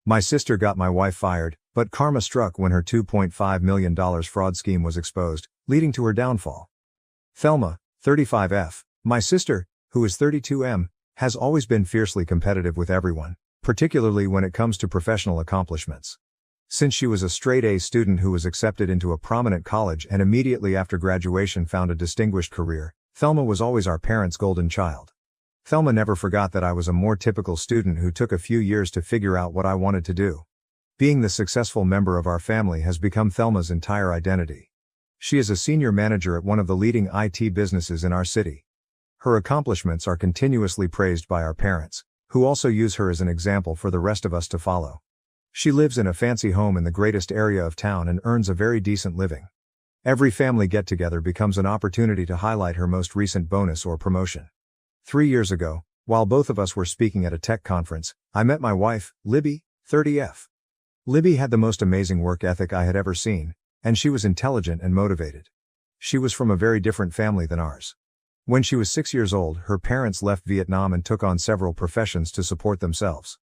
My sister got my wife fired, but karma struck when her $2.5 million fraud scheme was exposed, leading to her downfall. Thelma, 35F, my sister, who is 32M, has always been fiercely competitive with everyone, particularly when it comes to professional accomplishments. Since she was a straight-A student who was accepted into a prominent college and immediately after graduation found a distinguished career, Thelma was always our parents' golden child. Thelma never forgot that I was a more typical student who took a few years to figure out what I wanted to do. Being the successful member of our family has become Thelma's entire identity. She is a senior manager at one of the leading IT businesses in our city. Her accomplishments are continuously praised by our parents, who also use her as an example for the rest of us to follow. She lives in a fancy home in the greatest area of town and earns a very decent living. Every family get-together becomes an opportunity to highlight her most recent bonus or promotion. 3 years ago, while both of us were speaking at a tech conference, I met my wife, Libby, 30F. Libby had the most amazing work ethic I had ever seen, and she was intelligent and motivated. She was from a very different family than ours. When she was 6 years old, her parents left Vietnam and took on several professions to support themselves.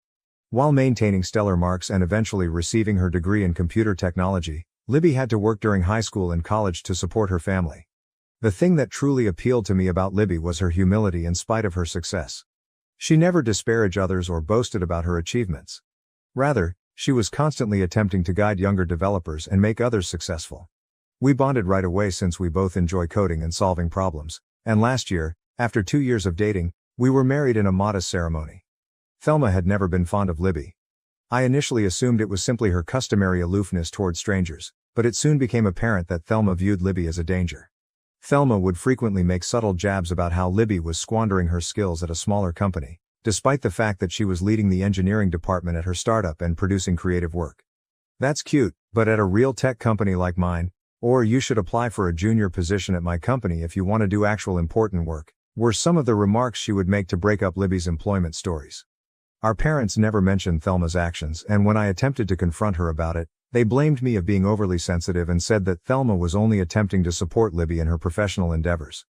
While maintaining stellar marks and eventually receiving her degree in computer technology, Libby had to work during high school and college to support her family. The thing that truly appealed to me about Libby was her humility in spite of her success. She never disparaged others or boasted about her achievements. Rather, she was constantly attempting to guide younger developers and make others successful. We bonded right away since we both enjoy coding and solving problems, and last year, after 2 years of dating, we were married in a modest ceremony. Thelma had never been fond of Libby. I initially assumed it was simply her customary aloofness toward strangers, but it soon became apparent that Thelma viewed Libby as a danger. Thelma would frequently make subtle jabs about how Libby was squandering her skills at a smaller company, despite the fact that she was leading the engineering department at her startup and producing creative work. That's cute, but at a real tech company like mine, or you should apply for a junior position at my company if you want to do actual important work, were some of the remarks she would make to break up Libby's employment stories. Our parents never mentioned Thelma's actions, and when I attempted to confront her about it, they blamed me of being overly sensitive and said that Thelma was only attempting to support Libby in her professional endeavors.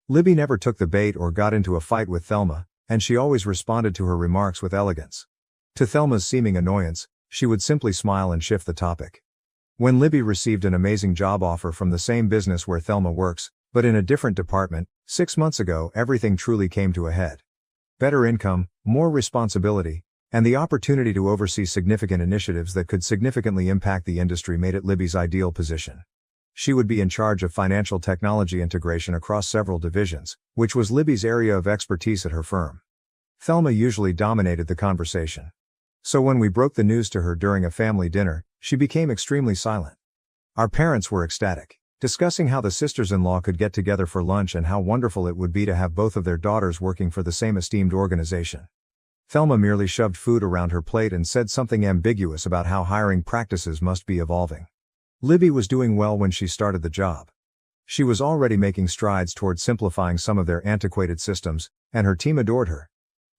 Libby never took the bait or got into a fight with Thelma, and she always responded to her remarks with elegance. To Thelma's seeming annoyance, she would simply smile and shift the topic. When Libby received an amazing job offer from the same business where Thelma works, but in a different department, 6 months ago everything truly came to a head. Better income, more responsibility, and the opportunity to oversee significant initiatives that could significantly impact the industry made it Libby's ideal position. She would be in charge of financial technology integration across several divisions, which was Libby's area of expertise at her firm. Thelma usually dominated the conversation. So when we broke the news to her during a family dinner, she became extremely silent. Our parents were ecstatic, discussing how the sisters-in-law could get together for lunch and how wonderful it would be to have both of their daughters working for the same esteemed organization. Thelma merely shoved food around her plate and said something ambiguous about how hiring practices must be evolving. Libby was doing well when she started the job. She was already making strides toward simplifying some of their antiquated systems, and her team adored her.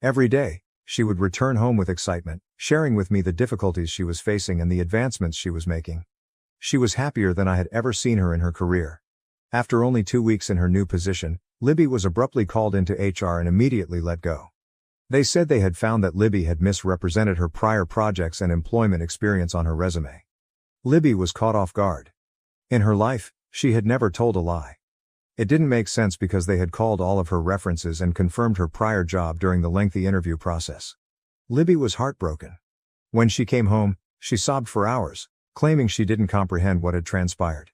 Every day, she would return home with excitement, sharing with me the difficulties she was facing and the advancements she was making. She was happier than I had ever seen her in her career. After only 2 weeks in her new position, Libby was abruptly called into HR and immediately let go. They said they had found that Libby had misrepresented her prior projects and employment experience on her resume. Libby was caught off guard. In her life, she had never told a lie. It didn't make sense because they had called all of her references and confirmed her prior job during the lengthy interview process. Libby was heartbroken. When she came home, she sobbed for hours, claiming she didn't comprehend what had transpired.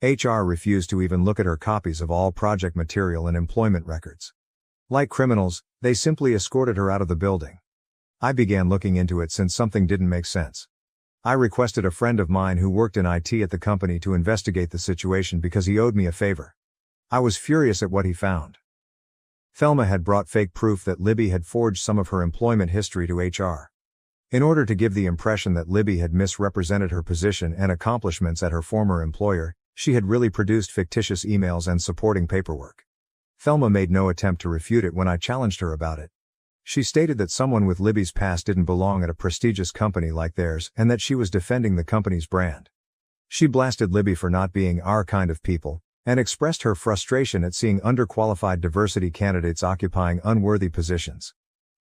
HR refused to even look at her copies of all project material and employment records. Like criminals, they simply escorted her out of the building. I began looking into it since something didn't make sense. I requested a friend of mine who worked in IT at the company to investigate the situation because he owed me a favor. I was furious at what he found. Thelma had brought fake proof that Libby had forged some of her employment history to HR. In order to give the impression that Libby had misrepresented her position and accomplishments at her former employer, she had really produced fictitious emails and supporting paperwork. Thelma made no attempt to refute it when I challenged her about it. She stated that someone with Libby's past didn't belong at a prestigious company like theirs and that she was defending the company's brand. She blasted Libby for not being our kind of people, and expressed her frustration at seeing underqualified diversity candidates occupying unworthy positions.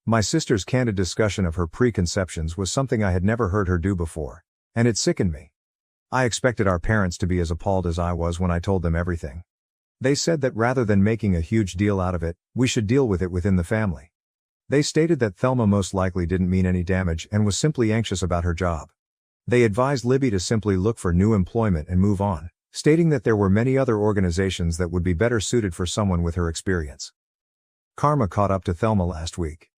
My sister's candid discussion of her preconceptions was something I had never heard her do before, and it sickened me. I expected our parents to be as appalled as I was when I told them everything. They said that rather than making a huge deal out of it, we should deal with it within the family. They stated that Thelma most likely didn't mean any damage and was simply anxious about her job. They advised Libby to simply look for new employment and move on, stating that there were many other organizations that would be better suited for someone with her experience. Karma caught up to Thelma last week.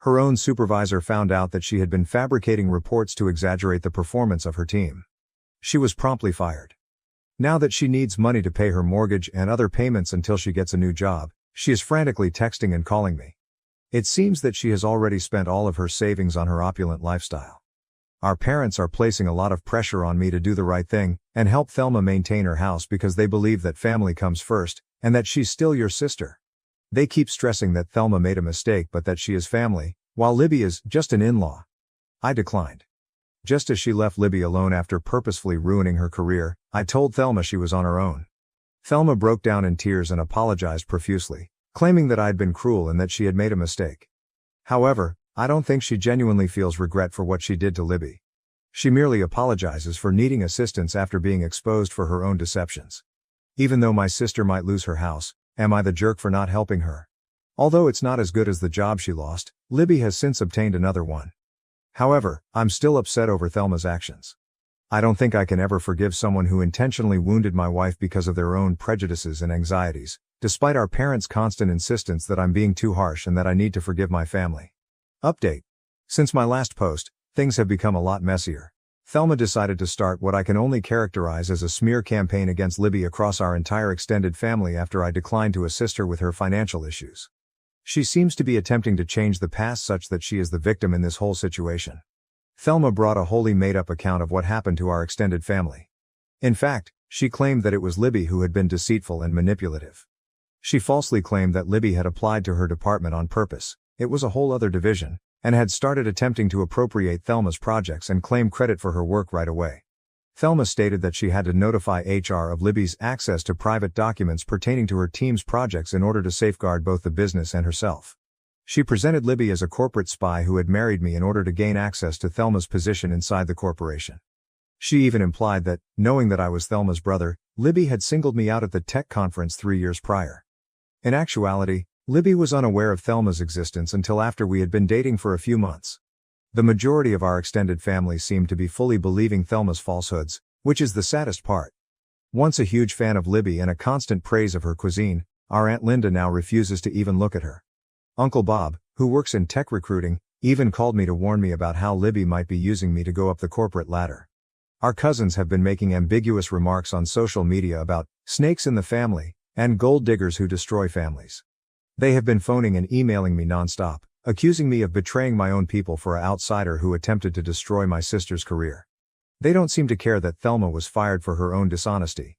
Her own supervisor found out that she had been fabricating reports to exaggerate the performance of her team. She was promptly fired. Now that she needs money to pay her mortgage and other payments until she gets a new job, she is frantically texting and calling me. It seems that she has already spent all of her savings on her opulent lifestyle. Our parents are placing a lot of pressure on me to do the right thing and help Thelma maintain her house because they believe that family comes first and that she's still your sister. They keep stressing that Thelma made a mistake but that she is family, while Libby is just an in-law. I declined. Just as she left Libby alone after purposefully ruining her career, I told Thelma she was on her own. Thelma broke down in tears and apologized profusely, claiming that I'd been cruel and that she had made a mistake. However, I don't think she genuinely feels regret for what she did to Libby. She merely apologizes for needing assistance after being exposed for her own deceptions. Even though my sister might lose her house, am I the jerk for not helping her? Although it's not as good as the job she lost, Libby has since obtained another one. However, I'm still upset over Thelma's actions. I don't think I can ever forgive someone who intentionally wounded my wife because of their own prejudices and anxieties, despite our parents' constant insistence that I'm being too harsh and that I need to forgive my family. Update. Since my last post, things have become a lot messier. Thelma decided to start what I can only characterize as a smear campaign against Libby across our entire extended family after I declined to assist her with her financial issues. She seems to be attempting to change the past such that she is the victim in this whole situation. Thelma brought a wholly made-up account of what happened to our extended family. In fact, she claimed that it was Libby who had been deceitful and manipulative. She falsely claimed that Libby had applied to her department on purpose, it was a whole other division, and had started attempting to appropriate Thelma's projects and claim credit for her work right away. Thelma stated that she had to notify HR of Libby's access to private documents pertaining to her team's projects in order to safeguard both the business and herself. She presented Libby as a corporate spy who had married me in order to gain access to Thelma's position inside the corporation. She even implied that, knowing that I was Thelma's brother, Libby had singled me out at the tech conference 3 years prior. In actuality, Libby was unaware of Thelma's existence until after we had been dating for a few months. The majority of our extended family seemed to be fully believing Thelma's falsehoods, which is the saddest part. Once a huge fan of Libby and a constant praise of her cuisine, our Aunt Linda now refuses to even look at her. Uncle Bob, who works in tech recruiting, even called me to warn me about how Libby might be using me to go up the corporate ladder. Our cousins have been making ambiguous remarks on social media about snakes in the family and gold diggers who destroy families. They have been phoning and emailing me nonstop, accusing me of betraying my own people for an outsider who attempted to destroy my sister's career. They don't seem to care that Thelma was fired for her own dishonesty.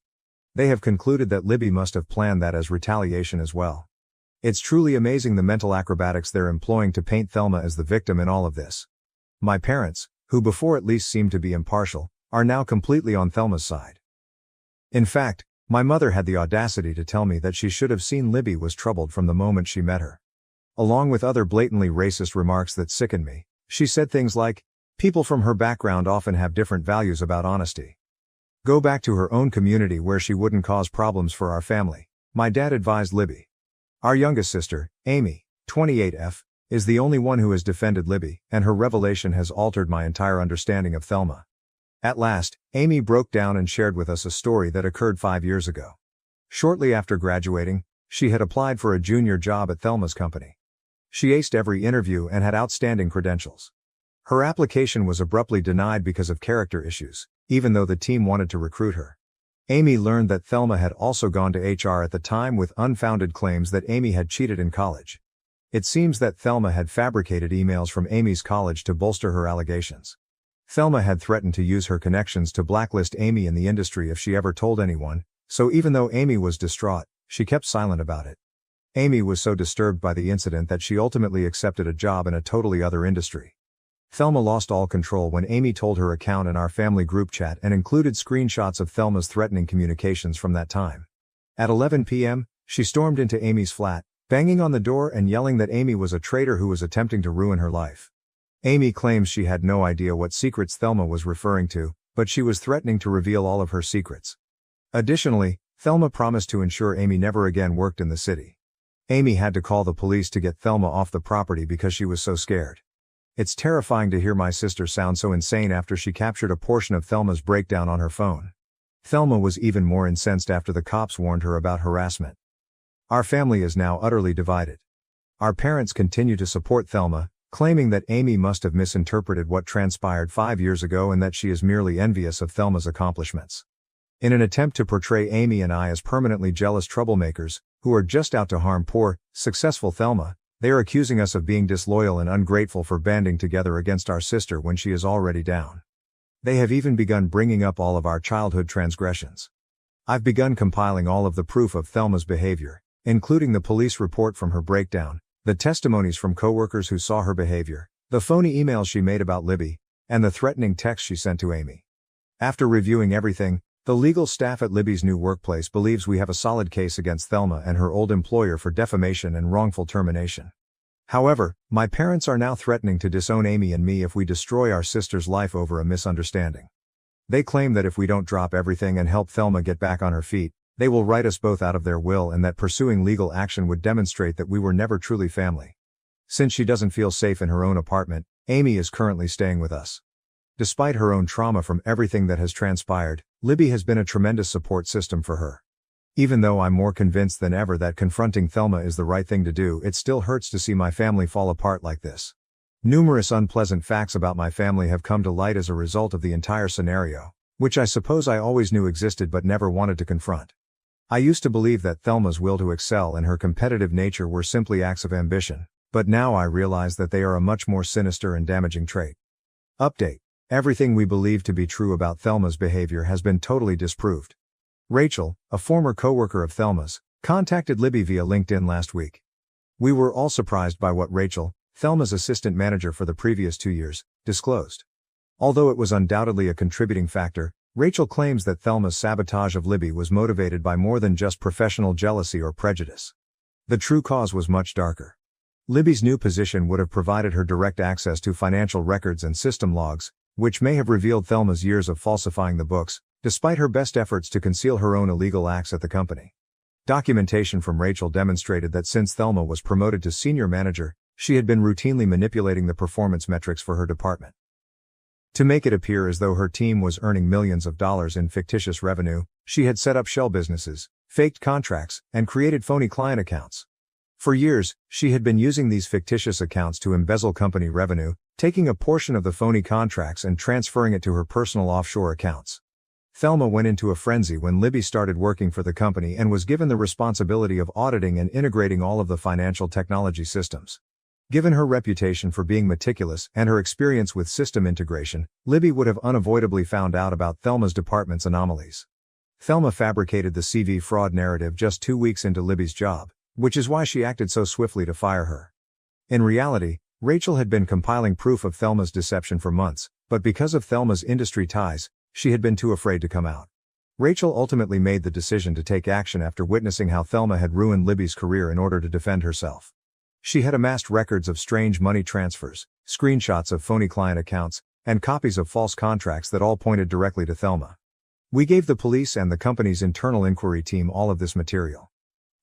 They have concluded that Libby must have planned that as retaliation as well. It's truly amazing the mental acrobatics they're employing to paint Thelma as the victim in all of this. My parents, who before at least seemed to be impartial, are now completely on Thelma's side. In fact, my mother had the audacity to tell me that she should have seen Libby was troubled from the moment she met her. Along with other blatantly racist remarks that sickened me, she said things like, people from her background often have different values about honesty. Go back to her own community where she wouldn't cause problems for our family, my dad advised Libby. Our youngest sister, Amy, 28F, is the only one who has defended Libby, and her revelation has altered my entire understanding of Thelma. At last, Amy broke down and shared with us a story that occurred 5 years ago. Shortly after graduating, she had applied for a junior job at Thelma's company. She aced every interview and had outstanding credentials. Her application was abruptly denied because of character issues, even though the team wanted to recruit her. Amy learned that Thelma had also gone to HR at the time with unfounded claims that Amy had cheated in college. It seems that Thelma had fabricated emails from Amy's college to bolster her allegations. Thelma had threatened to use her connections to blacklist Amy in the industry if she ever told anyone, so even though Amy was distraught, she kept silent about it. Amy was so disturbed by the incident that she ultimately accepted a job in a totally other industry. Thelma lost all control when Amy told her account in our family group chat and included screenshots of Thelma's threatening communications from that time. At 11 p.m., she stormed into Amy's flat, banging on the door and yelling that Amy was a traitor who was attempting to ruin her life. Amy claims she had no idea what secrets Thelma was referring to, but she was threatening to reveal all of her secrets. Additionally, Thelma promised to ensure Amy never again worked in the city. Amy had to call the police to get Thelma off the property because she was so scared. It's terrifying to hear my sister sound so insane after she captured a portion of Thelma's breakdown on her phone. Thelma was even more incensed after the cops warned her about harassment. Our family is now utterly divided. Our parents continue to support Thelma, claiming that Amy must have misinterpreted what transpired 5 years ago and that she is merely envious of Thelma's accomplishments. In an attempt to portray Amy and I as permanently jealous troublemakers, who are just out to harm poor, successful Thelma, they are accusing us of being disloyal and ungrateful for banding together against our sister when she is already down. They have even begun bringing up all of our childhood transgressions. I've begun compiling all of the proof of Thelma's behavior, including the police report from her breakdown, the testimonies from coworkers who saw her behavior, the phony emails she made about Libby, and the threatening text she sent to Amy. After reviewing everything, the legal staff at Libby's new workplace believes we have a solid case against Thelma and her old employer for defamation and wrongful termination. However, my parents are now threatening to disown Amy and me if we destroy our sister's life over a misunderstanding. They claim that if we don't drop everything and help Thelma get back on her feet, they will write us both out of their will and that pursuing legal action would demonstrate that we were never truly family. Since she doesn't feel safe in her own apartment, Amy is currently staying with us. Despite her own trauma from everything that has transpired, Libby has been a tremendous support system for her. Even though I'm more convinced than ever that confronting Thelma is the right thing to do, it still hurts to see my family fall apart like this. Numerous unpleasant facts about my family have come to light as a result of the entire scenario, which I suppose I always knew existed but never wanted to confront. I used to believe that Thelma's will to excel and her competitive nature were simply acts of ambition, but now I realize that they are a much more sinister and damaging trait. Update. Everything we believed to be true about Thelma's behavior has been totally disproved. Rachel, a former coworker of Thelma's, contacted Libby via LinkedIn last week. We were all surprised by what Rachel, Thelma's assistant manager for the previous 2 years, disclosed. Although it was undoubtedly a contributing factor, Rachel claims that Thelma's sabotage of Libby was motivated by more than just professional jealousy or prejudice. The true cause was much darker. Libby's new position would have provided her direct access to financial records and system logs, which may have revealed Thelma's years of falsifying the books, despite her best efforts to conceal her own illegal acts at the company. Documentation from Rachel demonstrated that since Thelma was promoted to senior manager, she had been routinely manipulating the performance metrics for her department. To make it appear as though her team was earning millions of dollars in fictitious revenue, she had set up shell businesses, faked contracts, and created phony client accounts. For years, she had been using these fictitious accounts to embezzle company revenue, taking a portion of the phony contracts and transferring it to her personal offshore accounts. Thelma went into a frenzy when Libby started working for the company and was given the responsibility of auditing and integrating all of the financial technology systems. Given her reputation for being meticulous and her experience with system integration, Libby would have unavoidably found out about Thelma's department's anomalies. Thelma fabricated the CV fraud narrative just 2 weeks into Libby's job, which is why she acted so swiftly to fire her. In reality, Rachel had been compiling proof of Thelma's deception for months, but because of Thelma's industry ties, she had been too afraid to come out. Rachel ultimately made the decision to take action after witnessing how Thelma had ruined Libby's career in order to defend herself. She had amassed records of strange money transfers, screenshots of phony client accounts, and copies of false contracts that all pointed directly to Thelma. We gave the police and the company's internal inquiry team all of this material.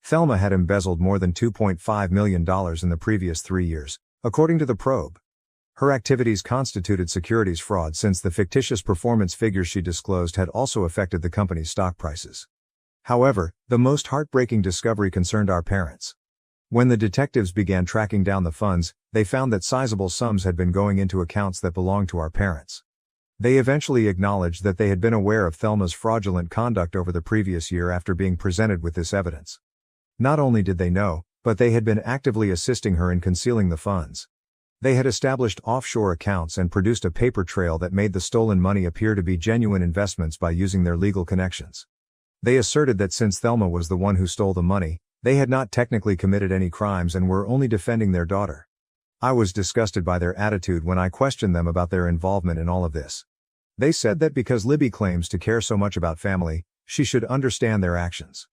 Thelma had embezzled more than $2.5 million in the previous 3 years, according to the probe. Her activities constituted securities fraud since the fictitious performance figures she disclosed had also affected the company's stock prices. However, the most heartbreaking discovery concerned our parents. When the detectives began tracking down the funds, they found that sizable sums had been going into accounts that belonged to our parents. They eventually acknowledged that they had been aware of Thelma's fraudulent conduct over the previous year after being presented with this evidence. Not only did they know, but they had been actively assisting her in concealing the funds. They had established offshore accounts and produced a paper trail that made the stolen money appear to be genuine investments by using their legal connections. They asserted that since Thelma was the one who stole the money, they had not technically committed any crimes and were only defending their daughter. I was disgusted by their attitude when I questioned them about their involvement in all of this. They said that because Libby claims to care so much about family, she should understand their actions.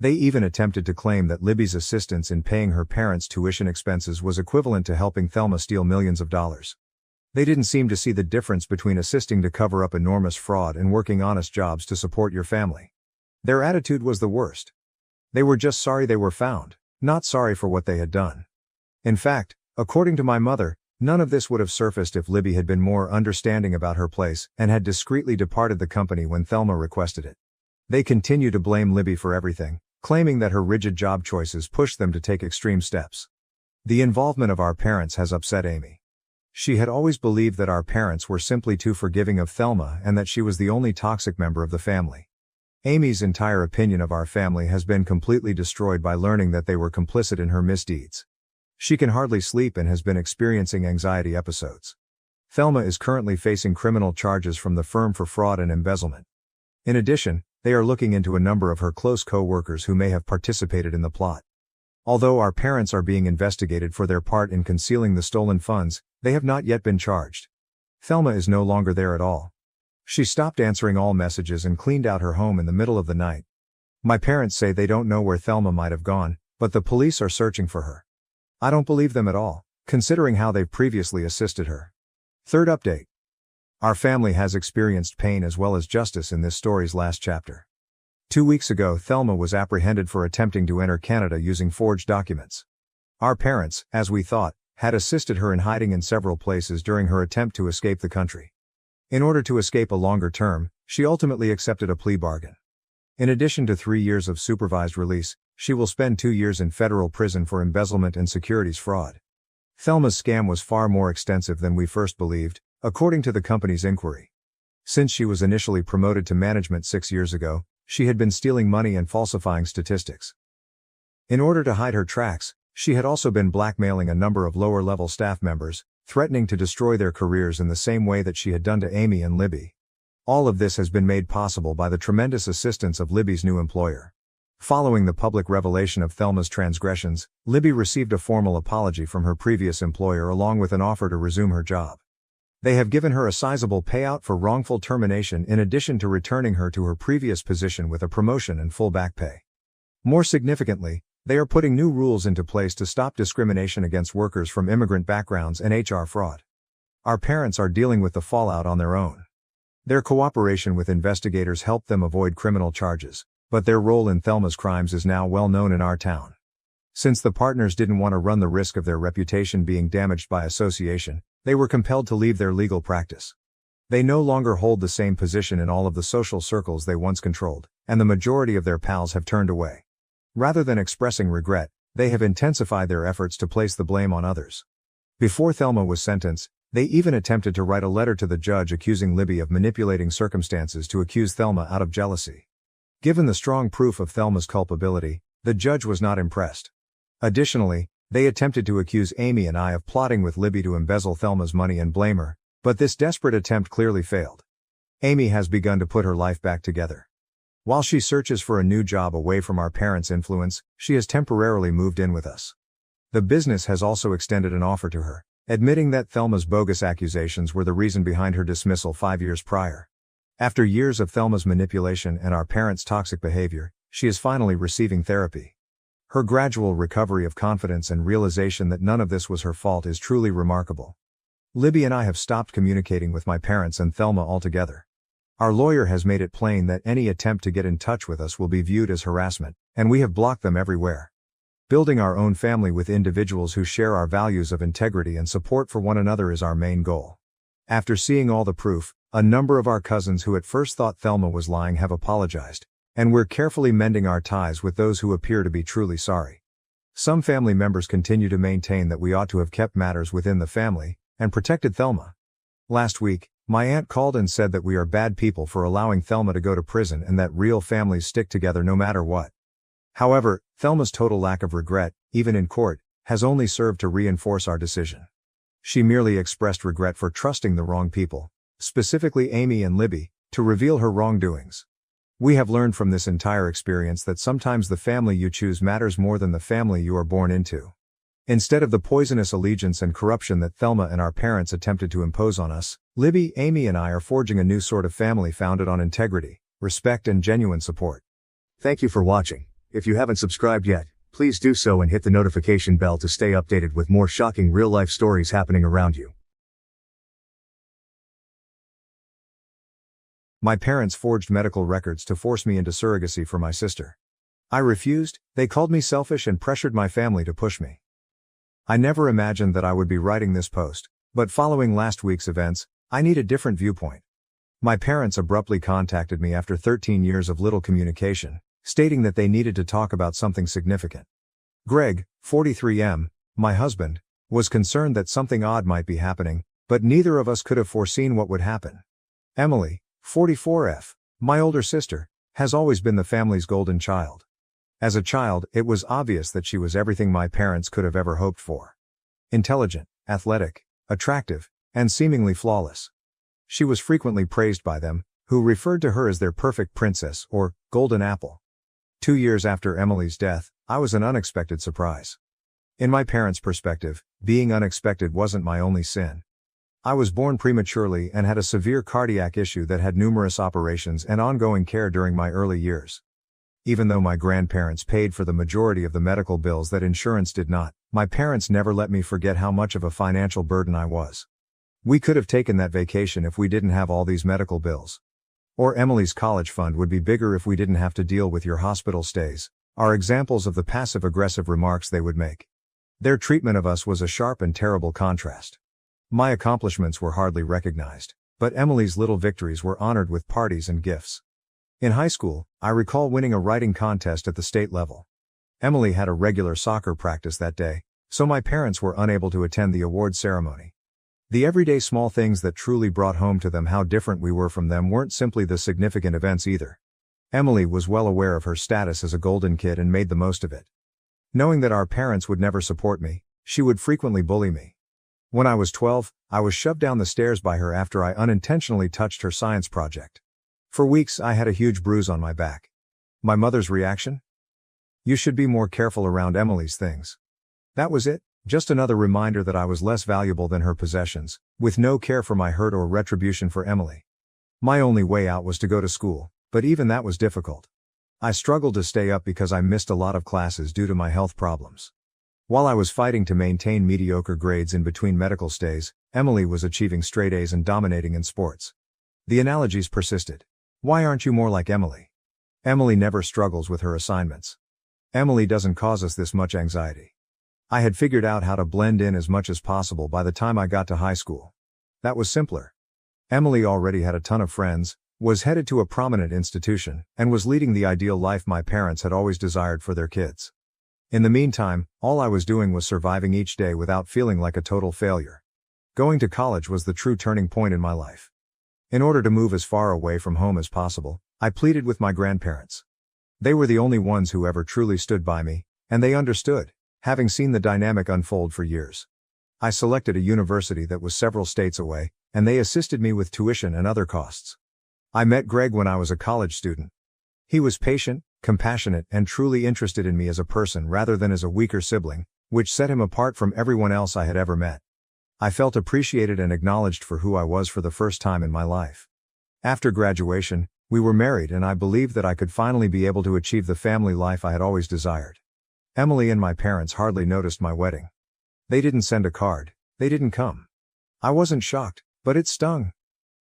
They even attempted to claim that Libby's assistance in paying her parents' tuition expenses was equivalent to helping Thelma steal millions of dollars. They didn't seem to see the difference between assisting to cover up enormous fraud and working honest jobs to support your family. Their attitude was the worst. They were just sorry they were found, not sorry for what they had done. In fact, according to my mother, none of this would have surfaced if Libby had been more understanding about her place and had discreetly departed the company when Thelma requested it. They continue to blame Libby for everything, claiming that her rigid job choices pushed them to take extreme steps. The involvement of our parents has upset Amy. She had always believed that our parents were simply too forgiving of Thelma and that she was the only toxic member of the family. Amy's entire opinion of our family has been completely destroyed by learning that they were complicit in her misdeeds. She can hardly sleep and has been experiencing anxiety episodes. Thelma is currently facing criminal charges from the firm for fraud and embezzlement. In addition, they are looking into a number of her close co-workers who may have participated in the plot. Although our parents are being investigated for their part in concealing the stolen funds, they have not yet been charged. Thelma is no longer there at all. She stopped answering all messages and cleaned out her home in the middle of the night. My parents say they don't know where Thelma might have gone, but the police are searching for her. I don't believe them at all, considering how they've previously assisted her. Third update. Our family has experienced pain as well as justice in this story's last chapter. 2 weeks ago, Thelma was apprehended for attempting to enter Canada using forged documents. Our parents, as we thought, had assisted her in hiding in several places during her attempt to escape the country. In order to escape a longer term, she ultimately accepted a plea bargain. In addition to 3 years of supervised release, she will spend 2 years in federal prison for embezzlement and securities fraud. Thelma's scam was far more extensive than we first believed, according to the company's inquiry. Since she was initially promoted to management 6 years ago, she had been stealing money and falsifying statistics. In order to hide her tracks, she had also been blackmailing a number of lower-level staff members, threatening to destroy their careers in the same way that she had done to Amy and Libby. All of this has been made possible by the tremendous assistance of Libby's new employer. Following the public revelation of Thelma's transgressions, Libby received a formal apology from her previous employer along with an offer to resume her job. They have given her a sizable payout for wrongful termination in addition to returning her to her previous position with a promotion and full back pay. More significantly, they are putting new rules into place to stop discrimination against workers from immigrant backgrounds and HR fraud. Our parents are dealing with the fallout on their own. Their cooperation with investigators helped them avoid criminal charges, but their role in Thelma's crimes is now well known in our town. Since the partners didn't want to run the risk of their reputation being damaged by association, they were compelled to leave their legal practice. They no longer hold the same position in all of the social circles they once controlled, and the majority of their pals have turned away. Rather than expressing regret, they have intensified their efforts to place the blame on others. Before Thelma was sentenced, they even attempted to write a letter to the judge accusing Libby of manipulating circumstances to accuse Thelma out of jealousy. Given the strong proof of Thelma's culpability, the judge was not impressed. Additionally, they attempted to accuse Amy and I of plotting with Libby to embezzle Thelma's money and blame her, but this desperate attempt clearly failed. Amy has begun to put her life back together. While she searches for a new job away from our parents' influence, she has temporarily moved in with us. The business has also extended an offer to her, admitting that Thelma's bogus accusations were the reason behind her dismissal 5 years prior. After years of Thelma's manipulation and our parents' toxic behavior, she is finally receiving therapy. Her gradual recovery of confidence and realization that none of this was her fault is truly remarkable. Libby and I have stopped communicating with my parents and Thelma altogether. Our lawyer has made it plain that any attempt to get in touch with us will be viewed as harassment, and we have blocked them everywhere. Building our own family with individuals who share our values of integrity and support for one another is our main goal. After seeing all the proof, a number of our cousins who at first thought Thelma was lying have apologized, and we're carefully mending our ties with those who appear to be truly sorry. Some family members continue to maintain that we ought to have kept matters within the family and protected Thelma. Last week, my aunt called and said that we are bad people for allowing Thelma to go to prison and that real families stick together no matter what. However, Thelma's total lack of regret, even in court, has only served to reinforce our decision. She merely expressed regret for trusting the wrong people, specifically Amy and Libby, to reveal her wrongdoings. We have learned from this entire experience that sometimes the family you choose matters more than the family you are born into. Instead of the poisonous allegiance and corruption that Thelma and our parents attempted to impose on us, Libby, Amy and I are forging a new sort of family founded on integrity, respect and genuine support. Thank you for watching. If you haven't subscribed yet, please do so and hit the notification bell to stay updated with more shocking real-life stories happening around you. My parents forged medical records to force me into surrogacy for my sister. I refused. They called me selfish and pressured my family to push me. I never imagined that I would be writing this post, but following last week's events, I need a different viewpoint. My parents abruptly contacted me after 13 years of little communication, stating that they needed to talk about something significant. Greg, 43M, my husband, was concerned that something odd might be happening, but neither of us could have foreseen what would happen. Emily, 44F, my older sister, has always been the family's golden child. As a child, it was obvious that she was everything my parents could have ever hoped for. Intelligent, athletic, attractive, and seemingly flawless. She was frequently praised by them, who referred to her as their perfect princess or golden apple. 2 years after Emily's death, I was an unexpected surprise. In my parents' perspective, being unexpected wasn't my only sin. I was born prematurely and had a severe cardiac issue that had numerous operations and ongoing care during my early years. Even though my grandparents paid for the majority of the medical bills that insurance did not, my parents never let me forget how much of a financial burden I was. We could have taken that vacation if we didn't have all these medical bills. Or Emily's college fund would be bigger if we didn't have to deal with your hospital stays, are examples of the passive-aggressive remarks they would make. Their treatment of us was a sharp and terrible contrast. My accomplishments were hardly recognized, but Emily's little victories were honored with parties and gifts. In high school, I recall winning a writing contest at the state level. Emily had a regular soccer practice that day, so my parents were unable to attend the award ceremony. The everyday small things that truly brought home to them how different we were from them weren't simply the significant events either. Emily was well aware of her status as a golden kid and made the most of it. Knowing that our parents would never support me, she would frequently bully me. When I was 12, I was shoved down the stairs by her after I unintentionally touched her science project. For weeks I had a huge bruise on my back. My mother's reaction? You should be more careful around Emily's things. That was it, just another reminder that I was less valuable than her possessions, with no care for my hurt or retribution for Emily. My only way out was to go to school, but even that was difficult. I struggled to stay up because I missed a lot of classes due to my health problems. While I was fighting to maintain mediocre grades in between medical stays, Emily was achieving straight A's and dominating in sports. The analogies persisted. Why aren't you more like Emily? Emily never struggles with her assignments. Emily doesn't cause us this much anxiety. I had figured out how to blend in as much as possible by the time I got to high school. That was simpler. Emily already had a ton of friends, was headed to a prominent institution, and was leading the ideal life my parents had always desired for their kids. In the meantime, all I was doing was surviving each day without feeling like a total failure. Going to college was the true turning point in my life. In order to move as far away from home as possible, I pleaded with my grandparents. They were the only ones who ever truly stood by me, and they understood, having seen the dynamic unfold for years. I selected a university that was several states away, and they assisted me with tuition and other costs. I met Greg when I was a college student. He was patient, compassionate, and truly interested in me as a person rather than as a weaker sibling, which set him apart from everyone else I had ever met. I felt appreciated and acknowledged for who I was for the first time in my life. After graduation, we were married and I believed that I could finally be able to achieve the family life I had always desired. Emily and my parents hardly noticed my wedding. They didn't send a card, they didn't come. I wasn't shocked, but it stung.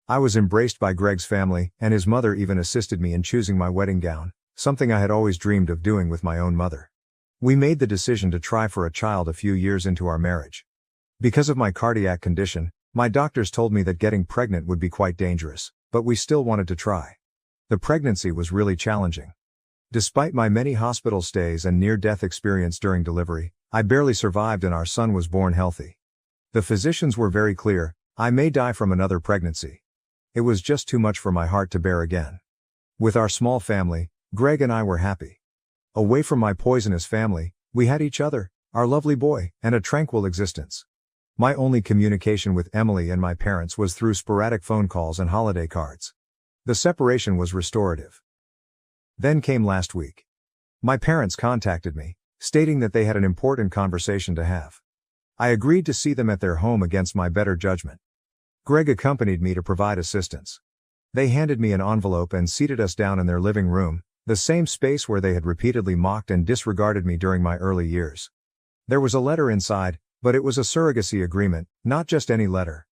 I was embraced by Greg's family, and his mother even assisted me in choosing my wedding gown, something I had always dreamed of doing with my own mother. We made the decision to try for a child a few years into our marriage. Because of my cardiac condition, my doctors told me that getting pregnant would be quite dangerous, but we still wanted to try. The pregnancy was really challenging. Despite my many hospital stays and near-death experience during delivery, I barely survived and our son was born healthy. The physicians were very clear, I may die from another pregnancy. It was just too much for my heart to bear again. With our small family, Greg and I were happy. Away from my poisonous family, we had each other, our lovely boy, and a tranquil existence. My only communication with Emily and my parents was through sporadic phone calls and holiday cards. The separation was restorative. Then came last week. My parents contacted me, stating that they had an important conversation to have. I agreed to see them at their home against my better judgment. Greg accompanied me to provide assistance. They handed me an envelope and seated us down in their living room, The same space where they had repeatedly mocked and disregarded me during my early years. There was a letter inside, but it was a surrogacy agreement, not just any letter.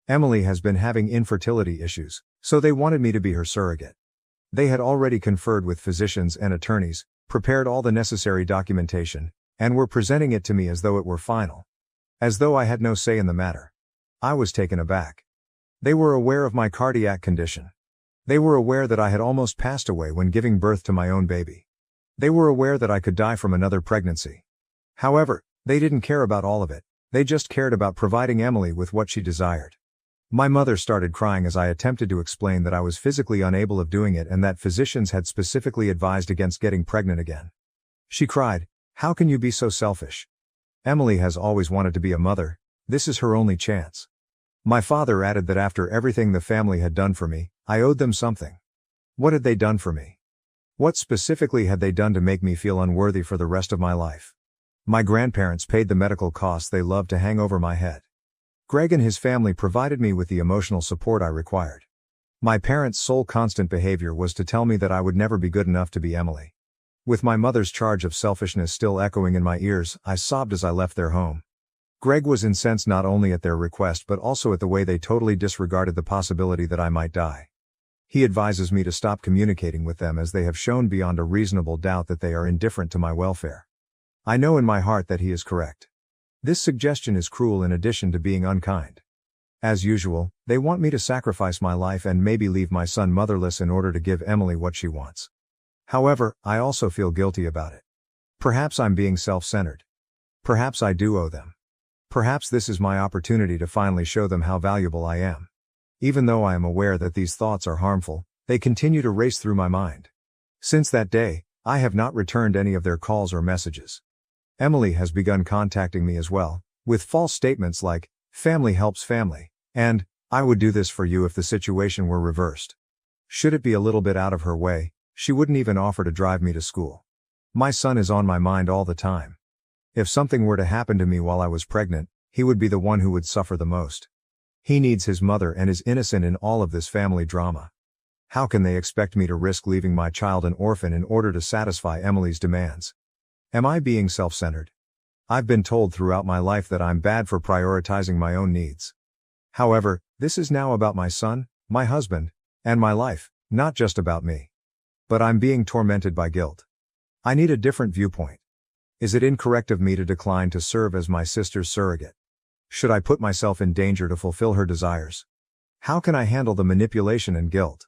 Emily has been having infertility issues, so they wanted me to be her surrogate. They had already conferred with physicians and attorneys, prepared all the necessary documentation, and were presenting it to me as though it were final. As though I had no say in the matter. I was taken aback. They were aware of my cardiac condition. They were aware that I had almost passed away when giving birth to my own baby. They were aware that I could die from another pregnancy. However, they didn't care about all of it, they just cared about providing Emily with what she desired. My mother started crying as I attempted to explain that I was physically unable of doing it and that physicians had specifically advised against getting pregnant again. She cried, "How can you be so selfish? Emily has always wanted to be a mother, this is her only chance." My father added that after everything the family had done for me, I owed them something. What had they done for me? What specifically had they done to make me feel unworthy for the rest of my life? My grandparents paid the medical costs they loved to hang over my head. Greg and his family provided me with the emotional support I required. My parents' sole constant behavior was to tell me that I would never be good enough to be Emily. With my mother's charge of selfishness still echoing in my ears, I sobbed as I left their home. Greg was incensed not only at their request but also at the way they totally disregarded the possibility that I might die. He advises me to stop communicating with them as they have shown beyond a reasonable doubt that they are indifferent to my welfare. I know in my heart that he is correct. This suggestion is cruel in addition to being unkind. As usual, they want me to sacrifice my life and maybe leave my son motherless in order to give Emily what she wants. However, I also feel guilty about it. Perhaps I'm being self-centered. Perhaps I do owe them. Perhaps this is my opportunity to finally show them how valuable I am. Even though I am aware that these thoughts are harmful, they continue to race through my mind. Since that day, I have not returned any of their calls or messages. Emily has begun contacting me as well, with false statements like, "Family helps family," and, "I would do this for you if the situation were reversed." Should it be a little bit out of her way, she wouldn't even offer to drive me to school. My son is on my mind all the time. If something were to happen to me while I was pregnant, he would be the one who would suffer the most. He needs his mother and is innocent in all of this family drama. How can they expect me to risk leaving my child an orphan in order to satisfy Emily's demands? Am I being self-centered? I've been told throughout my life that I'm bad for prioritizing my own needs. However, this is now about my son, my husband, and my life, not just about me. But I'm being tormented by guilt. I need a different viewpoint. Is it incorrect of me to decline to serve as my sister's surrogate? Should I put myself in danger to fulfill her desires? How can I handle the manipulation and guilt?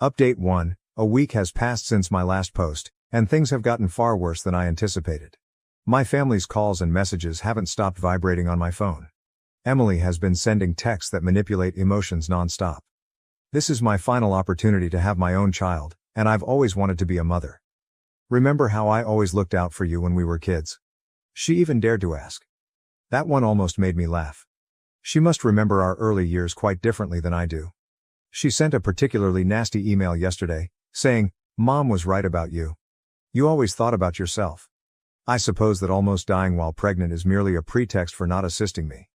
Update 1. A week has passed since my last post, and things have gotten far worse than I anticipated. My family's calls and messages haven't stopped vibrating on my phone. Emily has been sending texts that manipulate emotions non-stop. This is my final opportunity to have my own child, and I've always wanted to be a mother. Remember how I always looked out for you when we were kids? She even dared to ask. That one almost made me laugh. She must remember our early years quite differently than I do. She sent a particularly nasty email yesterday, saying, "Mom was right about you. You always thought about yourself." I suppose that almost dying while pregnant is merely a pretext for not assisting me.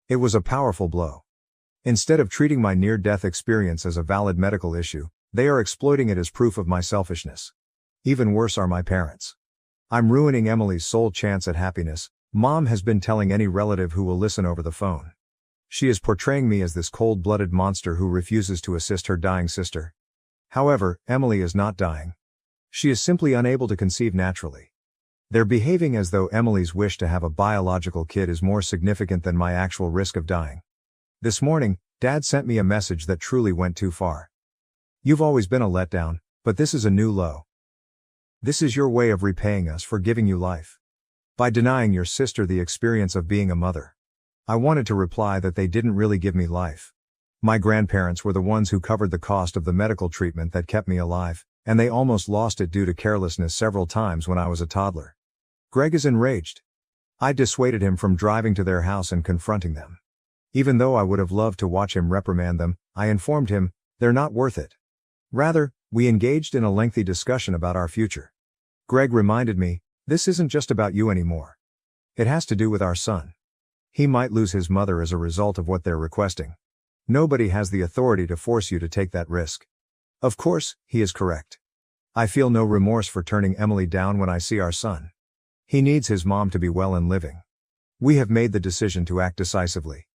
It was a powerful blow. Instead of treating my near-death experience as a valid medical issue, they are exploiting it as proof of my selfishness. Even worse are my parents. I'm ruining Emily's sole chance at happiness, Mom has been telling any relative who will listen over the phone. She is portraying me as this cold-blooded monster who refuses to assist her dying sister. However, Emily is not dying. She is simply unable to conceive naturally. They're behaving as though Emily's wish to have a biological kid is more significant than my actual risk of dying. This morning, Dad sent me a message that truly went too far. "You've always been a letdown, but this is a new low. This is your way of repaying us for giving you life. By denying your sister the experience of being a mother." I wanted to reply that they didn't really give me life. My grandparents were the ones who covered the cost of the medical treatment that kept me alive, and they almost lost it due to carelessness several times when I was a toddler. Greg is enraged. I dissuaded him from driving to their house and confronting them. Even though I would have loved to watch him reprimand them, I informed him, they're not worth it. Rather, we engaged in a lengthy discussion about our future. Greg reminded me, this isn't just about you anymore. It has to do with our son. He might lose his mother as a result of what they're requesting. Nobody has the authority to force you to take that risk. Of course, he is correct. I feel no remorse for turning Emily down when I see our son. He needs his mom to be well and living. We have made the decision to act decisively.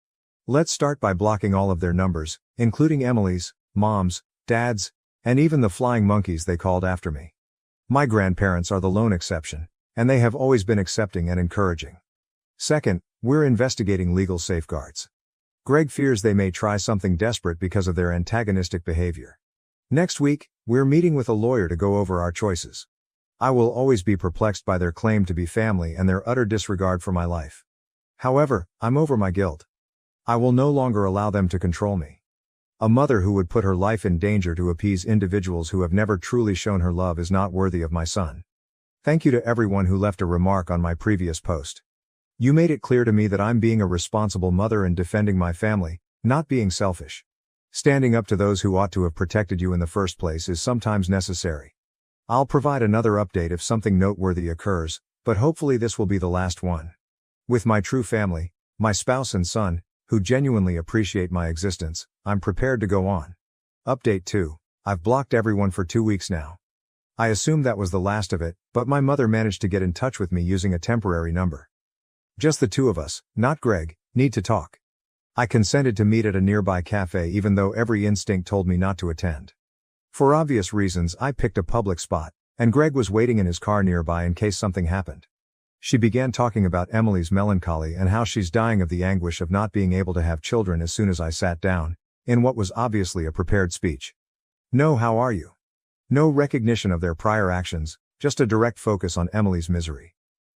Let's start by blocking all of their numbers, including Emily's, Mom's, Dad's, and even the flying monkeys they called after me. My grandparents are the lone exception, and they have always been accepting and encouraging. Second, we're investigating legal safeguards. Greg fears they may try something desperate because of their antagonistic behavior. Next week, we're meeting with a lawyer to go over our choices. I will always be perplexed by their claim to be family and their utter disregard for my life. However, I'm over my guilt. I will no longer allow them to control me. A mother who would put her life in danger to appease individuals who have never truly shown her love is not worthy of my son. Thank you to everyone who left a remark on my previous post. You made it clear to me that I'm being a responsible mother and defending my family, not being selfish. Standing up to those who ought to have protected you in the first place is sometimes necessary. I'll provide another update if something noteworthy occurs, but hopefully this will be the last one. With my true family, my spouse and son, who genuinely appreciate my existence, I'm prepared to go on. Update 2. I've blocked everyone for 2 weeks now. I assumed that was the last of it, but my mother managed to get in touch with me using a temporary number. Just the two of us, not Greg, need to talk. I consented to meet at a nearby cafe even though every instinct told me not to attend. For obvious reasons, I picked a public spot, and Greg was waiting in his car nearby in case something happened. She began talking about Emily's melancholy and how she's dying of the anguish of not being able to have children as soon as I sat down, in what was obviously a prepared speech. No, how are you? No recognition of their prior actions, just a direct focus on Emily's misery.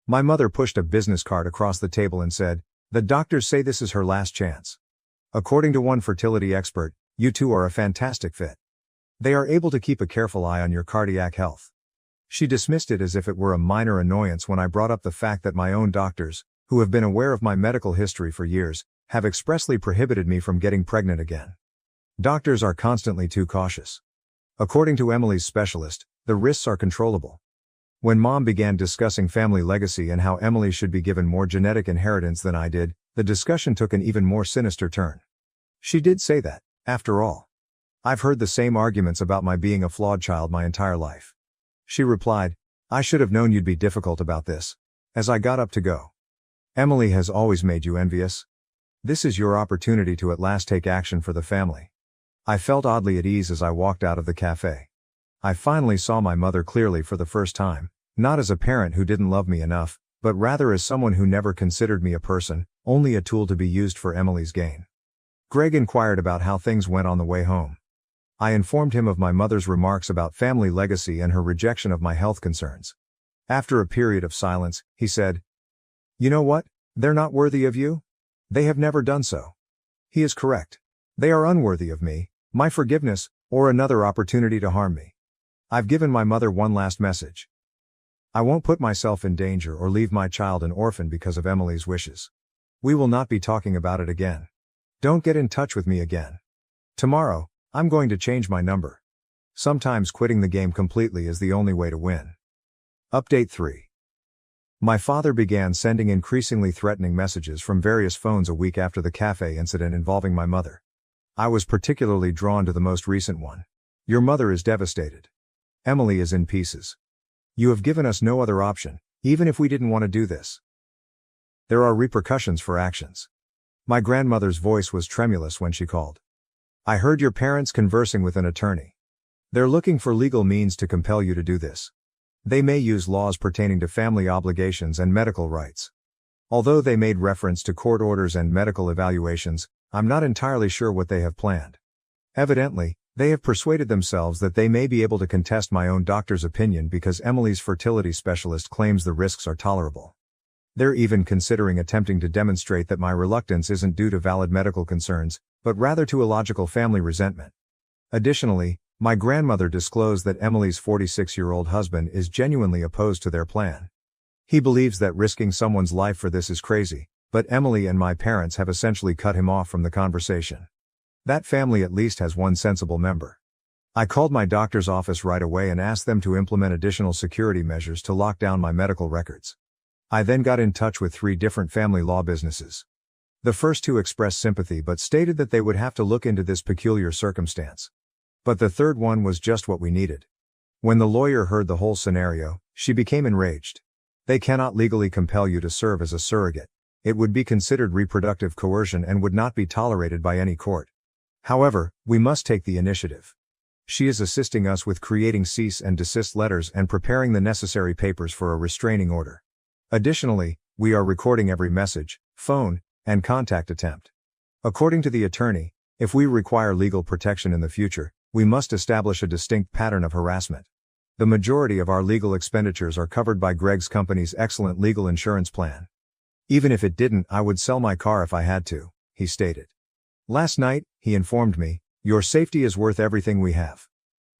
My mother pushed a business card across the table and said, "The doctors say this is her last chance. According to one fertility expert, you two are a fantastic fit. They are able to keep a careful eye on your cardiac health." She dismissed it as if it were a minor annoyance when I brought up the fact that my own doctors, who have been aware of my medical history for years, have expressly prohibited me from getting pregnant again. Doctors are constantly too cautious. According to Emily's specialist, the risks are controllable. When Mom began discussing family legacy and how Emily should be given more genetic inheritance than I did, the discussion took an even more sinister turn. She did say that, after all, I've heard the same arguments about my being a flawed child my entire life. She replied, "I should have known you'd be difficult about this," as I got up to go. "Emily has always made you envious. This is your opportunity to at last take action for the family." I felt oddly at ease as I walked out of the cafe. I finally saw my mother clearly for the first time, not as a parent who didn't love me enough, but rather as someone who never considered me a person, only a tool to be used for Emily's gain. Greg inquired about how things went on the way home. I informed him of my mother's remarks about family legacy and her rejection of my health concerns. After a period of silence, he said, "You know what? They're not worthy of you? They have never done so." He is correct. They are unworthy of me, my forgiveness, or another opportunity to harm me. I've given my mother one last message. I won't put myself in danger or leave my child an orphan because of Emily's wishes. We will not be talking about it again. Don't get in touch with me again. Tomorrow, I'm going to change my number. Sometimes quitting the game completely is the only way to win. Update 3. My father began sending increasingly threatening messages from various phones a week after the cafe incident involving my mother. I was particularly drawn to the most recent one. "Your mother is devastated. Emily is in pieces. You have given us no other option, even if we didn't want to do this. There are repercussions for actions." My grandmother's voice was tremulous when she called. "I heard your parents conversing with an attorney. They're looking for legal means to compel you to do this. They may use laws pertaining to family obligations and medical rights. Although they made reference to court orders and medical evaluations, I'm not entirely sure what they have planned. Evidently, they have persuaded themselves that they may be able to contest my own doctor's opinion because Emily's fertility specialist claims the risks are tolerable. They're even considering attempting to demonstrate that my reluctance isn't due to valid medical concerns, but rather to illogical family resentment. Additionally, my grandmother disclosed that Emily's 46-year-old husband is genuinely opposed to their plan. He believes that risking someone's life for this is crazy, but Emily and my parents have essentially cut him off from the conversation. That family at least has one sensible member. I called my doctor's office right away and asked them to implement additional security measures to lock down my medical records. I then got in touch with 3 different family law businesses. The first 2 expressed sympathy but stated that they would have to look into this peculiar circumstance. But the third one was just what we needed. When the lawyer heard the whole scenario, she became enraged. They cannot legally compel you to serve as a surrogate. It would be considered reproductive coercion and would not be tolerated by any court. However, we must take the initiative. She is assisting us with creating cease and desist letters and preparing the necessary papers for a restraining order. Additionally, we are recording every message, phone, and contact attempt. According to the attorney, if we require legal protection in the future, we must establish a distinct pattern of harassment. The majority of our legal expenditures are covered by Greg's company's excellent legal insurance plan. Even if it didn't, I would sell my car if I had to, he stated. Last night, he informed me, your safety is worth everything we have.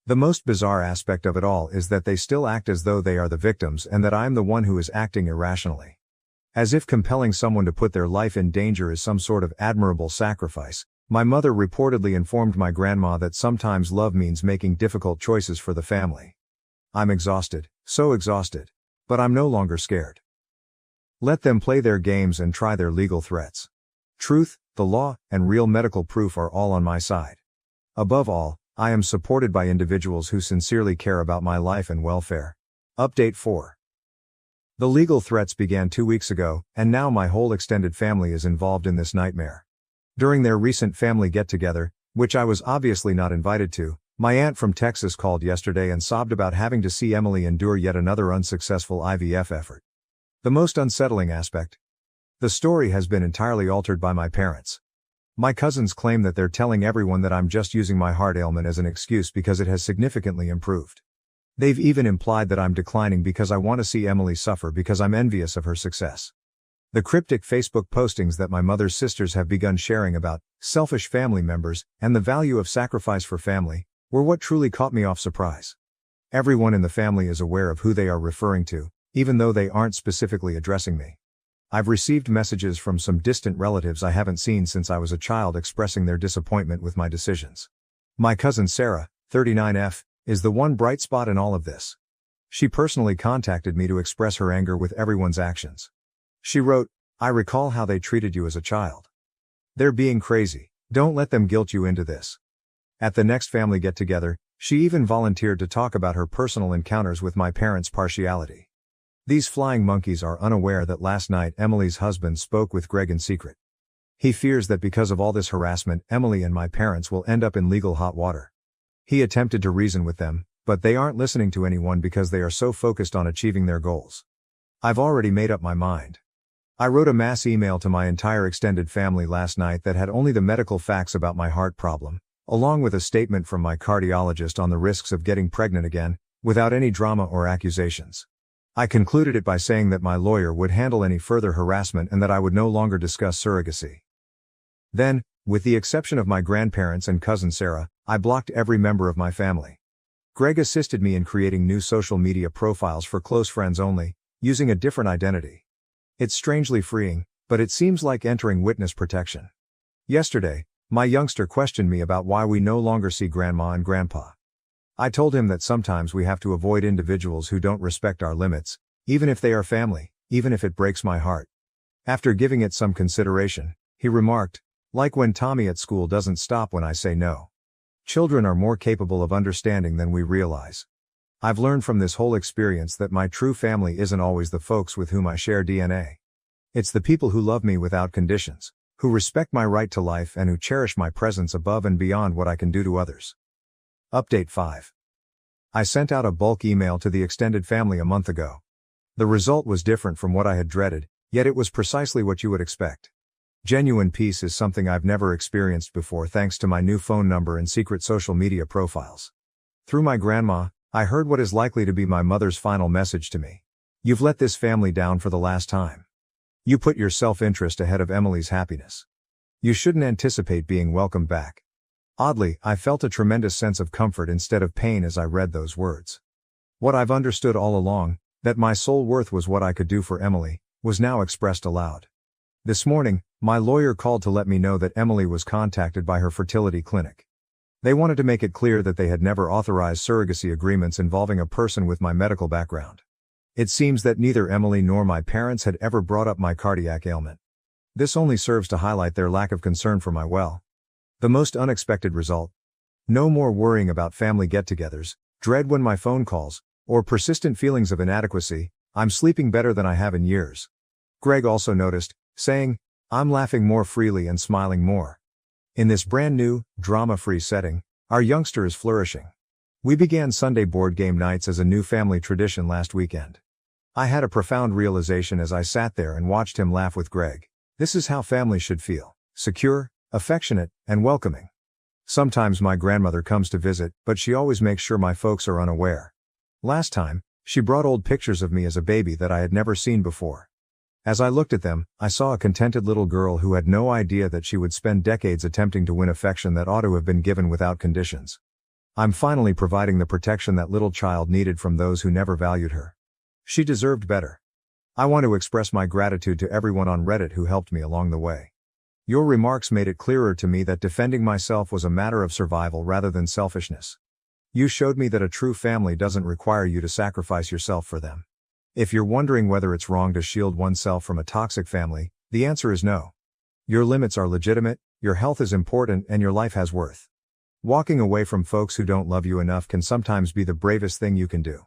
The most bizarre aspect of it all is that they still act as though they are the victims and that I am the one who is acting irrationally. As if compelling someone to put their life in danger is some sort of admirable sacrifice, my mother reportedly informed my grandma that sometimes love means making difficult choices for the family. I'm exhausted, so exhausted. But I'm no longer scared. Let them play their games and try their legal threats. Truth, the law, and real medical proof are all on my side. Above all, I am supported by individuals who sincerely care about my life and welfare. Update 4. The legal threats began 2 weeks ago, and now my whole extended family is involved in this nightmare. During their recent family get-together, which I was obviously not invited to, my aunt from Texas called yesterday and sobbed about having to see Emily endure yet another unsuccessful IVF effort. The most unsettling aspect? The story has been entirely altered by my parents. My cousins claim that they're telling everyone that I'm just using my heart ailment as an excuse because it has significantly improved. They've even implied that I'm declining because I want to see Emily suffer because I'm envious of her success. The cryptic Facebook postings that my mother's sisters have begun sharing about selfish family members and the value of sacrifice for family were what truly caught me off surprise. Everyone in the family is aware of who they are referring to, even though they aren't specifically addressing me. I've received messages from some distant relatives I haven't seen since I was a child expressing their disappointment with my decisions. My cousin Sarah, 39F, is the one bright spot in all of this. She personally contacted me to express her anger with everyone's actions. She wrote, "I recall how they treated you as a child. They're being crazy. Don't let them guilt you into this." At the next family get-together, she even volunteered to talk about her personal encounters with my parents' partiality. These flying monkeys are unaware that last night Emily's husband spoke with Greg in secret. He fears that because of all this harassment, Emily and my parents will end up in legal hot water. He attempted to reason with them, but they aren't listening to anyone because they are so focused on achieving their goals. I've already made up my mind. I wrote a mass email to my entire extended family last night that had only the medical facts about my heart problem, along with a statement from my cardiologist on the risks of getting pregnant again, without any drama or accusations. I concluded it by saying that my lawyer would handle any further harassment and that I would no longer discuss surrogacy. Then, with the exception of my grandparents and cousin Sarah, I blocked every member of my family. Greg assisted me in creating new social media profiles for close friends only, using a different identity. It's strangely freeing, but it seems like entering witness protection. Yesterday, my youngster questioned me about why we no longer see Grandma and Grandpa. I told him that sometimes we have to avoid individuals who don't respect our limits, even if they are family, even if it breaks my heart. After giving it some consideration, he remarked, "Like when Tommy at school doesn't stop when I say no." Children are more capable of understanding than we realize. I've learned from this whole experience that my true family isn't always the folks with whom I share DNA. It's the people who love me without conditions, who respect my right to life and who cherish my presence above and beyond what I can do to others. Update 5. I sent out a bulk email to the extended family a month ago. The result was different from what I had dreaded, yet it was precisely what you would expect. Genuine peace is something I've never experienced before thanks to my new phone number and secret social media profiles. Through my grandma, I heard what is likely to be my mother's final message to me. You've let this family down for the last time. You put your self-interest ahead of Emily's happiness. You shouldn't anticipate being welcomed back. Oddly, I felt a tremendous sense of comfort instead of pain as I read those words. What I've understood all along, that my sole worth was what I could do for Emily, was now expressed aloud. This morning, my lawyer called to let me know that Emily was contacted by her fertility clinic. They wanted to make it clear that they had never authorized surrogacy agreements involving a person with my medical background. It seems that neither Emily nor my parents had ever brought up my cardiac ailment. This only serves to highlight their lack of concern for my well. The most unexpected result? No more worrying about family get-togethers, dread when my phone calls, or persistent feelings of inadequacy, I'm sleeping better than I have in years. Greg also noticed, saying, I'm laughing more freely and smiling more. In this brand new, drama-free setting, our youngster is flourishing. We began Sunday board game nights as a new family tradition last weekend. I had a profound realization as I sat there and watched him laugh with Greg. This is how family should feel: secure, affectionate, and welcoming. Sometimes my grandmother comes to visit, but she always makes sure my folks are unaware. Last time, she brought old pictures of me as a baby that I had never seen before. As I looked at them, I saw a contented little girl who had no idea that she would spend decades attempting to win affection that ought to have been given without conditions. I'm finally providing the protection that little child needed from those who never valued her. She deserved better. I want to express my gratitude to everyone on Reddit who helped me along the way. Your remarks made it clearer to me that defending myself was a matter of survival rather than selfishness. You showed me that a true family doesn't require you to sacrifice yourself for them. If you're wondering whether it's wrong to shield oneself from a toxic family, the answer is no. Your limits are legitimate, your health is important, and your life has worth. Walking away from folks who don't love you enough can sometimes be the bravest thing you can do.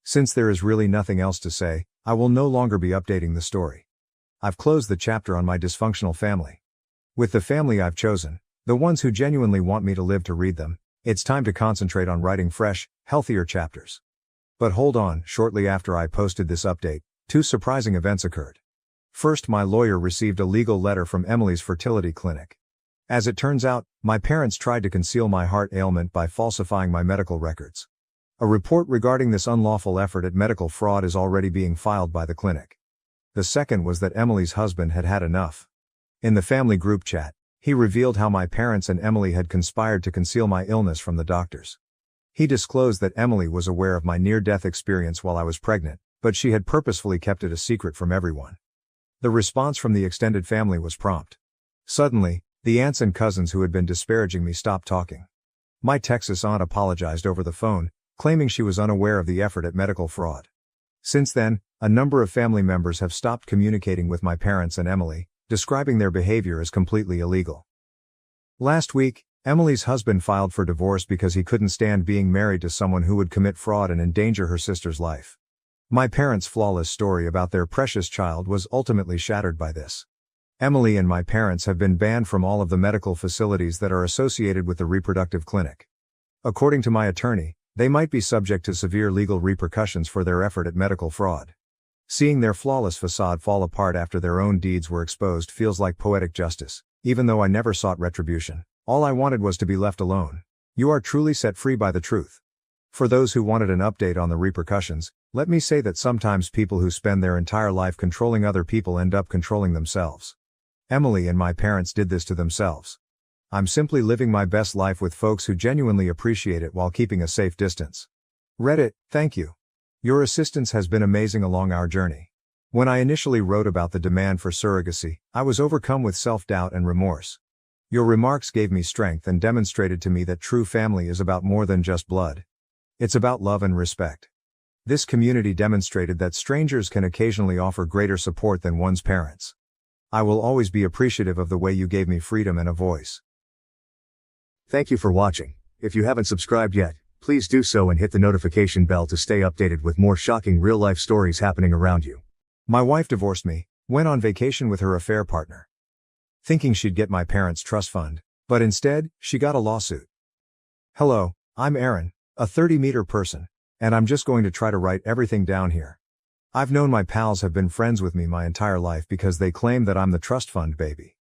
Since there is really nothing else to say, I will no longer be updating the story. I've closed the chapter on my dysfunctional family. With the family I've chosen, the ones who genuinely want me to live to read them, it's time to concentrate on writing fresh, healthier chapters. But hold on, shortly after I posted this update, two surprising events occurred. First, my lawyer received a legal letter from Emily's fertility clinic. As it turns out, my parents tried to conceal my heart ailment by falsifying my medical records. A report regarding this unlawful effort at medical fraud is already being filed by the clinic. The second was that Emily's husband had had enough. In the family group chat, he revealed how my parents and Emily had conspired to conceal my illness from the doctors. He disclosed that Emily was aware of my near-death experience while I was pregnant, but she had purposefully kept it a secret from everyone. The response from the extended family was prompt. Suddenly, the aunts and cousins who had been disparaging me stopped talking. My Texas aunt apologized over the phone, claiming she was unaware of the effort at medical fraud. Since then, a number of family members have stopped communicating with my parents and Emily, describing their behavior as completely illegal. Last week, Emily's husband filed for divorce because he couldn't stand being married to someone who would commit fraud and endanger her sister's life. My parents' flawless story about their precious child was ultimately shattered by this. Emily and my parents have been banned from all of the medical facilities that are associated with the reproductive clinic. According to my attorney, they might be subject to severe legal repercussions for their effort at medical fraud. Seeing their flawless facade fall apart after their own deeds were exposed feels like poetic justice. Even though I never sought retribution, all I wanted was to be left alone. You are truly set free by the truth. For those who wanted an update on the repercussions, let me say that sometimes people who spend their entire life controlling other people end up controlling themselves. Emily and my parents did this to themselves. I'm simply living my best life with folks who genuinely appreciate it while keeping a safe distance. Reddit, thank you. Your assistance has been amazing along our journey. When I initially wrote about the demand for surrogacy, I was overcome with self-doubt and remorse. Your remarks gave me strength and demonstrated to me that true family is about more than just blood. It's about love and respect. This community demonstrated that strangers can occasionally offer greater support than one's parents. I will always be appreciative of the way you gave me freedom and a voice. Thank you for watching. If you haven't subscribed yet, please do so and hit the notification bell to stay updated with more shocking real-life stories happening around you. My wife divorced me, went on vacation with her affair partner, thinking she'd get my parents' trust fund, but instead, she got a lawsuit. Hello, I'm Aaron, a 30-meter person, and I'm just going to try to write everything down here. I've known my pals have been friends with me my entire life because they claim that I'm the trust fund baby.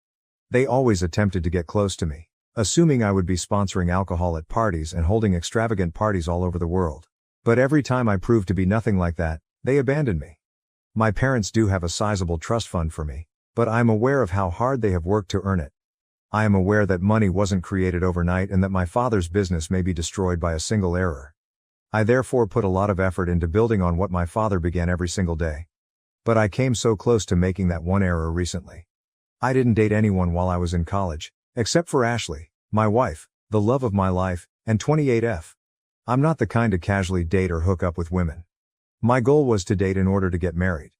They always attempted to get close to me, assuming I would be sponsoring alcohol at parties and holding extravagant parties all over the world. But every time I proved to be nothing like that, they abandoned me. My parents do have a sizable trust fund for me, but I'm aware of how hard they have worked to earn it. I am aware that money wasn't created overnight and that my father's business may be destroyed by a single error. I therefore put a lot of effort into building on what my father began every single day. But I came so close to making that one error recently. I didn't date anyone while I was in college, except for Ashley, my wife, the love of my life, and 28F. I'm not the kind to casually date or hook up with women. My goal was to date in order to get married.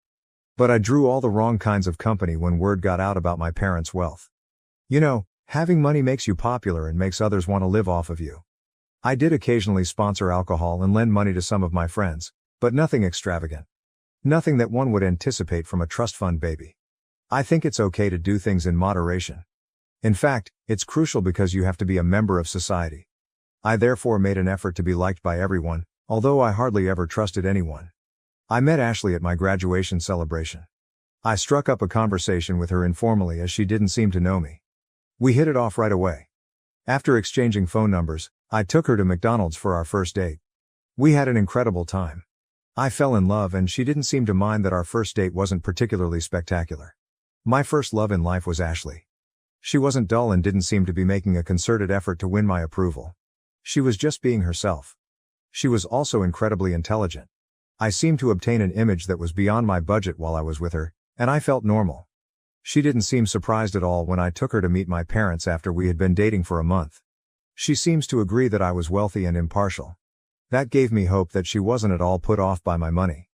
But I drew all the wrong kinds of company when word got out about my parents' wealth. You know, having money makes you popular and makes others want to live off of you. I did occasionally sponsor alcohol and lend money to some of my friends, but nothing extravagant. Nothing that one would anticipate from a trust fund baby. I think it's okay to do things in moderation. In fact, it's crucial because you have to be a member of society. I therefore made an effort to be liked by everyone, although I hardly ever trusted anyone. I met Ashley at my graduation celebration. I struck up a conversation with her informally as she didn't seem to know me. We hit it off right away. After exchanging phone numbers, I took her to McDonald's for our first date. We had an incredible time. I fell in love and she didn't seem to mind that our first date wasn't particularly spectacular. My first love in life was Ashley. She wasn't dull and didn't seem to be making a concerted effort to win my approval. She was just being herself. She was also incredibly intelligent. I seemed to obtain an image that was beyond my budget while I was with her, and I felt normal. She didn't seem surprised at all when I took her to meet my parents after we had been dating for a month. She seems to agree that I was wealthy and impartial. That gave me hope that she wasn't at all put off by my money.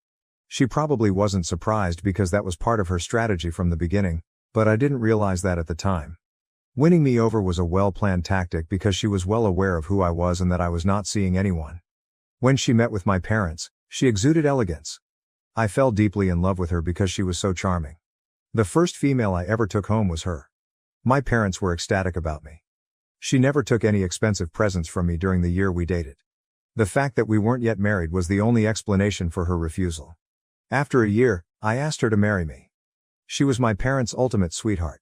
She probably wasn't surprised because that was part of her strategy from the beginning, but I didn't realize that at the time. Winning me over was a well-planned tactic because she was well aware of who I was and that I was not seeing anyone. When she met with my parents, she exuded elegance. I fell deeply in love with her because she was so charming. The first female I ever took home was her. My parents were ecstatic about me. She never took any expensive presents from me during the year we dated. The fact that we weren't yet married was the only explanation for her refusal. After a year, I asked her to marry me. She was my parents' ultimate sweetheart.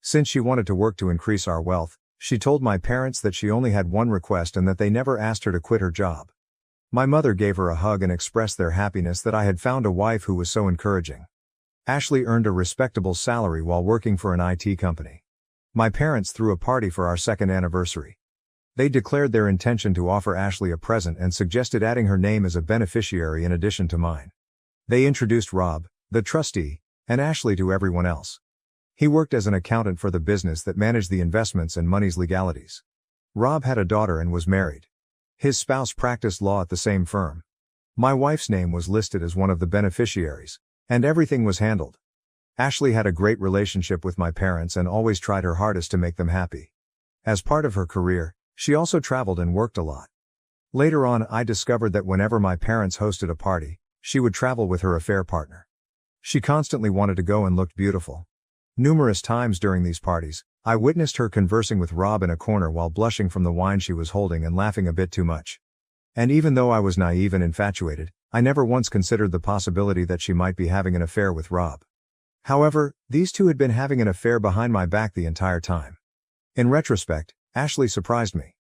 Since she wanted to work to increase our wealth, she told my parents that she only had one request and that they never asked her to quit her job. My mother gave her a hug and expressed their happiness that I had found a wife who was so encouraging. Ashley earned a respectable salary while working for an IT company. My parents threw a party for our second anniversary. They declared their intention to offer Ashley a present and suggested adding her name as a beneficiary in addition to mine. They introduced Rob, the trustee, and Ashley to everyone else. He worked as an accountant for the business that managed the investments and money's legalities. Rob had a daughter and was married. His spouse practiced law at the same firm. My wife's name was listed as one of the beneficiaries, and everything was handled. Ashley had a great relationship with my parents and always tried her hardest to make them happy. As part of her career, she also traveled and worked a lot. Later on, I discovered that whenever my parents hosted a party, she would travel with her affair partner. She constantly wanted to go and looked beautiful. Numerous times during these parties, I witnessed her conversing with Rob in a corner while blushing from the wine she was holding and laughing a bit too much. And even though I was naive and infatuated, I never once considered the possibility that she might be having an affair with Rob. However, these two had been having an affair behind my back the entire time. In retrospect, Ashley surprised me.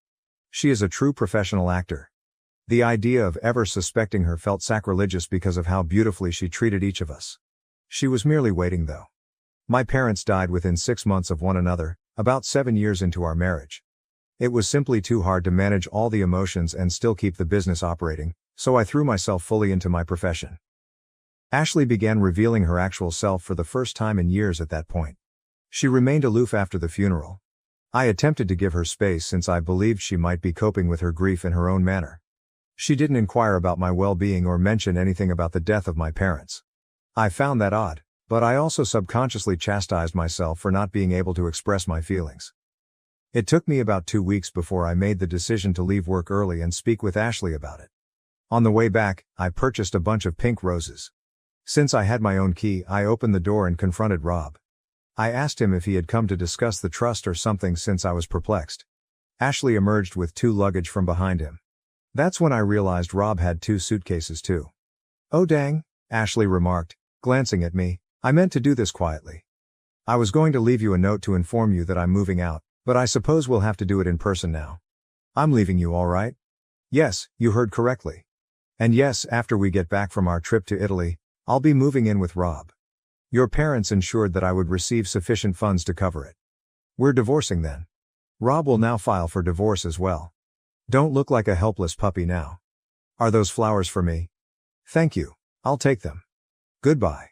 She is a true professional actor. The idea of ever suspecting her felt sacrilegious because of how beautifully she treated each of us. She was merely waiting though. My parents died within 6 months of one another, about 7 years into our marriage. It was simply too hard to manage all the emotions and still keep the business operating, so I threw myself fully into my profession. Ashley began revealing her actual self for the first time in years at that point. She remained aloof after the funeral. I attempted to give her space since I believed she might be coping with her grief in her own manner. She didn't inquire about my well-being or mention anything about the death of my parents. I found that odd, but I also subconsciously chastised myself for not being able to express my feelings. It took me about 2 weeks before I made the decision to leave work early and speak with Ashley about it. On the way back, I purchased a bunch of pink roses. Since I had my own key, I opened the door and confronted Rob. I asked him if he had come to discuss the trust or something since I was perplexed. Ashley emerged with 2 luggage from behind him. That's when I realized Rob had 2 suitcases too. "Oh dang," Ashley remarked, glancing at me. "I meant to do this quietly. I was going to leave you a note to inform you that I'm moving out, but I suppose we'll have to do it in person now. I'm leaving you, all right?" "Yes, you heard correctly. And yes, after we get back from our trip to Italy, I'll be moving in with Rob. Your parents ensured that I would receive sufficient funds to cover it. We're divorcing then. Rob will now file for divorce as well. Don't look like a helpless puppy now. Are those flowers for me?" "Thank you, I'll take them. Goodbye."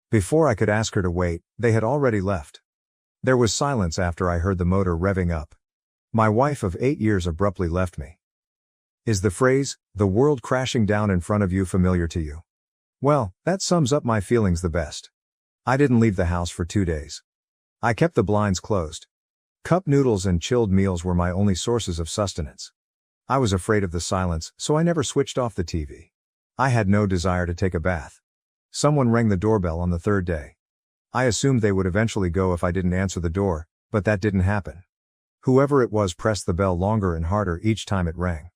Before I could ask her to wait, they had already left. There was silence after I heard the motor revving up. My wife of 8 years abruptly left me. Is the phrase, "the world crashing down in front of you," familiar to you? Well, that sums up my feelings the best. I didn't leave the house for 2 days. I kept the blinds closed. Cup noodles and chilled meals were my only sources of sustenance. I was afraid of the silence, so I never switched off the TV. I had no desire to take a bath. Someone rang the doorbell on the third day. I assumed they would eventually go if I didn't answer the door, but that didn't happen. Whoever it was pressed the bell longer and harder each time it rang.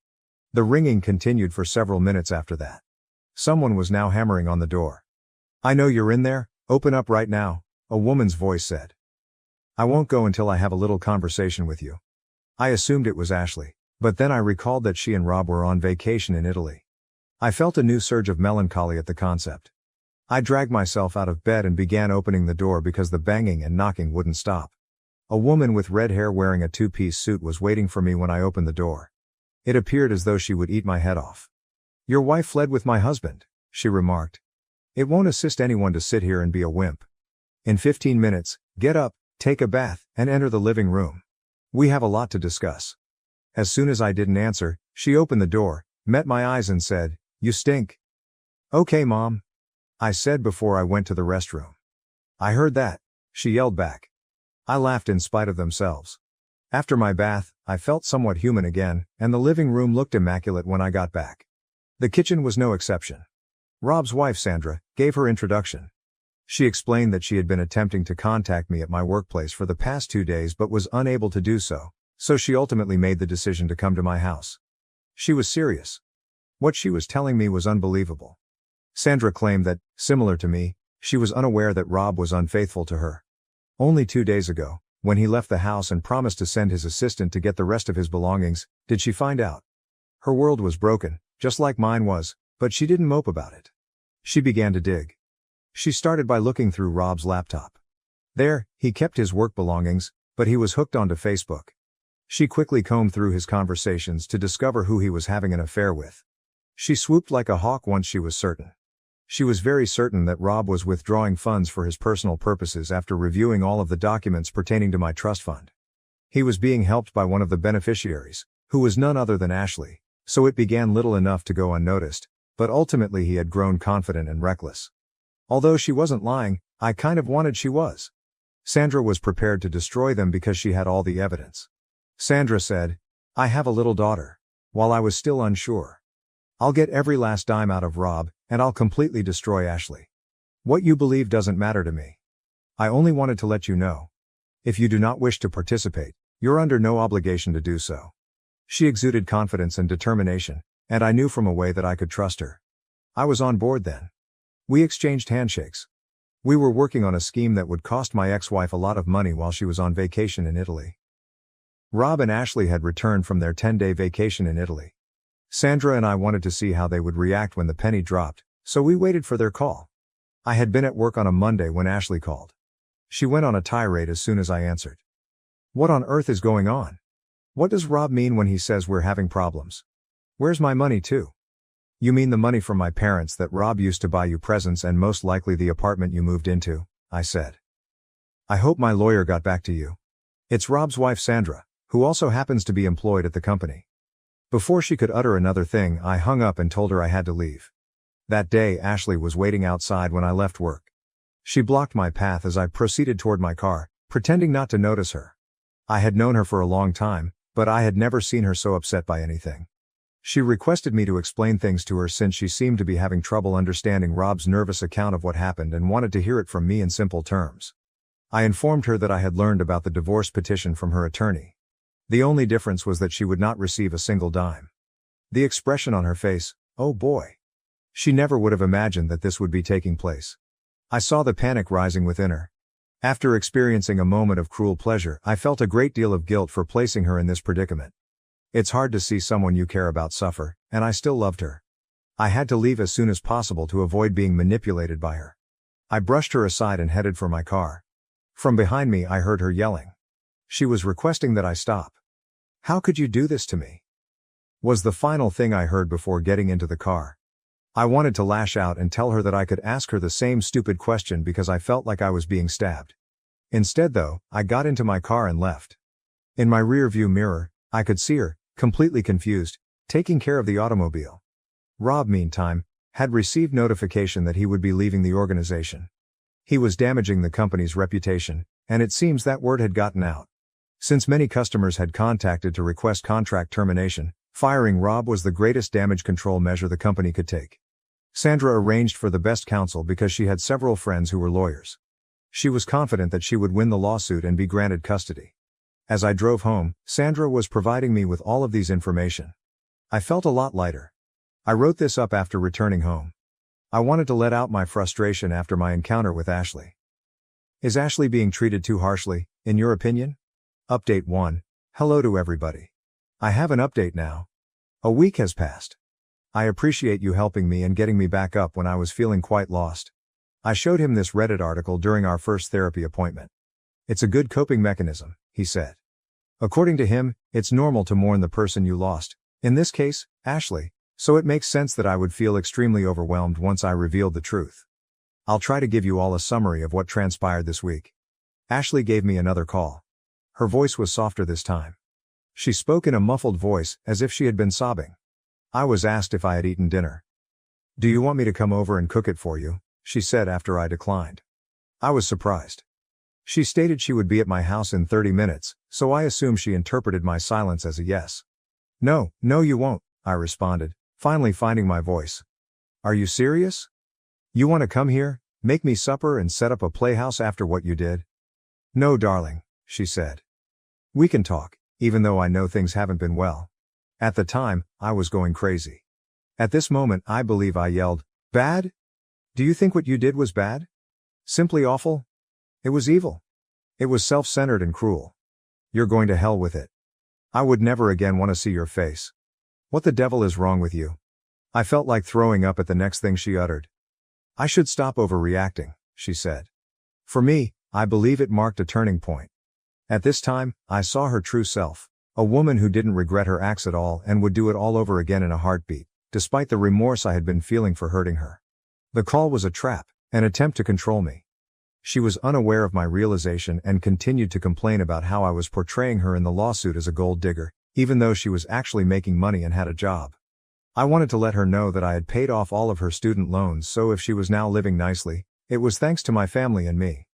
The ringing continued for several minutes after that. Someone was now hammering on the door. "I know you're in there, open up right now," a woman's voice said. "I won't go until I have a little conversation with you." I assumed it was Ashley, but then I recalled that she and Rob were on vacation in Italy. I felt a new surge of melancholy at the concept. I dragged myself out of bed and began opening the door because the banging and knocking wouldn't stop. A woman with red hair wearing a two-piece suit was waiting for me when I opened the door. It appeared as though she would eat my head off. "Your wife fled with my husband," she remarked. "It won't assist anyone to sit here and be a wimp. In 15 minutes, get up, take a bath, and enter the living room. We have a lot to discuss." As soon as I didn't answer, she opened the door, met my eyes and said, "You stink." "Okay, Mom," I said before I went to the restroom. "I heard that," she yelled back. I laughed in spite of themselves. After my bath, I felt somewhat human again, and the living room looked immaculate when I got back. The kitchen was no exception. Rob's wife Sandra gave her introduction. She explained that she had been attempting to contact me at my workplace for the past 2 days but was unable to do so, so she ultimately made the decision to come to my house. She was serious. What she was telling me was unbelievable. Sandra claimed that, similar to me, she was unaware that Rob was unfaithful to her. Only 2 days ago, when he left the house and promised to send his assistant to get the rest of his belongings, did she find out. Her world was broken, just like mine was, but she didn't mope about it. She began to dig. She started by looking through Rob's laptop. There, he kept his work belongings, but he was hooked onto Facebook. She quickly combed through his conversations to discover who he was having an affair with. She swooped like a hawk once she was certain. She was very certain that Rob was withdrawing funds for his personal purposes after reviewing all of the documents pertaining to my trust fund. He was being helped by one of the beneficiaries, who was none other than Ashley, so it began little enough to go unnoticed, but ultimately he had grown confident and reckless. Although she wasn't lying, I kind of wanted she was. Sandra was prepared to destroy them because she had all the evidence. Sandra said, "I have a little daughter," while I was still unsure. "I'll get every last dime out of Rob, and I'll completely destroy Ashley. What you believe doesn't matter to me. I only wanted to let you know. If you do not wish to participate, you're under no obligation to do so." She exuded confidence and determination, and I knew from away that I could trust her. I was on board then. We exchanged handshakes. We were working on a scheme that would cost my ex-wife a lot of money while she was on vacation in Italy. Rob and Ashley had returned from their 10-day vacation in Italy. Sandra and I wanted to see how they would react when the penny dropped, so we waited for their call. I had been at work on a Monday when Ashley called. She went on a tirade as soon as I answered. "What on earth is going on? What does Rob mean when he says we're having problems? Where's my money too?" "You mean the money from my parents that Rob used to buy you presents and most likely the apartment you moved into," I said. "I hope my lawyer got back to you. It's Rob's wife Sandra, who also happens to be employed at the company." Before she could utter another thing, I hung up and told her I had to leave. That day, Ashley was waiting outside when I left work. She blocked my path as I proceeded toward my car, pretending not to notice her. I had known her for a long time, but I had never seen her so upset by anything. She requested me to explain things to her since she seemed to be having trouble understanding Rob's nervous account of what happened and wanted to hear it from me in simple terms. I informed her that I had learned about the divorce petition from her attorney. The only difference was that she would not receive a single dime. The expression on her face, oh boy. She never would have imagined that this would be taking place. I saw the panic rising within her. After experiencing a moment of cruel pleasure, I felt a great deal of guilt for placing her in this predicament. It's hard to see someone you care about suffer, and I still loved her. I had to leave as soon as possible to avoid being manipulated by her. I brushed her aside and headed for my car. From behind me I heard her yelling. She was requesting that I stop. "How could you do this to me?" was the final thing I heard before getting into the car. I wanted to lash out and tell her that I could ask her the same stupid question because I felt like I was being stabbed. Instead though, I got into my car and left. In my rear-view mirror, I could see her, completely confused, taking care of the automobile. Rob, meantime, had received notification that he would be leaving the organization. He was damaging the company's reputation, and it seems that word had gotten out. Since many customers had contacted to request contract termination, Firing Rob was the greatest damage control measure the company could take. Sandra arranged for the best counsel because she had several friends who were lawyers. She was confident that she would win the lawsuit and be granted custody. As I drove home, Sandra was providing me with all of these information. I felt a lot lighter. I wrote this up after returning home. I wanted to let out my frustration after my encounter with Ashley. Is Ashley being treated too harshly, in your opinion? Update 1. Hello to everybody. I have an update now. A week has passed. I appreciate you helping me and getting me back up when I was feeling quite lost. I showed him this Reddit article during our first therapy appointment. It's a good coping mechanism, he said. According to him, it's normal to mourn the person you lost, in this case, Ashley, so it makes sense that I would feel extremely overwhelmed once I revealed the truth. I'll try to give you all a summary of what transpired this week. Ashley gave me another call. Her voice was softer this time. She spoke in a muffled voice, as if she had been sobbing. I was asked if I had eaten dinner. Do you want me to come over and cook it for you? She said after I declined. I was surprised. She stated she would be at my house in 30 minutes, so I assumed she interpreted my silence as a yes. No, you won't, I responded, finally finding my voice. Are you serious? You want to come here, make me supper and set up a playhouse after what you did? No, darling, she said. We can talk, even though I know things haven't been well. At the time, I was going crazy. At this moment, I believe I yelled, bad? Do you think what you did was bad? Simply awful? It was evil. It was self-centered and cruel. You're going to hell with it. I would never again want to see your face. What the devil is wrong with you? I felt like throwing up at the next thing she uttered. I should stop overreacting, she said. For me, I believe it marked a turning point. At this time, I saw her true self, a woman who didn't regret her acts at all and would do it all over again in a heartbeat, despite the remorse I had been feeling for hurting her. The call was a trap, an attempt to control me. She was unaware of my realization and continued to complain about how I was portraying her in the lawsuit as a gold digger, even though she was actually making money and had a job. I wanted to let her know that I had paid off all of her student loans, so if she was now living nicely, it was thanks to my family and me.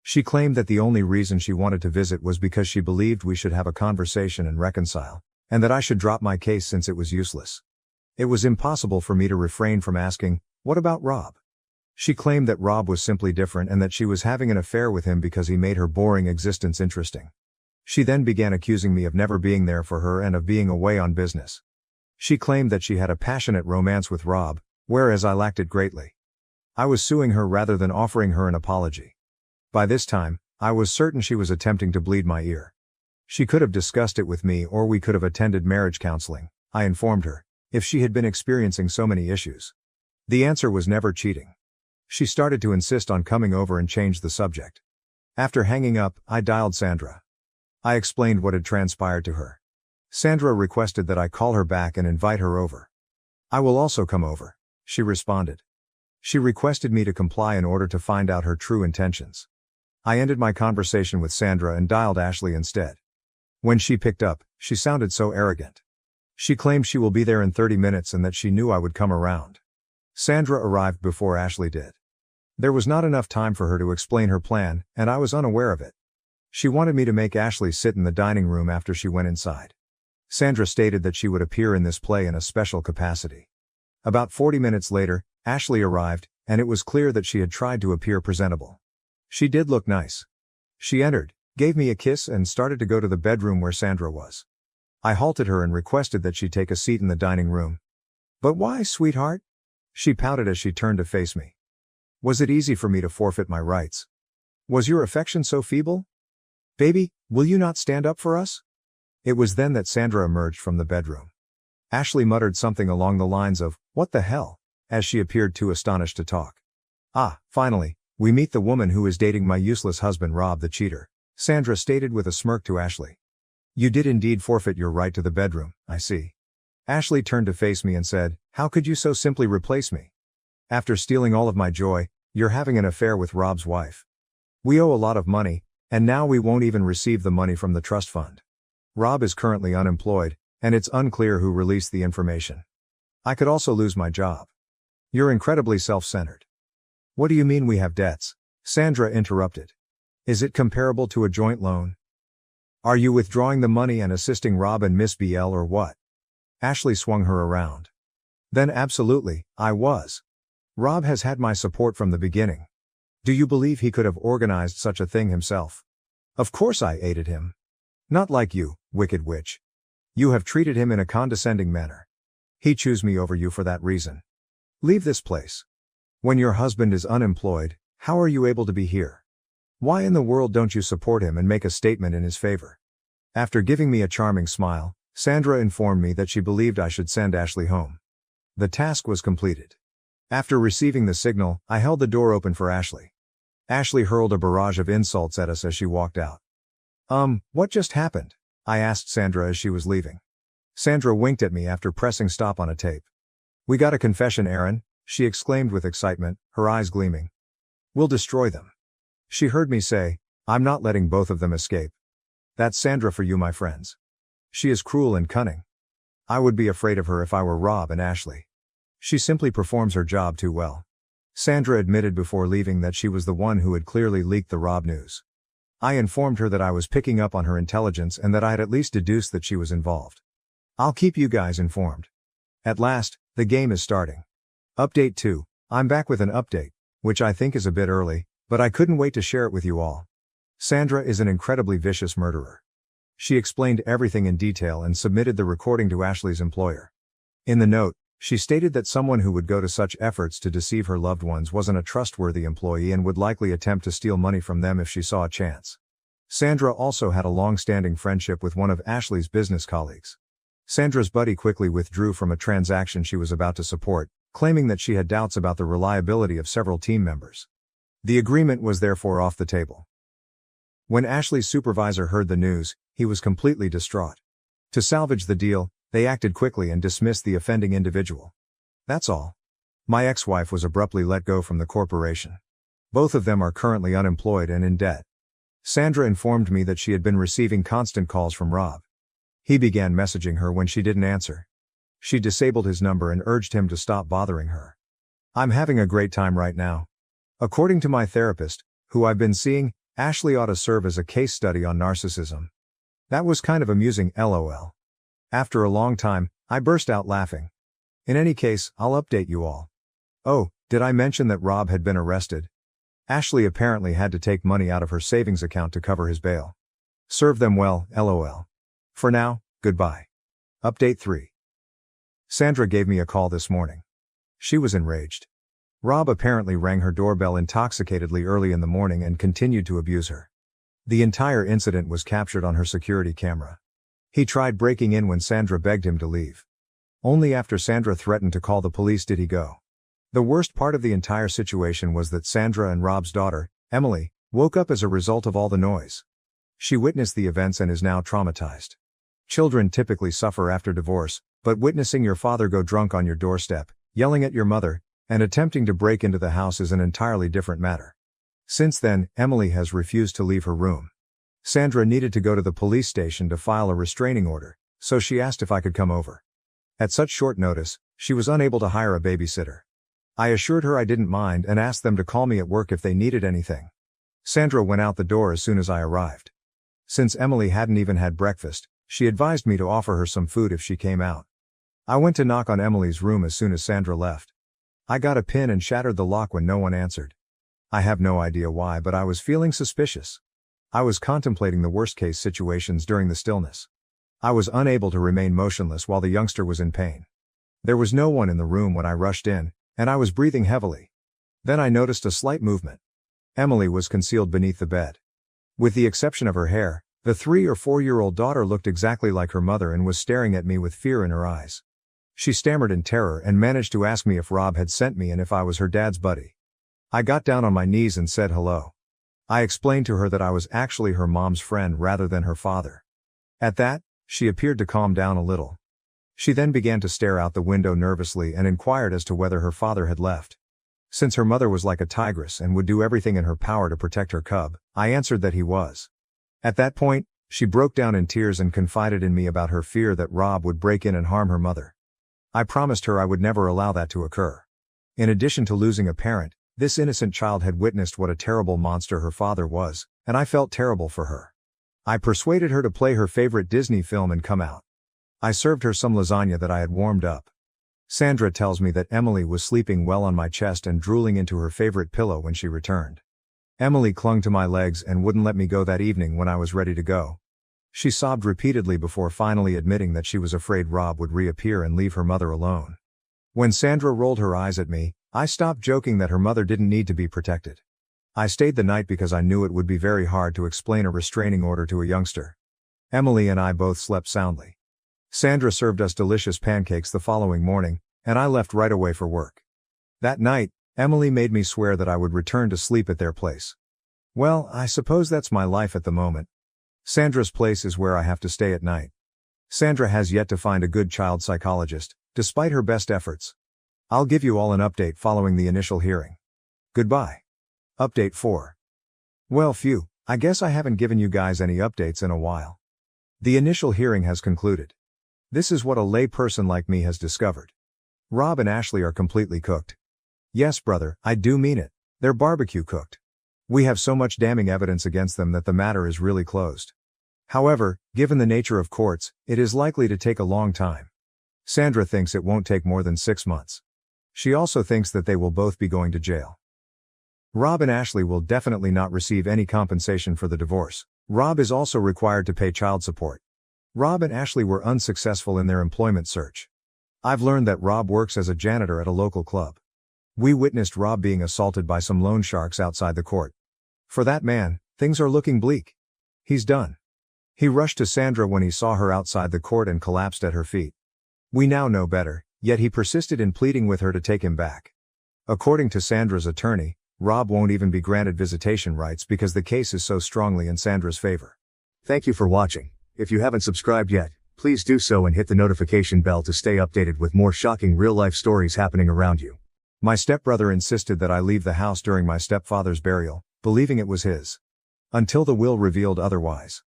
She claimed that the only reason she wanted to visit was because she believed we should have a conversation and reconcile, and that I should drop my case since it was useless. It was impossible for me to refrain from asking, what about Rob? She claimed that Rob was simply different and that she was having an affair with him because he made her boring existence interesting. She then began accusing me of never being there for her and of being away on business. She claimed that she had a passionate romance with Rob, whereas I lacked it greatly. I was suing her rather than offering her an apology. By this time, I was certain she was attempting to bleed my ear. She could have discussed it with me or we could have attended marriage counseling, I informed her, if she had been experiencing so many issues. The answer was never cheating. She started to insist on coming over and change the subject. After hanging up, I dialed Sandra. I explained what had transpired to her. Sandra requested that I call her back and invite her over. I will also come over, she responded. She requested me to comply in order to find out her true intentions. I ended my conversation with Sandra and dialed Ashley instead. When she picked up, she sounded so arrogant. She claimed she will be there in 30 minutes and that she knew I would come around. Sandra arrived before Ashley did. There was not enough time for her to explain her plan, and I was unaware of it. She wanted me to make Ashley sit in the dining room after she went inside. Sandra stated that she would appear in this play in a special capacity. About 40 minutes later, Ashley arrived, and it was clear that she had tried to appear presentable. She did look nice. She entered, gave me a kiss and started to go to the bedroom where Sandra was. I halted her and requested that she take a seat in the dining room. But why, sweetheart? She pouted as she turned to face me. Was it easy for me to forfeit my rights? Was your affection so feeble? Baby, will you not stand up for us? It was then that Sandra emerged from the bedroom. Ashley muttered something along the lines of, what the hell, as she appeared too astonished to talk. Finally, we meet the woman who is dating my useless husband Rob the cheater, Sandra stated with a smirk to Ashley. You did indeed forfeit your right to the bedroom, I see. Ashley turned to face me and said, how could you so simply replace me? After stealing all of my joy, you're having an affair with Rob's wife. We owe a lot of money, and now we won't even receive the money from the trust fund. Rob is currently unemployed, and it's unclear who released the information. I could also lose my job. You're incredibly self-centered. What do you mean we have debts? Sandra interrupted. Is it comparable to a joint loan? Are you withdrawing the money and assisting Rob and Miss BL or what? Ashley swung her around. Then absolutely, I was. Rob has had my support from the beginning. Do you believe he could have organized such a thing himself? Of course I aided him. Not like you, wicked witch. You have treated him in a condescending manner. He chose me over you for that reason. Leave this place. When your husband is unemployed, how are you able to be here? Why in the world don't you support him and make a statement in his favor? After giving me a charming smile, Sandra informed me that she believed I should send Ashley home. The task was completed. After receiving the signal, I held the door open for Ashley. Ashley hurled a barrage of insults at us as she walked out. What just happened? I asked Sandra as she was leaving. Sandra winked at me after pressing stop on a tape. We got a confession, Aaron, she exclaimed with excitement, her eyes gleaming. We'll destroy them. She heard me say, I'm not letting both of them escape. That's Sandra for you, my friends. She is cruel and cunning. I would be afraid of her if I were Rob and Ashley. She simply performs her job too well. Sandra admitted before leaving that she was the one who had clearly leaked the Rob news. I informed her that I was picking up on her intelligence and that I had at least deduced that she was involved. I'll keep you guys informed. At last, the game is starting. Update 2. I'm back with an update, which I think is a bit early, but I couldn't wait to share it with you all. Sandra is an incredibly vicious murderer. She explained everything in detail and submitted the recording to Ashley's employer. In the note, she stated that someone who would go to such efforts to deceive her loved ones wasn't a trustworthy employee and would likely attempt to steal money from them if she saw a chance. Sandra also had a long-standing friendship with one of Ashley's business colleagues. Sandra's buddy quickly withdrew from a transaction she was about to support, claiming that she had doubts about the reliability of several team members. The agreement was therefore off the table. When Ashley's supervisor heard the news, he was completely distraught. To salvage the deal, they acted quickly and dismissed the offending individual. That's all. My ex-wife was abruptly let go from the corporation. Both of them are currently unemployed and in debt. Sandra informed me that she had been receiving constant calls from Rob. He began messaging her when she didn't answer. She disabled his number and urged him to stop bothering her. I'm having a great time right now. According to my therapist, who I've been seeing, Ashley ought to serve as a case study on narcissism. That was kind of amusing, lol. After a long time, I burst out laughing. In any case, I'll update you all. Oh, did I mention that Rob had been arrested? Ashley apparently had to take money out of her savings account to cover his bail. Serve them well, lol. For now, goodbye. Update 3. Sandra gave me a call this morning. She was enraged. Rob apparently rang her doorbell intoxicatedly early in the morning and continued to abuse her. The entire incident was captured on her security camera. He tried breaking in when Sandra begged him to leave. Only after Sandra threatened to call the police did he go. The worst part of the entire situation was that Sandra and Rob's daughter, Emily, woke up as a result of all the noise. She witnessed the events and is now traumatized. Children typically suffer after divorce, but witnessing your father go drunk on your doorstep, yelling at your mother, and attempting to break into the house is an entirely different matter. Since then, Emily has refused to leave her room. Sandra needed to go to the police station to file a restraining order, so she asked if I could come over. At such short notice, she was unable to hire a babysitter. I assured her I didn't mind and asked them to call me at work if they needed anything. Sandra went out the door as soon as I arrived. Since Emily hadn't even had breakfast, she advised me to offer her some food if she came out. I went to knock on Emily's room as soon as Sandra left. I got a pin and shattered the lock when no one answered. I have no idea why, but I was feeling suspicious. I was contemplating the worst-case situations during the stillness. I was unable to remain motionless while the youngster was in pain. There was no one in the room when I rushed in, and I was breathing heavily. Then I noticed a slight movement. Emily was concealed beneath the bed. With the exception of her hair, the 3 or 4-year-old daughter looked exactly like her mother and was staring at me with fear in her eyes. She stammered in terror and managed to ask me if Rob had sent me and if I was her dad's buddy. I got down on my knees and said hello. I explained to her that I was actually her mom's friend rather than her father. At that, she appeared to calm down a little. She then began to stare out the window nervously and inquired as to whether her father had left. Since her mother was like a tigress and would do everything in her power to protect her cub, I answered that he was. At that point, she broke down in tears and confided in me about her fear that Rob would break in and harm her mother. I promised her I would never allow that to occur. In addition to losing a parent, this innocent child had witnessed what a terrible monster her father was, and I felt terrible for her. I persuaded her to play her favorite Disney film and come out. I served her some lasagna that I had warmed up. Sandra tells me that Emily was sleeping well on my chest and drooling into her favorite pillow when she returned. Emily clung to my legs and wouldn't let me go that evening when I was ready to go. She sobbed repeatedly before finally admitting that she was afraid Rob would reappear and leave her mother alone. When Sandra rolled her eyes at me, I stopped joking that her mother didn't need to be protected. I stayed the night because I knew it would be very hard to explain a restraining order to a youngster. Emily and I both slept soundly. Sandra served us delicious pancakes the following morning, and I left right away for work. That night, Emily made me swear that I would return to sleep at their place. Well, I suppose that's my life at the moment. Sandra's place is where I have to stay at night. Sandra has yet to find a good child psychologist, despite her best efforts. I'll give you all an update following the initial hearing. Goodbye. Update 4. Well, phew, I guess I haven't given you guys any updates in a while. The initial hearing has concluded. This is what a lay person like me has discovered. Rob and Ashley are completely cooked. Yes, brother, I do mean it. They're barbecue cooked. We have so much damning evidence against them that the matter is really closed. However, given the nature of courts, it is likely to take a long time. Sandra thinks it won't take more than 6 months. She also thinks that they will both be going to jail. Rob and Ashley will definitely not receive any compensation for the divorce. Rob is also required to pay child support. Rob and Ashley were unsuccessful in their employment search. I've learned that Rob works as a janitor at a local club. We witnessed Rob being assaulted by some loan sharks outside the court. For that man, things are looking bleak. He's done. He rushed to Sandra when he saw her outside the court and collapsed at her feet. We now know better, yet he persisted in pleading with her to take him back. According to Sandra's attorney, Rob won't even be granted visitation rights because the case is so strongly in Sandra's favor. Thank you for watching. If you haven't subscribed yet, please do so and hit the notification bell to stay updated with more shocking real-life stories happening around you. My stepbrother insisted that I leave the house during my stepfather's burial, believing it was his. Until the will revealed otherwise.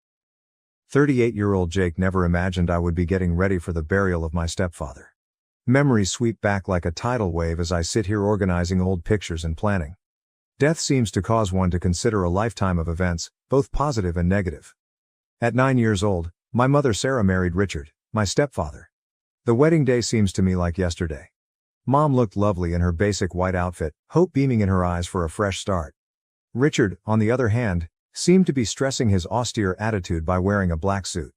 38-year-old Jake never imagined I would be getting ready for the burial of my stepfather. Memories sweep back like a tidal wave as I sit here organizing old pictures and planning. Death seems to cause one to consider a lifetime of events, both positive and negative. At 9 years old, my mother Sarah married Richard, my stepfather. The wedding day seems to me like yesterday. Mom looked lovely in her basic white outfit, hope beaming in her eyes for a fresh start. Richard, on the other hand, seemed to be stressing his austere attitude by wearing a black suit.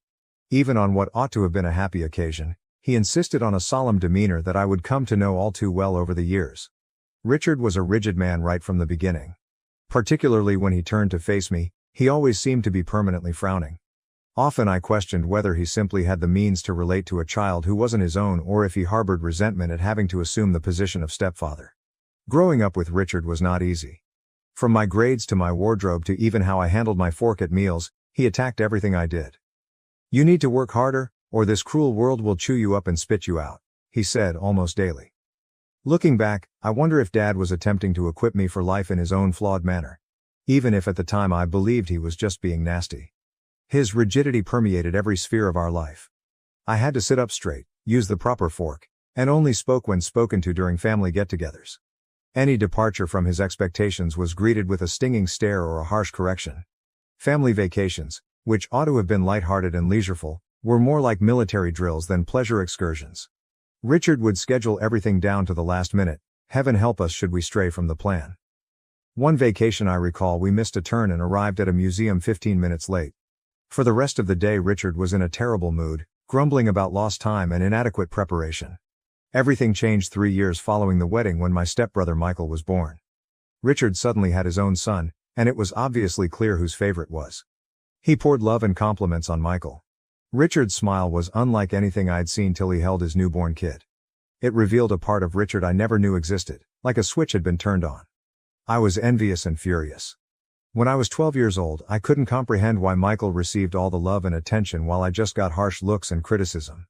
Even on what ought to have been a happy occasion, he insisted on a solemn demeanor that I would come to know all too well over the years. Richard was a rigid man right from the beginning. Particularly when he turned to face me, he always seemed to be permanently frowning. Often I questioned whether he simply had the means to relate to a child who wasn't his own or if he harbored resentment at having to assume the position of stepfather. Growing up with Richard was not easy. From my grades to my wardrobe to even how I handled my fork at meals, he attacked everything I did. "You need to work harder, or this cruel world will chew you up and spit you out," he said almost daily. Looking back, I wonder if Dad was attempting to equip me for life in his own flawed manner. Even if at the time I believed he was just being nasty. His rigidity permeated every sphere of our life. I had to sit up straight, use the proper fork, and only spoke when spoken to during family get-togethers. Any departure from his expectations was greeted with a stinging stare or a harsh correction. Family vacations, which ought to have been light-hearted and leisureful, were more like military drills than pleasure excursions. Richard would schedule everything down to the last minute, heaven help us should we stray from the plan. One vacation I recall we missed a turn and arrived at a museum 15 minutes late. For the rest of the day Richard was in a terrible mood, grumbling about lost time and inadequate preparation. Everything changed 3 years following the wedding when my stepbrother Michael was born. Richard suddenly had his own son, and it was obviously clear whose favorite was. He poured love and compliments on Michael. Richard's smile was unlike anything I'd seen till he held his newborn kid. It revealed a part of Richard I never knew existed, like a switch had been turned on. I was envious and furious. When I was 12 years old, I couldn't comprehend why Michael received all the love and attention while I just got harsh looks and criticism.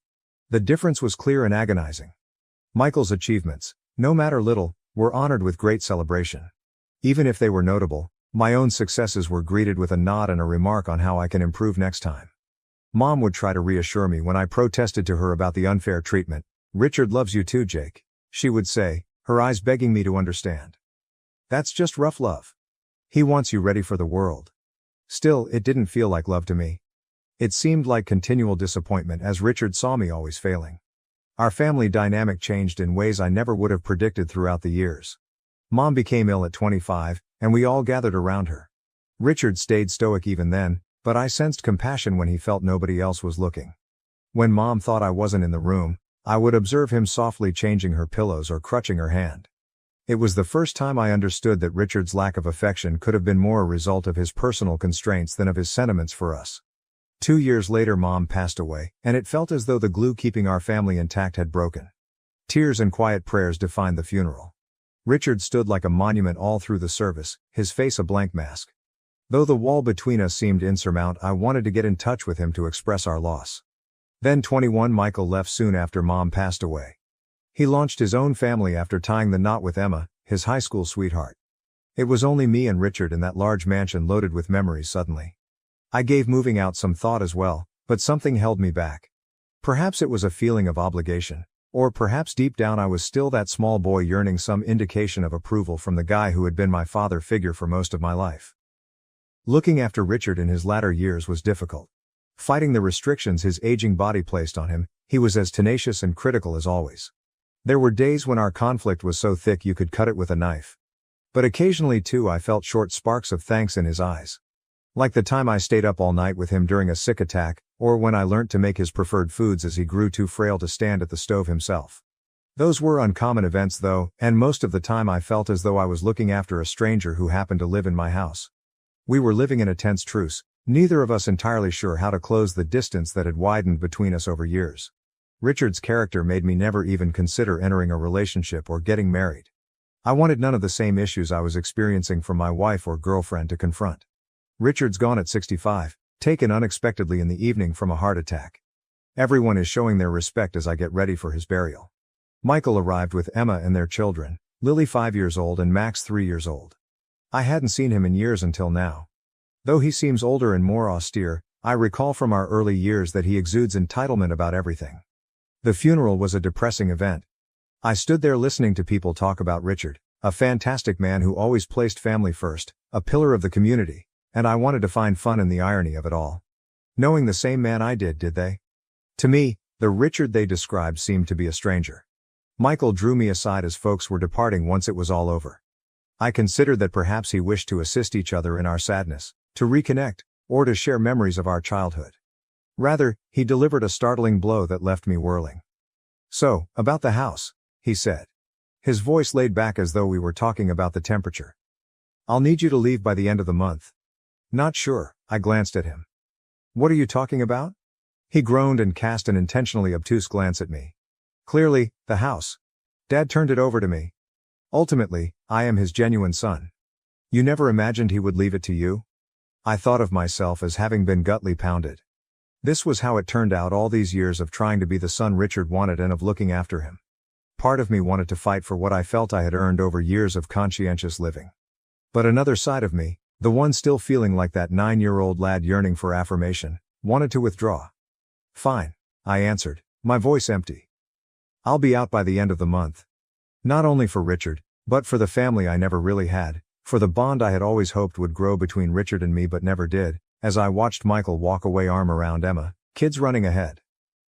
The difference was clear and agonizing. Michael's achievements, no matter little, were honored with great celebration. Even if they were notable, my own successes were greeted with a nod and a remark on how I can improve next time. Mom would try to reassure me when I protested to her about the unfair treatment. "Richard loves you too, Jake," she would say, her eyes begging me to understand. "That's just rough love. He wants you ready for the world." Still, it didn't feel like love to me. It seemed like continual disappointment as Richard saw me always failing. Our family dynamic changed in ways I never would have predicted throughout the years. Mom became ill at 25, and we all gathered around her. Richard stayed stoic even then, but I sensed compassion when he felt nobody else was looking. When Mom thought I wasn't in the room, I would observe him softly changing her pillows or crutching her hand. It was the first time I understood that Richard's lack of affection could have been more a result of his personal constraints than of his sentiments for us. 2 years later Mom passed away, and it felt as though the glue keeping our family intact had broken. Tears and quiet prayers defined the funeral. Richard stood like a monument all through the service, his face a blank mask. Though the wall between us seemed insurmountable, I wanted to get in touch with him to express our loss. Then 21 Michael left soon after Mom passed away. He launched his own family after tying the knot with Emma, his high school sweetheart. It was only me and Richard in that large mansion loaded with memories suddenly. I gave moving out some thought as well, but something held me back. Perhaps it was a feeling of obligation, or perhaps deep down I was still that small boy yearning some indication of approval from the guy who had been my father figure for most of my life. Looking after Richard in his latter years was difficult. Fighting the restrictions his aging body placed on him, he was as tenacious and critical as always. There were days when our conflict was so thick you could cut it with a knife. But occasionally too I felt short sparks of thanks in his eyes. Like the time I stayed up all night with him during a sick attack, or when I learnt to make his preferred foods as he grew too frail to stand at the stove himself. Those were uncommon events though, and most of the time I felt as though I was looking after a stranger who happened to live in my house. We were living in a tense truce, neither of us entirely sure how to close the distance that had widened between us over years. Richard's character made me never even consider entering a relationship or getting married. I wanted none of the same issues I was experiencing from my wife or girlfriend to confront. Richard's gone at 65, taken unexpectedly in the evening from a heart attack. Everyone is showing their respect as I get ready for his burial. Michael arrived with Emma and their children, Lily 5 years old and Max 3 years old. I hadn't seen him in years until now. Though he seems older and more austere, I recall from our early years that he exudes entitlement about everything. The funeral was a depressing event. I stood there listening to people talk about Richard, a fantastic man who always placed family first, a pillar of the community, and I wanted to find fun in the irony of it all. Knowing the same man I did they? To me, the Richard they described seemed to be a stranger. Michael drew me aside as folks were departing once it was all over. I considered that perhaps he wished to assist each other in our sadness, to reconnect, or to share memories of our childhood. Rather, he delivered a startling blow that left me whirling. "So, about the house," he said. His voice laid back as though we were talking about the temperature. "I'll need you to leave by the end of the month." "Not sure," I glanced at him. "What are you talking about?" He groaned and cast an intentionally obtuse glance at me. "Clearly, the house. Dad turned it over to me. Ultimately, I am his genuine son. You never imagined he would leave it to you?" I thought of myself as having been gutly pounded. This was how it turned out all these years of trying to be the son Richard wanted and of looking after him. Part of me wanted to fight for what I felt I had earned over years of conscientious living. But another side of me, the one still feeling like that 9-year-old lad yearning for affirmation, wanted to withdraw. "Fine," I answered, my voice empty. "I'll be out by the end of the month." Not only for Richard, but for the family I never really had, for the bond I had always hoped would grow between Richard and me but never did, as I watched Michael walk away arm around Emma, kids running ahead.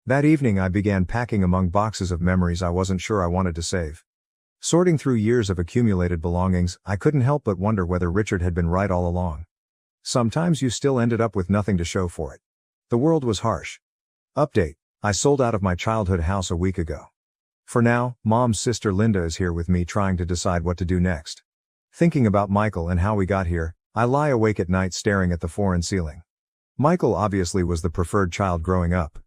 That evening I began packing among boxes of memories I wasn't sure I wanted to save. Sorting through years of accumulated belongings, I couldn't help but wonder whether Richard had been right all along. Sometimes you still ended up with nothing to show for it. The world was harsh. Update: I sold out of my childhood house a week ago. For now, Mom's sister Linda is here with me trying to decide what to do next. Thinking about Michael and how we got here, I lie awake at night staring at the foreign ceiling. Michael obviously was the preferred child growing up.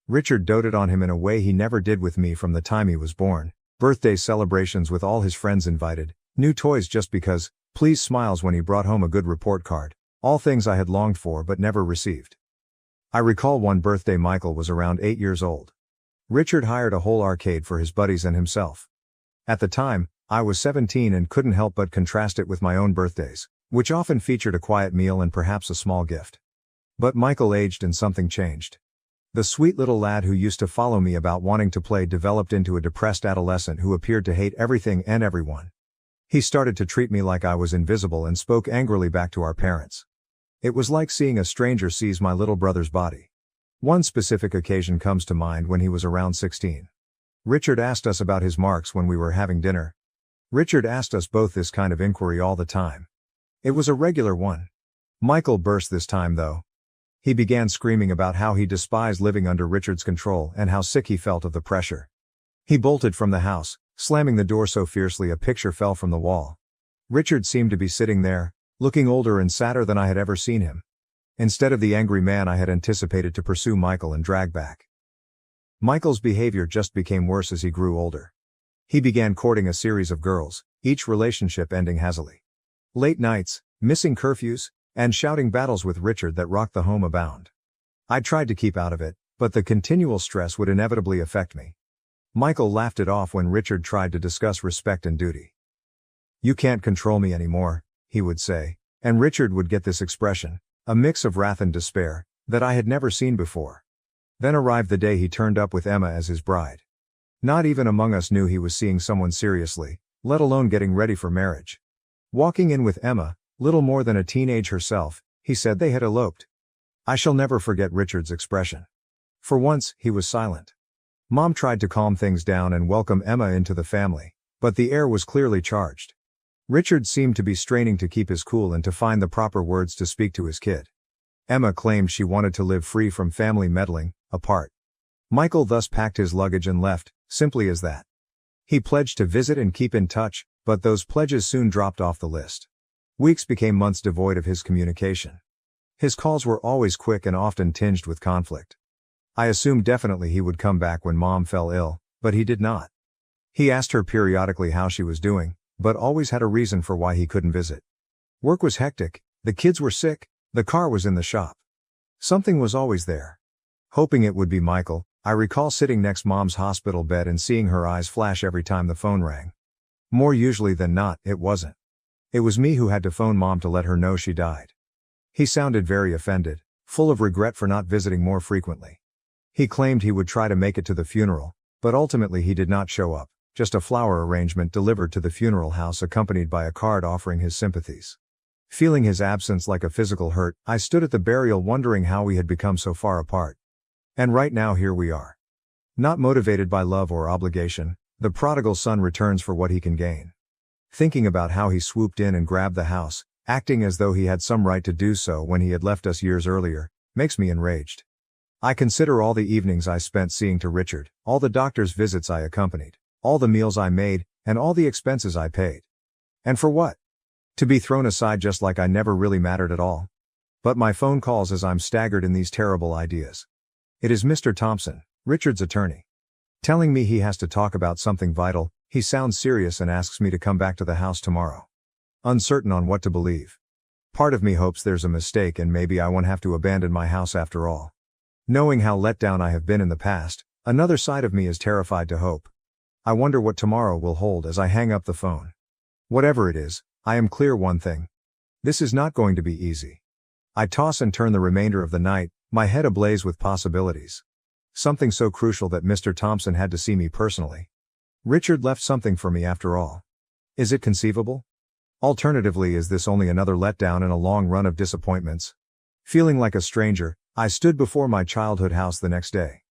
Richard doted on him in a way he never did with me from the time he was born. Birthday celebrations with all his friends invited, new toys just because, pleased smiles when he brought home a good report card, all things I had longed for but never received. I recall one birthday Michael was around 8 years old. Richard hired a whole arcade for his buddies and himself. At the time, I was 17 and couldn't help but contrast it with my own birthdays, which often featured a quiet meal and perhaps a small gift. But Michael aged and something changed. The sweet little lad who used to follow me about wanting to play developed into a depressed adolescent who appeared to hate everything and everyone. He started to treat me like I was invisible and spoke angrily back to our parents. It was like seeing a stranger seize my little brother's body. One specific occasion comes to mind when he was around 16. Richard asked us about his marks when we were having dinner. Richard asked us both this kind of inquiry all the time. It was a regular one. Michael burst this time though. He began screaming about how he despised living under Richard's control and how sick he felt of the pressure. He bolted from the house, slamming the door so fiercely a picture fell from the wall. Richard seemed to be sitting there, looking older and sadder than I had ever seen him. Instead of the angry man I had anticipated to pursue Michael and drag back. Michael's behavior just became worse as he grew older. He began courting a series of girls, each relationship ending hazily. Late nights, missing curfews, and shouting battles with Richard that rocked the home abound. I tried to keep out of it, but the continual stress would inevitably affect me. Michael laughed it off when Richard tried to discuss respect and duty. "You can't control me anymore," he would say, and Richard would get this expression, a mix of wrath and despair, that I had never seen before. Then arrived the day he turned up with Emma as his bride. Not even among us knew he was seeing someone seriously, let alone getting ready for marriage. Walking in with Emma, little more than a teenage herself, he said they had eloped. I shall never forget Richard's expression. For once, he was silent. Mom tried to calm things down and welcome Emma into the family, but the air was clearly charged. Richard seemed to be straining to keep his cool and to find the proper words to speak to his kid. Emma claimed she wanted to live free from family meddling, apart. Michael thus packed his luggage and left, simply as that. He pledged to visit and keep in touch, but those pledges soon dropped off the list. Weeks became months devoid of his communication. His calls were always quick and often tinged with conflict. I assumed definitely he would come back when Mom fell ill, but he did not. He asked her periodically how she was doing, but always had a reason for why he couldn't visit. Work was hectic, the kids were sick, the car was in the shop. Something was always there. Hoping it would be Michael, I recall sitting next Mom's hospital bed and seeing her eyes flash every time the phone rang. More usually than not, it wasn't. It was me who had to phone Mom to let her know she died. He sounded very offended, full of regret for not visiting more frequently. He claimed he would try to make it to the funeral, but ultimately he did not show up, just a flower arrangement delivered to the funeral house accompanied by a card offering his sympathies. Feeling his absence like a physical hurt, I stood at the burial wondering how we had become so far apart. And right now here we are. Not motivated by love or obligation, the prodigal son returns for what he can gain. Thinking about how he swooped in and grabbed the house, acting as though he had some right to do so when he had left us years earlier, makes me enraged. I consider all the evenings I spent seeing to Richard, all the doctor's visits I accompanied, all the meals I made, and all the expenses I paid. And for what? To be thrown aside just like I never really mattered at all. But my phone calls as I'm staggered in these terrible ideas. It is Mr. Thompson, Richard's attorney. Telling me he has to talk about something vital, he sounds serious and asks me to come back to the house tomorrow. Uncertain on what to believe. Part of me hopes there's a mistake and maybe I won't have to abandon my house after all. Knowing how let down I have been in the past, another side of me is terrified to hope. I wonder what tomorrow will hold as I hang up the phone. Whatever it is, I am clear one thing. This is not going to be easy. I toss and turn the remainder of the night, my head ablaze with possibilities. Something so crucial that Mr. Thompson had to see me personally. Richard left something for me after all. Is it conceivable? Alternatively, is this only another letdown in a long run of disappointments? Feeling like a stranger, I stood before my childhood house the next day.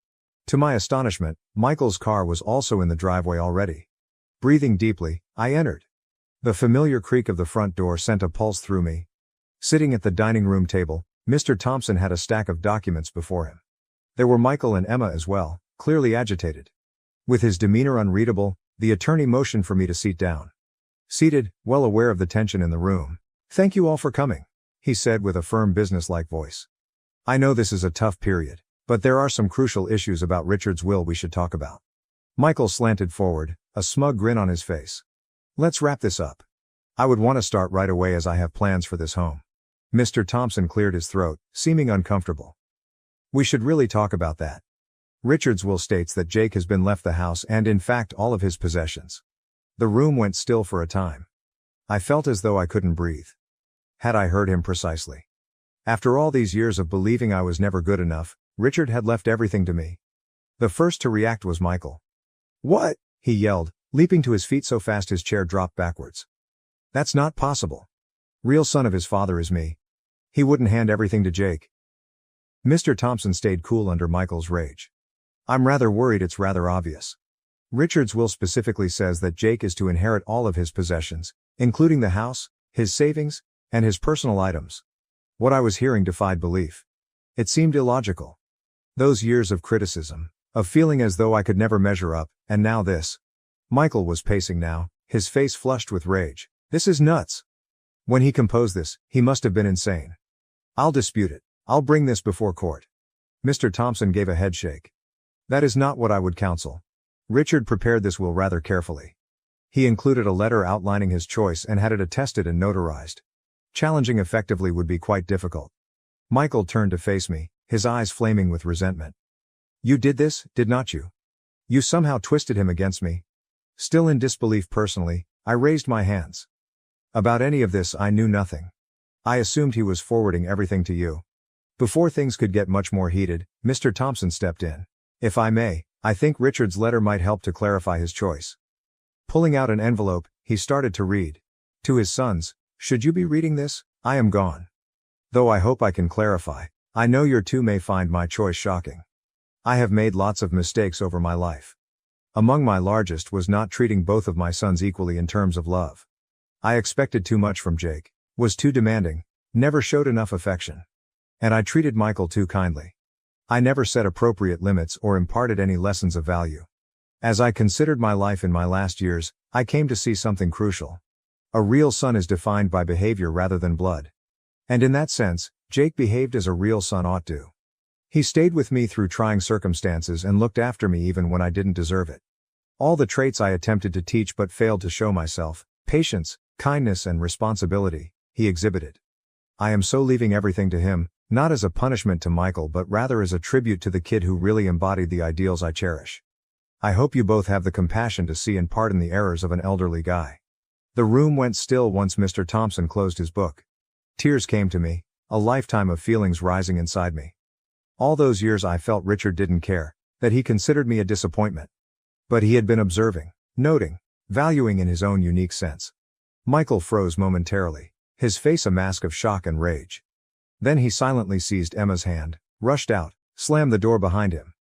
To my astonishment, Michael's car was also in the driveway already. Breathing deeply, I entered. The familiar creak of the front door sent a pulse through me. Sitting at the dining room table, Mr. Thompson had a stack of documents before him. There were Michael and Emma as well, clearly agitated. With his demeanor unreadable, the attorney motioned for me to sit down. Seated, well aware of the tension in the room. "Thank you all for coming," he said with a firm businesslike voice. "I know this is a tough period, but there are some crucial issues about Richard's will we should talk about." Michael slanted forward, a smug grin on his face. "Let's wrap this up. I would want to start right away as I have plans for this home." Mr. Thompson cleared his throat, seeming uncomfortable. "We should really talk about that. Richard's will states that Jake has been left the house and in fact all of his possessions." The room went still for a time. I felt as though I couldn't breathe. Had I heard him precisely? After all these years of believing I was never good enough, Richard had left everything to me. The first to react was Michael. "What?" he yelled, leaping to his feet so fast his chair dropped backwards. "That's not possible. Real son of his father is me. He wouldn't hand everything to Jake. Mr. Thompson stayed cool under Michael's rage. I'm rather worried it's rather obvious. Richard's will specifically says that Jake is to inherit all of his possessions, including the house, his savings, and his personal items. What I was hearing defied belief. It seemed illogical. Those years of criticism, of feeling as though I could never measure up, and now this. Michael was pacing now, his face flushed with rage. This is nuts. When he composed this, he must have been insane. I'll dispute it. I'll bring this before court. Mr. Thompson gave a headshake. That is not what I would counsel. Richard prepared this will rather carefully. He included a letter outlining his choice and had it attested and notarized. Challenging effectively would be quite difficult. Michael turned to face me, his eyes flaming with resentment. You did this, did not you? You somehow twisted him against me. Still in disbelief personally, I raised my hands. About any of this I knew nothing. I assumed he was forwarding everything to you. Before things could get much more heated, Mr. Thompson stepped in. If I may, I think Richard's letter might help to clarify his choice. Pulling out an envelope, he started to read. To his sons, should you be reading this, I am gone. Though I hope I can clarify, I know your two may find my choice shocking. I have made lots of mistakes over my life. Among my largest was not treating both of my sons equally in terms of love. I expected too much from Jake, was too demanding, never showed enough affection. And I treated Michael too kindly. I never set appropriate limits or imparted any lessons of value. As I considered my life in my last years, I came to see something crucial. A real son is defined by behavior rather than blood. And in that sense, Jake behaved as a real son ought to. He stayed with me through trying circumstances and looked after me even when I didn't deserve it. All the traits I attempted to teach but failed to show myself, patience, kindness and responsibility, he exhibited. I am so leaving everything to him, not as a punishment to Michael but rather as a tribute to the kid who really embodied the ideals I cherish. I hope you both have the compassion to see and pardon the errors of an elderly guy. The room went still once Mr. Thompson closed his book. Tears came to me, a lifetime of feelings rising inside me. All those years I felt Richard didn't care, that he considered me a disappointment. But he had been observing, noting, valuing in his own unique sense. Michael froze momentarily, his face a mask of shock and rage. Then he silently seized Emma's hand, rushed out, slammed the door behind him.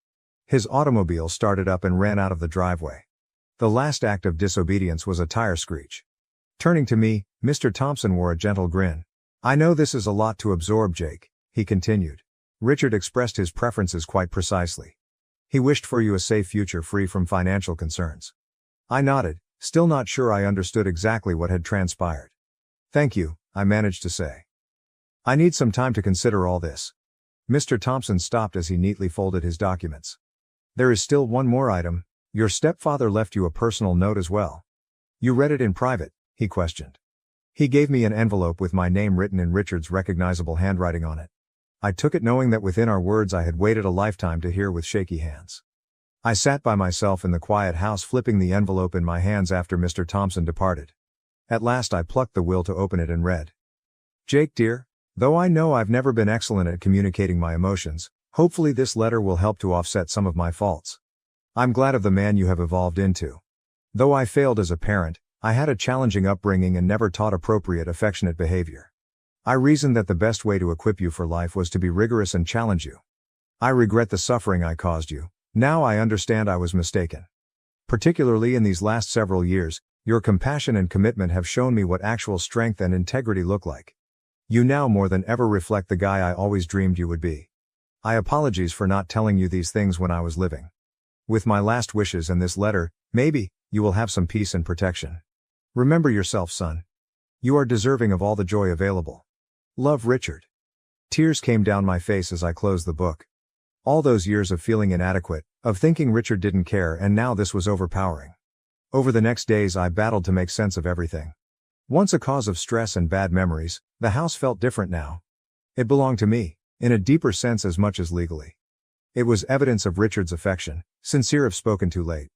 His automobile started up and ran out of the driveway. The last act of disobedience was a tire screech. Turning to me, Mr. Thompson wore a gentle grin. I know this is a lot to absorb, Jake, he continued. Richard expressed his preferences quite precisely. He wished for you a safe future free from financial concerns. I nodded, still not sure I understood exactly what had transpired. Thank you, I managed to say. I need some time to consider all this. Mr. Thompson stopped as he neatly folded his documents. There is still one more item. Your stepfather left you a personal note as well. You read it in private, he questioned. He gave me an envelope with my name written in Richard's recognizable handwriting on it. I took it knowing that within our words I had waited a lifetime to hear with shaky hands. I sat by myself in the quiet house flipping the envelope in my hands after Mr. Thompson departed. At last I plucked the will to open it and read. Jake dear, though I know I've never been excellent at communicating my emotions, hopefully this letter will help to offset some of my faults. I'm glad of the man you have evolved into. Though I failed as a parent, I had a challenging upbringing and never taught appropriate affectionate behavior. I reasoned that the best way to equip you for life was to be rigorous and challenge you. I regret the suffering I caused you. Now I understand I was mistaken. Particularly in these last several years, your compassion and commitment have shown me what actual strength and integrity look like. You now more than ever reflect the guy I always dreamed you would be. I apologize for not telling you these things when I was living. With my last wishes and this letter, maybe, you will have some peace and protection. Remember yourself, son. You are deserving of all the joy available. Love, Richard. Tears came down my face as I closed the book. All those years of feeling inadequate, of thinking Richard didn't care, and now this was overpowering. Over the next days I battled to make sense of everything. Once a cause of stress and bad memories, the house felt different now. It belonged to me, in a deeper sense as much as legally. It was evidence of Richard's affection, sincere if spoken too late.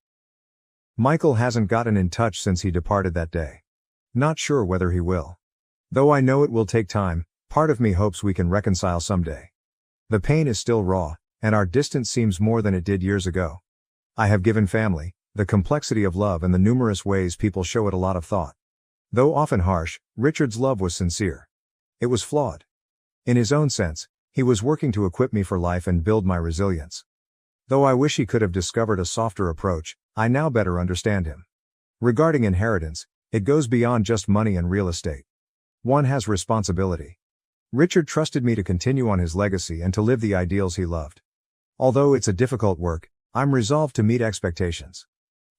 Michael hasn't gotten in touch since he departed that day. Not sure whether he will. Though I know it will take time, part of me hopes we can reconcile someday. The pain is still raw, and our distance seems more than it did years ago. I have given family, the complexity of love and the numerous ways people show it a lot of thought. Though often harsh, Richard's love was sincere. It was flawed. In his own sense, he was working to equip me for life and build my resilience. Though I wish he could have discovered a softer approach, I now better understand him. Regarding inheritance, it goes beyond just money and real estate. One has responsibility. Richard trusted me to continue on his legacy and to live the ideals he loved. Although it's a difficult work, I'm resolved to meet expectations.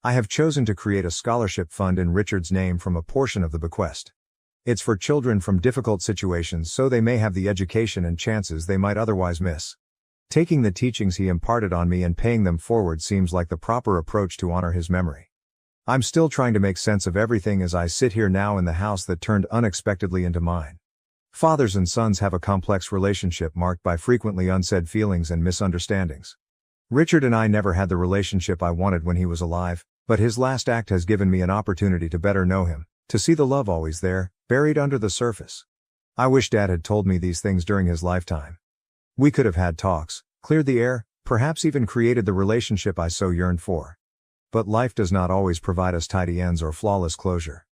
I have chosen to create a scholarship fund in Richard's name from a portion of the bequest. It's for children from difficult situations so they may have the education and chances they might otherwise miss. Taking the teachings he imparted on me and paying them forward seems like the proper approach to honor his memory. I'm still trying to make sense of everything as I sit here now in the house that turned unexpectedly into mine. Fathers and sons have a complex relationship marked by frequently unsaid feelings and misunderstandings. Richard and I never had the relationship I wanted when he was alive, but his last act has given me an opportunity to better know him, to see the love always there, buried under the surface. I wish Dad had told me these things during his lifetime. We could have had talks, cleared the air, perhaps even created the relationship I so yearned for. But life does not always provide us tidy ends or flawless closure.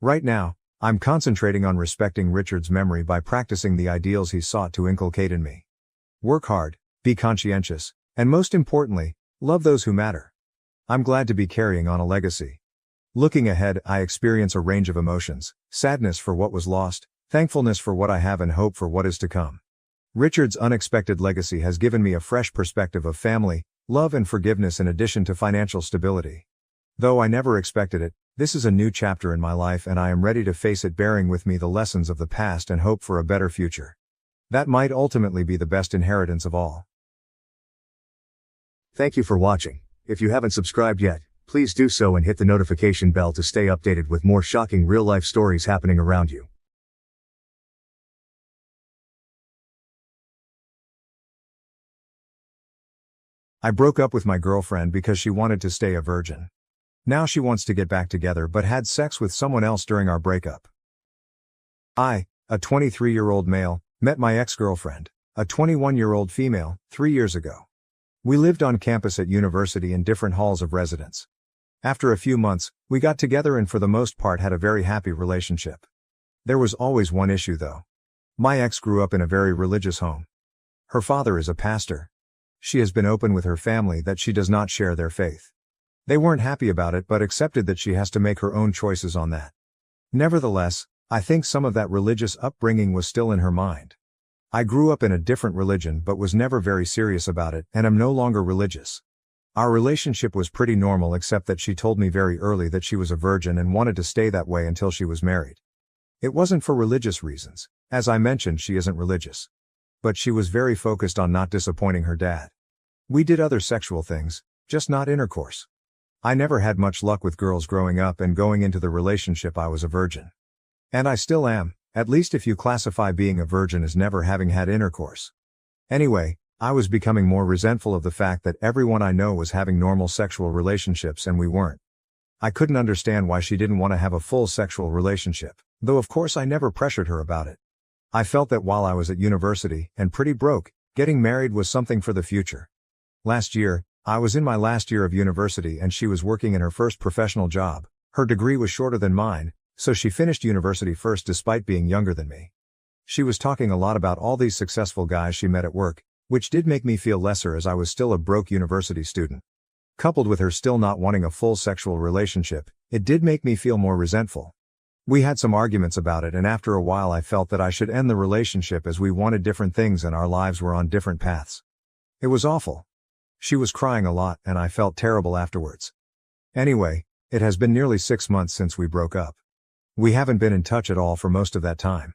Right now, I'm concentrating on respecting Richard's memory by practicing the ideals he sought to inculcate in me. Work hard, be conscientious, and most importantly, love those who matter. I'm glad to be carrying on a legacy. Looking ahead, I experience a range of emotions: sadness for what was lost, thankfulness for what I have, and hope for what is to come. Richard's unexpected legacy has given me a fresh perspective of family, love and forgiveness in addition to financial stability. Though I never expected it, this is a new chapter in my life and I am ready to face it, bearing with me the lessons of the past and hope for a better future. That might ultimately be the best inheritance of all. Thank you for watching. If you haven't subscribed yet, please do so and hit the notification bell to stay updated with more shocking real-life stories happening around you. I broke up with my girlfriend because she wanted to stay a virgin. Now she wants to get back together but had sex with someone else during our breakup. I, a 23-year-old male, met my ex-girlfriend, a 21-year-old female, 3 years ago. We lived on campus at university in different halls of residence. After a few months, we got together and for the most part had a very happy relationship. There was always one issue though. My ex grew up in a very religious home. Her father is a pastor. She has been open with her family that she does not share their faith. They weren't happy about it but accepted that she has to make her own choices on that. Nevertheless, I think some of that religious upbringing was still in her mind. I grew up in a different religion but was never very serious about it and am no longer religious. Our relationship was pretty normal except that she told me very early that she was a virgin and wanted to stay that way until she was married. It wasn't for religious reasons. As I mentioned, she isn't religious. But she was very focused on not disappointing her dad. We did other sexual things, just not intercourse. I never had much luck with girls growing up, and going into the relationship I was a virgin. And I still am, at least if you classify being a virgin as never having had intercourse. Anyway, I was becoming more resentful of the fact that everyone I know was having normal sexual relationships and we weren't. I couldn't understand why she didn't want to have a full sexual relationship, though of course I never pressured her about it. I felt that while I was at university, and pretty broke, getting married was something for the future. Last year, I was in my last year of university and she was working in her first professional job. Her degree was shorter than mine, so she finished university first despite being younger than me. She was talking a lot about all these successful guys she met at work, which did make me feel lesser as I was still a broke university student. Coupled with her still not wanting a full sexual relationship, it did make me feel more resentful. We had some arguments about it and after a while I felt that I should end the relationship as we wanted different things and our lives were on different paths. It was awful. She was crying a lot and I felt terrible afterwards. Anyway, it has been nearly 6 months since we broke up. We haven't been in touch at all for most of that time.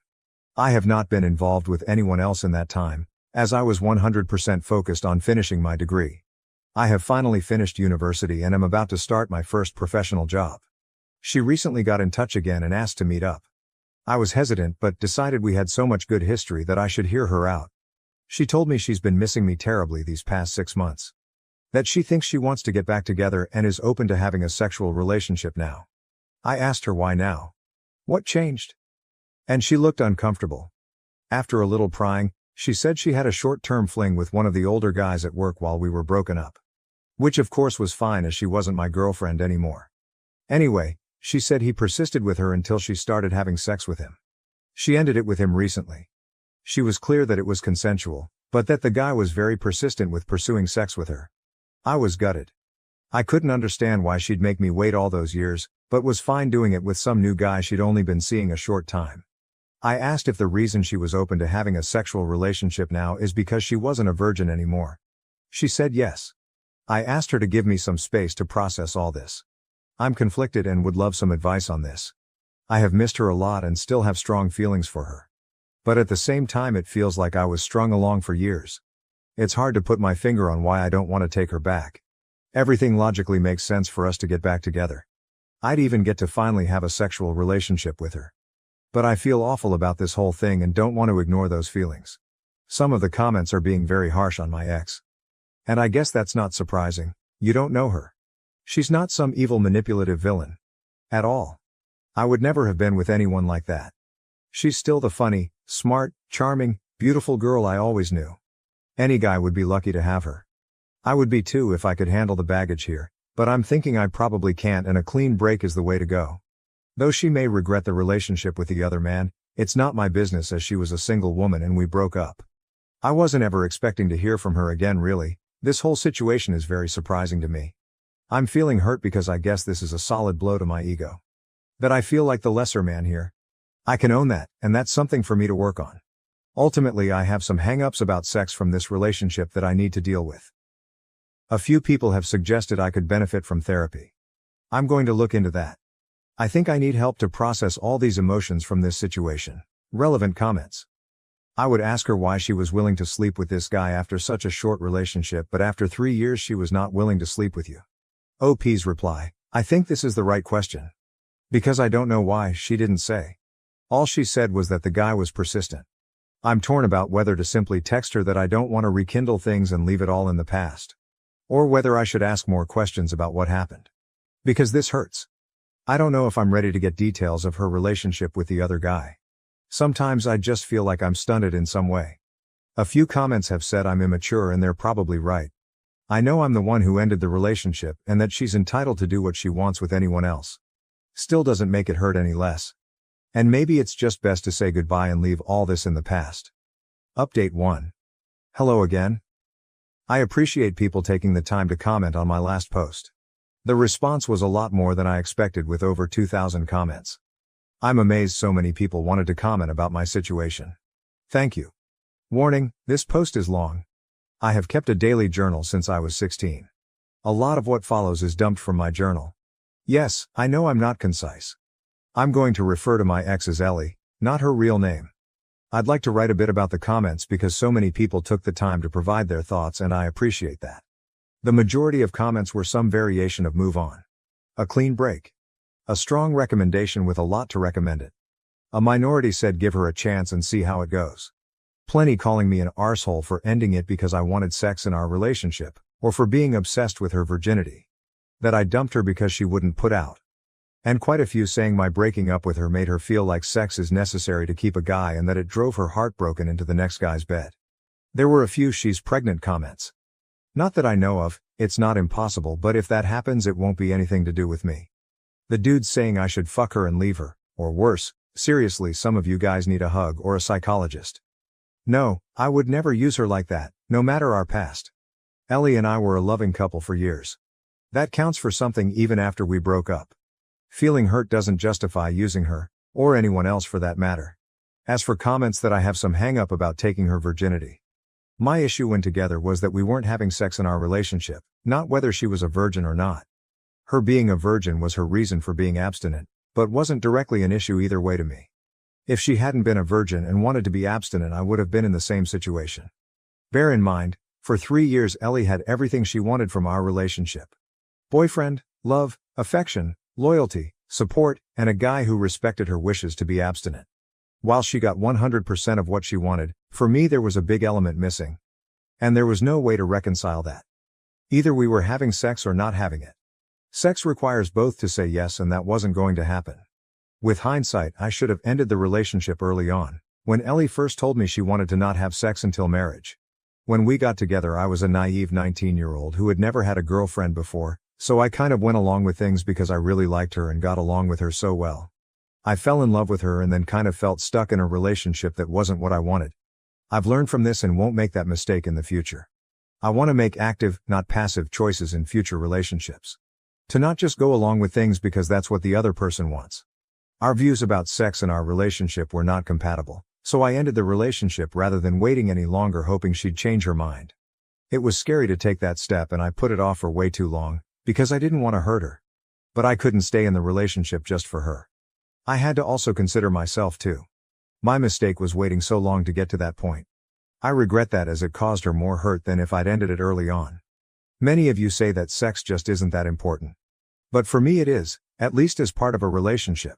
I have not been involved with anyone else in that time, as I was 100% focused on finishing my degree. I have finally finished university and am about to start my first professional job. She recently got in touch again and asked to meet up. I was hesitant but decided we had so much good history that I should hear her out. She told me she's been missing me terribly these past 6 months. That she thinks she wants to get back together and is open to having a sexual relationship now. I asked her why now. What changed? And she looked uncomfortable. After a little prying, she said she had a short-term fling with one of the older guys at work while we were broken up. Which of course was fine as she wasn't my girlfriend anymore. Anyway, she said he persisted with her until she started having sex with him. She ended it with him recently. She was clear that it was consensual, but that the guy was very persistent with pursuing sex with her. I was gutted. I couldn't understand why she'd make me wait all those years, but was fine doing it with some new guy she'd only been seeing a short time. I asked if the reason she was open to having a sexual relationship now is because she wasn't a virgin anymore. She said yes. I asked her to give me some space to process all this. I'm conflicted and would love some advice on this. I have missed her a lot and still have strong feelings for her. But at the same time it feels like I was strung along for years. It's hard to put my finger on why I don't want to take her back. Everything logically makes sense for us to get back together. I'd even get to finally have a sexual relationship with her. But I feel awful about this whole thing and don't want to ignore those feelings. Some of the comments are being very harsh on my ex. And I guess that's not surprising. You don't know her. She's not some evil manipulative villain. At all. I would never have been with anyone like that. She's still the funny, smart, charming, beautiful girl I always knew. Any guy would be lucky to have her. I would be too if I could handle the baggage here, but I'm thinking I probably can't and a clean break is the way to go. Though she may regret the relationship with the other man, it's not my business as she was a single woman and we broke up. I wasn't ever expecting to hear from her again really. This whole situation is very surprising to me. I'm feeling hurt because I guess this is a solid blow to my ego. That I feel like the lesser man here. I can own that, and that's something for me to work on. Ultimately I have some hang-ups about sex from this relationship that I need to deal with. A few people have suggested I could benefit from therapy. I'm going to look into that. I think I need help to process all these emotions from this situation. Relevant comments. I would ask her why she was willing to sleep with this guy after such a short relationship, but after 3 years she was not willing to sleep with you. OP's reply, I think this is the right question. Because I don't know why, she didn't say. All she said was that the guy was persistent. I'm torn about whether to simply text her that I don't want to rekindle things and leave it all in the past. Or whether I should ask more questions about what happened. Because this hurts. I don't know if I'm ready to get details of her relationship with the other guy. Sometimes I just feel like I'm stunted in some way. A few comments have said I'm immature and they're probably right. I know I'm the one who ended the relationship and that she's entitled to do what she wants with anyone else. Still doesn't make it hurt any less. And maybe it's just best to say goodbye and leave all this in the past. Update 1. Hello again. I appreciate people taking the time to comment on my last post. The response was a lot more than I expected with over 2,000 comments. I'm amazed so many people wanted to comment about my situation. Thank you. Warning, this post is long. I have kept a daily journal since I was 16. A lot of what follows is dumped from my journal. Yes, I know I'm not concise. I'm going to refer to my ex as Ellie, not her real name. I'd like to write a bit about the comments because so many people took the time to provide their thoughts and I appreciate that. The majority of comments were some variation of move on. A clean break. A strong recommendation with a lot to recommend it. A minority said give her a chance and see how it goes. Plenty calling me an arsehole for ending it because I wanted sex in our relationship, or for being obsessed with her virginity. That I dumped her because she wouldn't put out. And quite a few saying my breaking up with her made her feel like sex is necessary to keep a guy and that it drove her heartbroken into the next guy's bed. There were a few she's pregnant comments. Not that I know of, it's not impossible, but if that happens it won't be anything to do with me. The dude's saying I should fuck her and leave her, or worse, seriously some of you guys need a hug or a psychologist. No, I would never use her like that, no matter our past. Ellie and I were a loving couple for years. That counts for something even after we broke up. Feeling hurt doesn't justify using her, or anyone else for that matter. As for comments that I have some hang up about taking her virginity. My issue when together was that we weren't having sex in our relationship, not whether she was a virgin or not. Her being a virgin was her reason for being abstinent, but wasn't directly an issue either way to me. If she hadn't been a virgin and wanted to be abstinent I would have been in the same situation. Bear in mind, for 3 years Ellie had everything she wanted from our relationship. Boyfriend, love, affection, loyalty, support, and a guy who respected her wishes to be abstinent. While she got 100% of what she wanted, for me there was a big element missing. And there was no way to reconcile that. Either we were having sex or not having it. Sex requires both to say yes and that wasn't going to happen. With hindsight I should have ended the relationship early on, when Ellie first told me she wanted to not have sex until marriage. When we got together I was a naive 19-year-old who had never had a girlfriend before, so I kind of went along with things because I really liked her and got along with her so well. I fell in love with her and then kind of felt stuck in a relationship that wasn't what I wanted. I've learned from this and won't make that mistake in the future. I want to make active, not passive choices in future relationships. To not just go along with things because that's what the other person wants. Our views about sex in our relationship were not compatible, so I ended the relationship rather than waiting any longer hoping she'd change her mind. It was scary to take that step and I put it off for way too long, because I didn't want to hurt her. But I couldn't stay in the relationship just for her. I had to also consider myself too. My mistake was waiting so long to get to that point. I regret that as it caused her more hurt than if I'd ended it early on. Many of you say that sex just isn't that important. But for me it is, at least as part of a relationship.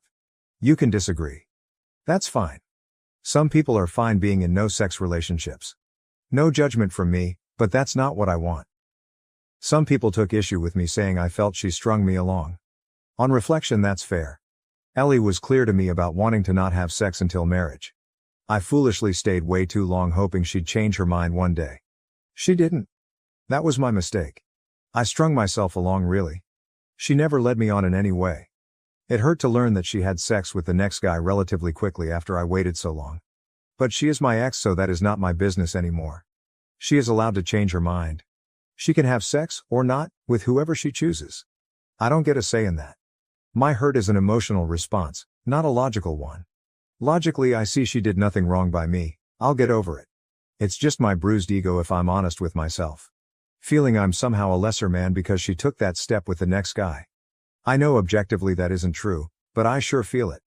You can disagree. That's fine. Some people are fine being in no-sex relationships. No judgment from me, but that's not what I want. Some people took issue with me saying I felt she strung me along. On reflection, that's fair. Ellie was clear to me about wanting to not have sex until marriage. I foolishly stayed way too long hoping she'd change her mind one day. She didn't. That was my mistake. I strung myself along really. She never led me on in any way. It hurt to learn that she had sex with the next guy relatively quickly after I waited so long. But she is my ex, so that is not my business anymore. She is allowed to change her mind. She can have sex, or not, with whoever she chooses. I don't get a say in that. My hurt is an emotional response, not a logical one. Logically, I see she did nothing wrong by me. I'll get over it. It's just my bruised ego if I'm honest with myself. Feeling I'm somehow a lesser man because she took that step with the next guy. I know objectively that isn't true, but I sure feel it.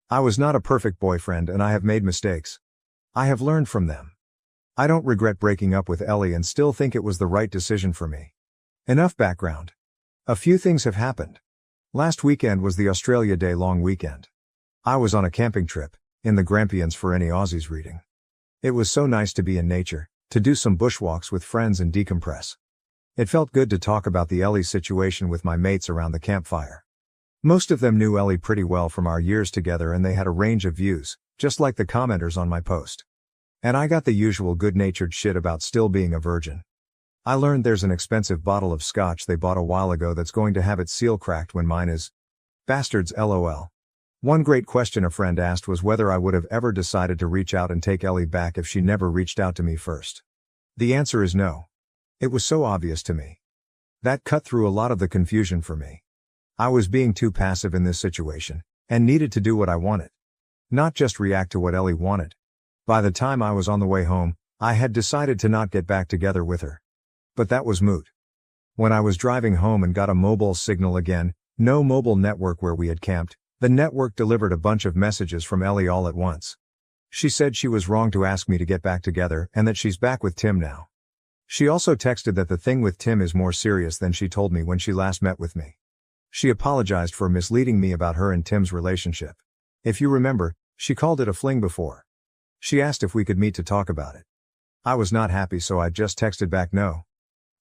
I was not a perfect boyfriend and I have made mistakes. I have learned from them. I don't regret breaking up with Ellie and still think it was the right decision for me. Enough background. A few things have happened. Last weekend was the Australia Day long weekend. I was on a camping trip, in the Grampians for any Aussies reading. It was so nice to be in nature, to do some bushwalks with friends and decompress. It felt good to talk about the Ellie situation with my mates around the campfire. Most of them knew Ellie pretty well from our years together and they had a range of views, just like the commenters on my post. And I got the usual good-natured shit about still being a virgin. I learned there's an expensive bottle of scotch they bought a while ago that's going to have its seal cracked when mine is. Bastards LOL. One great question a friend asked was whether I would have ever decided to reach out and take Ellie back if she never reached out to me first. The answer is no. It was so obvious to me. That cut through a lot of the confusion for me. I was being too passive in this situation, and needed to do what I wanted. Not just react to what Ellie wanted. By the time I was on the way home, I had decided to not get back together with her. But that was moot. When I was driving home and got a mobile signal again, no mobile network where we had camped, the network delivered a bunch of messages from Ellie all at once. She said she was wrong to ask me to get back together and that she's back with Tim now. She also texted that the thing with Tim is more serious than she told me when she last met with me. She apologized for misleading me about her and Tim's relationship. If you remember, she called it a fling before. She asked if we could meet to talk about it. I was not happy, so I just texted back no.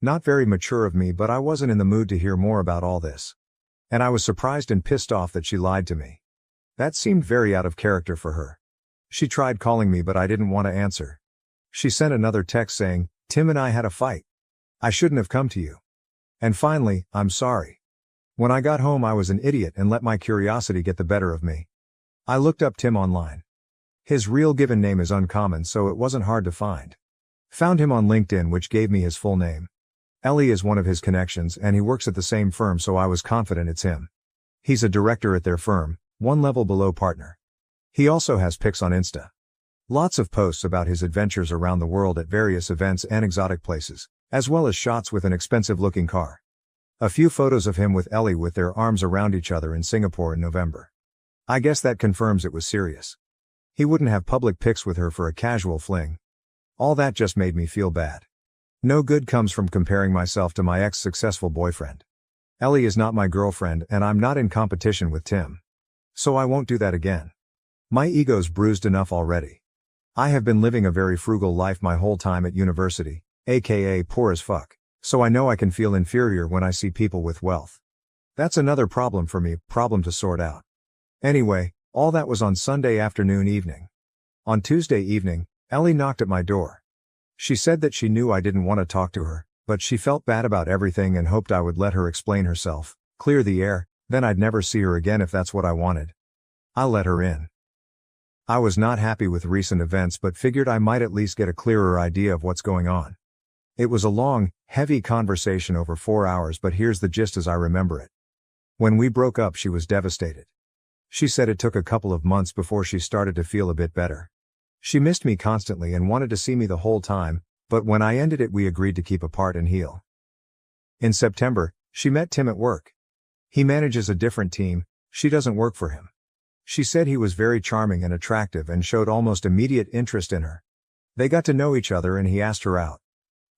Not very mature of me, but I wasn't in the mood to hear more about all this. And I was surprised and pissed off that she lied to me. That seemed very out of character for her. She tried calling me but I didn't want to answer. She sent another text saying, "Tim and I had a fight. I shouldn't have come to you. And finally, I'm sorry. When I got home I was an idiot and let my curiosity get the better of me. I looked up Tim online. His real given name is uncommon, so it wasn't hard to find. Found him on LinkedIn, which gave me his full name. Ellie is one of his connections and he works at the same firm, so I was confident it's him. He's a director at their firm, one level below partner. He also has pics on Insta. Lots of posts about his adventures around the world at various events and exotic places, as well as shots with an expensive-looking car. A few photos of him with Ellie with their arms around each other in Singapore in November. I guess that confirms it was serious. He wouldn't have public pics with her for a casual fling. All that just made me feel bad. No good comes from comparing myself to my ex-successful boyfriend. Ellie is not my girlfriend and I'm not in competition with Tim. So I won't do that again. My ego's bruised enough already. I have been living a very frugal life my whole time at university, aka poor as fuck, so I know I can feel inferior when I see people with wealth. That's another problem for me, problem to sort out. Anyway, all that was on Sunday evening. On Tuesday evening, Ellie knocked at my door. She said that she knew I didn't want to talk to her, but she felt bad about everything and hoped I would let her explain herself, clear the air, then I'd never see her again if that's what I wanted. I let her in. I was not happy with recent events but figured I might at least get a clearer idea of what's going on. It was a long, heavy conversation over 4 hours, but here's the gist as I remember it. When we broke up, she was devastated. She said it took a couple of months before she started to feel a bit better. She missed me constantly and wanted to see me the whole time, but when I ended it, we agreed to keep apart and heal. In September, she met Tim at work. He manages a different team, she doesn't work for him. She said he was very charming and attractive and showed almost immediate interest in her. They got to know each other and he asked her out.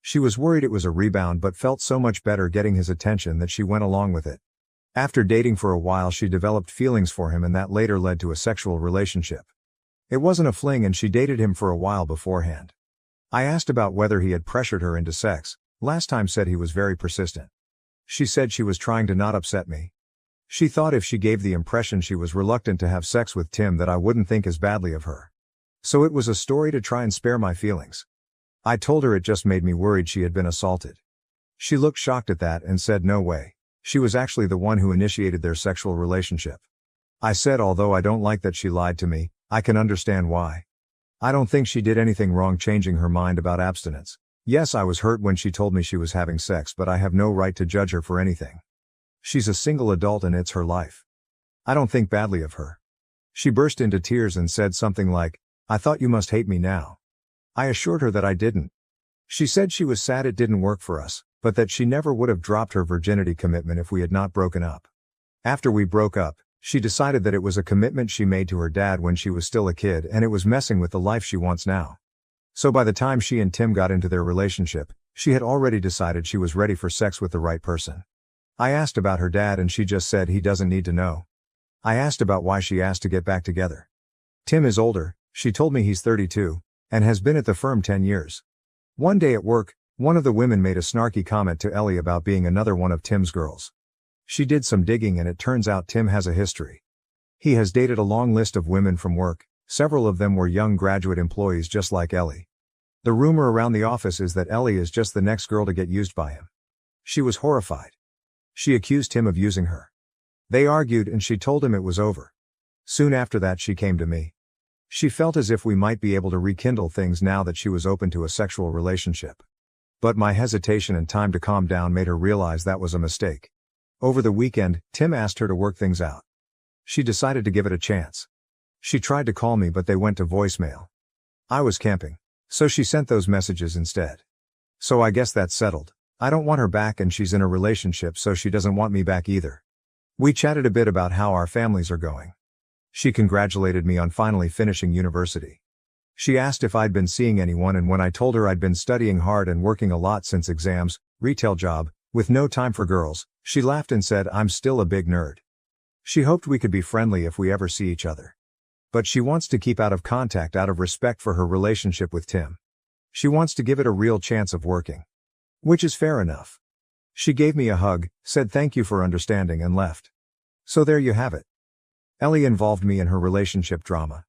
She was worried it was a rebound but felt so much better getting his attention that she went along with it. After dating for a while, she developed feelings for him and that later led to a sexual relationship. It wasn't a fling and she dated him for a while beforehand. I asked about whether he had pressured her into sex, last time said he was very persistent. She said she was trying to not upset me. She thought if she gave the impression she was reluctant to have sex with Tim that I wouldn't think as badly of her. So it was a story to try and spare my feelings. I told her it just made me worried she had been assaulted. She looked shocked at that and said no way, she was actually the one who initiated their sexual relationship. I said although I don't like that she lied to me, I can understand why. I don't think she did anything wrong changing her mind about abstinence. Yes, I was hurt when she told me she was having sex, but I have no right to judge her for anything. She's a single adult and it's her life. I don't think badly of her. She burst into tears and said something like, "I thought you must hate me now." I assured her that I didn't. She said she was sad it didn't work for us, but that she never would have dropped her virginity commitment if we had not broken up. After we broke up, she decided that it was a commitment she made to her dad when she was still a kid and it was messing with the life she wants now. So by the time she and Tim got into their relationship, she had already decided she was ready for sex with the right person. I asked about her dad and she just said he doesn't need to know. I asked about why she asked to get back together. Tim is older, she told me he's 32, and has been at the firm 10 years. One day at work, one of the women made a snarky comment to Ellie about being another one of Tim's girls. She did some digging and it turns out Tim has a history. He has dated a long list of women from work, several of them were young graduate employees just like Ellie. The rumor around the office is that Ellie is just the next girl to get used by him. She was horrified. She accused him of using her. They argued and she told him it was over. Soon after that she came to me. She felt as if we might be able to rekindle things now that she was open to a sexual relationship. But my hesitation and time to calm down made her realize that was a mistake. Over the weekend, Tim asked her to work things out. She decided to give it a chance. She tried to call me but they went to voicemail. I was camping, so she sent those messages instead. So I guess that's settled. I don't want her back and she's in a relationship so she doesn't want me back either. We chatted a bit about how our families are going. She congratulated me on finally finishing university. She asked if I'd been seeing anyone and when I told her I'd been studying hard and working a lot since exams, retail job, with no time for girls, she laughed and said I'm still a big nerd. She hoped we could be friendly if we ever see each other. But she wants to keep out of contact out of respect for her relationship with Tim. She wants to give it a real chance of working. Which is fair enough. She gave me a hug, said thank you for understanding and left. So there you have it. Ellie involved me in her relationship drama.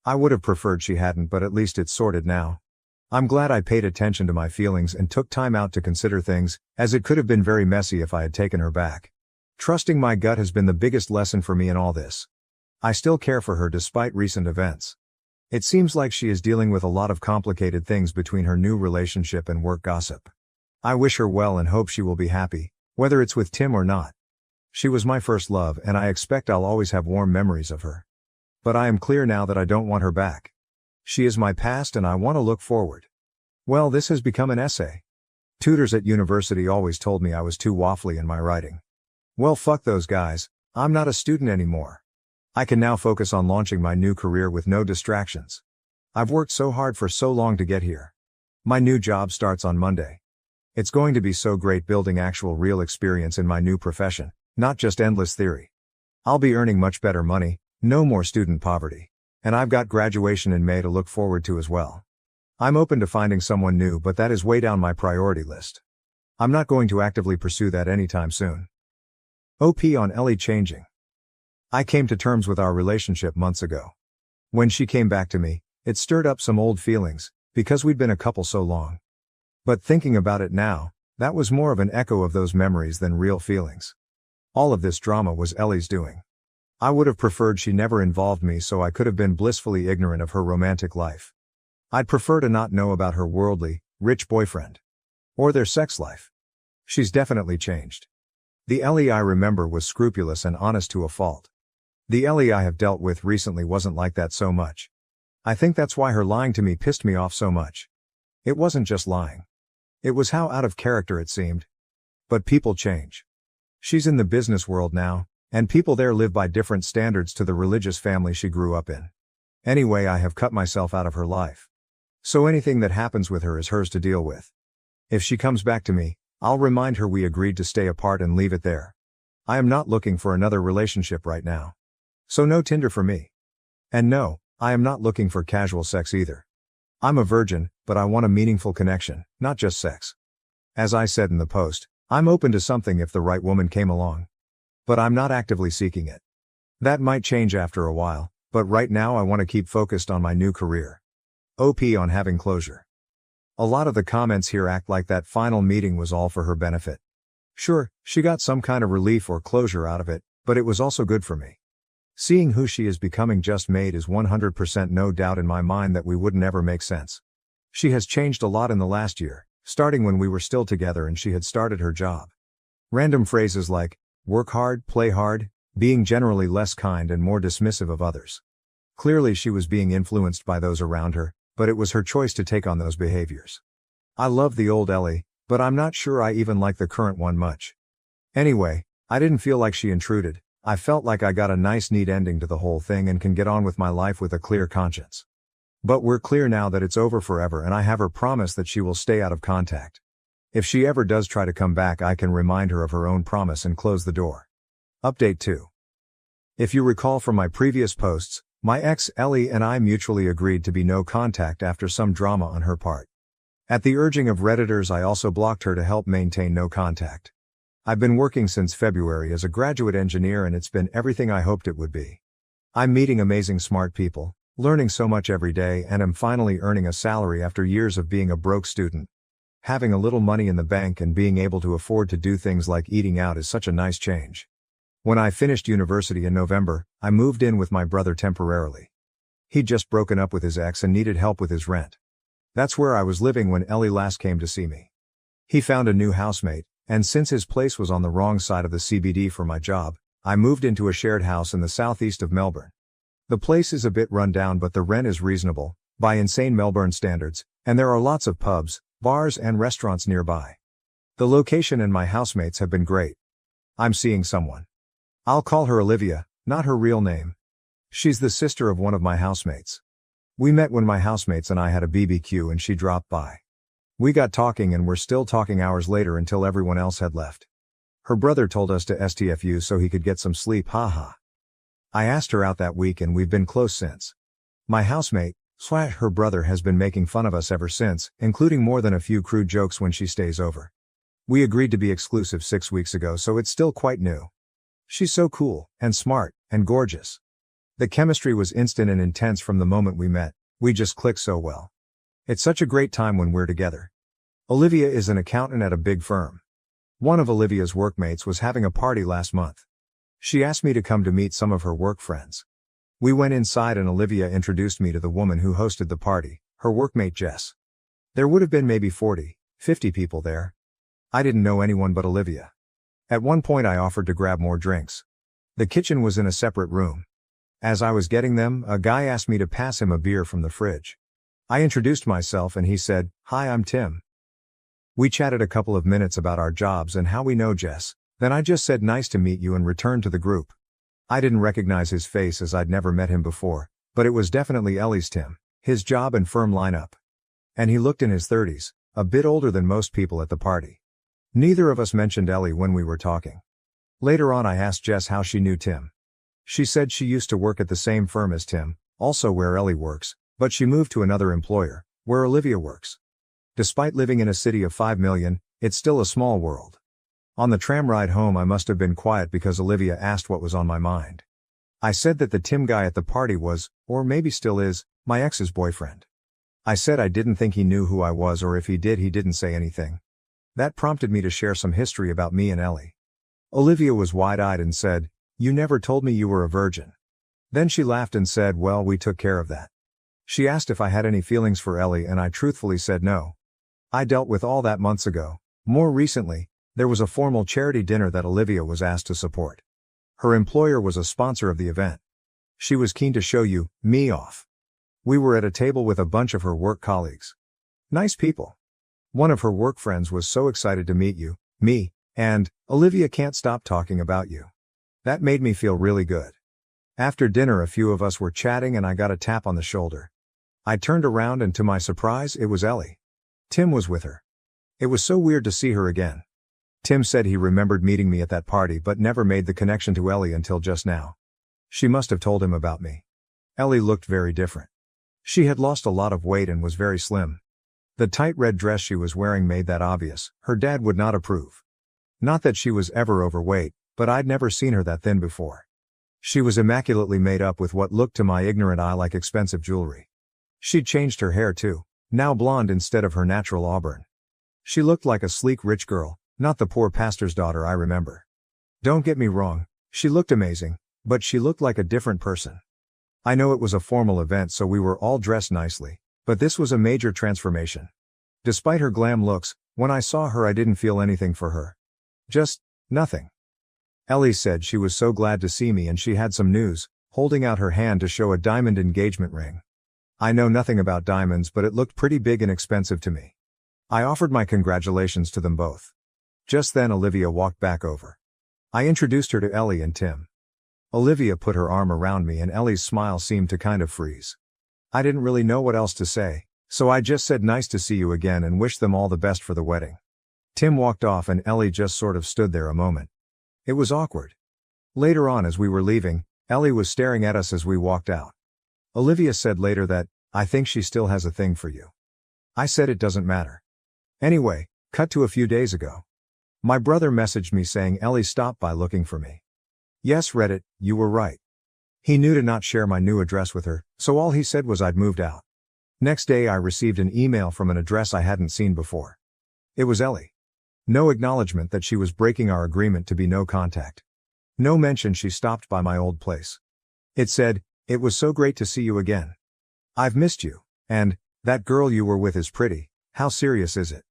I would have preferred she hadn't, but at least it's sorted now. I'm glad I paid attention to my feelings and took time out to consider things, as it could have been very messy if I had taken her back. Trusting my gut has been the biggest lesson for me in all this. I still care for her despite recent events. It seems like she is dealing with a lot of complicated things between her new relationship and work gossip. I wish her well and hope she will be happy, whether it's with Tim or not. She was my first love and I expect I'll always have warm memories of her. But I am clear now that I don't want her back. She is my past and I want to look forward. Well, this has become an essay. Tutors at university always told me I was too waffly in my writing. Well, fuck those guys, I'm not a student anymore. I can now focus on launching my new career with no distractions. I've worked so hard for so long to get here. My new job starts on Monday. It's going to be so great building actual real experience in my new profession, not just endless theory. I'll be earning much better money, no more student poverty. And I've got graduation in May to look forward to as well. I'm open to finding someone new, but that is way down my priority list. I'm not going to actively pursue that anytime soon. OP on Ellie changing. I came to terms with our relationship months ago. When she came back to me, it stirred up some old feelings, because we'd been a couple so long. But thinking about it now, that was more of an echo of those memories than real feelings. All of this drama was Ellie's doing. I would have preferred she never involved me so I could have been blissfully ignorant of her romantic life. I'd prefer to not know about her worldly, rich boyfriend. Or their sex life. She's definitely changed. The Ellie I remember was scrupulous and honest to a fault. The Ellie I have dealt with recently wasn't like that so much. I think that's why her lying to me pissed me off so much. It wasn't just lying. It was how out of character it seemed. But people change. She's in the business world now, and people there live by different standards to the religious family she grew up in. Anyway, I have cut myself out of her life. So anything that happens with her is hers to deal with. If she comes back to me, I'll remind her we agreed to stay apart and leave it there. I am not looking for another relationship right now. So no Tinder for me. And no, I am not looking for casual sex either. I'm a virgin, but I want a meaningful connection, not just sex. As I said in the post, I'm open to something if the right woman came along. But I'm not actively seeking it. That might change after a while, but right now I want to keep focused on my new career. OP on having closure. A lot of the comments here act like that final meeting was all for her benefit. Sure, she got some kind of relief or closure out of it, but it was also good for me. Seeing who she is becoming just made is 100% no doubt in my mind that we wouldn't ever make sense. She has changed a lot in the last year, starting when we were still together and she had started her job. Random phrases like, work hard, play hard, being generally less kind and more dismissive of others. Clearly she was being influenced by those around her, but it was her choice to take on those behaviors. I love the old Ellie, but I'm not sure I even like the current one much. Anyway, I didn't feel like she intruded. I felt like I got a nice neat ending to the whole thing and can get on with my life with a clear conscience. But we're clear now that it's over forever and I have her promise that she will stay out of contact. If she ever does try to come back I can remind her of her own promise and close the door. Update 2. If you recall from my previous posts, my ex Ellie and I mutually agreed to be no contact after some drama on her part. At the urging of Redditors I also blocked her to help maintain no contact. I've been working since February as a graduate engineer and it's been everything I hoped it would be. I'm meeting amazing smart people, learning so much every day and am finally earning a salary after years of being a broke student. Having a little money in the bank and being able to afford to do things like eating out is such a nice change. When I finished university in November, I moved in with my brother temporarily. He'd just broken up with his ex and needed help with his rent. That's where I was living when Ellie last came to see me. He found a new housemate, and since his place was on the wrong side of the CBD for my job, I moved into a shared house in the southeast of Melbourne. The place is a bit run down but the rent is reasonable, by insane Melbourne standards, and there are lots of pubs, bars and restaurants nearby. The location and my housemates have been great. I'm seeing someone. I'll call her Olivia, not her real name. She's the sister of one of my housemates. We met when my housemates and I had a BBQ and she dropped by. We got talking and were still talking hours later until everyone else had left. Her brother told us to STFU so he could get some sleep, haha. I asked her out that week and we've been close since. My housemate, her brother has been making fun of us ever since, including more than a few crude jokes when she stays over. We agreed to be exclusive 6 weeks ago so it's still quite new. She's so cool, and smart, and gorgeous. The chemistry was instant and intense from the moment we met, we just clicked so well. It's such a great time when we're together. Olivia is an accountant at a big firm. One of Olivia's workmates was having a party last month. She asked me to come to meet some of her work friends. We went inside and Olivia introduced me to the woman who hosted the party, her workmate Jess. There would have been maybe 40, 50 people there. I didn't know anyone but Olivia. At one point I offered to grab more drinks. The kitchen was in a separate room. As I was getting them, a guy asked me to pass him a beer from the fridge. I introduced myself and he said, "Hi, I'm Tim." We chatted a couple of minutes about our jobs and how we know Jess, then I just said nice to meet you and returned to the group. I didn't recognize his face as I'd never met him before, but it was definitely Ellie's Tim, his job and firm lineup. And he looked in his 30s, a bit older than most people at the party. Neither of us mentioned Ellie when we were talking. Later on I asked Jess how she knew Tim. She said she used to work at the same firm as Tim, also where Ellie works, but she moved to another employer, where Olivia works. Despite living in a city of 5 million, it's still a small world. On the tram ride home I must have been quiet because Olivia asked what was on my mind. I said that the Tim guy at the party was, or maybe still is, my ex's boyfriend. I said I didn't think he knew who I was, or if he did he didn't say anything. That prompted me to share some history about me and Ellie. Olivia was wide-eyed and said, You never told me you were a virgin. Then she laughed and said, well, we took care of that. She asked if I had any feelings for Ellie and I truthfully said no. I dealt with all that months ago. More recently, there was a formal charity dinner that Olivia was asked to support. Her employer was a sponsor of the event. She was keen to show me off. We were at a table with a bunch of her work colleagues. Nice people. One of her work friends was so excited to meet you, me, and Olivia can't stop talking about you. That made me feel really good. After dinner a few of us were chatting and I got a tap on the shoulder. I turned around and to my surprise it was Ellie. Tim was with her. It was so weird to see her again. Tim said he remembered meeting me at that party but never made the connection to Ellie until just now. She must have told him about me. Ellie looked very different. She had lost a lot of weight and was very slim. The tight red dress she was wearing made that obvious. Her dad would not approve. Not that she was ever overweight, but I'd never seen her that thin before. She was immaculately made up with what looked to my ignorant eye like expensive jewelry. She'd changed her hair too, now blonde instead of her natural auburn. She looked like a sleek rich girl, not the poor pastor's daughter I remember. Don't get me wrong, she looked amazing, but she looked like a different person. I know it was a formal event so we were all dressed nicely, but this was a major transformation. Despite her glam looks, when I saw her I didn't feel anything for her. Just nothing. Ellie said she was so glad to see me and she had some news, holding out her hand to show a diamond engagement ring. I know nothing about diamonds but it looked pretty big and expensive to me. I offered my congratulations to them both. Just then Olivia walked back over. I introduced her to Ellie and Tim. Olivia put her arm around me and Ellie's smile seemed to kind of freeze. I didn't really know what else to say, so I just said nice to see you again and wished them all the best for the wedding. Tim walked off and Ellie just sort of stood there a moment. It was awkward. Later on as we were leaving, Ellie was staring at us as we walked out. Olivia said later that, I think she still has a thing for you. I said it doesn't matter. Anyway, cut to a few days ago. My brother messaged me saying Ellie stopped by looking for me. Yes, Reddit, you were right. He knew to not share my new address with her, so all he said was I'd moved out. Next day I received an email from an address I hadn't seen before. It was Ellie. No acknowledgement that she was breaking our agreement to be no contact. No mention she stopped by my old place. It said, it was so great to see you again. I've missed you, and, that girl you were with is pretty, how serious is it?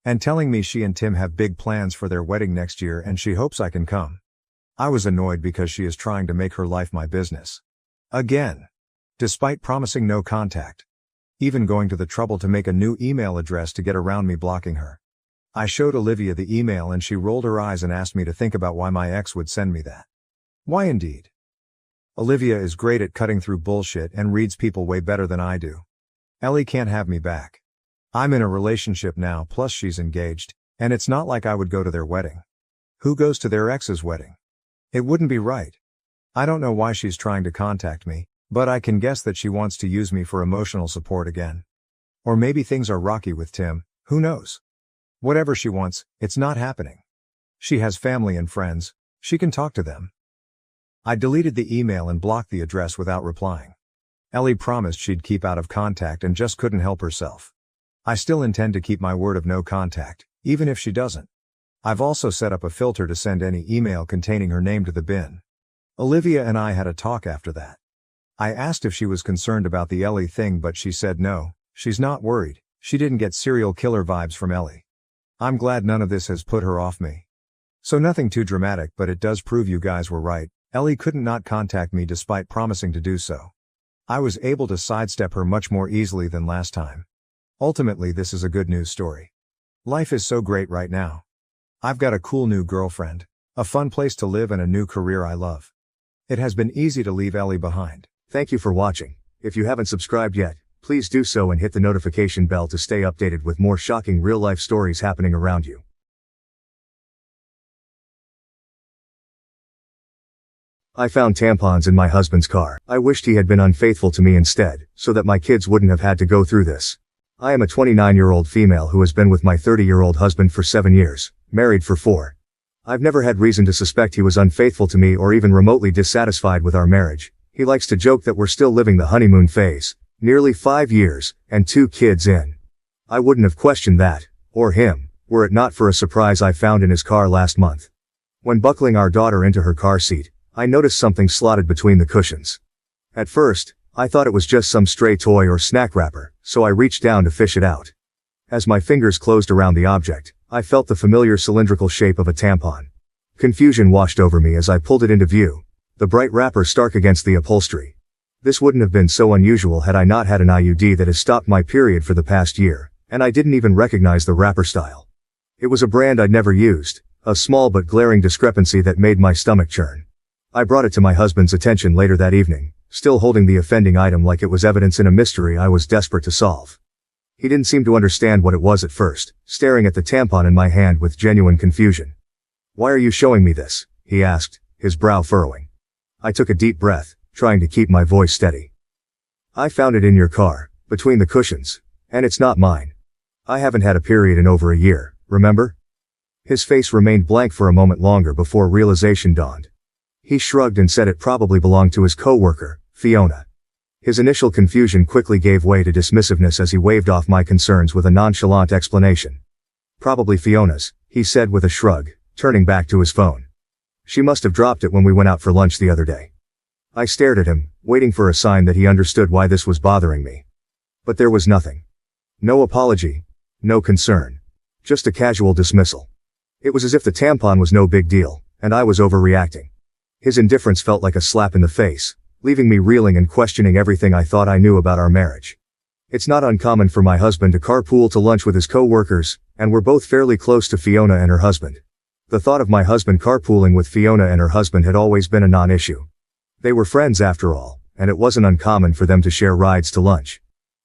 And telling me she and Tim have big plans for their wedding next year and she hopes I can come. I was annoyed because she is trying to make her life my business. Again. Despite promising no contact. Even going to the trouble to make a new email address to get around me blocking her. I showed Olivia the email and she rolled her eyes and asked me to think about why my ex would send me that. Why indeed? Olivia is great at cutting through bullshit and reads people way better than I do. Ellie can't have me back. I'm in a relationship now plus she's engaged, and it's not like I would go to their wedding. Who goes to their ex's wedding? It wouldn't be right. I don't know why she's trying to contact me, but I can guess that she wants to use me for emotional support again. Or maybe things are rocky with Tim, who knows? Whatever she wants, it's not happening. She has family and friends, she can talk to them. I deleted the email and blocked the address without replying. Ellie promised she'd keep out of contact and just couldn't help herself. I still intend to keep my word of no contact, even if she doesn't. I've also set up a filter to send any email containing her name to the bin. Olivia and I had a talk after that. I asked if she was concerned about the Ellie thing but she said no, she's not worried, she didn't get serial killer vibes from Ellie. I'm glad none of this has put her off me. So nothing too dramatic but it does prove you guys were right, Ellie couldn't not contact me despite promising to do so. I was able to sidestep her much more easily than last time. Ultimately this is a good news story. Life is so great right now. I've got a cool new girlfriend, a fun place to live and a new career I love. It has been easy to leave Ellie behind. Thank you for watching. If you haven't subscribed yet, please do so and hit the notification bell to stay updated with more shocking real-life stories happening around you. I found tampons in my husband's car. I wished he had been unfaithful to me instead, so that my kids wouldn't have had to go through this. I am a 29-year-old female who has been with my 30-year-old husband for 7 years, married for 4. I've never had reason to suspect he was unfaithful to me or even remotely dissatisfied with our marriage. He likes to joke that we're still living the honeymoon phase, nearly 5 years, and 2 kids in. I wouldn't have questioned that, or him, were it not for a surprise I found in his car last month. When buckling our daughter into her car seat, I noticed something slotted between the cushions. At first, I thought it was just some stray toy or snack wrapper, so I reached down to fish it out. As my fingers closed around the object, I felt the familiar cylindrical shape of a tampon. Confusion washed over me as I pulled it into view, the bright wrapper stark against the upholstery. This wouldn't have been so unusual had I not had an IUD that has stopped my period for the past year, and I didn't even recognize the wrapper style. It was a brand I'd never used, a small but glaring discrepancy that made my stomach churn. I brought it to my husband's attention later that evening, still holding the offending item like it was evidence in a mystery I was desperate to solve. He didn't seem to understand what it was at first, staring at the tampon in my hand with genuine confusion. "Why are you showing me this?" he asked, his brow furrowing. I took a deep breath, trying to keep my voice steady. "I found it in your car, between the cushions, and it's not mine. I haven't had a period in over a year, remember?" His face remained blank for a moment longer before realization dawned. He shrugged and said it probably belonged to his co-worker, Fiona. His initial confusion quickly gave way to dismissiveness as he waved off my concerns with a nonchalant explanation. "Probably Fiona's," he said with a shrug, turning back to his phone. "She must have dropped it when we went out for lunch the other day." I stared at him, waiting for a sign that he understood why this was bothering me. But there was nothing. No apology, no concern. Just a casual dismissal. It was as if the tampon was no big deal, and I was overreacting. His indifference felt like a slap in the face, leaving me reeling and questioning everything I thought I knew about our marriage. It's not uncommon for my husband to carpool to lunch with his co-workers, and we're both fairly close to Fiona and her husband. The thought of my husband carpooling with Fiona and her husband had always been a non-issue. They were friends after all, and it wasn't uncommon for them to share rides to lunch.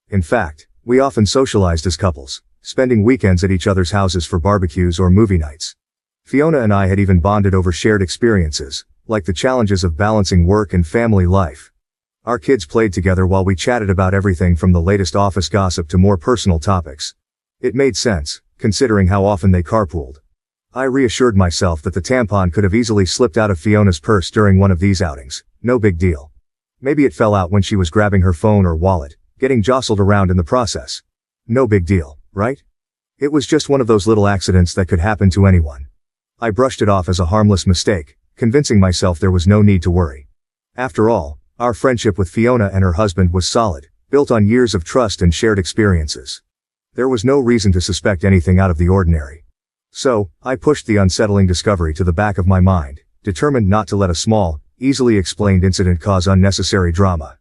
In fact, we often socialized as couples, spending weekends at each other's houses for barbecues or movie nights. Fiona and I had even bonded over shared experiences, like the challenges of balancing work and family life. Our kids played together while we chatted about everything from the latest office gossip to more personal topics. It made sense, considering how often they carpooled. I reassured myself that the tampon could have easily slipped out of Fiona's purse during one of these outings, no big deal. Maybe it fell out when she was grabbing her phone or wallet, getting jostled around in the process. No big deal, right? It was just one of those little accidents that could happen to anyone. I brushed it off as a harmless mistake, convincing myself there was no need to worry. After all, our friendship with Fiona and her husband was solid, built on years of trust and shared experiences. There was no reason to suspect anything out of the ordinary. So, I pushed the unsettling discovery to the back of my mind, determined not to let a small, easily explained incident cause unnecessary drama.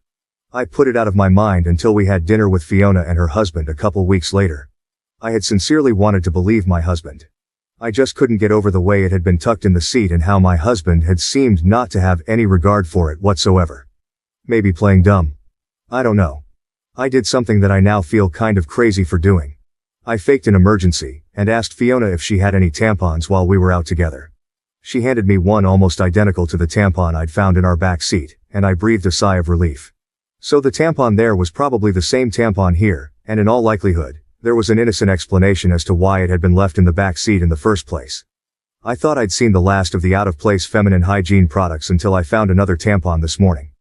I put it out of my mind until we had dinner with Fiona and her husband a couple weeks later. I had sincerely wanted to believe my husband. I just couldn't get over the way it had been tucked in the seat and how my husband had seemed not to have any regard for it whatsoever. Maybe playing dumb. I don't know. I did something that I now feel kind of crazy for doing. I faked an emergency, and asked Fiona if she had any tampons while we were out together. She handed me one almost identical to the tampon I'd found in our back seat, and I breathed a sigh of relief. So the tampon there was probably the same tampon here, and in all likelihood, there was an innocent explanation as to why it had been left in the back seat in the first place. I thought I'd seen the last of the out-of-place feminine hygiene products until I found another tampon this morning.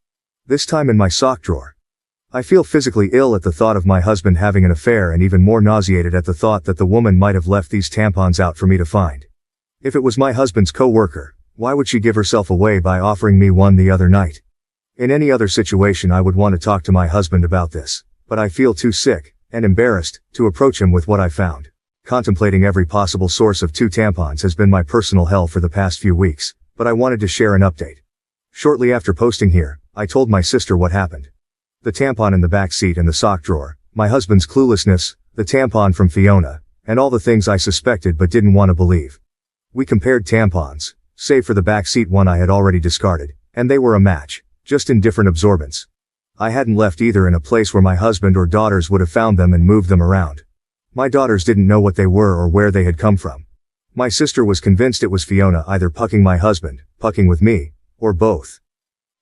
This time in my sock drawer. I feel physically ill at the thought of my husband having an affair and even more nauseated at the thought that the woman might have left these tampons out for me to find. If it was my husband's co-worker, why would she give herself away by offering me one the other night? In any other situation I would want to talk to my husband about this, but I feel too sick and embarrassed to approach him with what I found. Contemplating every possible source of 2 tampons has been my personal hell for the past few weeks, but I wanted to share an update. Shortly after posting here, I told my sister what happened. The tampon in the back seat and the sock drawer, my husband's cluelessness, the tampon from Fiona, and all the things I suspected but didn't want to believe. We compared tampons, save for the back seat one I had already discarded, and they were a match, just in different absorbents. I hadn't left either in a place where my husband or daughters would have found them and moved them around. My daughters didn't know what they were or where they had come from. My sister was convinced it was Fiona either pucking my husband, pucking with me, or both.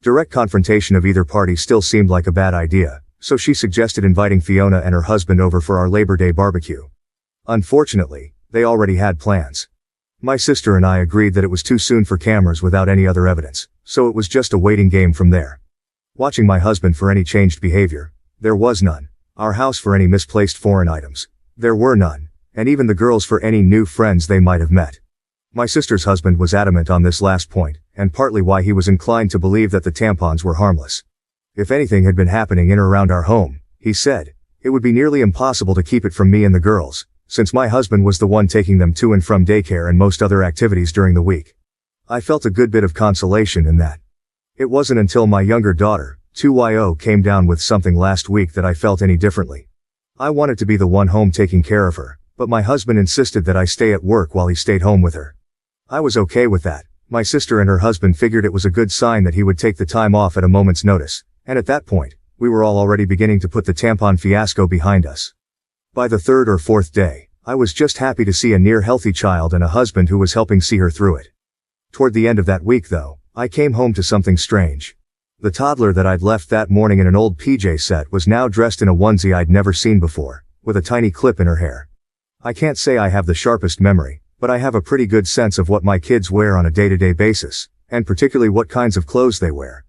Direct confrontation of either party still seemed like a bad idea, so she suggested inviting Fiona and her husband over for our Labor Day barbecue. Unfortunately, they already had plans. My sister and I agreed that it was too soon for cameras without any other evidence, so it was just a waiting game from there. Watching my husband for any changed behavior, there was none. Our house for any misplaced foreign items, there were none, and even the girls for any new friends they might have met. My sister's husband was adamant on this last point, and partly why he was inclined to believe that the tampons were harmless. If anything had been happening in or around our home, he said, it would be nearly impossible to keep it from me and the girls, since my husband was the one taking them to and from daycare and most other activities during the week. I felt a good bit of consolation in that. It wasn't until my younger daughter, 2yo, came down with something last week that I felt any differently. I wanted to be the one home taking care of her, but my husband insisted that I stay at work while he stayed home with her. I was okay with that. My sister and her husband figured it was a good sign that he would take the time off at a moment's notice, and at that point, we were all already beginning to put the tampon fiasco behind us. By the third or fourth day, I was just happy to see a near-healthy child and a husband who was helping see her through it. Toward the end of that week though, I came home to something strange. The toddler that I'd left that morning in an old PJ set was now dressed in a onesie I'd never seen before, with a tiny clip in her hair. I can't say I have the sharpest memory, but I have a pretty good sense of what my kids wear on a day-to-day basis, and particularly what kinds of clothes they wear.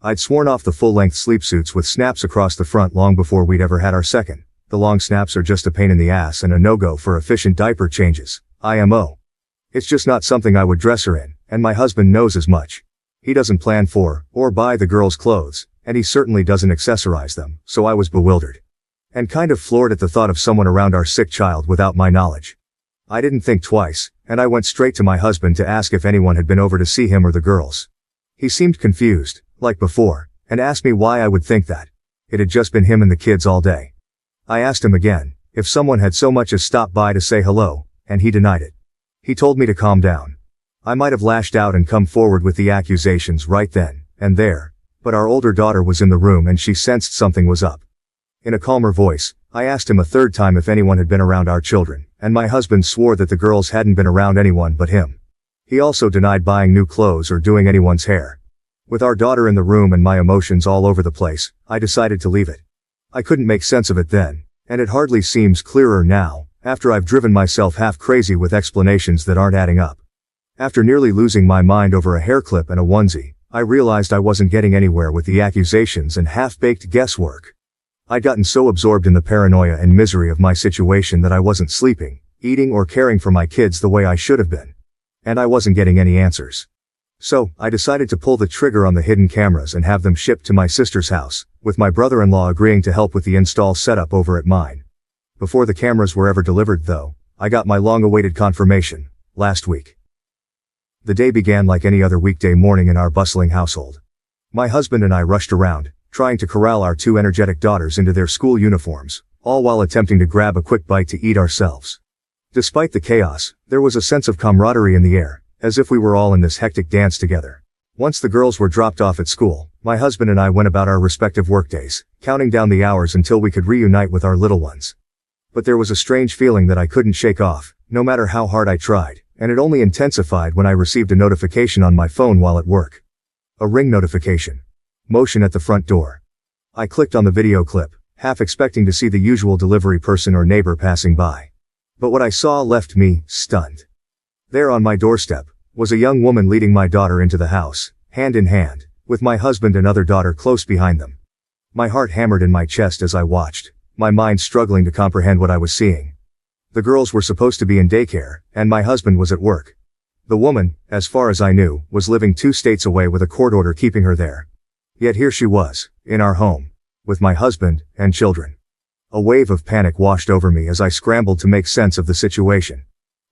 I'd sworn off the full-length sleepsuits with snaps across the front long before we'd ever had our second. The long snaps are just a pain in the ass and a no-go for efficient diaper changes, IMO. It's just not something I would dress her in, and my husband knows as much. He doesn't plan for, or buy the girls' clothes, and he certainly doesn't accessorize them, so I was bewildered. And kind of floored at the thought of someone around our sick child without my knowledge. I didn't think twice, and I went straight to my husband to ask if anyone had been over to see him or the girls. He seemed confused, like before, and asked me why I would think that. It had just been him and the kids all day. I asked him again, if someone had so much as stopped by to say hello, and he denied it. He told me to calm down. I might have lashed out and come forward with the accusations right then and there, but our older daughter was in the room and she sensed something was up. In a calmer voice, I asked him a third time if anyone had been around our children, and my husband swore that the girls hadn't been around anyone but him. He also denied buying new clothes or doing anyone's hair. With our daughter in the room and my emotions all over the place, I decided to leave it. I couldn't make sense of it then, and it hardly seems clearer now, after I've driven myself half crazy with explanations that aren't adding up. After nearly losing my mind over a hair clip and a onesie, I realized I wasn't getting anywhere with the accusations and half-baked guesswork. I'd gotten so absorbed in the paranoia and misery of my situation that I wasn't sleeping, eating or caring for my kids the way I should have been. And I wasn't getting any answers. So, I decided to pull the trigger on the hidden cameras and have them shipped to my sister's house, with my brother-in-law agreeing to help with the install setup over at mine. Before the cameras were ever delivered though, I got my long-awaited confirmation, last week. The day began like any other weekday morning in our bustling household. My husband and I rushed around, trying to corral our two energetic daughters into their school uniforms, all while attempting to grab a quick bite to eat ourselves. Despite the chaos, there was a sense of camaraderie in the air, as if we were all in this hectic dance together. Once the girls were dropped off at school, my husband and I went about our respective workdays, counting down the hours until we could reunite with our little ones. But there was a strange feeling that I couldn't shake off, no matter how hard I tried, and it only intensified when I received a notification on my phone while at work. A ring notification. Motion at the front door. I clicked on the video clip, half expecting to see the usual delivery person or neighbor passing by. But what I saw left me stunned. There on my doorstep was a young woman leading my daughter into the house, hand in hand, with my husband and other daughter close behind them. My heart hammered in my chest as I watched, my mind struggling to comprehend what I was seeing. The girls were supposed to be in daycare, and my husband was at work. The woman, as far as I knew, was living 2 states away with a court order keeping her there. Yet here she was, in our home, with my husband and children. A wave of panic washed over me as I scrambled to make sense of the situation.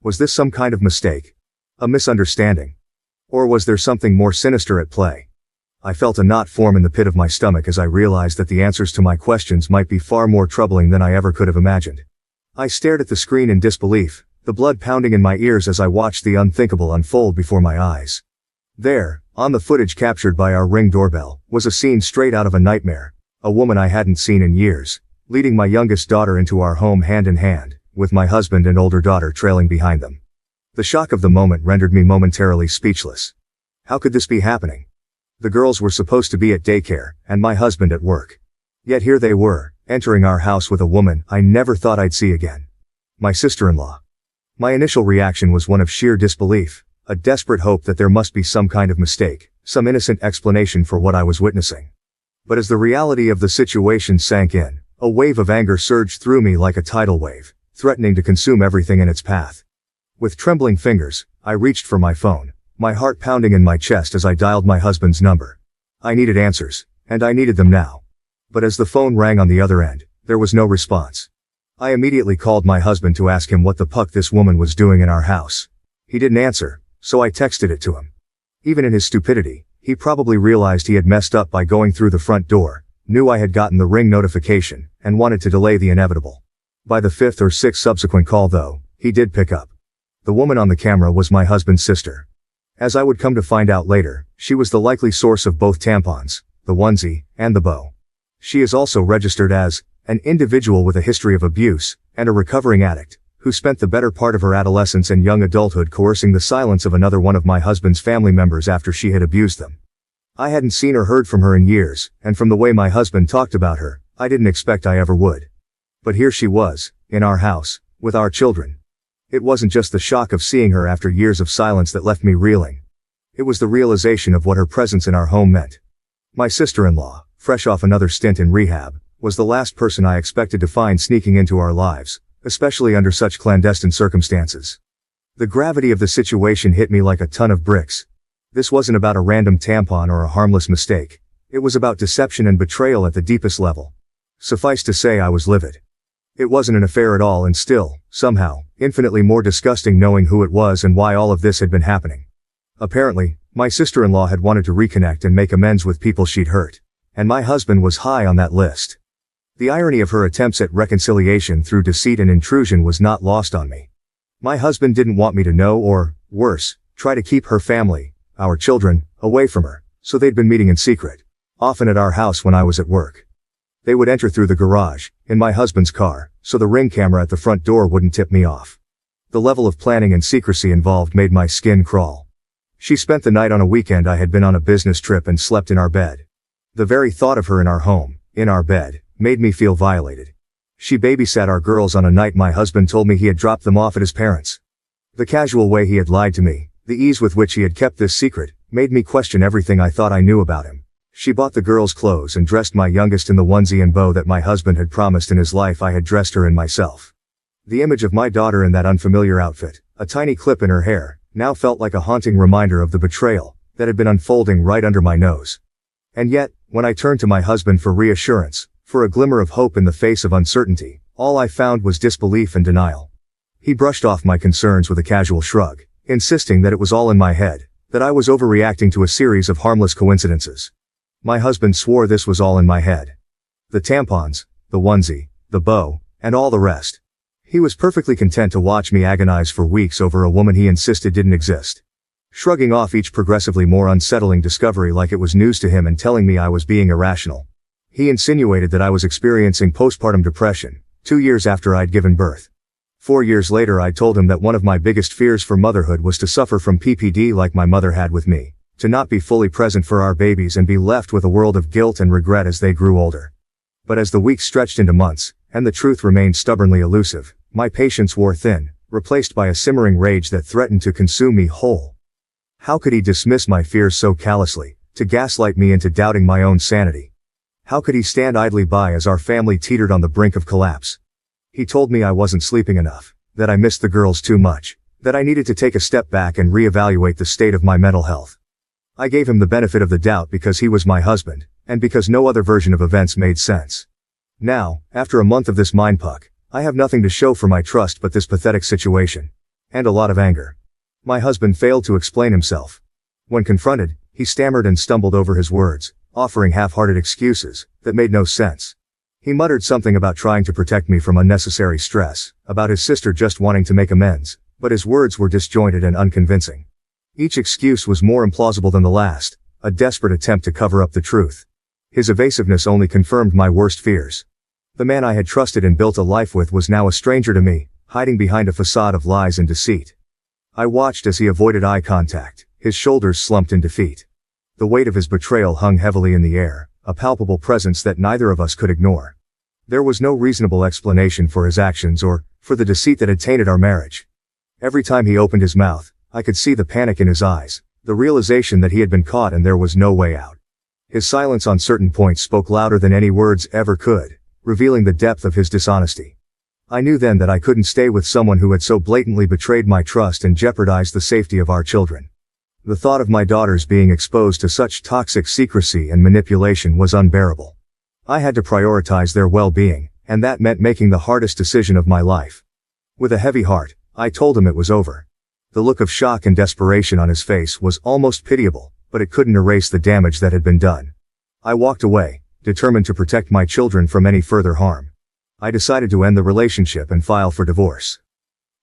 Was this some kind of mistake? A misunderstanding? Or was there something more sinister at play? I felt a knot form in the pit of my stomach as I realized that the answers to my questions might be far more troubling than I ever could have imagined. I stared at the screen in disbelief, the blood pounding in my ears as I watched the unthinkable unfold before my eyes. There, on the footage captured by our Ring doorbell, was a scene straight out of a nightmare. A woman I hadn't seen in years, leading my youngest daughter into our home hand in hand, with my husband and older daughter trailing behind them. The shock of the moment rendered me momentarily speechless. How could this be happening? The girls were supposed to be at daycare, and my husband at work. Yet here they were, entering our house with a woman I never thought I'd see again. My sister-in-law. My initial reaction was one of sheer disbelief, a desperate hope that there must be some kind of mistake, some innocent explanation for what I was witnessing. But as the reality of the situation sank in, a wave of anger surged through me like a tidal wave, threatening to consume everything in its path. With trembling fingers, I reached for my phone, my heart pounding in my chest as I dialed my husband's number. I needed answers, and I needed them now. But as the phone rang on the other end, there was no response. I immediately called my husband to ask him what the puck this woman was doing in our house. He didn't answer, so I texted it to him. Even in his stupidity, he probably realized he had messed up by going through the front door, knew I had gotten the ring notification, and wanted to delay the inevitable. By the fifth or sixth subsequent call though, he did pick up. The woman on the camera was my husband's sister. As I would come to find out later, she was the likely source of both tampons, the onesie, and the bow. She is also registered as an individual with a history of abuse, and a recovering addict, who spent the better part of her adolescence and young adulthood coercing the silence of another one of my husband's family members after she had abused them. I hadn't seen or heard from her in years, and from the way my husband talked about her, I didn't expect I ever would. But here she was, in our house, with our children. It wasn't just the shock of seeing her after years of silence that left me reeling. It was the realization of what her presence in our home meant. My sister-in-law, fresh off another stint in rehab, was the last person I expected to find sneaking into our lives, especially under such clandestine circumstances. The gravity of the situation hit me like a ton of bricks. This wasn't about a random tampon or a harmless mistake. It was about deception and betrayal at the deepest level. Suffice to say I was livid. It wasn't an affair at all and still, somehow, infinitely more disgusting knowing who it was and why all of this had been happening. Apparently, my sister-in-law had wanted to reconnect and make amends with people she'd hurt. And my husband was high on that list. The irony of her attempts at reconciliation through deceit and intrusion was not lost on me. My husband didn't want me to know or, worse, try to keep her family, our children, away from her, so they'd been meeting in secret, often at our house when I was at work. They would enter through the garage, in my husband's car, so the ring camera at the front door wouldn't tip me off. The level of planning and secrecy involved made my skin crawl. She spent the night on a weekend I had been on a business trip and slept in our bed. The very thought of her in our home, in our bed, made me feel violated. She babysat our girls on a night my husband told me he had dropped them off at his parents'. The casual way he had lied to me, the ease with which he had kept this secret, made me question everything I thought I knew about him. She bought the girls' clothes and dressed my youngest in the onesie and bow that my husband had promised in his life I had dressed her in myself. The image of my daughter in that unfamiliar outfit, a tiny clip in her hair, now felt like a haunting reminder of the betrayal that had been unfolding right under my nose. And yet, when I turned to my husband for reassurance, for a glimmer of hope in the face of uncertainty, all I found was disbelief and denial. He brushed off my concerns with a casual shrug, insisting that it was all in my head, that I was overreacting to a series of harmless coincidences. My husband swore this was all in my head. The tampons, the onesie, the bow, and all the rest. He was perfectly content to watch me agonize for weeks over a woman he insisted didn't exist. Shrugging off each progressively more unsettling discovery like it was news to him and telling me I was being irrational. He insinuated that I was experiencing postpartum depression, 2 years after I'd given birth. 4 years later I told him that one of my biggest fears for motherhood was to suffer from PPD like my mother had with me, to not be fully present for our babies and be left with a world of guilt and regret as they grew older. But as the weeks stretched into months, and the truth remained stubbornly elusive, my patience wore thin, replaced by a simmering rage that threatened to consume me whole. How could he dismiss my fears so callously, to gaslight me into doubting my own sanity? How could he stand idly by as our family teetered on the brink of collapse? He told me I wasn't sleeping enough, that I missed the girls too much, that I needed to take a step back and reevaluate the state of my mental health. I gave him the benefit of the doubt because he was my husband, and because no other version of events made sense. Now, after a month of this mindfuck, I have nothing to show for my trust but this pathetic situation. And a lot of anger. My husband failed to explain himself. When confronted, he stammered and stumbled over his words, offering half-hearted excuses that made no sense. He muttered something about trying to protect me from unnecessary stress, about his sister just wanting to make amends, but his words were disjointed and unconvincing. Each excuse was more implausible than the last, a desperate attempt to cover up the truth. His evasiveness only confirmed my worst fears. The man I had trusted and built a life with was now a stranger to me, hiding behind a facade of lies and deceit. I watched as he avoided eye contact, his shoulders slumped in defeat. The weight of his betrayal hung heavily in the air, a palpable presence that neither of us could ignore. There was no reasonable explanation for his actions or for the deceit that had tainted our marriage. Every time he opened his mouth, I could see the panic in his eyes, the realization that he had been caught and there was no way out. His silence on certain points spoke louder than any words ever could, revealing the depth of his dishonesty. I knew then that I couldn't stay with someone who had so blatantly betrayed my trust and jeopardized the safety of our children. The thought of my daughters being exposed to such toxic secrecy and manipulation was unbearable. I had to prioritize their well-being, and that meant making the hardest decision of my life. With a heavy heart, I told him it was over. The look of shock and desperation on his face was almost pitiable, but it couldn't erase the damage that had been done. I walked away, determined to protect my children from any further harm. I decided to end the relationship and file for divorce.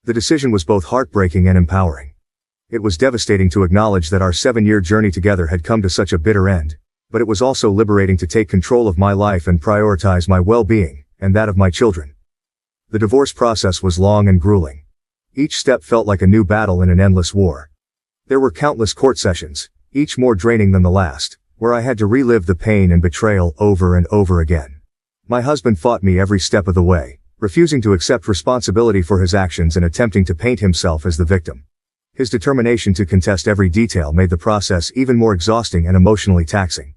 The decision was both heartbreaking and empowering. It was devastating to acknowledge that our 7-year journey together had come to such a bitter end, but it was also liberating to take control of my life and prioritize my well-being, and that of my children. The divorce process was long and grueling. Each step felt like a new battle in an endless war. There were countless court sessions, each more draining than the last, where I had to relive the pain and betrayal over and over again. My husband fought me every step of the way, refusing to accept responsibility for his actions and attempting to paint himself as the victim. His determination to contest every detail made the process even more exhausting and emotionally taxing.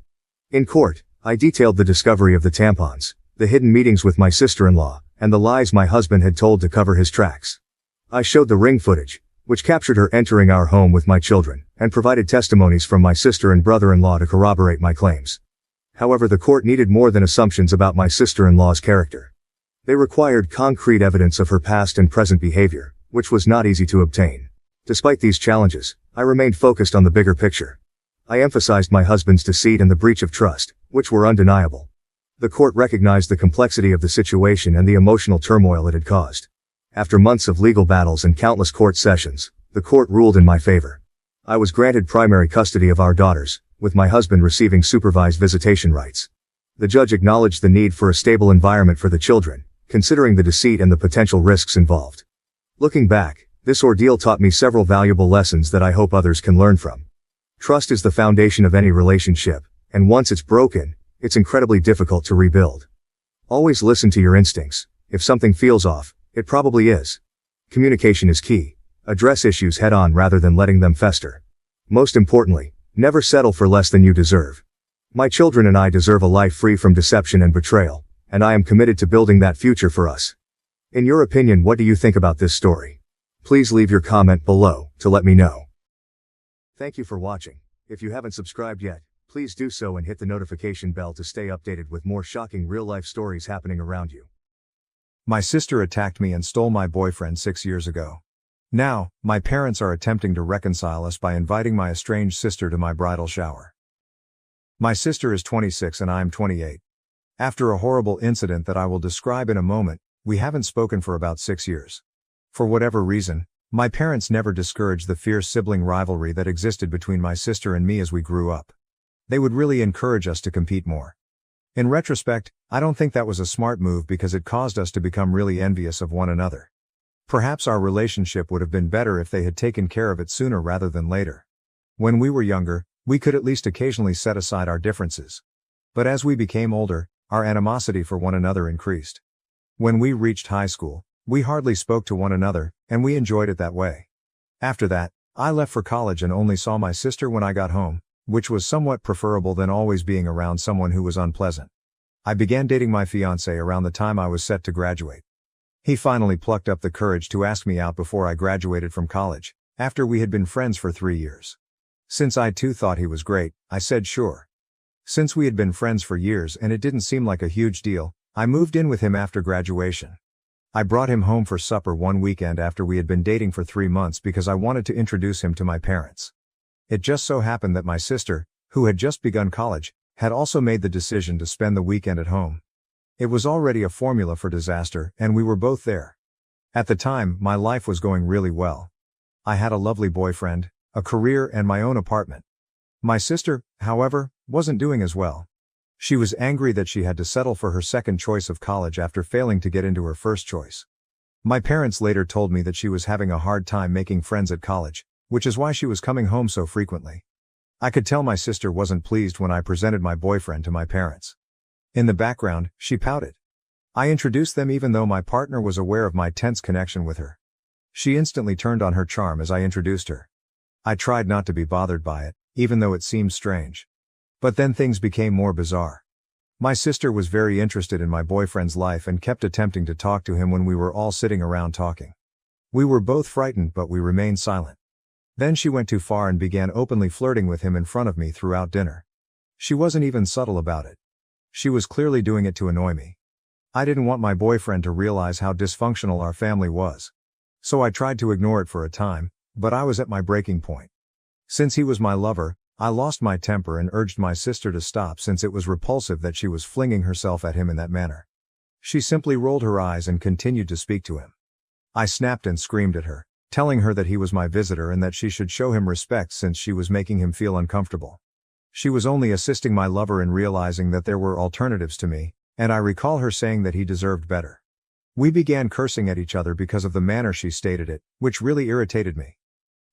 In court, I detailed the discovery of the tampons, the hidden meetings with my sister-in-law, and the lies my husband had told to cover his tracks. I showed the ring footage, which captured her entering our home with my children, and provided testimonies from my sister and brother-in-law to corroborate my claims. However, the court needed more than assumptions about my sister-in-law's character. They required concrete evidence of her past and present behavior, which was not easy to obtain. Despite these challenges, I remained focused on the bigger picture. I emphasized my husband's deceit and the breach of trust, which were undeniable. The court recognized the complexity of the situation and the emotional turmoil it had caused. After months of legal battles and countless court sessions, the court ruled in my favor. I was granted primary custody of our daughters, with my husband receiving supervised visitation rights. The judge acknowledged the need for a stable environment for the children, considering the deceit and the potential risks involved. Looking back, this ordeal taught me several valuable lessons that I hope others can learn from. Trust is the foundation of any relationship, and once it's broken, it's incredibly difficult to rebuild. Always listen to your instincts. If something feels off, it probably is. Communication is key. Address issues head-on rather than letting them fester. Most importantly, never settle for less than you deserve. My children and I deserve a life free from deception and betrayal, and I am committed to building that future for us. In your opinion, what do you think about this story? Please leave your comment below to let me know. Thank you for watching. If you haven't subscribed yet, please do so and hit the notification bell to stay updated with more shocking real-life stories happening around you. My sister attacked me and stole my boyfriend 6 years ago. Now, my parents are attempting to reconcile us by inviting my estranged sister to my bridal shower. My sister is 26 and I am 28. After a horrible incident that I will describe in a moment, we haven't spoken for about 6 years. For whatever reason, my parents never discouraged the fierce sibling rivalry that existed between my sister and me as we grew up. They would really encourage us to compete more. In retrospect, I don't think that was a smart move because it caused us to become really envious of one another. Perhaps our relationship would have been better if they had taken care of it sooner rather than later. When we were younger, we could at least occasionally set aside our differences. But as we became older, our animosity for one another increased. When we reached high school, we hardly spoke to one another, and we enjoyed it that way. After that, I left for college and only saw my sister when I got home, which was somewhat preferable than always being around someone who was unpleasant. I began dating my fiancé around the time I was set to graduate. He finally plucked up the courage to ask me out before I graduated from college, after we had been friends for 3 years. Since I too thought he was great, I said sure. Since we had been friends for years and it didn't seem like a huge deal, I moved in with him after graduation. I brought him home for supper one weekend after we had been dating for 3 months because I wanted to introduce him to my parents. It just so happened that my sister, who had just begun college, had also made the decision to spend the weekend at home. It was already a formula for disaster, and we were both there. At the time, my life was going really well. I had a lovely boyfriend, a career, and my own apartment. My sister, however, wasn't doing as well. She was angry that she had to settle for her second choice of college after failing to get into her first choice. My parents later told me that she was having a hard time making friends at college, which is why she was coming home so frequently. I could tell my sister wasn't pleased when I presented my boyfriend to my parents. In the background, she pouted. I introduced them even though my partner was aware of my tense connection with her. She instantly turned on her charm as I introduced her. I tried not to be bothered by it, even though it seemed strange. But then things became more bizarre. My sister was very interested in my boyfriend's life and kept attempting to talk to him when we were all sitting around talking. We were both frightened, but we remained silent. Then she went too far and began openly flirting with him in front of me throughout dinner. She wasn't even subtle about it. She was clearly doing it to annoy me. I didn't want my boyfriend to realize how dysfunctional our family was. So I tried to ignore it for a time, but I was at my breaking point. Since he was my lover, I lost my temper and urged my sister to stop since it was repulsive that she was flinging herself at him in that manner. She simply rolled her eyes and continued to speak to him. I snapped and screamed at her, telling her that he was my visitor and that she should show him respect since she was making him feel uncomfortable. She was only assisting my lover in realizing that there were alternatives to me, and I recall her saying that he deserved better. We began cursing at each other because of the manner she stated it, which really irritated me.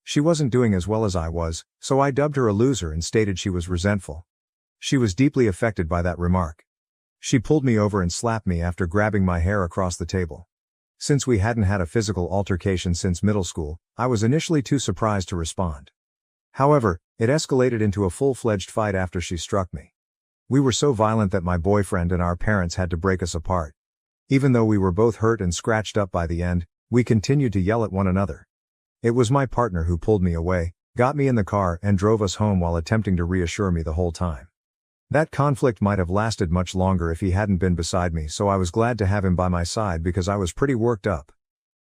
She wasn't doing as well as I was, so I dubbed her a loser and stated she was resentful. She was deeply affected by that remark. She pulled me over and slapped me after grabbing my hair across the table. Since we hadn't had a physical altercation since middle school, I was initially too surprised to respond. However, it escalated into a full-fledged fight after she struck me. We were so violent that my boyfriend and our parents had to break us apart. Even though we were both hurt and scratched up by the end, we continued to yell at one another. It was my partner who pulled me away, got me in the car and drove us home while attempting to reassure me the whole time. That conflict might have lasted much longer if he hadn't been beside me, so I was glad to have him by my side because I was pretty worked up.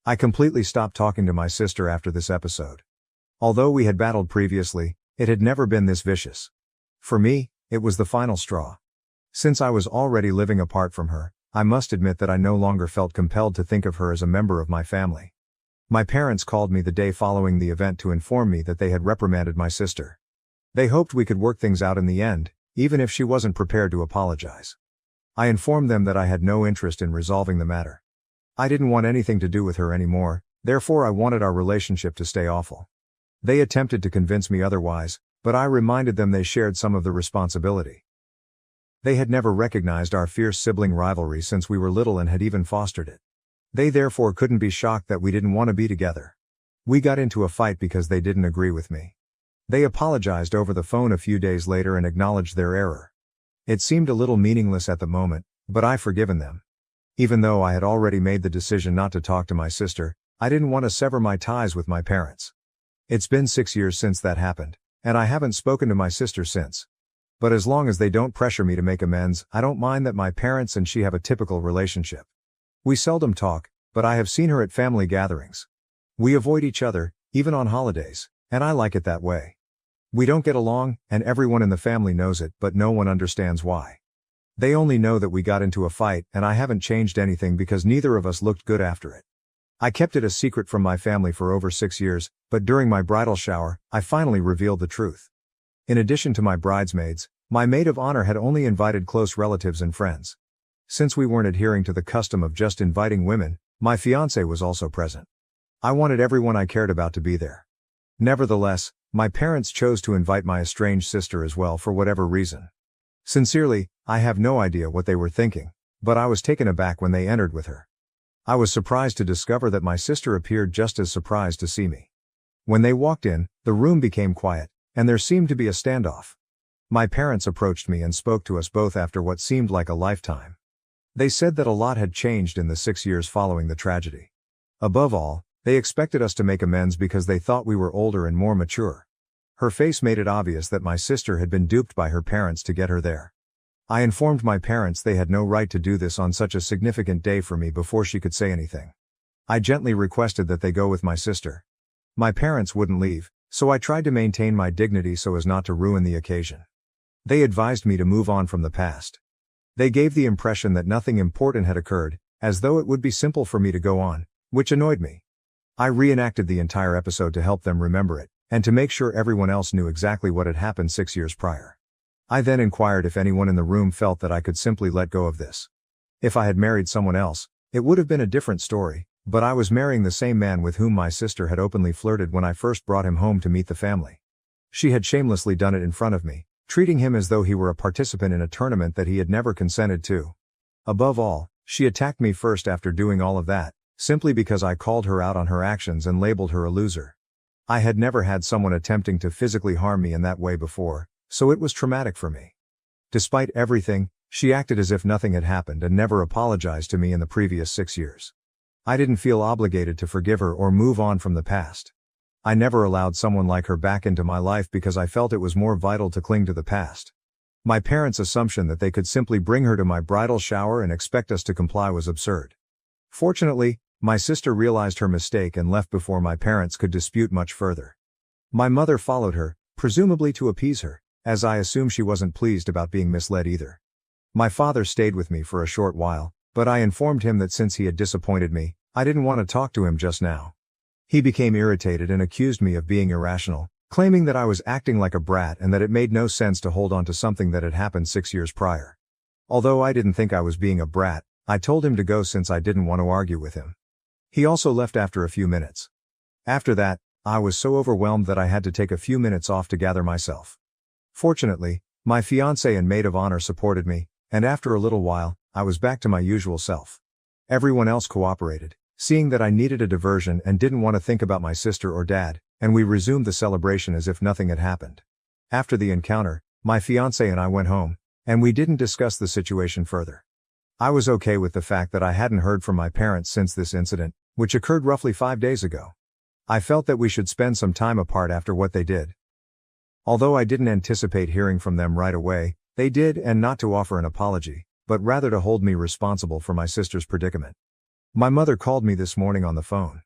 I completely stopped talking to my sister after this episode. Although we had battled previously, it had never been this vicious. For me, it was the final straw. Since I was already living apart from her, I must admit that I no longer felt compelled to think of her as a member of my family. My parents called me the day following the event to inform me that they had reprimanded my sister. They hoped we could work things out in the end, even if she wasn't prepared to apologize. I informed them that I had no interest in resolving the matter. I didn't want anything to do with her anymore, therefore I wanted our relationship to stay awful. They attempted to convince me otherwise, but I reminded them they shared some of the responsibility. They had never recognized our fierce sibling rivalry since we were little and had even fostered it. They therefore couldn't be shocked that we didn't want to be together. We got into a fight because they didn't agree with me. They apologized over the phone a few days later and acknowledged their error. It seemed a little meaningless at the moment, but I've forgiven them. Even though I had already made the decision not to talk to my sister, I didn't want to sever my ties with my parents. It's been 6 years since that happened, and I haven't spoken to my sister since. But as long as they don't pressure me to make amends, I don't mind that my parents and she have a typical relationship. We seldom talk, but I have seen her at family gatherings. We avoid each other, even on holidays, and I like it that way. We don't get along, and everyone in the family knows it, but no one understands why. They only know that we got into a fight, and I haven't changed anything because neither of us looked good after it. I kept it a secret from my family for over 6 years, but during my bridal shower, I finally revealed the truth. In addition to my bridesmaids, my maid of honor had only invited close relatives and friends. Since we weren't adhering to the custom of just inviting women, my fiancé was also present. I wanted everyone I cared about to be there. Nevertheless, my parents chose to invite my estranged sister as well for whatever reason. Sincerely, I have no idea what they were thinking, but I was taken aback when they entered with her. I was surprised to discover that my sister appeared just as surprised to see me. When they walked in, the room became quiet, and there seemed to be a standoff. My parents approached me and spoke to us both after what seemed like a lifetime. They said that a lot had changed in the 6 years following the tragedy. Above all, they expected us to make amends because they thought we were older and more mature. Her face made it obvious that my sister had been duped by her parents to get her there. I informed my parents they had no right to do this on such a significant day for me before she could say anything. I gently requested that they go with my sister. My parents wouldn't leave, so I tried to maintain my dignity so as not to ruin the occasion. They advised me to move on from the past. They gave the impression that nothing important had occurred, as though it would be simple for me to go on, which annoyed me. I reenacted the entire episode to help them remember it, and to make sure everyone else knew exactly what had happened 6 years prior. I then inquired if anyone in the room felt that I could simply let go of this. If I had married someone else, it would have been a different story, but I was marrying the same man with whom my sister had openly flirted when I first brought him home to meet the family. She had shamelessly done it in front of me, treating him as though he were a participant in a tournament that he had never consented to. Above all, she attacked me first after doing all of that, simply because I called her out on her actions and labeled her a loser. I had never had someone attempting to physically harm me in that way before, so it was traumatic for me. Despite everything, She acted as if nothing had happened and never apologized to me in the previous 6 years. I didn't feel obligated to forgive her or move on from the past. I never allowed someone like her back into my life because I felt it was more vital to cling to the past. My parents' assumption that they could simply bring her to my bridal shower and expect us to comply was absurd. Fortunately, my sister realized her mistake and left before my parents could dispute much further. My mother followed her, presumably to appease her, as I assume she wasn't pleased about being misled either. My father stayed with me for a short while, but I informed him that since he had disappointed me, I didn't want to talk to him just now. He became irritated and accused me of being irrational, claiming that I was acting like a brat and that it made no sense to hold on to something that had happened 6 years prior. Although I didn't think I was being a brat, I told him to go since I didn't want to argue with him. He also left after a few minutes. After that, I was so overwhelmed that I had to take a few minutes off to gather myself. Fortunately, my fiancé and maid of honor supported me, and after a little while, I was back to my usual self. Everyone else cooperated, seeing that I needed a diversion and didn't want to think about my sister or dad, and we resumed the celebration as if nothing had happened. After the encounter, my fiancé and I went home, and we didn't discuss the situation further. I was okay with the fact that I hadn't heard from my parents since this incident, which occurred roughly 5 days ago. I felt that we should spend some time apart after what they did. Although I didn't anticipate hearing from them right away, they did, and not to offer an apology, but rather to hold me responsible for my sister's predicament. My mother called me this morning on the phone.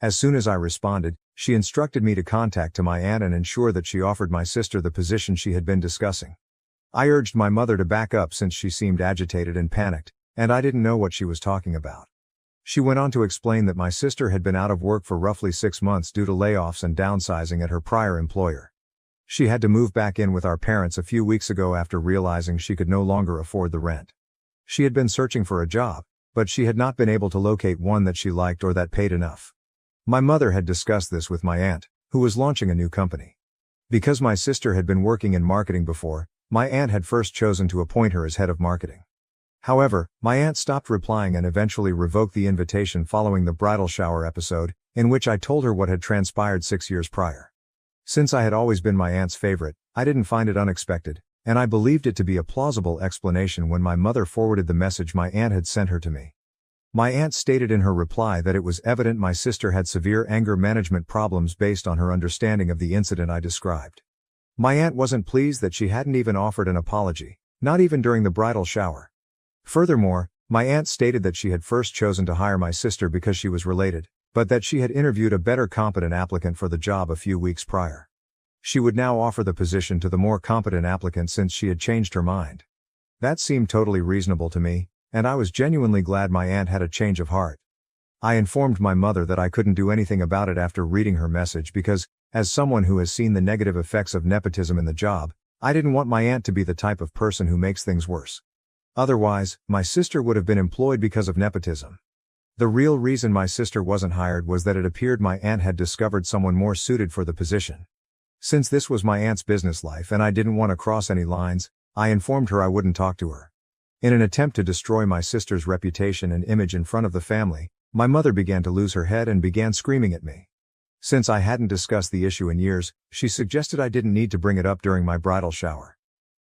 As soon as I responded, she instructed me to contact my aunt and ensure that she offered my sister the position she had been discussing. I urged my mother to back up since she seemed agitated and panicked, and I didn't know what she was talking about. She went on to explain that my sister had been out of work for roughly 6 months due to layoffs and downsizing at her prior employer. She had to move back in with our parents a few weeks ago after realizing she could no longer afford the rent. She had been searching for a job, but she had not been able to locate one that she liked or that paid enough. My mother had discussed this with my aunt, who was launching a new company. Because my sister had been working in marketing before, my aunt had first chosen to appoint her as head of marketing. However, my aunt stopped replying and eventually revoked the invitation following the bridal shower episode, in which I told her what had transpired 6 years prior. Since I had always been my aunt's favorite, I didn't find it unexpected, and I believed it to be a plausible explanation when my mother forwarded the message my aunt had sent her to me. My aunt stated in her reply that it was evident my sister had severe anger management problems based on her understanding of the incident I described. My aunt wasn't pleased that she hadn't even offered an apology, not even during the bridal shower. Furthermore, my aunt stated that she had first chosen to hire my sister because she was related, but that she had interviewed a better competent applicant for the job a few weeks prior. She would now offer the position to the more competent applicant since she had changed her mind. That seemed totally reasonable to me, and I was genuinely glad my aunt had a change of heart. I informed my mother that I couldn't do anything about it after reading her message because, as someone who has seen the negative effects of nepotism in the job, I didn't want my aunt to be the type of person who makes things worse. Otherwise, my sister would have been employed because of nepotism. The real reason my sister wasn't hired was that it appeared my aunt had discovered someone more suited for the position. Since this was my aunt's business life and I didn't want to cross any lines, I informed her I wouldn't talk to her. In an attempt to destroy my sister's reputation and image in front of the family, my mother began to lose her head and began screaming at me. Since I hadn't discussed the issue in years, she suggested I didn't need to bring it up during my bridal shower.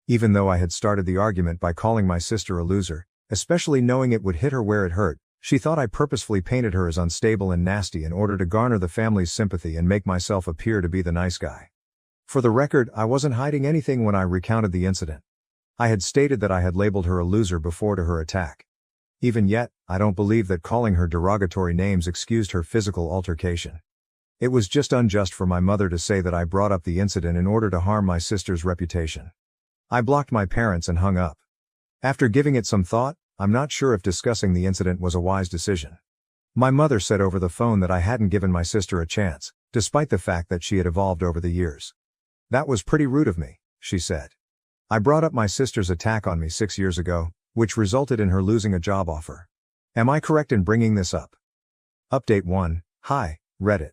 Even though I had started the argument by calling my sister a loser, especially knowing it would hit her where it hurt, she thought I purposefully painted her as unstable and nasty in order to garner the family's sympathy and make myself appear to be the nice guy. For the record, I wasn't hiding anything when I recounted the incident. I had stated that I had labeled her a loser before to her attack. Even yet, I don't believe that calling her derogatory names excused her physical altercation. It was just unjust for my mother to say that I brought up the incident in order to harm my sister's reputation. I blocked my parents and hung up. After giving it some thought, I'm not sure if discussing the incident was a wise decision. My mother said over the phone that I hadn't given my sister a chance, despite the fact that she had evolved over the years. That was pretty rude of me, she said. I brought up my sister's attack on me 6 years ago, which resulted in her losing a job offer. Am I correct in bringing this up? Update 1. Hi, Reddit.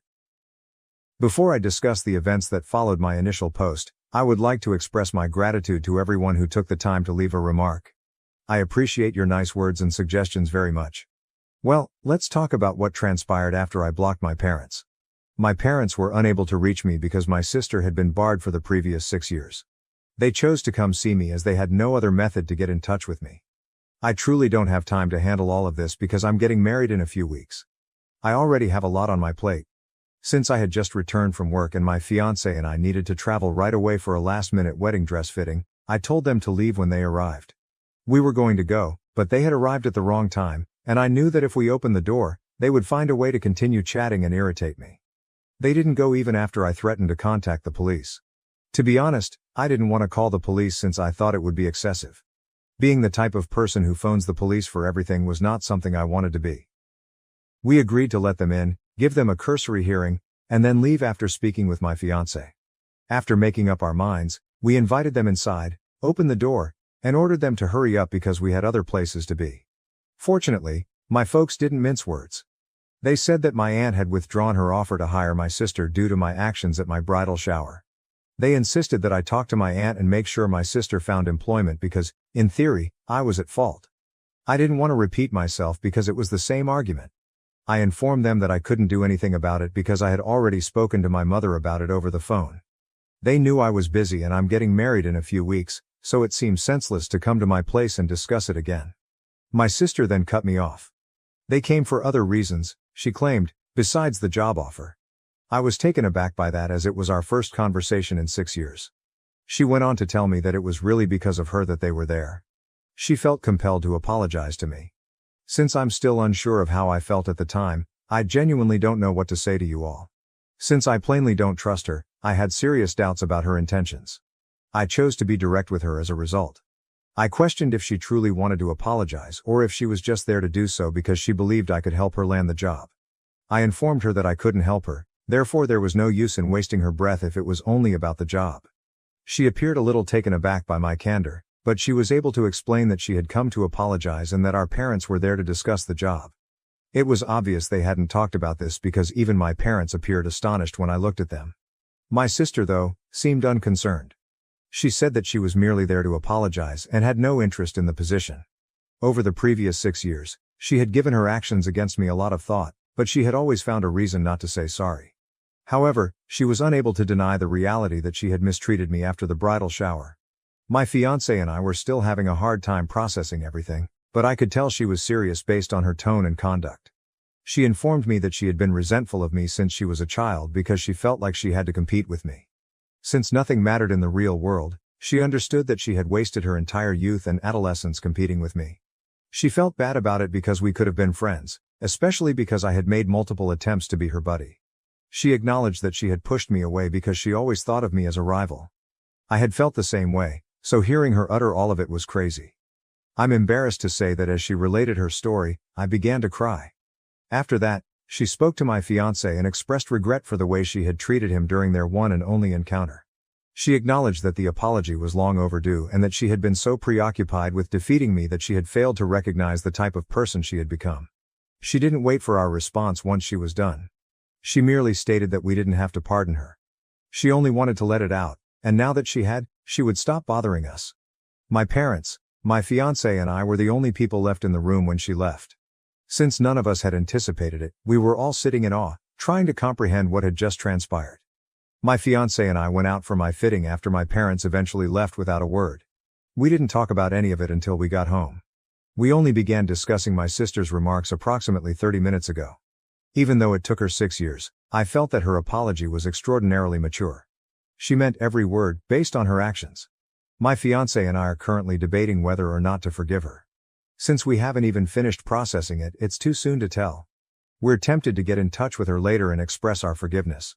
Before I discuss the events that followed my initial post, I would like to express my gratitude to everyone who took the time to leave a remark. I appreciate your nice words and suggestions very much. Well, let's talk about what transpired after I blocked my parents. My parents were unable to reach me because my sister had been barred for the previous 6 years. They chose to come see me as they had no other method to get in touch with me. I truly don't have time to handle all of this because I'm getting married in a few weeks. I already have a lot on my plate. Since I had just returned from work and my fiancé and I needed to travel right away for a last-minute wedding dress fitting, I told them to leave when they arrived. We were going to go, but they had arrived at the wrong time, and I knew that if we opened the door, they would find a way to continue chatting and irritate me. They didn't go even after I threatened to contact the police. To be honest, I didn't want to call the police since I thought it would be excessive. Being the type of person who phones the police for everything was not something I wanted to be. We agreed to let them in, give them a cursory hearing, and then leave after speaking with my fiancé. After making up our minds, we invited them inside, opened the door, and ordered them to hurry up because we had other places to be. Fortunately, my folks didn't mince words. They said that my aunt had withdrawn her offer to hire my sister due to my actions at my bridal shower. They insisted that I talk to my aunt and make sure my sister found employment because, in theory, I was at fault. I didn't want to repeat myself because it was the same argument. I informed them that I couldn't do anything about it because I had already spoken to my mother about it over the phone. They knew I was busy and I'm getting married in a few weeks, so it seemed senseless to come to my place and discuss it again. My sister then cut me off. They came for other reasons, she claimed, besides the job offer. I was taken aback by that as it was our first conversation in 6 years. She went on to tell me that it was really because of her that they were there. She felt compelled to apologize to me. Since I'm still unsure of how I felt at the time, I genuinely don't know what to say to you all. Since I plainly don't trust her, I had serious doubts about her intentions. I chose to be direct with her as a result. I questioned if she truly wanted to apologize or if she was just there to do so because she believed I could help her land the job. I informed her that I couldn't help her, therefore there was no use in wasting her breath if it was only about the job. She appeared a little taken aback by my candor, but she was able to explain that she had come to apologize and that our parents were there to discuss the job. It was obvious they hadn't talked about this because even my parents appeared astonished when I looked at them. My sister, though, seemed unconcerned. She said that she was merely there to apologize and had no interest in the position. Over the previous 6 years, she had given her actions against me a lot of thought, but she had always found a reason not to say sorry. However, she was unable to deny the reality that she had mistreated me after the bridal shower. My fiancé and I were still having a hard time processing everything, but I could tell she was serious based on her tone and conduct. She informed me that she had been resentful of me since she was a child because she felt like she had to compete with me. Since nothing mattered in the real world, she understood that she had wasted her entire youth and adolescence competing with me. She felt bad about it because we could have been friends, especially because I had made multiple attempts to be her buddy. She acknowledged that she had pushed me away because she always thought of me as a rival. I had felt the same way, so hearing her utter all of it was crazy. I'm embarrassed to say that as she related her story, I began to cry. After that, she spoke to my fiancé and expressed regret for the way she had treated him during their one and only encounter. She acknowledged that the apology was long overdue and that she had been so preoccupied with defeating me that she had failed to recognize the type of person she had become. She didn't wait for our response once she was done. She merely stated that we didn't have to pardon her. She only wanted to let it out, and now that she had, she would stop bothering us. My parents, my fiancé and I were the only people left in the room when she left. Since none of us had anticipated it, we were all sitting in awe, trying to comprehend what had just transpired. My fiancé and I went out for my fitting after my parents eventually left without a word. We didn't talk about any of it until we got home. We only began discussing my sister's remarks approximately 30 minutes ago. Even though it took her 6 years, I felt that her apology was extraordinarily mature. She meant every word, based on her actions. My fiancé and I are currently debating whether or not to forgive her. Since we haven't even finished processing it, it's too soon to tell. We're tempted to get in touch with her later and express our forgiveness.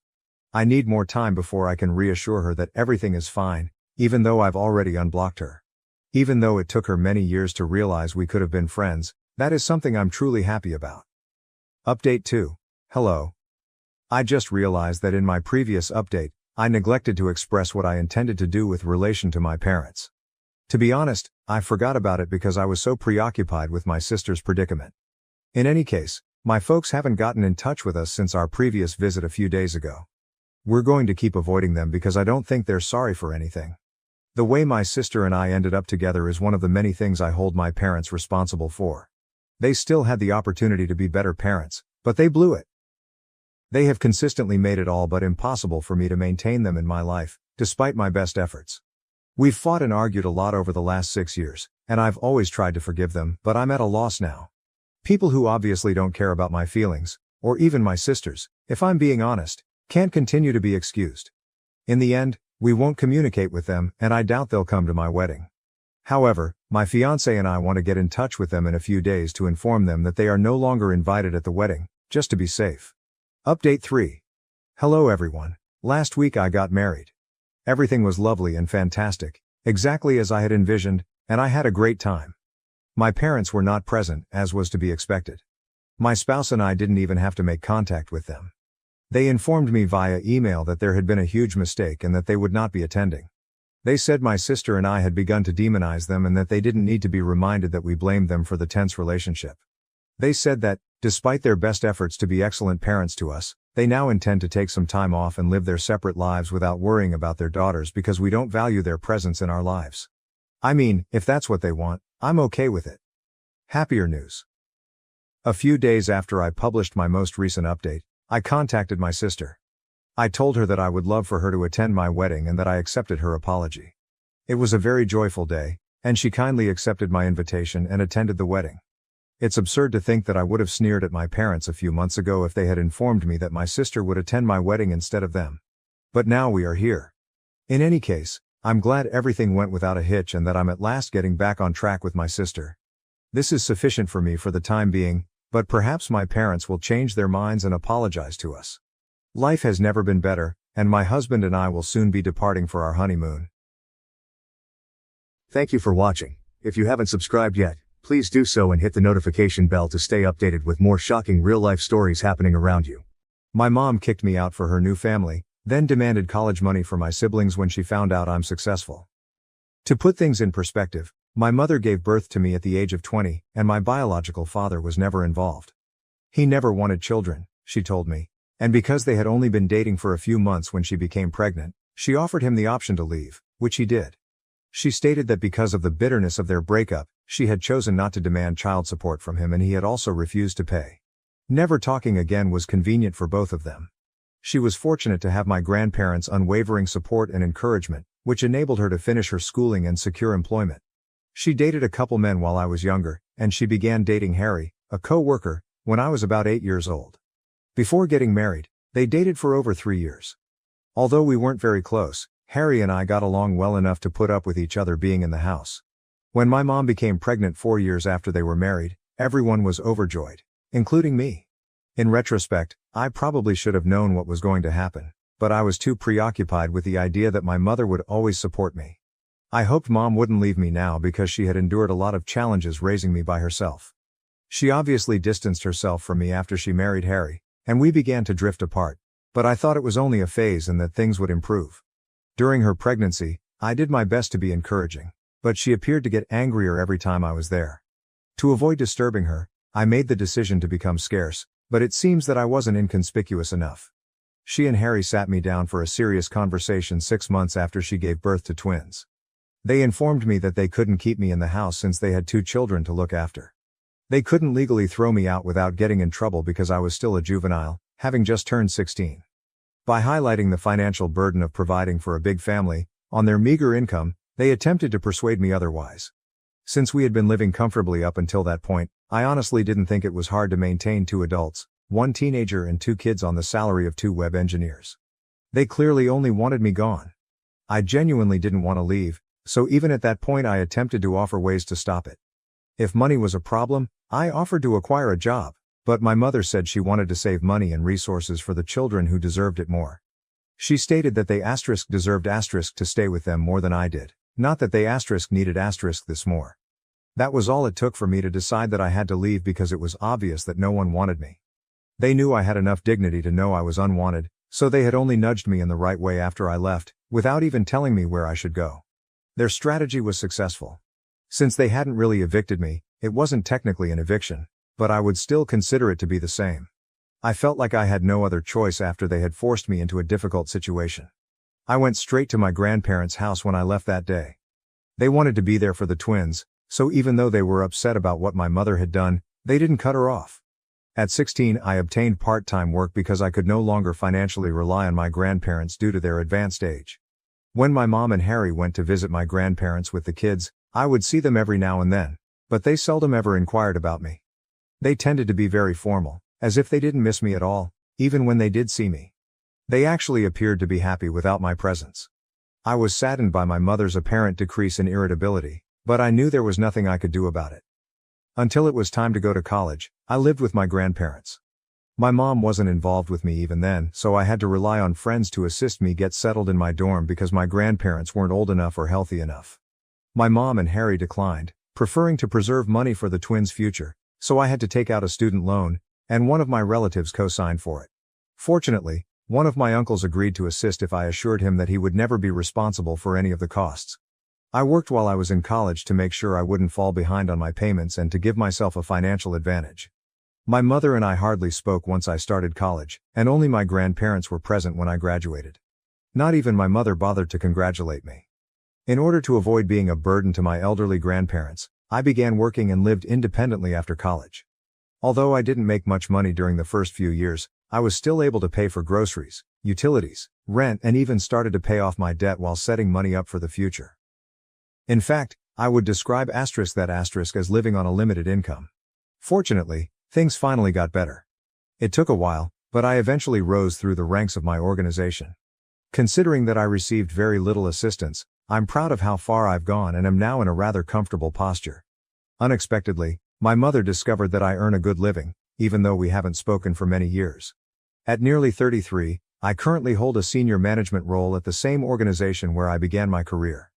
I need more time before I can reassure her that everything is fine, even though I've already unblocked her. Even though it took her many years to realize we could have been friends, that is something I'm truly happy about. Update 2. Hello. I just realized that in my previous update, I neglected to express what I intended to do with relation to my parents. To be honest, I forgot about it because I was so preoccupied with my sister's predicament. In any case, my folks haven't gotten in touch with us since our previous visit a few days ago. We're going to keep avoiding them because I don't think they're sorry for anything. The way my sister and I ended up together is one of the many things I hold my parents responsible for. They still had the opportunity to be better parents, but they blew it. They have consistently made it all but impossible for me to maintain them in my life, despite my best efforts. We've fought and argued a lot over the last 6 years, and I've always tried to forgive them, but I'm at a loss now. People who obviously don't care about my feelings, or even my sister's, if I'm being honest, can't continue to be excused. In the end, we won't communicate with them, and I doubt they'll come to my wedding. However, my fiancé and I want to get in touch with them in a few days to inform them that they are no longer invited at the wedding, just to be safe. Update 3. Hello everyone. Last week I got married. Everything was lovely and fantastic, exactly as I had envisioned, and I had a great time. My parents were not present, as was to be expected. My spouse and I didn't even have to make contact with them. They informed me via email that there had been a huge mistake and that they would not be attending. They said my sister and I had begun to demonize them and that they didn't need to be reminded that we blamed them for the tense relationship. They said that, despite their best efforts to be excellent parents to us, they now intend to take some time off and live their separate lives without worrying about their daughters because we don't value their presence in our lives. I mean, if that's what they want, I'm okay with it. Happier news. A few days after I published my most recent update, I contacted my sister. I told her that I would love for her to attend my wedding and that I accepted her apology. It was a very joyful day, and she kindly accepted my invitation and attended the wedding. It's absurd to think that I would have sneered at my parents a few months ago if they had informed me that my sister would attend my wedding instead of them. But now we are here. In any case, I'm glad everything went without a hitch and that I'm at last getting back on track with my sister. This is sufficient for me for the time being, but perhaps my parents will change their minds and apologize to us. Life has never been better, and my husband and I will soon be departing for our honeymoon. Thank you for watching. If you haven't subscribed yet, please do so and hit the notification bell to stay updated with more shocking real-life stories happening around you. My mom kicked me out for her new family, then demanded college money for my siblings when she found out I'm successful. To put things in perspective, my mother gave birth to me at the age of 20, and my biological father was never involved. He never wanted children, she told me, and because they had only been dating for a few months when she became pregnant, she offered him the option to leave, which he did. She stated that because of the bitterness of their breakup, she had chosen not to demand child support from him and he had also refused to pay. Never talking again was convenient for both of them. She was fortunate to have my grandparents' unwavering support and encouragement, which enabled her to finish her schooling and secure employment. She dated a couple men while I was younger, and she began dating Harry, a co-worker, when I was about 8 years old. Before getting married, they dated for over 3 years. Although we weren't very close, Harry and I got along well enough to put up with each other being in the house. When my mom became pregnant 4 years after they were married, everyone was overjoyed, including me. In retrospect, I probably should have known what was going to happen, but I was too preoccupied with the idea that my mother would always support me. I hoped mom wouldn't leave me now because she had endured a lot of challenges raising me by herself. She obviously distanced herself from me after she married Harry, and we began to drift apart, but I thought it was only a phase and that things would improve. During her pregnancy, I did my best to be encouraging, but she appeared to get angrier every time I was there. To avoid disturbing her, I made the decision to become scarce, but it seems that I wasn't inconspicuous enough. She and Harry sat me down for a serious conversation 6 months after she gave birth to twins. They informed me that they couldn't keep me in the house since they had 2 children to look after. They couldn't legally throw me out without getting in trouble because I was still a juvenile, having just turned 16. By highlighting the financial burden of providing for a big family, on their meager income, they attempted to persuade me otherwise. Since we had been living comfortably up until that point, I honestly didn't think it was hard to maintain 2 adults, 1 teenager and 2 kids on the salary of 2 web engineers. They clearly only wanted me gone. I genuinely didn't want to leave, so even at that point I attempted to offer ways to stop it. If money was a problem, I offered to acquire a job, but my mother said she wanted to save money and resources for the children who deserved it more. She stated that they deserved to stay with them more than I did, not that they needed this more. That was all it took for me to decide that I had to leave because it was obvious that no one wanted me. They knew I had enough dignity to know I was unwanted, so they had only nudged me in the right way after I left, without even telling me where I should go. Their strategy was successful. Since they hadn't really evicted me, it wasn't technically an eviction, but I would still consider it to be the same. I felt like I had no other choice after they had forced me into a difficult situation. I went straight to my grandparents' house when I left that day. They wanted to be there for the twins, so even though they were upset about what my mother had done, they didn't cut her off. At 16, I obtained part-time work because I could no longer financially rely on my grandparents due to their advanced age. When my mom and Harry went to visit my grandparents with the kids, I would see them every now and then, but they seldom ever inquired about me. They tended to be very formal, as if they didn't miss me at all, even when they did see me. They actually appeared to be happy without my presence. I was saddened by my mother's apparent decrease in irritability, but I knew there was nothing I could do about it. Until it was time to go to college, I lived with my grandparents. My mom wasn't involved with me even then, so I had to rely on friends to assist me get settled in my dorm because my grandparents weren't old enough or healthy enough. My mom and Harry declined, preferring to preserve money for the twins' future, so I had to take out a student loan, and one of my relatives co-signed for it. Fortunately, one of my uncles agreed to assist if I assured him that he would never be responsible for any of the costs. I worked while I was in college to make sure I wouldn't fall behind on my payments and to give myself a financial advantage. My mother and I hardly spoke once I started college, and only my grandparents were present when I graduated. Not even my mother bothered to congratulate me. In order to avoid being a burden to my elderly grandparents, I began working and lived independently after college. Although I didn't make much money during the first few years, I was still able to pay for groceries, utilities, rent, and even started to pay off my debt while setting money up for the future. In fact, I would describe that asterisk as living on a limited income. Fortunately, things finally got better. It took a while, but I eventually rose through the ranks of my organization. Considering that I received very little assistance, I'm proud of how far I've gone and am now in a rather comfortable posture. Unexpectedly, my mother discovered that I earn a good living, even though we haven't spoken for many years. At nearly 33, I currently hold a senior management role at the same organization where I began my career.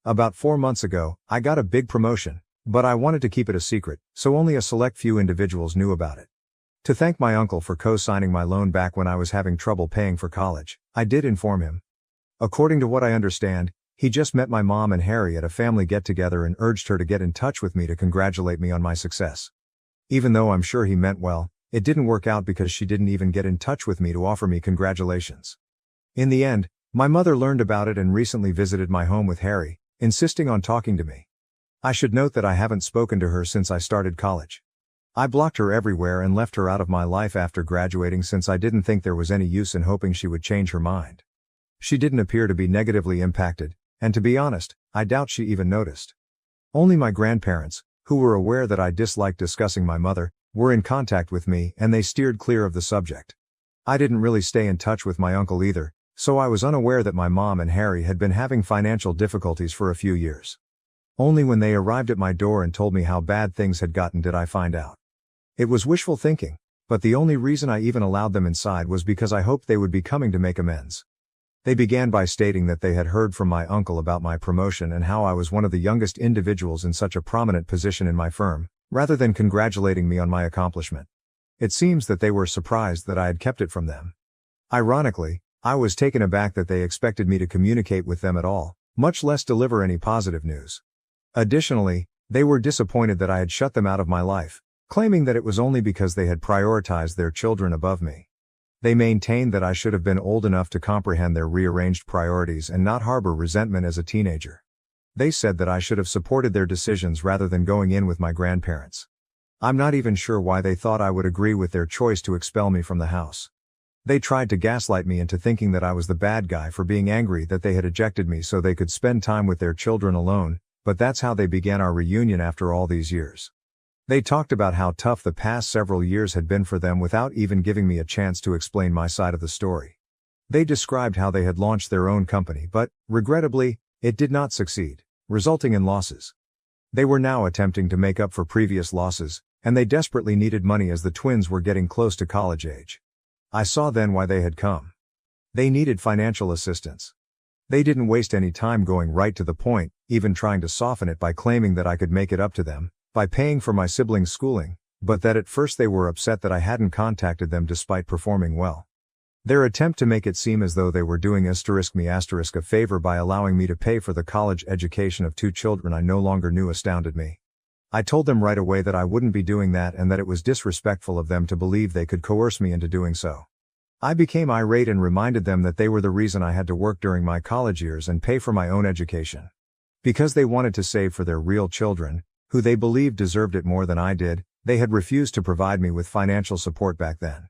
About 4 months ago, I got a big promotion, but I wanted to keep it a secret, so only a select few individuals knew about it. To thank my uncle for co-signing my loan back when I was having trouble paying for college, I did inform him. According to what I understand, he just met my mom and Harry at a family get-together and urged her to get in touch with me to congratulate me on my success. Even though I'm sure he meant well, it didn't work out because she didn't even get in touch with me to offer me congratulations. In the end, my mother learned about it and recently visited my home with Harry, insisting on talking to me. I should note that I haven't spoken to her since I started college. I blocked her everywhere and left her out of my life after graduating since I didn't think there was any use in hoping she would change her mind. She didn't appear to be negatively impacted, and to be honest, I doubt she even noticed. Only my grandparents, who were aware that I disliked discussing my mother, were in contact with me and they steered clear of the subject. I didn't really stay in touch with my uncle either, so I was unaware that my mom and Harry had been having financial difficulties for a few years. Only when they arrived at my door and told me how bad things had gotten did I find out. It was wishful thinking, but the only reason I even allowed them inside was because I hoped they would be coming to make amends. They began by stating that they had heard from my uncle about my promotion and how I was one of the youngest individuals in such a prominent position in my firm, rather than congratulating me on my accomplishment. It seems that they were surprised that I had kept it from them. Ironically, I was taken aback that they expected me to communicate with them at all, much less deliver any positive news. Additionally, they were disappointed that I had shut them out of my life, claiming that it was only because they had prioritized their children above me. They maintained that I should have been old enough to comprehend their rearranged priorities and not harbor resentment as a teenager. They said that I should have supported their decisions rather than going in with my grandparents. I'm not even sure why they thought I would agree with their choice to expel me from the house. They tried to gaslight me into thinking that I was the bad guy for being angry that they had ejected me so they could spend time with their children alone, but that's how they began our reunion after all these years. They talked about how tough the past several years had been for them without even giving me a chance to explain my side of the story. They described how they had launched their own company but, regrettably, it did not succeed, resulting in losses. They were now attempting to make up for previous losses, and they desperately needed money as the twins were getting close to college age. I saw then why they had come. They needed financial assistance. They didn't waste any time going right to the point, even trying to soften it by claiming that I could make it up to them by paying for my siblings' schooling, but that at first they were upset that I hadn't contacted them despite performing well. Their attempt to make it seem as though they were doing me a favor by allowing me to pay for the college education of 2 children I no longer knew astounded me. I told them right away that I wouldn't be doing that and that it was disrespectful of them to believe they could coerce me into doing so. I became irate and reminded them that they were the reason I had to work during my college years and pay for my own education. Because they wanted to save for their real children, who they believed deserved it more than I did, they had refused to provide me with financial support back then.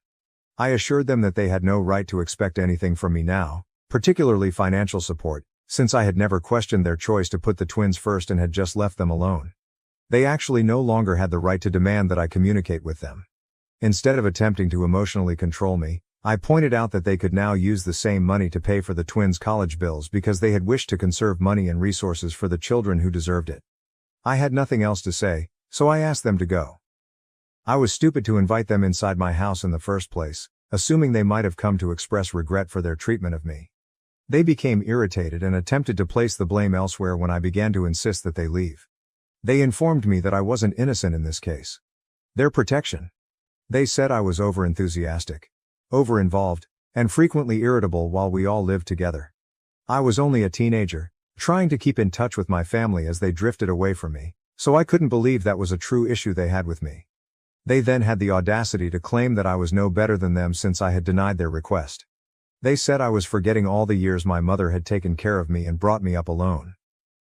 I assured them that they had no right to expect anything from me now, particularly financial support, since I had never questioned their choice to put the twins first and had just left them alone. They actually no longer had the right to demand that I communicate with them. Instead of attempting to emotionally control me, I pointed out that they could now use the same money to pay for the twins' college bills because they had wished to conserve money and resources for the children who deserved it. I had nothing else to say, so I asked them to go. I was stupid to invite them inside my house in the first place, assuming they might have come to express regret for their treatment of me. They became irritated and attempted to place the blame elsewhere when I began to insist that they leave. They informed me that I wasn't innocent in this case. Their protection. They said I was overenthusiastic, over-involved, and frequently irritable while we all lived together. I was only a teenager, trying to keep in touch with my family as they drifted away from me, so I couldn't believe that was a true issue they had with me. They then had the audacity to claim that I was no better than them since I had denied their request. They said I was forgetting all the years my mother had taken care of me and brought me up alone.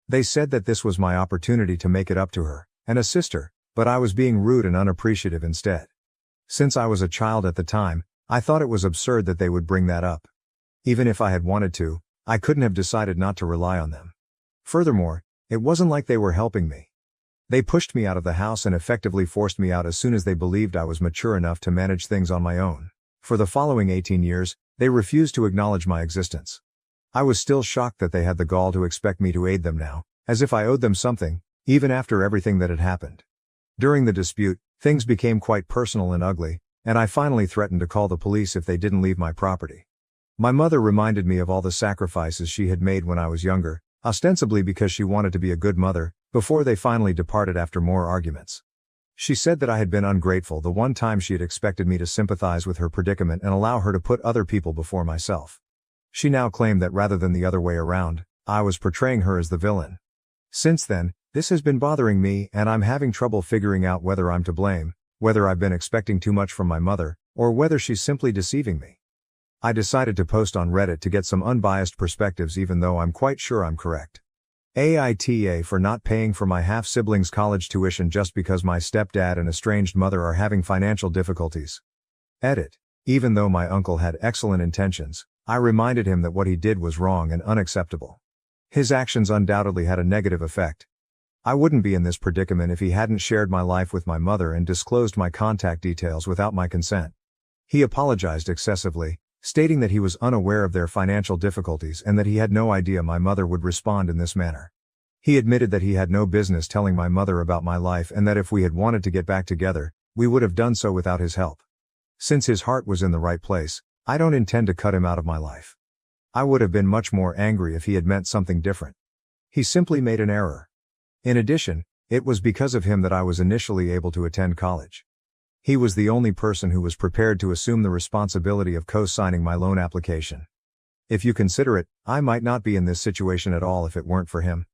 They said that this was my opportunity to make it up to her, and assist her, but I was being rude and unappreciative instead. Since I was a child at the time, I thought it was absurd that they would bring that up. Even if I had wanted to, I couldn't have decided not to rely on them. Furthermore, it wasn't like they were helping me. They pushed me out of the house and effectively forced me out as soon as they believed I was mature enough to manage things on my own. For the following 18 years, they refused to acknowledge my existence. I was still shocked that they had the gall to expect me to aid them now, as if I owed them something, even after everything that had happened. During the dispute, things became quite personal and ugly, and I finally threatened to call the police if they didn't leave my property. My mother reminded me of all the sacrifices she had made when I was younger, ostensibly because she wanted to be a good mother, before they finally departed after more arguments. She said that I had been ungrateful the one time she had expected me to sympathize with her predicament and allow her to put other people before myself. She now claimed that rather than the other way around, I was portraying her as the villain. Since then, this has been bothering me and I'm having trouble figuring out whether I'm to blame, whether I've been expecting too much from my mother, or whether she's simply deceiving me. I decided to post on Reddit to get some unbiased perspectives even though I'm quite sure I'm correct. AITA for not paying for my half-sibling's college tuition just because my stepdad and estranged mother are having financial difficulties. Edit. Even though my uncle had excellent intentions, I reminded him that what he did was wrong and unacceptable. His actions undoubtedly had a negative effect. I wouldn't be in this predicament if he hadn't shared my life with my mother and disclosed my contact details without my consent. He apologized excessively, stating that he was unaware of their financial difficulties and that he had no idea my mother would respond in this manner. He admitted that he had no business telling my mother about my life and that if we had wanted to get back together, we would have done so without his help. Since his heart was in the right place, I don't intend to cut him out of my life. I would have been much more angry if he had meant something different. He simply made an error. In addition, it was because of him that I was initially able to attend college. He was the only person who was prepared to assume the responsibility of co-signing my loan application. If you consider it, I might not be in this situation at all if it weren't for him.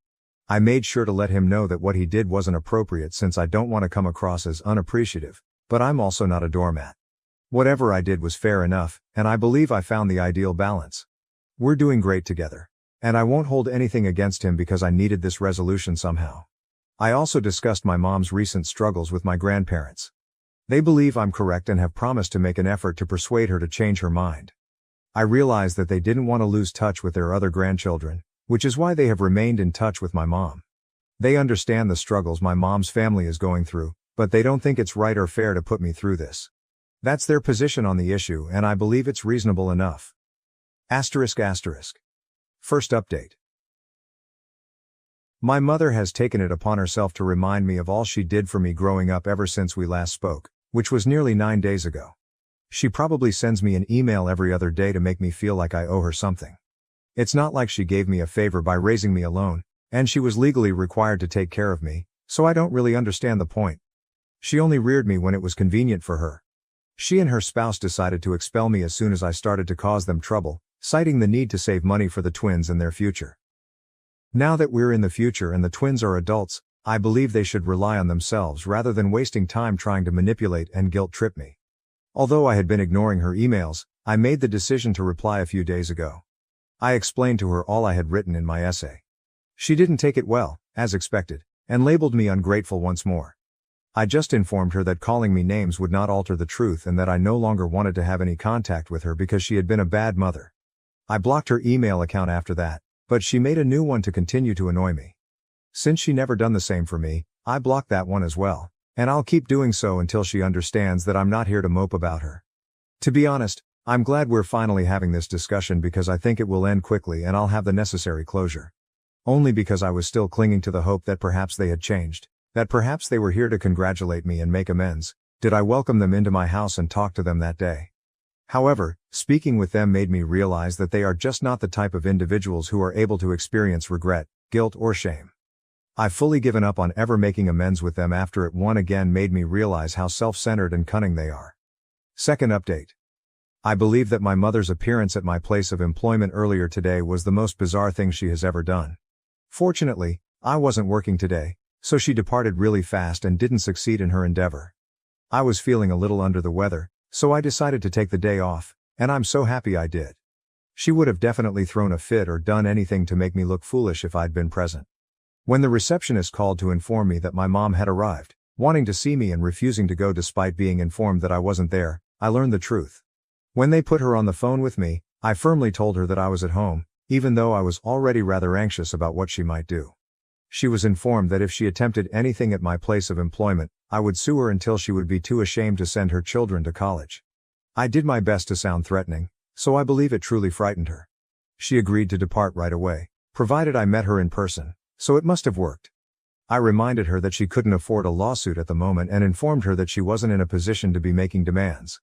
I made sure to let him know that what he did wasn't appropriate since I don't want to come across as unappreciative, but I'm also not a doormat. Whatever I did was fair enough, and I believe I found the ideal balance. We're doing great together. And I won't hold anything against him because I needed this resolution somehow. I also discussed my mom's recent struggles with my grandparents. They believe I'm correct and have promised to make an effort to persuade her to change her mind. I realized that they didn't want to lose touch with their other grandchildren, which is why they have remained in touch with my mom. They understand the struggles my mom's family is going through, but they don't think it's right or fair to put me through this. That's their position on the issue and I believe it's reasonable enough. ***. First update. My mother has taken it upon herself to remind me of all she did for me growing up ever since we last spoke, which was nearly 9 days ago. She probably sends me an email every other day to make me feel like I owe her something. It's not like she gave me a favor by raising me alone, and she was legally required to take care of me, so I don't really understand the point. She only reared me when it was convenient for her. She and her spouse decided to expel me as soon as I started to cause them trouble, citing the need to save money for the twins and their future. Now that we're in the future and the twins are adults, I believe they should rely on themselves rather than wasting time trying to manipulate and guilt-trip me. Although I had been ignoring her emails, I made the decision to reply a few days ago. I explained to her all I had written in my essay. She didn't take it well, as expected, and labeled me ungrateful once more. I just informed her that calling me names would not alter the truth and that I no longer wanted to have any contact with her because she had been a bad mother. I blocked her email account after that, but she made a new one to continue to annoy me. Since she never done the same for me, I blocked that one as well, and I'll keep doing so until she understands that I'm not here to mope about her. To be honest, I'm glad we're finally having this discussion because I think it will end quickly and I'll have the necessary closure. Only because I was still clinging to the hope that perhaps they had changed, that perhaps they were here to congratulate me and make amends, did I welcome them into my house and talk to them that day. However, speaking with them made me realize that they are just not the type of individuals who are able to experience regret, guilt or shame. I've fully given up on ever making amends with them after it one again made me realize how self-centered and cunning they are. Second update. I believe that my mother's appearance at my place of employment earlier today was the most bizarre thing she has ever done. Fortunately, I wasn't working today, so she departed really fast and didn't succeed in her endeavor. I was feeling a little under the weather, so I decided to take the day off, and I'm so happy I did. She would have definitely thrown a fit or done anything to make me look foolish if I'd been present. When the receptionist called to inform me that my mom had arrived, wanting to see me and refusing to go despite being informed that I wasn't there, I learned the truth. When they put her on the phone with me, I firmly told her that I was at home, even though I was already rather anxious about what she might do. She was informed that if she attempted anything at my place of employment, I would sue her until she would be too ashamed to send her children to college. I did my best to sound threatening, so I believe it truly frightened her. She agreed to depart right away, provided I met her in person, so it must have worked. I reminded her that she couldn't afford a lawsuit at the moment and informed her that she wasn't in a position to be making demands.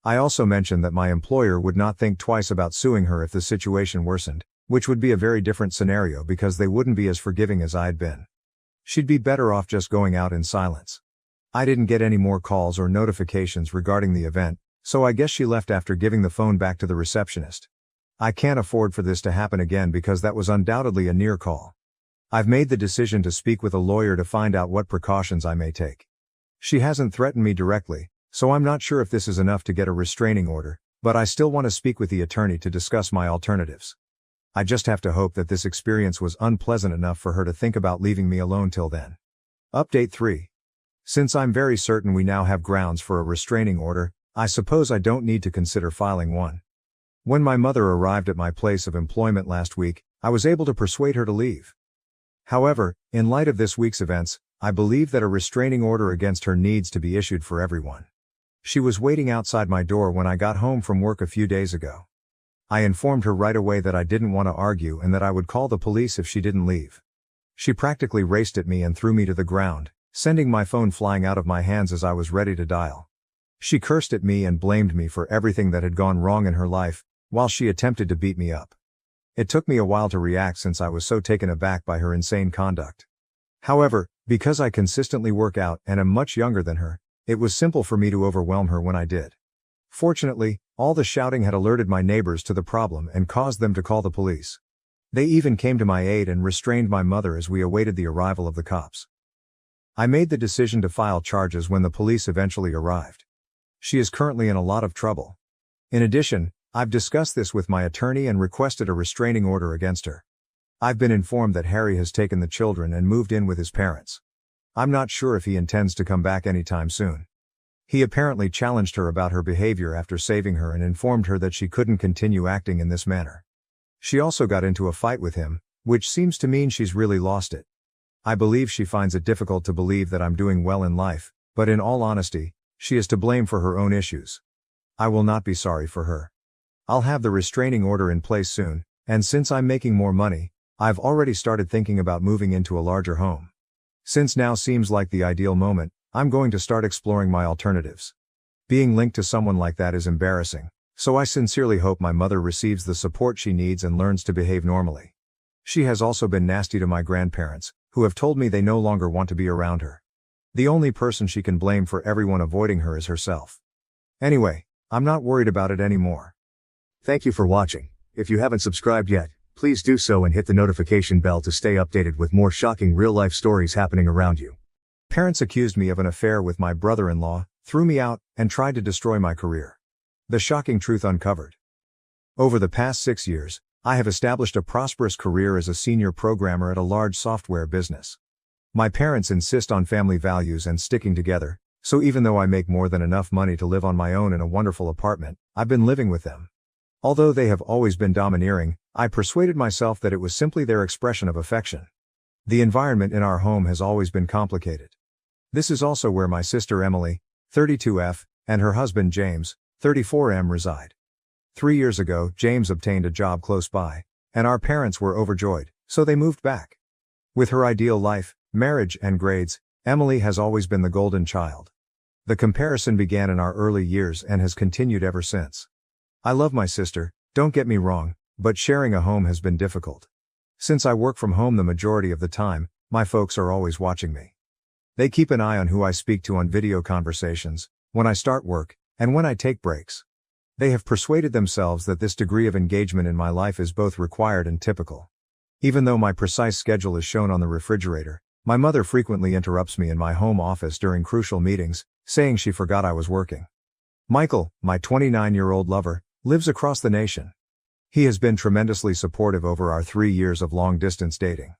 I also mentioned that my employer would not think twice about suing her if the situation worsened, which would be a very different scenario because they wouldn't be as forgiving as I'd been. She'd be better off just going out in silence. I didn't get any more calls or notifications regarding the event, so I guess she left after giving the phone back to the receptionist. I can't afford for this to happen again because that was undoubtedly a near call. I've made the decision to speak with a lawyer to find out what precautions I may take. She hasn't threatened me directly, so I'm not sure if this is enough to get a restraining order, but I still want to speak with the attorney to discuss my alternatives. I just have to hope that this experience was unpleasant enough for her to think about leaving me alone till then. Update 3. Since I'm very certain we now have grounds for a restraining order, I suppose I don't need to consider filing one. When my mother arrived at my place of employment last week, I was able to persuade her to leave. However, in light of this week's events, I believe that a restraining order against her needs to be issued for everyone. She was waiting outside my door when I got home from work a few days ago. I informed her right away that I didn't want to argue and that I would call the police if she didn't leave. She practically raced at me and threw me to the ground, sending my phone flying out of my hands as I was ready to dial. She cursed at me and blamed me for everything that had gone wrong in her life, while she attempted to beat me up. It took me a while to react since I was so taken aback by her insane conduct. However, because I consistently work out and am much younger than her, it was simple for me to overwhelm her when I did. Fortunately, all the shouting had alerted my neighbors to the problem and caused them to call the police. They even came to my aid and restrained my mother as we awaited the arrival of the cops. I made the decision to file charges when the police eventually arrived. She is currently in a lot of trouble. In addition, I've discussed this with my attorney and requested a restraining order against her. I've been informed that Harry has taken the children and moved in with his parents. I'm not sure if he intends to come back anytime soon. He apparently challenged her about her behavior after saving her and informed her that she couldn't continue acting in this manner. She also got into a fight with him, which seems to mean she's really lost it. I believe she finds it difficult to believe that I'm doing well in life, but in all honesty, she is to blame for her own issues. I will not be sorry for her. I'll have the restraining order in place soon, and since I'm making more money, I've already started thinking about moving into a larger home. Since now seems like the ideal moment, I'm going to start exploring my alternatives. Being linked to someone like that is embarrassing, so I sincerely hope my mother receives the support she needs and learns to behave normally. She has also been nasty to my grandparents, who have told me they no longer want to be around her. The only person she can blame for everyone avoiding her is herself. Anyway, I'm not worried about it anymore. Thank you for watching. If you haven't subscribed yet, please do so and hit the notification bell to stay updated with more shocking real-life stories happening around you. Parents accused me of an affair with my brother-in-law, threw me out, and tried to destroy my career. The shocking truth uncovered. Over the past 6 years, I have established a prosperous career as a senior programmer at a large software business. My parents insist on family values and sticking together, so even though I make more than enough money to live on my own in a wonderful apartment, I've been living with them. Although they have always been domineering, I persuaded myself that it was simply their expression of affection. The environment in our home has always been complicated. This is also where my sister Emily, 32F, and her husband James, 34M, reside. 3 years ago, James obtained a job close by, and our parents were overjoyed, so they moved back. With her ideal life, marriage, and grades, Emily has always been the golden child. The comparison began in our early years and has continued ever since. I love my sister, don't get me wrong, but sharing a home has been difficult. Since I work from home the majority of the time, my folks are always watching me. They keep an eye on who I speak to on video conversations, when I start work, and when I take breaks. They have persuaded themselves that this degree of engagement in my life is both required and typical. Even though my precise schedule is shown on the refrigerator, my mother frequently interrupts me in my home office during crucial meetings, saying she forgot I was working. Michael, my 29-year-old lover, lives across the nation. He has been tremendously supportive over our 3 years of long-distance dating.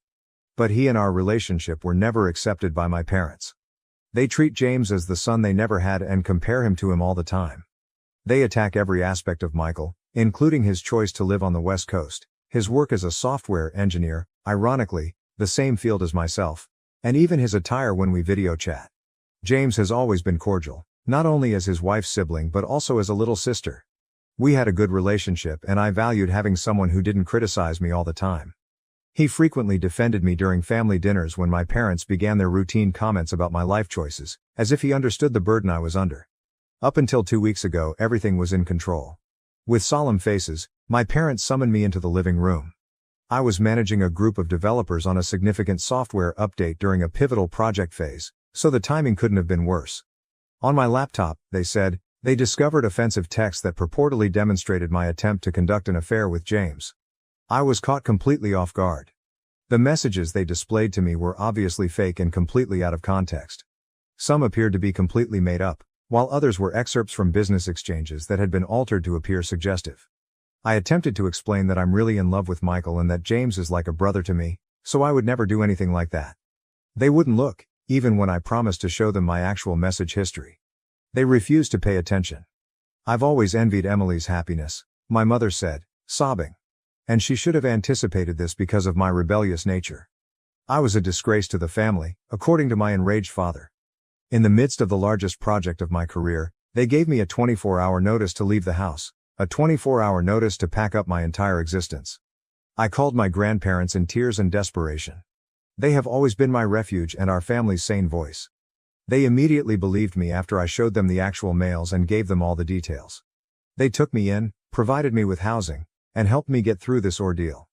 But he and our relationship were never accepted by my parents. They treat James as the son they never had and compare him to him all the time. They attack every aspect of Michael, including his choice to live on the West Coast, his work as a software engineer, ironically, the same field as myself, and even his attire when we video chat. James has always been cordial, not only as his wife's sibling but also as a little sister. We had a good relationship and I valued having someone who didn't criticize me all the time. He frequently defended me during family dinners when my parents began their routine comments about my life choices, as if he understood the burden I was under. Up until 2 weeks ago, everything was in control. With solemn faces, my parents summoned me into the living room. I was managing a group of developers on a significant software update during a pivotal project phase, so the timing couldn't have been worse. On my laptop, they said, they discovered offensive text that purportedly demonstrated my attempt to conduct an affair with James. I was caught completely off guard. The messages they displayed to me were obviously fake and completely out of context. Some appeared to be completely made up, while others were excerpts from business exchanges that had been altered to appear suggestive. I attempted to explain that I'm really in love with Michael and that James is like a brother to me, so I would never do anything like that. They wouldn't look, even when I promised to show them my actual message history. They refused to pay attention. I've always envied Emily's happiness, my mother said, sobbing. And she should have anticipated this because of my rebellious nature. I was a disgrace to the family, according to my enraged father. In the midst of the largest project of my career, they gave me a 24-hour notice to leave the house, a 24-hour notice to pack up my entire existence. I called my grandparents in tears and desperation. They have always been my refuge and our family's sane voice. They immediately believed me after I showed them the actual mails and gave them all the details. They took me in, provided me with housing, and helped me get through this ordeal.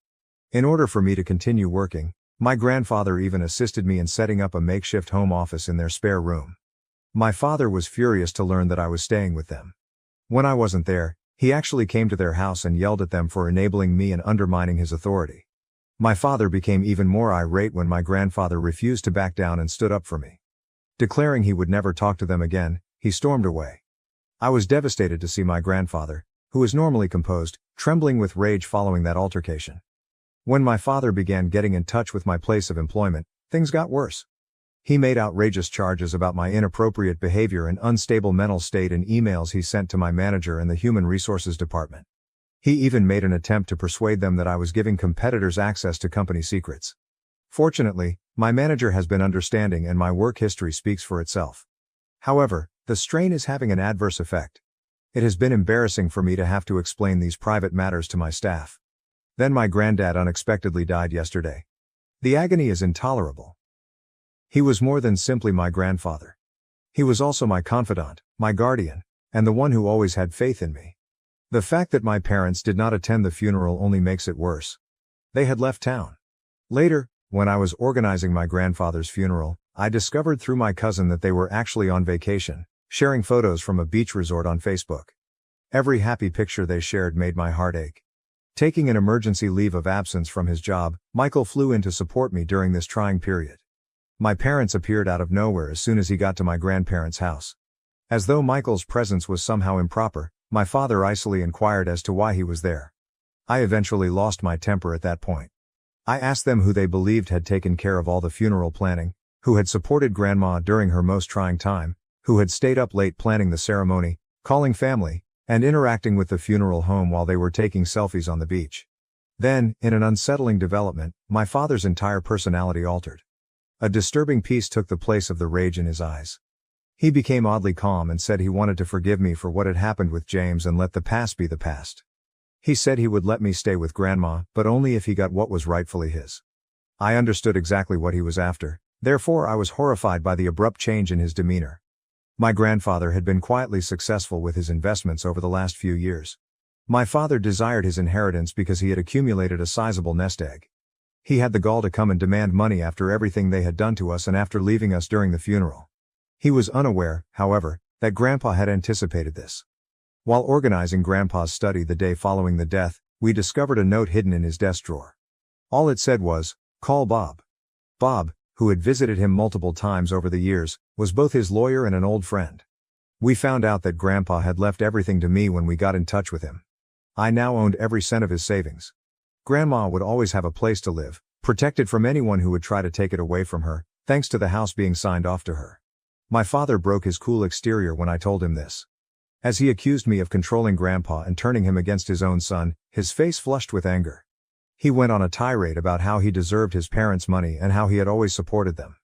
In order for me to continue working, my grandfather even assisted me in setting up a makeshift home office in their spare room. My father was furious to learn that I was staying with them. When I wasn't there, he actually came to their house and yelled at them for enabling me and undermining his authority. My father became even more irate when my grandfather refused to back down and stood up for me. Declaring he would never talk to them again, he stormed away. I was devastated to see my grandfather, who is normally composed, trembling with rage following that altercation. When my father began getting in touch with my place of employment, things got worse. He made outrageous charges about my inappropriate behavior and unstable mental state in emails he sent to my manager and the Human Resources Department. He even made an attempt to persuade them that I was giving competitors access to company secrets. Fortunately, my manager has been understanding and my work history speaks for itself. However, the strain is having an adverse effect. It has been embarrassing for me to have to explain these private matters to my staff. Then my granddad unexpectedly died yesterday. The agony is intolerable. He was more than simply my grandfather. He was also my confidant, my guardian, and the one who always had faith in me. The fact that my parents did not attend the funeral only makes it worse. They had left town. Later, when I was organizing my grandfather's funeral, I discovered through my cousin that they were actually on vacation, sharing photos from a beach resort on Facebook. Every happy picture they shared made my heart ache. Taking an emergency leave of absence from his job, Michael flew in to support me during this trying period. My parents appeared out of nowhere as soon as he got to my grandparents' house. As though Michael's presence was somehow improper, my father icily inquired as to why he was there. I eventually lost my temper at that point. I asked them who they believed had taken care of all the funeral planning, who had supported Grandma during her most trying time, who had stayed up late planning the ceremony, calling family, and interacting with the funeral home while they were taking selfies on the beach. Then, in an unsettling development, my father's entire personality altered. A disturbing peace took the place of the rage in his eyes. He became oddly calm and said he wanted to forgive me for what had happened with James and let the past be the past. He said he would let me stay with Grandma, but only if he got what was rightfully his. I understood exactly what he was after, therefore I was horrified by the abrupt change in his demeanor. My grandfather had been quietly successful with his investments over the last few years. My father desired his inheritance because he had accumulated a sizable nest egg. He had the gall to come and demand money after everything they had done to us and after leaving us during the funeral. He was unaware, however, that Grandpa had anticipated this. While organizing Grandpa's study the day following the death, we discovered a note hidden in his desk drawer. All it said was, "Call Bob." Bob, who had visited him multiple times over the years, was both his lawyer and an old friend. We found out that Grandpa had left everything to me when we got in touch with him. I now owned every cent of his savings. Grandma would always have a place to live, protected from anyone who would try to take it away from her, thanks to the house being signed off to her. My father broke his cool exterior when I told him this. As he accused me of controlling Grandpa and turning him against his own son, his face flushed with anger. He went on a tirade about how he deserved his parents' money and how he had always supported them.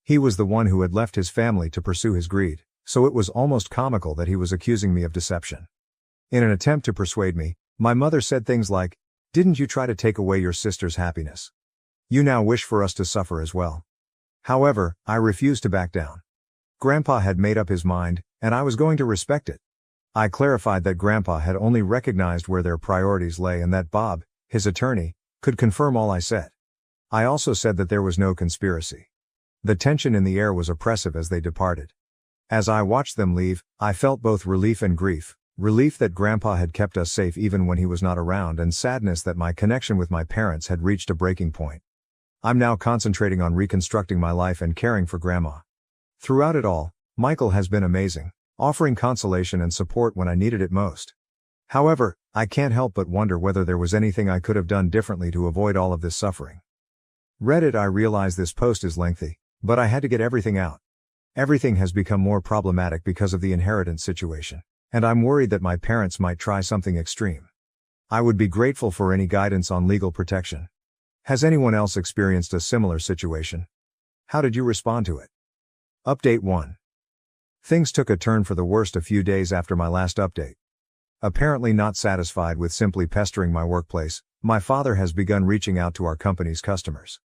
He was the one who had left his family to pursue his greed, so it was almost comical that he was accusing me of deception. In an attempt to persuade me, my mother said things like, "Didn't you try to take away your sister's happiness? You now wish for us to suffer as well." However, I refused to back down. Grandpa had made up his mind, and I was going to respect it. I clarified that Grandpa had only recognized where their priorities lay and that Bob, his attorney, could confirm all I said. I also said that there was no conspiracy. The tension in the air was oppressive as they departed. As I watched them leave, I felt both relief and grief. Relief that Grandpa had kept us safe even when he was not around, and sadness that my connection with my parents had reached a breaking point. I'm now concentrating on reconstructing my life and caring for Grandma. Throughout it all, Michael has been amazing, offering consolation and support when I needed it most. However, I can't help but wonder whether there was anything I could have done differently to avoid all of this suffering. Reddit. I realize this post is lengthy, but I had to get everything out. Everything has become more problematic because of the inheritance situation, and I'm worried that my parents might try something extreme. I would be grateful for any guidance on legal protection. Has anyone else experienced a similar situation? How did you respond to it? Update 1. Things took a turn for the worst a few days after my last update. Apparently not satisfied with simply pestering my workplace, my father has begun reaching out to our company's customers.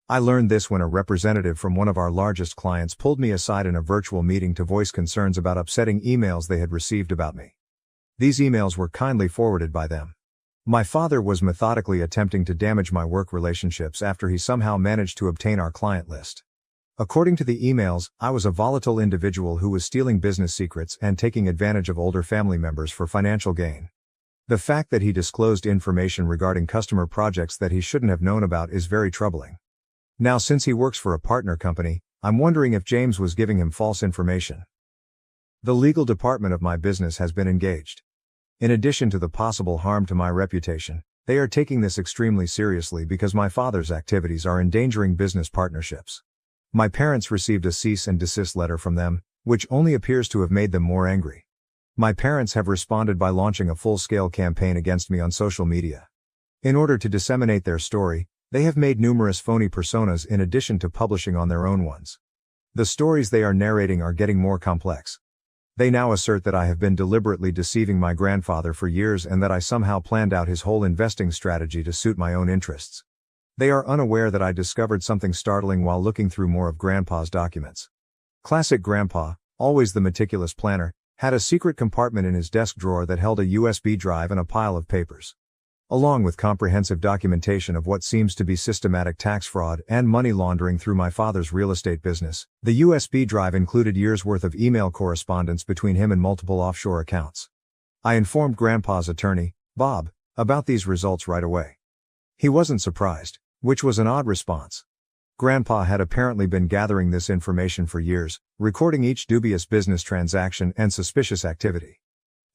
I learned this when a representative from one of our largest clients pulled me aside in a virtual meeting to voice concerns about upsetting emails they had received about me. These emails were kindly forwarded by them. My father was methodically attempting to damage my work relationships after he somehow managed to obtain our client list. According to the emails, I was a volatile individual who was stealing business secrets and taking advantage of older family members for financial gain. The fact that he disclosed information regarding customer projects that he shouldn't have known about is very troubling. Now, since he works for a partner company, I'm wondering if James was giving him false information. The legal department of my business has been engaged. In addition to the possible harm to my reputation, they are taking this extremely seriously because my father's activities are endangering business partnerships. My parents received a cease and desist letter from them, which only appears to have made them more angry. My parents have responded by launching a full-scale campaign against me on social media. In order to disseminate their story, they have made numerous phony personas in addition to publishing on their own ones. The stories they are narrating are getting more complex. They now assert that I have been deliberately deceiving my grandfather for years and that I somehow planned out his whole investing strategy to suit my own interests. They are unaware that I discovered something startling while looking through more of Grandpa's documents. Classic Grandpa, always the meticulous planner, had a secret compartment in his desk drawer that held a USB drive and a pile of papers. Along with comprehensive documentation of what seems to be systematic tax fraud and money laundering through my father's real estate business, the USB drive included years' worth of email correspondence between him and multiple offshore accounts. I informed Grandpa's attorney, Bob, about these results right away. He wasn't surprised, which was an odd response. Grandpa had apparently been gathering this information for years, recording each dubious business transaction and suspicious activity.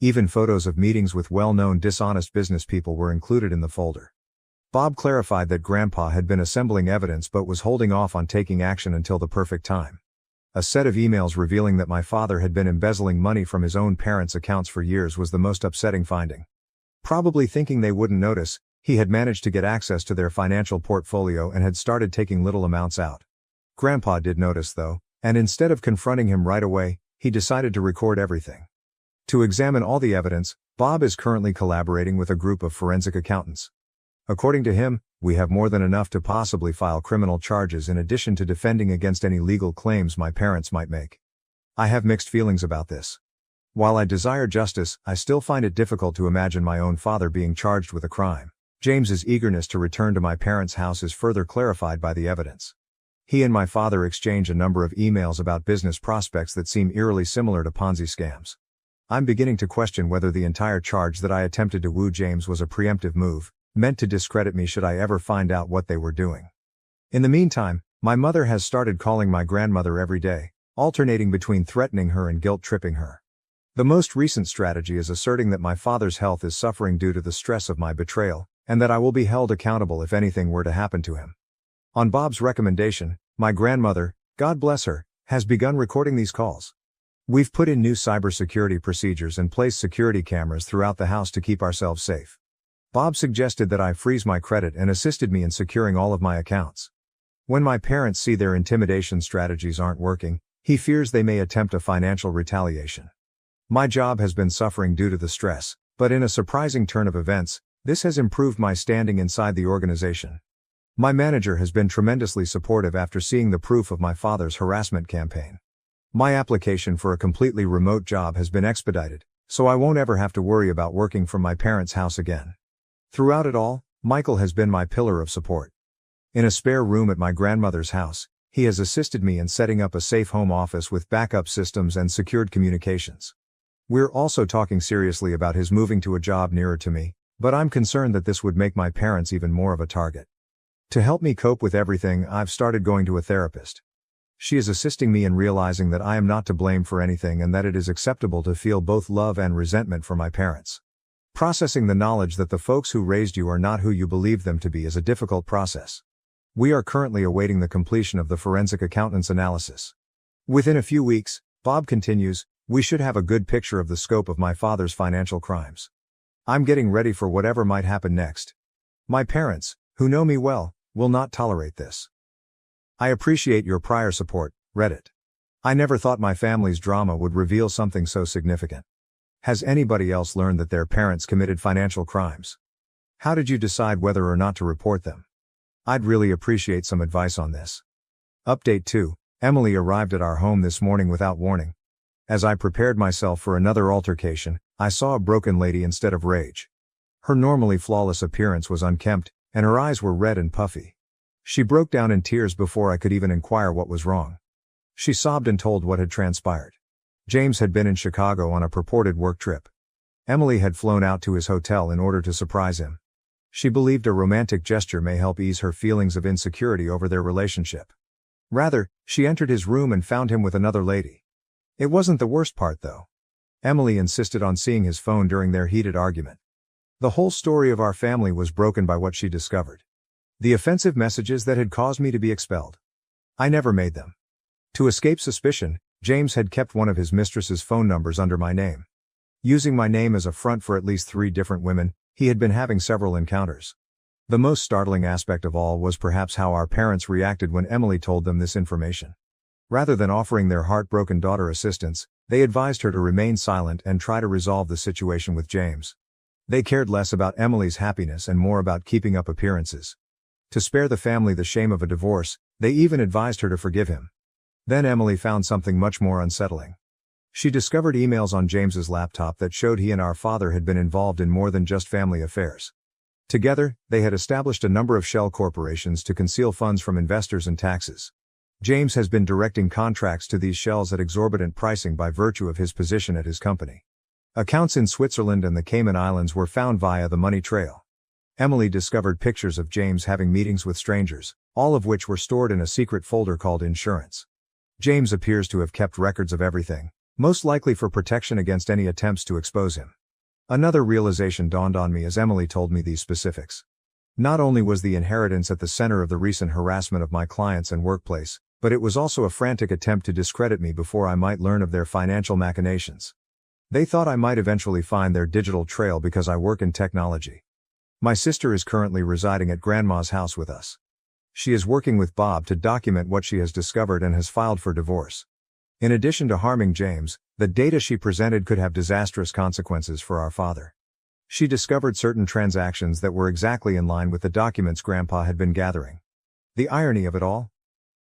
Even photos of meetings with well-known dishonest business people were included in the folder. Bob clarified that Grandpa had been assembling evidence but was holding off on taking action until the perfect time. A set of emails revealing that my father had been embezzling money from his own parents' accounts for years was the most upsetting finding. Probably thinking they wouldn't notice, He had managed to get access to their financial portfolio and had started taking little amounts out. Grandpa did notice though, and instead of confronting him right away, he decided to record everything. To examine all the evidence, Bob is currently collaborating with a group of forensic accountants. According to him, we have more than enough to possibly file criminal charges in addition to defending against any legal claims my parents might make. I have mixed feelings about this. While I desire justice, I still find it difficult to imagine my own father being charged with a crime. James's eagerness to return to my parents' house is further clarified by the evidence. He and my father exchange a number of emails about business prospects that seem eerily similar to Ponzi scams. I'm beginning to question whether the entire charge that I attempted to woo James was a preemptive move, meant to discredit me should I ever find out what they were doing. In the meantime, my mother has started calling my grandmother every day, alternating between threatening her and guilt-tripping her. The most recent strategy is asserting that my father's health is suffering due to the stress of my betrayal, and that I will be held accountable if anything were to happen to him. On Bob's recommendation, my grandmother, God bless her, has begun recording these calls. We've put in new cybersecurity procedures and placed security cameras throughout the house to keep ourselves safe. Bob suggested that I freeze my credit and assisted me in securing all of my accounts. When my parents see their intimidation strategies aren't working, he fears they may attempt a financial retaliation. My job has been suffering due to the stress, but in a surprising turn of events, this has improved my standing inside the organization. My manager has been tremendously supportive after seeing the proof of my father's harassment campaign. My application for a completely remote job has been expedited, so I won't ever have to worry about working from my parents' house again. Throughout it all, Michael has been my pillar of support. In a spare room at my grandmother's house, he has assisted me in setting up a safe home office with backup systems and secured communications. We're also talking seriously about his moving to a job nearer to me, but I'm concerned that this would make my parents even more of a target. To help me cope with everything, I've started going to a therapist. She is assisting me in realizing that I am not to blame for anything and that it is acceptable to feel both love and resentment for my parents. Processing the knowledge that the folks who raised you are not who you believed them to be is a difficult process. We are currently awaiting the completion of the forensic accountant's analysis. Within a few weeks, Bob continues, we should have a good picture of the scope of my father's financial crimes. I'm getting ready for whatever might happen next. My parents, who know me well, will not tolerate this. I appreciate your prior support, Reddit. I never thought my family's drama would reveal something so significant. Has anybody else learned that their parents committed financial crimes? How did you decide whether or not to report them? I'd really appreciate some advice on this. Update 2. Emily arrived at our home this morning without warning. As I prepared myself for another altercation, I saw a broken lady instead of rage. Her normally flawless appearance was unkempt, and her eyes were red and puffy. She broke down in tears before I could even inquire what was wrong. She sobbed and told what had transpired. James had been in Chicago on a purported work trip. Emily had flown out to his hotel in order to surprise him. She believed a romantic gesture may help ease her feelings of insecurity over their relationship. Rather, she entered his room and found him with another lady. It wasn't the worst part though. Emily insisted on seeing his phone during their heated argument. The whole story of our family was broken by what she discovered. The offensive messages that had caused me to be expelled. I never made them. To escape suspicion, James had kept one of his mistress's phone numbers under my name. Using my name as a front for at least 3 different women, he had been having several encounters. The most startling aspect of all was perhaps how our parents reacted when Emily told them this information. Rather than offering their heartbroken daughter assistance, they advised her to remain silent and try to resolve the situation with James. They cared less about Emily's happiness and more about keeping up appearances. To spare the family the shame of a divorce, they even advised her to forgive him. Then Emily found something much more unsettling. She discovered emails on James's laptop that showed he and our father had been involved in more than just family affairs. Together, they had established a number of shell corporations to conceal funds from investors and taxes. James has been directing contracts to these shells at exorbitant pricing by virtue of his position at his company. Accounts in Switzerland and the Cayman Islands were found via the money trail. Emily discovered pictures of James having meetings with strangers, all of which were stored in a secret folder called insurance. James appears to have kept records of everything, most likely for protection against any attempts to expose him. Another realization dawned on me as Emily told me these specifics. Not only was the inheritance at the center of the recent harassment of my clients and workplace, but it was also a frantic attempt to discredit me before I might learn of their financial machinations. They thought I might eventually find their digital trail because I work in technology. My sister is currently residing at Grandma's house with us. She is working with Bob to document what she has discovered and has filed for divorce. In addition to harming James, the data she presented could have disastrous consequences for our father. She discovered certain transactions that were exactly in line with the documents Grandpa had been gathering. The irony of it all?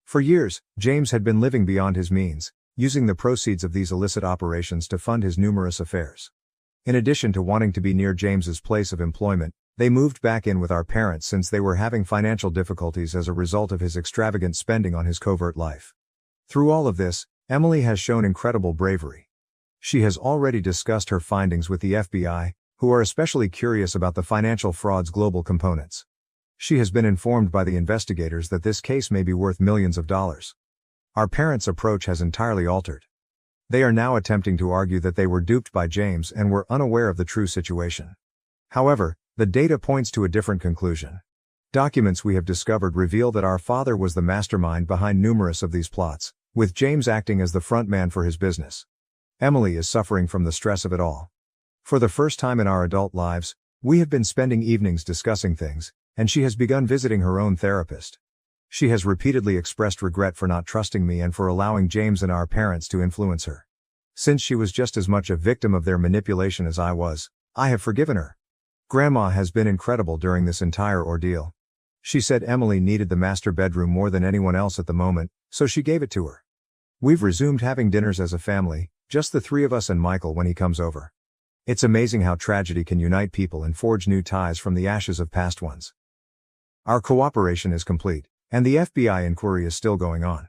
For years, James had been living beyond his means, using the proceeds of these illicit operations to fund his numerous affairs. In addition to wanting to be near James's place of employment, they moved back in with our parents since they were having financial difficulties as a result of his extravagant spending on his covert life. Through all of this, Emily has shown incredible bravery. She has already discussed her findings with the FBI, who are especially curious about the financial fraud's global components. She has been informed by the investigators that this case may be worth millions of dollars. Our parents' approach has entirely altered. They are now attempting to argue that they were duped by James and were unaware of the true situation. However, the data points to a different conclusion. Documents we have discovered reveal that our father was the mastermind behind numerous of these plots, with James acting as the front man for his business. Emily is suffering from the stress of it all. For the first time in our adult lives, we have been spending evenings discussing things, and she has begun visiting her own therapist. She has repeatedly expressed regret for not trusting me and for allowing James and our parents to influence her. Since she was just as much a victim of their manipulation as I was, I have forgiven her. Grandma has been incredible during this entire ordeal. She said Emily needed the master bedroom more than anyone else at the moment, so she gave it to her. We've resumed having dinners as a family, just the three of us and Michael when he comes over. It's amazing how tragedy can unite people and forge new ties from the ashes of past ones. Our cooperation is complete, and the FBI inquiry is still going on.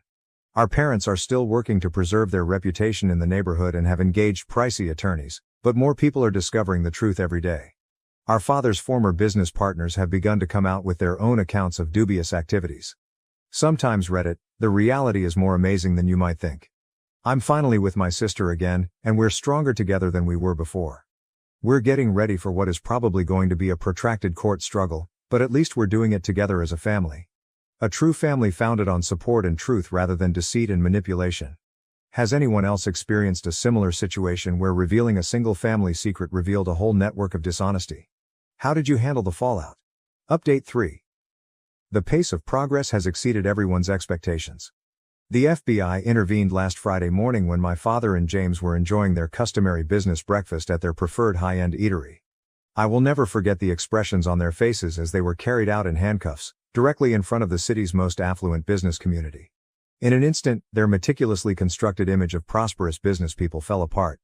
Our parents are still working to preserve their reputation in the neighborhood and have engaged pricey attorneys, but more people are discovering the truth every day. Our father's former business partners have begun to come out with their own accounts of dubious activities. Sometimes Reddit, the reality is more amazing than you might think. I'm finally with my sister again, and we're stronger together than we were before. We're getting ready for what is probably going to be a protracted court struggle, but at least we're doing it together as a family. A true family founded on support and truth rather than deceit and manipulation. Has anyone else experienced a similar situation where revealing a single family secret revealed a whole network of dishonesty? How did you handle the fallout? Update 3. The pace of progress has exceeded everyone's expectations. The FBI intervened last Friday morning when my father and James were enjoying their customary business breakfast at their preferred high-end eatery. I will never forget the expressions on their faces as they were carried out in handcuffs, directly in front of the city's most affluent business community. In an instant, their meticulously constructed image of prosperous business people fell apart.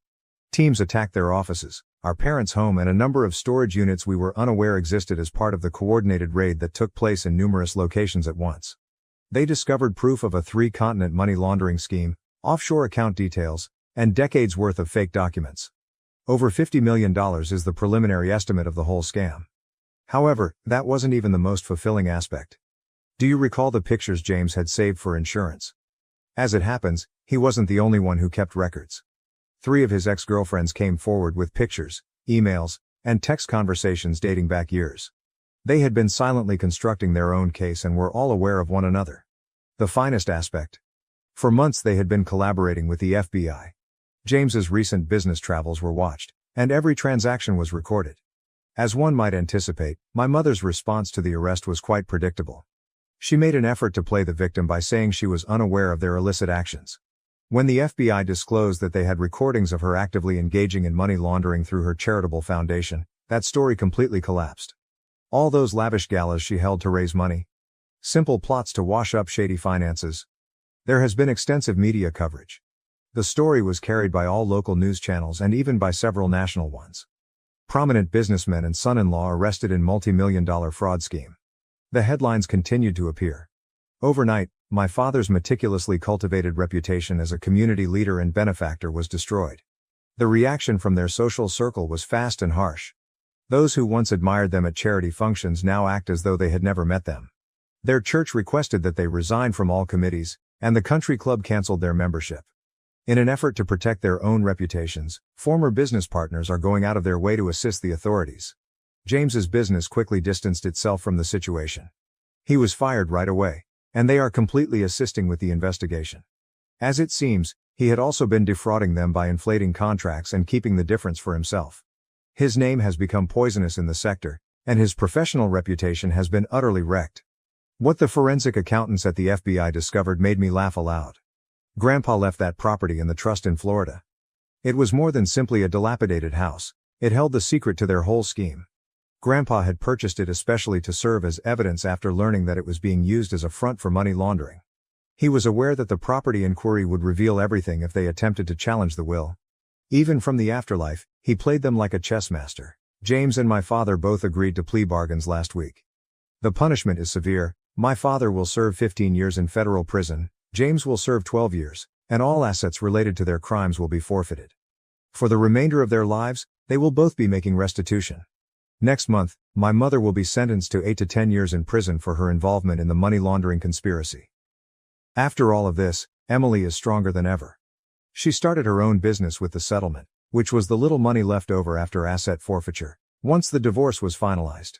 Teams attacked their offices, our parents' home and a number of storage units we were unaware existed as part of the coordinated raid that took place in numerous locations at once. They discovered proof of a 3-continent money laundering scheme, offshore account details, and decades worth of fake documents. Over $50 million is the preliminary estimate of the whole scam. However, that wasn't even the most fulfilling aspect. Do you recall the pictures James had saved for insurance? As it happens, he wasn't the only one who kept records. 3 of his ex-girlfriends came forward with pictures, emails, and text conversations dating back years. They had been silently constructing their own case and were all aware of one another. The finest aspect. For months they had been collaborating with the FBI. James's recent business travels were watched, and every transaction was recorded. As one might anticipate, my mother's response to the arrest was quite predictable. She made an effort to play the victim by saying she was unaware of their illicit actions. When the FBI disclosed that they had recordings of her actively engaging in money laundering through her charitable foundation, that story completely collapsed. All those lavish galas she held to raise money. Simple plots to wash up shady finances. There has been extensive media coverage. The story was carried by all local news channels and even by several national ones. Prominent businessmen and son-in-law arrested in multi-million-dollar fraud scheme. The headlines continued to appear. Overnight, my father's meticulously cultivated reputation as a community leader and benefactor was destroyed. The reaction from their social circle was fast and harsh. Those who once admired them at charity functions now act as though they had never met them. Their church requested that they resign from all committees, and the country club canceled their membership. In an effort to protect their own reputations, former business partners are going out of their way to assist the authorities. James's business quickly distanced itself from the situation. He was fired right away, and they are completely assisting with the investigation. As it seems, he had also been defrauding them by inflating contracts and keeping the difference for himself. His name has become poisonous in the sector, And his professional reputation has been utterly wrecked. What the forensic accountants at the FBI discovered made me laugh aloud. Grandpa left that property in the trust in Florida. It was more than simply a dilapidated house. It held the secret to their whole scheme. Grandpa had purchased it especially to serve as evidence after learning that it was being used as a front for money laundering. He was aware that the property inquiry would reveal everything if they attempted to challenge the will. Even from the afterlife, he played them like a chess master. James and my father both agreed to plea bargains last week. The punishment is severe. My father will serve 15 years in federal prison, James will serve 12 years, and all assets related to their crimes will be forfeited. For the remainder of their lives, they will both be making restitution. Next month, my mother will be sentenced to 8 to 10 years in prison for her involvement in the money laundering conspiracy. After all of this, Emily is stronger than ever. She started her own business with the settlement, which was the little money left over after asset forfeiture, once the divorce was finalized.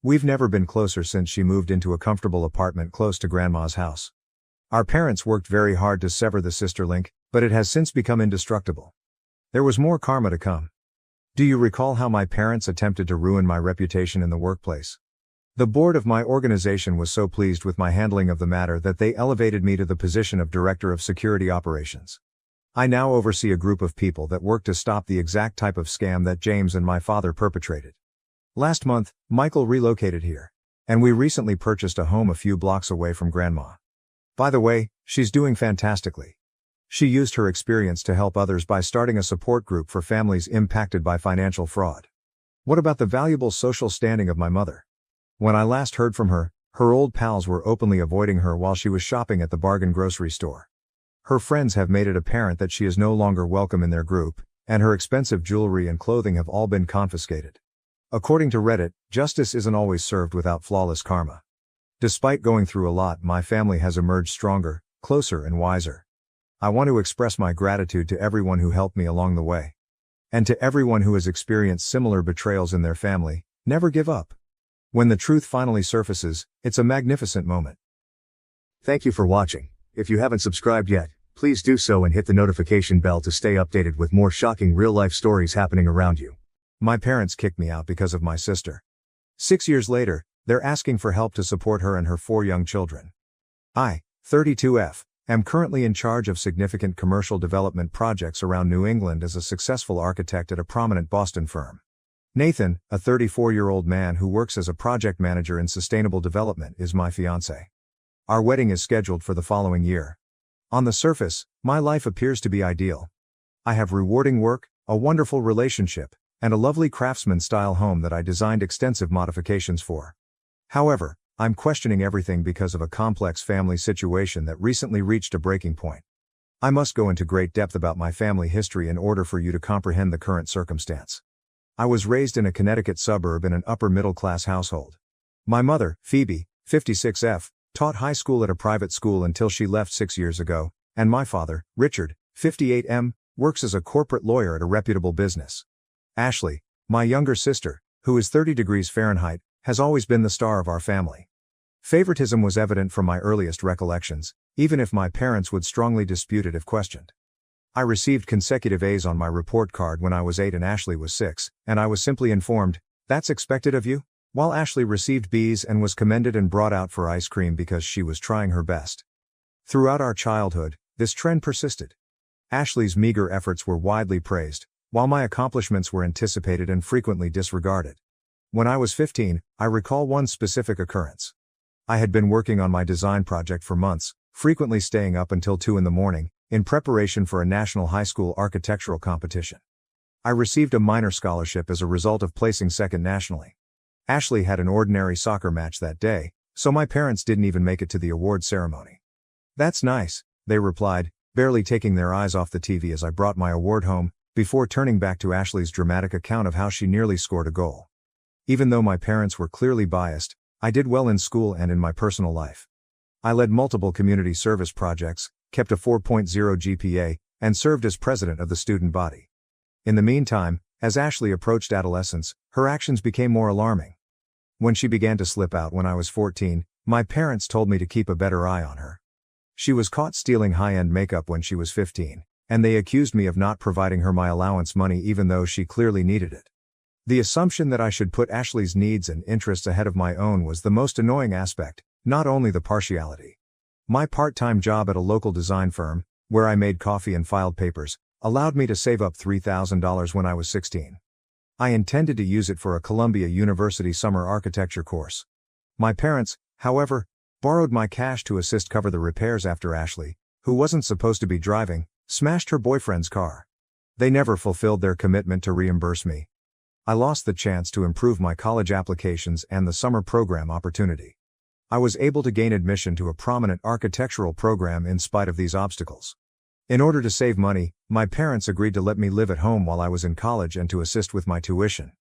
We've never been closer since she moved into a comfortable apartment close to Grandma's house. Our parents worked very hard to sever the sister link, but it has since become indestructible. There was more karma to come. Do you recall how my parents attempted to ruin my reputation in the workplace? The board of my organization was so pleased with my handling of the matter that they elevated me to the position of Director of Security Operations. I now oversee a group of people that work to stop the exact type of scam that James and my father perpetrated. Last month, Michael relocated here. And we recently purchased a home a few blocks away from Grandma. By the way, she's doing fantastically. She used her experience to help others by starting a support group for families impacted by financial fraud. What about the valuable social standing of my mother? When I last heard from her, her old pals were openly avoiding her while she was shopping at the bargain grocery store. Her friends have made it apparent that she is no longer welcome in their group, and her expensive jewelry and clothing have all been confiscated. According to Reddit, justice isn't always served without flawless karma. Despite going through a lot, my family has emerged stronger, closer and wiser. I want to express my gratitude to everyone who helped me along the way. And to everyone who has experienced similar betrayals in their family, never give up. When the truth finally surfaces, it's a magnificent moment. Thank you for watching. If you haven't subscribed yet, please do so and hit the notification bell to stay updated with more shocking real-life stories happening around you. My parents kicked me out because of my sister. 6 years later, they're asking for help to support her and her 4 young children. I, 32F, am currently in charge of significant commercial development projects around New England as a successful architect at a prominent Boston firm. Nathan, a 34-year-old man who works as a project manager in sustainable development, is my fiancé. Our wedding is scheduled for the following year. On the surface, my life appears to be ideal. I have rewarding work, a wonderful relationship, and a lovely craftsman-style home that I designed extensive modifications for. However, I'm questioning everything because of a complex family situation that recently reached a breaking point. I must go into great depth about my family history in order for you to comprehend the current circumstance. I was raised in a Connecticut suburb in an upper-middle-class household. My mother, Phoebe, 56F, taught high school at a private school until she left 6 years ago, and my father, Richard, 58M, works as a corporate lawyer at a reputable business. Ashley, my younger sister, who is 30 degrees Fahrenheit, has always been the star of our family. Favoritism was evident from my earliest recollections, even if my parents would strongly dispute it if questioned. I received consecutive A's on my report card when I was 8 and Ashley was 6, and I was simply informed, "That's expected of you?" While Ashley received B's and was commended and brought out for ice cream because she was trying her best. Throughout our childhood, this trend persisted. Ashley's meager efforts were widely praised, while my accomplishments were anticipated and frequently disregarded. When I was 15, I recall one specific occurrence. I had been working on my design project for months, frequently staying up until 2 in the morning, in preparation for a national high school architectural competition. I received a minor scholarship as a result of placing second nationally. Ashley had an ordinary soccer match that day, so my parents didn't even make it to the award ceremony. "That's nice," they replied, barely taking their eyes off the TV as I brought my award home, before turning back to Ashley's dramatic account of how she nearly scored a goal. Even though my parents were clearly biased, I did well in school and in my personal life. I led multiple community service projects, kept a 4.0 GPA, and served as president of the student body. In the meantime, as Ashley approached adolescence, her actions became more alarming. When she began to slip out when I was 14, my parents told me to keep a better eye on her. She was caught stealing high-end makeup when she was 15, and they accused me of not providing her my allowance money even though she clearly needed it. The assumption that I should put Ashley's needs and interests ahead of my own was the most annoying aspect, not only the partiality. My part-time job at a local design firm, where I made coffee and filed papers, allowed me to save up $3,000 when I was 16. I intended to use it for a Columbia University summer architecture course. My parents, however, borrowed my cash to assist cover the repairs after Ashley, who wasn't supposed to be driving, smashed her boyfriend's car. They never fulfilled their commitment to reimburse me. I lost the chance to improve my college applications and the summer program opportunity. I was able to gain admission to a prominent architectural program in spite of these obstacles. In order to save money, my parents agreed to let me live at home while I was in college and to assist with my tuition.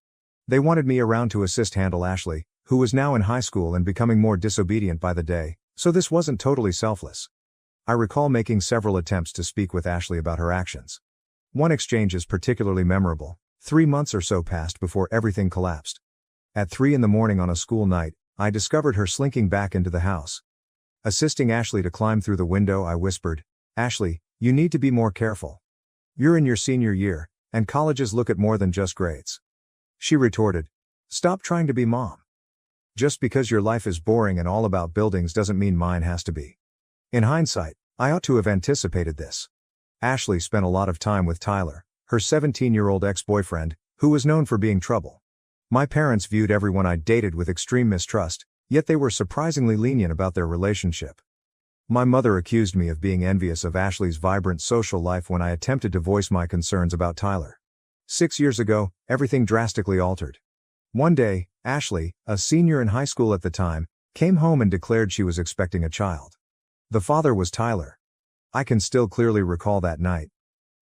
They wanted me around to assist handle Ashley, who was now in high school and becoming more disobedient by the day, so this wasn't totally selfless. I recall making several attempts to speak with Ashley about her actions. One exchange is particularly memorable. 3 months or so passed before everything collapsed. At 3 a.m. on a school night, I discovered her slinking back into the house. Assisting Ashley to climb through the window, I whispered, "Ashley, you need to be more careful. You're in your senior year, and colleges look at more than just grades." She retorted, "Stop trying to be mom. Just because your life is boring and all about buildings doesn't mean mine has to be." In hindsight, I ought to have anticipated this. Ashley spent a lot of time with Tyler, her 17-year-old ex-boyfriend, who was known for being trouble. My parents viewed everyone I dated with extreme mistrust, yet they were surprisingly lenient about their relationship. My mother accused me of being envious of Ashley's vibrant social life when I attempted to voice my concerns about Tyler. 6 years ago, everything drastically altered. One day, Ashley, a senior in high school at the time, came home and declared she was expecting a child. The father was Tyler. I can still clearly recall that night.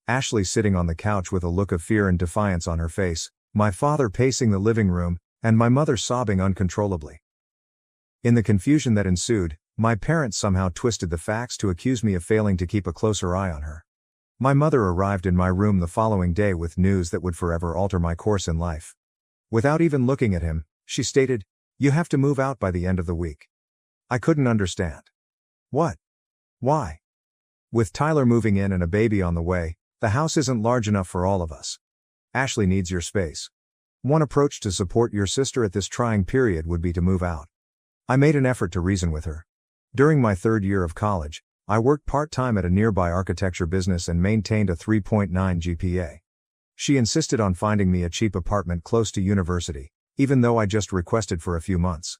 Ashley sitting on the couch with a look of fear and defiance on her face, my father pacing the living room, and my mother sobbing uncontrollably. In the confusion that ensued, my parents somehow twisted the facts to accuse me of failing to keep a closer eye on her. My mother arrived in my room the following day with news that would forever alter my course in life. Without even looking at him, she stated, "You have to move out by the end of the week." I couldn't understand. What? Why? With Tyler moving in and a baby on the way, the house isn't large enough for all of us. Ashley needs your space. One approach to support your sister at this trying period would be to move out. I made an effort to reason with her. During my 3rd year of college, I worked part-time at a nearby architecture business and maintained a 3.9 GPA. She insisted on finding me a cheap apartment close to university, even though I just requested for a few months.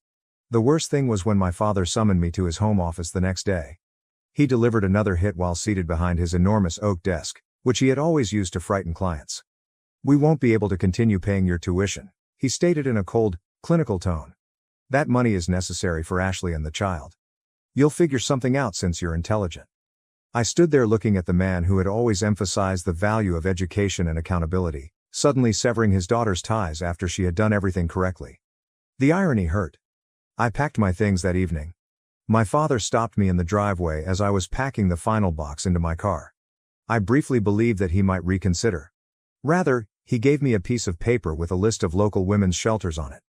The worst thing was when my father summoned me to his home office the next day. He delivered another hit while seated behind his enormous oak desk, which he had always used to frighten clients. "We won't be able to continue paying your tuition," he stated in a cold, clinical tone. "That money is necessary for Ashley and the child. You'll figure something out since you're intelligent." I stood there looking at the man who had always emphasized the value of education and accountability, suddenly severing his daughter's ties after she had done everything correctly. The irony hurt. I packed my things that evening. My father stopped me in the driveway as I was packing the final box into my car. I briefly believed that he might reconsider. Rather, he gave me a piece of paper with a list of local women's shelters on it.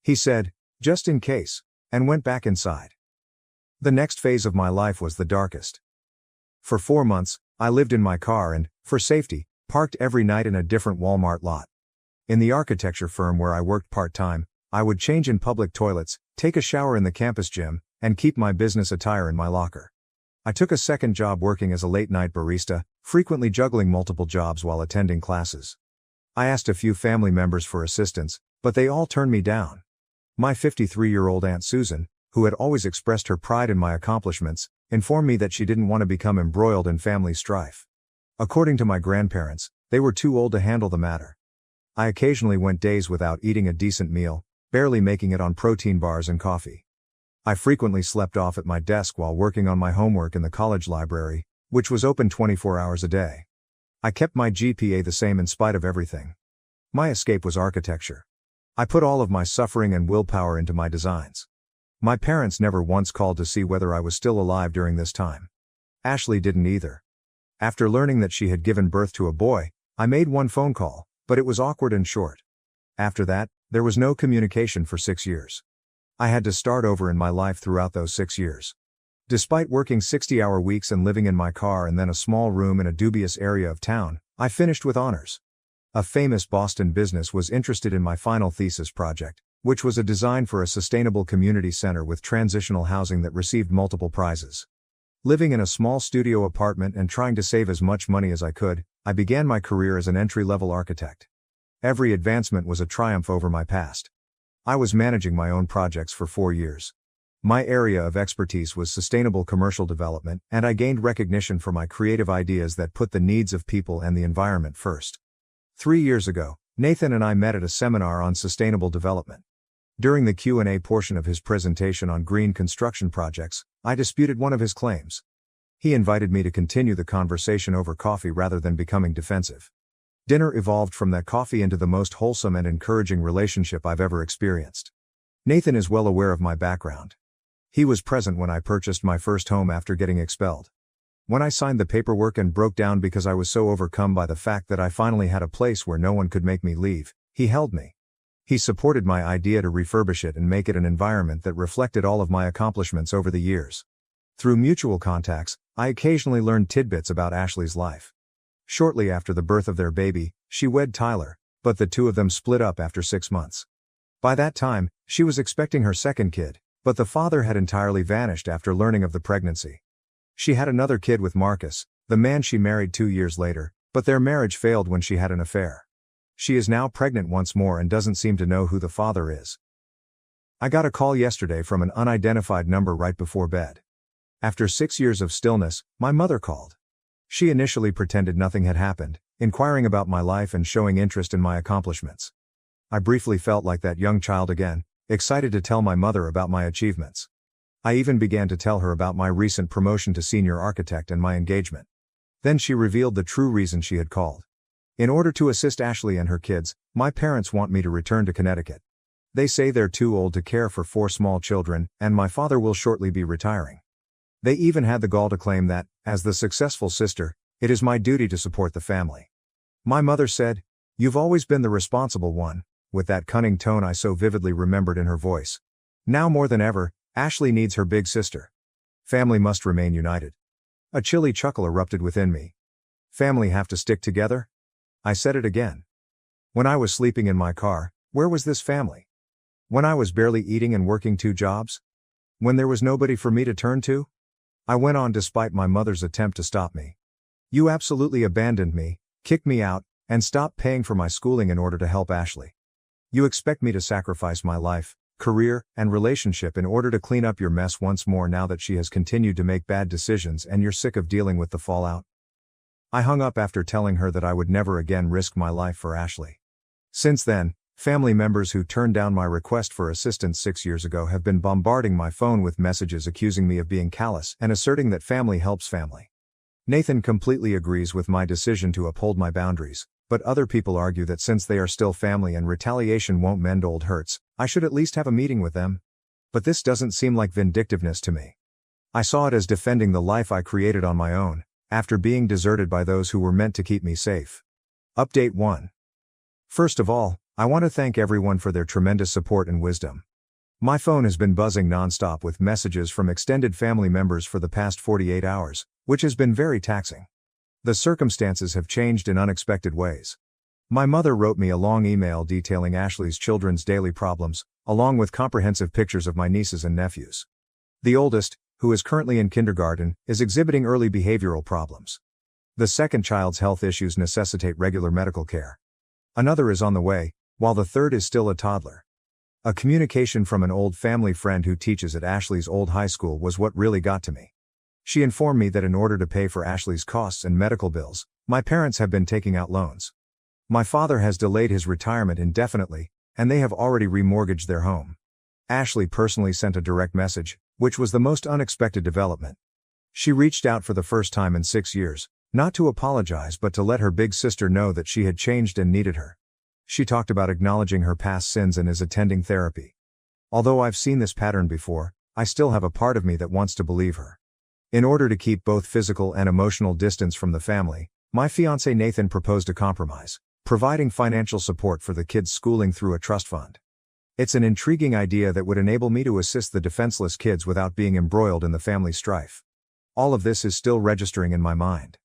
He said, "Just in case," and went back inside. The next phase of my life was the darkest. For 4 months, I lived in my car and, for safety, parked every night in a different Walmart lot. In the architecture firm where I worked part-time, I would change in public toilets, take a shower in the campus gym, and keep my business attire in my locker. I took a second job working as a late-night barista, frequently juggling multiple jobs while attending classes. I asked a few family members for assistance, but they all turned me down. My 53-year-old Aunt Susan, who had always expressed her pride in my accomplishments, informed me that she didn't want to become embroiled in family strife. According to my grandparents, they were too old to handle the matter. I occasionally went days without eating a decent meal, barely making it on protein bars and coffee. I frequently slept off at my desk while working on my homework in the college library, which was open 24 hours a day. I kept my GPA the same in spite of everything. My escape was architecture. I put all of my suffering and willpower into my designs. My parents never once called to see whether I was still alive during this time. Ashley didn't either. After learning that she had given birth to a boy, I made one phone call, but it was awkward and short. After that, there was no communication for 6 years. I had to start over in my life throughout those 6 years. Despite working 60-hour weeks and living in my car and then a small room in a dubious area of town, I finished with honors. A famous Boston business was interested in my final thesis project, which was a design for a sustainable community center with transitional housing that received multiple prizes. Living in a small studio apartment and trying to save as much money as I could, I began my career as an entry-level architect. Every advancement was a triumph over my past. I was managing my own projects for 4 years. My area of expertise was sustainable commercial development, and I gained recognition for my creative ideas that put the needs of people and the environment first. 3 years ago, Nathan and I met at a seminar on sustainable development. During the Q&A portion of his presentation on green construction projects, I disputed one of his claims. He invited me to continue the conversation over coffee rather than becoming defensive. Dinner evolved from that coffee into the most wholesome and encouraging relationship I've ever experienced. Nathan is well aware of my background. He was present when I purchased my first home after getting expelled. When I signed the paperwork and broke down because I was so overcome by the fact that I finally had a place where no one could make me leave, he held me. He supported my idea to refurbish it and make it an environment that reflected all of my accomplishments over the years. Through mutual contacts, I occasionally learned tidbits about Ashley's life. Shortly after the birth of their baby, she wed Tyler, but the two of them split up after 6 months. By that time, she was expecting her second kid, but the father had entirely vanished after learning of the pregnancy. She had another kid with Marcus, the man she married 2 years later, but their marriage failed when she had an affair. She is now pregnant once more and doesn't seem to know who the father is. I got a call yesterday from an unidentified number right before bed. After 6 years of stillness, my mother called. She initially pretended nothing had happened, inquiring about my life and showing interest in my accomplishments. I briefly felt like that young child again, excited to tell my mother about my achievements. I even began to tell her about my recent promotion to senior architect and my engagement. Then she revealed the true reason she had called. In order to assist Ashley and her kids, my parents want me to return to Connecticut. They say they're too old to care for 4 small children, and my father will shortly be retiring. They even had the gall to claim that, as the successful sister, it is my duty to support the family. My mother said, "You've always been the responsible one," with that cunning tone I so vividly remembered in her voice. Now more than ever, Ashley needs her big sister. Family must remain united. A chilly chuckle erupted within me. Family have to stick together? I said it again. When I was sleeping in my car, where was this family? When I was barely eating and working 2 jobs? When there was nobody for me to turn to? I went on despite my mother's attempt to stop me. You absolutely abandoned me, kicked me out, and stopped paying for my schooling in order to help Ashley. You expect me to sacrifice my life, career, and relationship in order to clean up your mess once more now that she has continued to make bad decisions and you're sick of dealing with the fallout. I hung up after telling her that I would never again risk my life for Ashley. Since then, family members who turned down my request for assistance 6 years ago have been bombarding my phone with messages accusing me of being callous and asserting that family helps family. Nathan completely agrees with my decision to uphold my boundaries, but other people argue that since they are still family and retaliation won't mend old hurts, I should at least have a meeting with them. But this doesn't seem like vindictiveness to me. I saw it as defending the life I created on my own, after being deserted by those who were meant to keep me safe. Update 1. First of all, I want to thank everyone for their tremendous support and wisdom. My phone has been buzzing nonstop with messages from extended family members for the past 48 hours, which has been very taxing. The circumstances have changed in unexpected ways. My mother wrote me a long email detailing Ashley's children's daily problems, along with comprehensive pictures of my nieces and nephews. The oldest, who is currently in kindergarten, is exhibiting early behavioral problems. The second child's health issues necessitate regular medical care. Another is on the way, while the third is still a toddler. A communication from an old family friend who teaches at Ashley's old high school was what really got to me. She informed me that in order to pay for Ashley's costs and medical bills, my parents have been taking out loans. My father has delayed his retirement indefinitely, and they have already remortgaged their home. Ashley personally sent a direct message, which was the most unexpected development. She reached out for the first time in 6 years, not to apologize but to let her big sister know that she had changed and needed her. She talked about acknowledging her past sins and is attending therapy. Although I've seen this pattern before, I still have a part of me that wants to believe her. In order to keep both physical and emotional distance from the family, my fiancé Nathan proposed a compromise, providing financial support for the kids' schooling through a trust fund. It's an intriguing idea that would enable me to assist the defenseless kids without being embroiled in the family strife. All of this is still registering in my mind.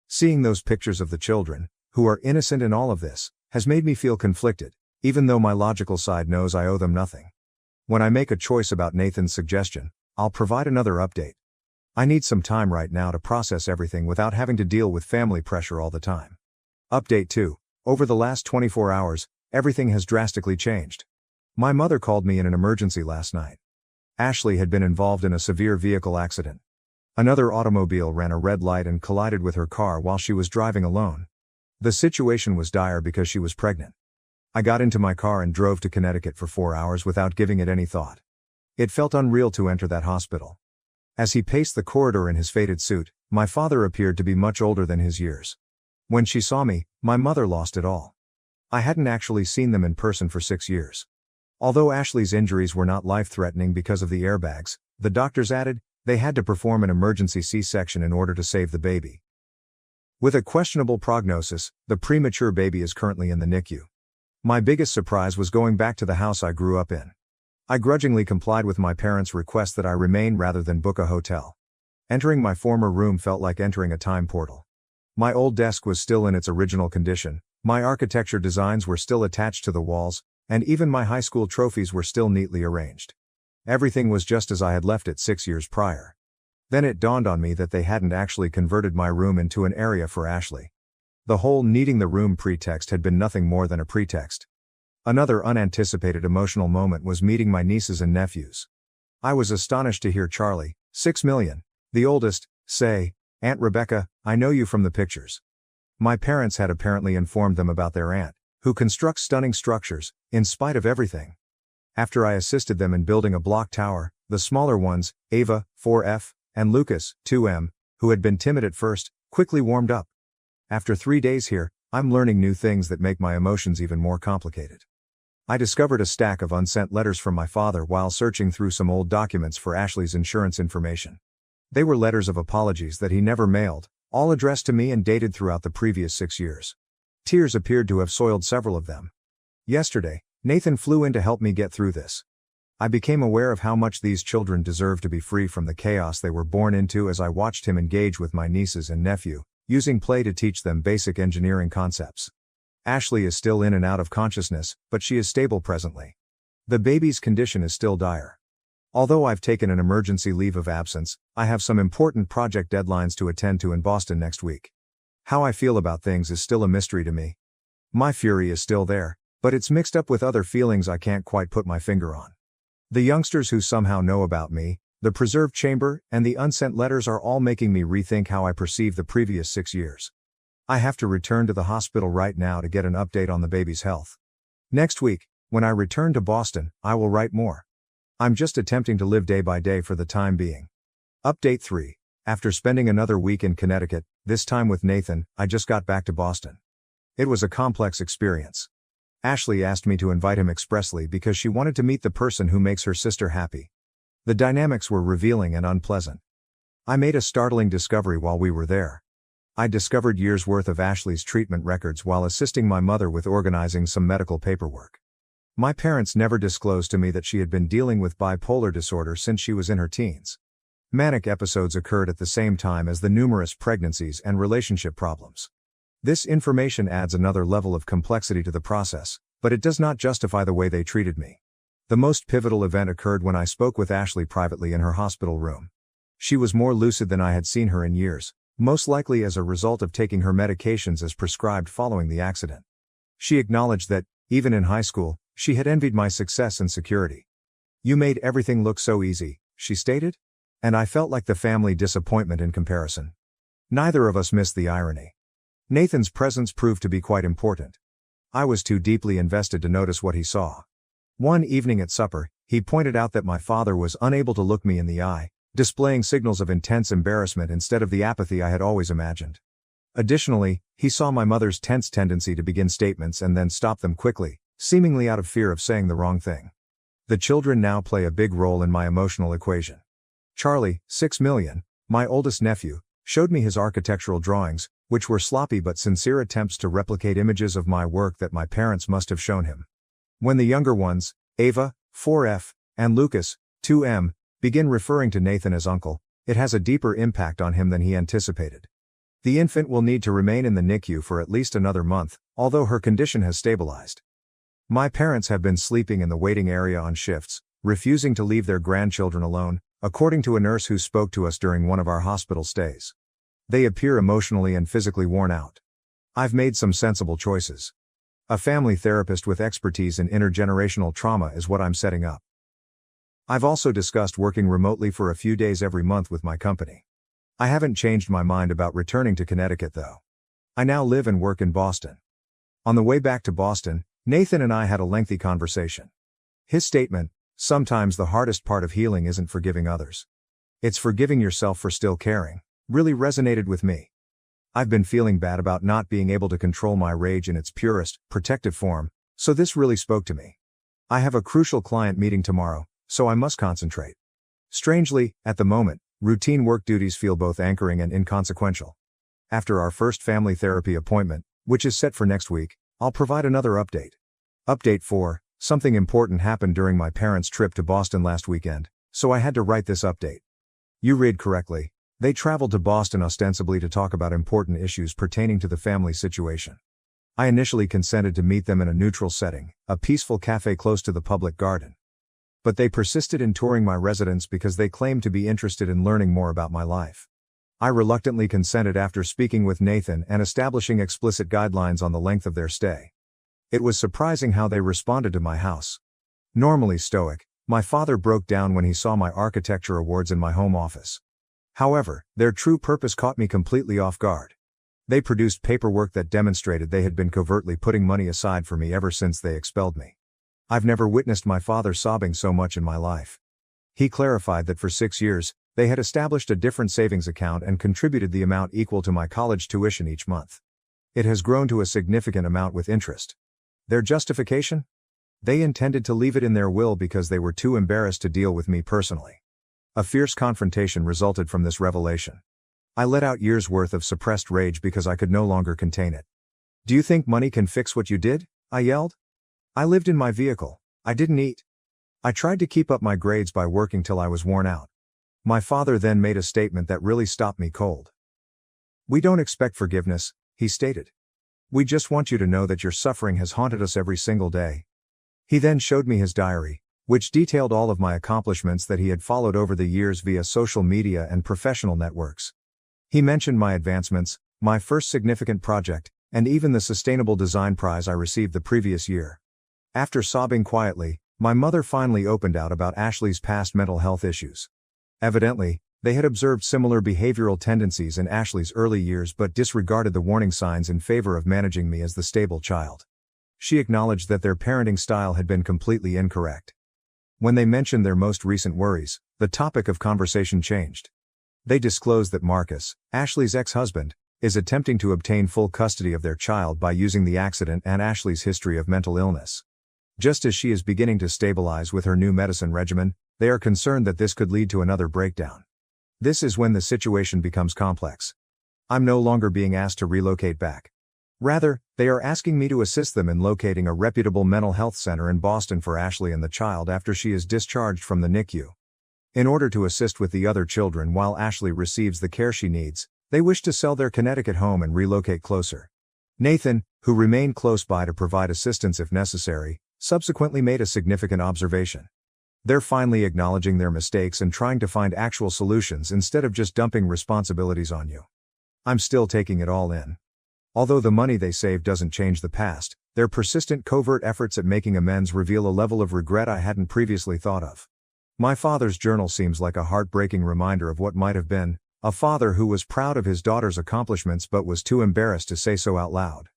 Seeing those pictures of the children, who are innocent in all of this, has made me feel conflicted, even though my logical side knows I owe them nothing. When I make a choice about Nathan's suggestion, I'll provide another update. I need some time right now to process everything without having to deal with family pressure all the time. Update 2. Over the last 24 hours, everything has drastically changed. My mother called me in an emergency last night. Ashley had been involved in a severe vehicle accident. Another automobile ran a red light and collided with her car while she was driving alone. The situation was dire because she was pregnant. I got into my car and drove to Connecticut for 4 hours without giving it any thought. It felt unreal to enter that hospital. As he paced the corridor in his faded suit, my father appeared to be much older than his years. When she saw me, my mother lost it all. I hadn't actually seen them in person for 6 years. Although Ashley's injuries were not life-threatening because of the airbags, the doctors added, they had to perform an emergency C-section in order to save the baby. With a questionable prognosis, the premature baby is currently in the NICU. My biggest surprise was going back to the house I grew up in. I grudgingly complied with my parents' request that I remain rather than book a hotel. Entering my former room felt like entering a time portal. My old desk was still in its original condition, my architecture designs were still attached to the walls, and even my high school trophies were still neatly arranged. Everything was just as I had left it 6 years prior. Then it dawned on me that they hadn't actually converted my room into an area for Ashley. The whole needing the room pretext had been nothing more than a pretext. Another unanticipated emotional moment was meeting my nieces and nephews. I was astonished to hear Charlie, 6 million, the oldest, say, "Aunt Rebecca, I know you from the pictures." My parents had apparently informed them about their aunt, who constructs stunning structures, in spite of everything. After I assisted them in building a block tower, the smaller ones, Ava, 4F, and Lucas, 2M, who had been timid at first, quickly warmed up. After 3 days here, I'm learning new things that make my emotions even more complicated. I discovered a stack of unsent letters from my father while searching through some old documents for Ashley's insurance information. They were letters of apologies that he never mailed, all addressed to me and dated throughout the previous 6 years. Tears appeared to have soiled several of them. Yesterday, Nathan flew in to help me get through this. I became aware of how much these children deserve to be free from the chaos they were born into as I watched him engage with my nieces and nephew, using play to teach them basic engineering concepts. Ashley is still in and out of consciousness, but she is stable presently. The baby's condition is still dire. Although I've taken an emergency leave of absence, I have some important project deadlines to attend to in Boston next week. How I feel about things is still a mystery to me. My fury is still there, but it's mixed up with other feelings I can't quite put my finger on. The youngsters who somehow know about me, the preserved chamber, and the unsent letters are all making me rethink how I perceive the previous 6 years. I have to return to the hospital right now to get an update on the baby's health. Next week, when I return to Boston, I will write more. I'm just attempting to live day by day for the time being. Update 3. After spending another week in Connecticut, this time with Nathan, I just got back to Boston. It was a complex experience. Ashley asked me to invite him expressly because she wanted to meet the person who makes her sister happy. The dynamics were revealing and unpleasant. I made a startling discovery while we were there. I discovered years' worth of Ashley's treatment records while assisting my mother with organizing some medical paperwork. My parents never disclosed to me that she had been dealing with bipolar disorder since she was in her teens. Manic episodes occurred at the same time as the numerous pregnancies and relationship problems. This information adds another level of complexity to the process, but it does not justify the way they treated me. The most pivotal event occurred when I spoke with Ashley privately in her hospital room. She was more lucid than I had seen her in years, most likely as a result of taking her medications as prescribed following the accident. She acknowledged that, even in high school, she had envied my success and security. "You made everything look so easy," she stated. And I felt like the family disappointment in comparison. Neither of us missed the irony. Nathan's presence proved to be quite important. I was too deeply invested to notice what he saw. One evening at supper, he pointed out that my father was unable to look me in the eye, displaying signals of intense embarrassment instead of the apathy I had always imagined. Additionally, he saw my mother's tense tendency to begin statements and then stop them quickly, seemingly out of fear of saying the wrong thing. The children now play a big role in my emotional equation. Charlie, 6 million, my oldest nephew, showed me his architectural drawings, which were sloppy but sincere attempts to replicate images of my work that my parents must have shown him. When the younger ones, Ava, 4F, and Lucas, 2M, begin referring to Nathan as uncle, it has a deeper impact on him than he anticipated. The infant will need to remain in the NICU for at least another month, although her condition has stabilized. My parents have been sleeping in the waiting area on shifts, refusing to leave their grandchildren alone, according to a nurse who spoke to us during one of our hospital stays. They appear emotionally and physically worn out. I've made some sensible choices. A family therapist with expertise in intergenerational trauma is what I'm setting up. I've also discussed working remotely for a few days every month with my company. I haven't changed my mind about returning to Connecticut though. I now live and work in Boston. On the way back to Boston, Nathan and I had a lengthy conversation. His statement, "Sometimes the hardest part of healing isn't forgiving others. It's forgiving yourself for still caring," really resonated with me. I've been feeling bad about not being able to control my rage in its purest, protective form, so this really spoke to me. I have a crucial client meeting tomorrow, so I must concentrate. Strangely, at the moment, routine work duties feel both anchoring and inconsequential. After our first family therapy appointment, which is set for next week, I'll provide another update. Update 4, something important happened during my parents' trip to Boston last weekend, so I had to write this update. You read correctly. They traveled to Boston ostensibly to talk about important issues pertaining to the family situation. I initially consented to meet them in a neutral setting, a peaceful cafe close to the public garden. But they persisted in touring my residence because they claimed to be interested in learning more about my life. I reluctantly consented after speaking with Nathan and establishing explicit guidelines on the length of their stay. It was surprising how they responded to my house. Normally stoic, my father broke down when he saw my architecture awards in my home office. However, their true purpose caught me completely off guard. They produced paperwork that demonstrated they had been covertly putting money aside for me ever since they expelled me. I've never witnessed my father sobbing so much in my life. He clarified that for 6 years, they had established a different savings account and contributed the amount equal to my college tuition each month. It has grown to a significant amount with interest. Their justification? They intended to leave it in their will because they were too embarrassed to deal with me personally. A fierce confrontation resulted from this revelation. I let out years' worth of suppressed rage because I could no longer contain it. "Do you think money can fix what you did?" I yelled. "I lived in my vehicle. I didn't eat. I tried to keep up my grades by working till I was worn out." My father then made a statement that really stopped me cold. "We don't expect forgiveness," he stated. "We just want you to know that your suffering has haunted us every single day." He then showed me his diary, which detailed all of my accomplishments that he had followed over the years via social media and professional networks. He mentioned my advancements, my first significant project, and even the Sustainable Design Prize I received the previous year. After sobbing quietly, my mother finally opened out about Ashley's past mental health issues. Evidently, they had observed similar behavioral tendencies in Ashley's early years but disregarded the warning signs in favor of managing me as the stable child. She acknowledged that their parenting style had been completely incorrect. When they mentioned their most recent worries, the topic of conversation changed. They disclosed that Marcus, Ashley's ex-husband, is attempting to obtain full custody of their child by using the accident and Ashley's history of mental illness. Just as she is beginning to stabilize with her new medicine regimen, they are concerned that this could lead to another breakdown. This is when the situation becomes complex. I'm no longer being asked to relocate back. Rather, they are asking me to assist them in locating a reputable mental health center in Boston for Ashley and the child after she is discharged from the NICU. In order to assist with the other children while Ashley receives the care she needs, they wish to sell their Connecticut home and relocate closer. Nathan, who remained close by to provide assistance if necessary, subsequently made a significant observation. They're finally acknowledging their mistakes and trying to find actual solutions instead of just dumping responsibilities on you. I'm still taking it all in. Although the money they save doesn't change the past, their persistent covert efforts at making amends reveal a level of regret I hadn't previously thought of. My father's journal seems like a heartbreaking reminder of what might have been, a father who was proud of his daughter's accomplishments but was too embarrassed to say so out loud.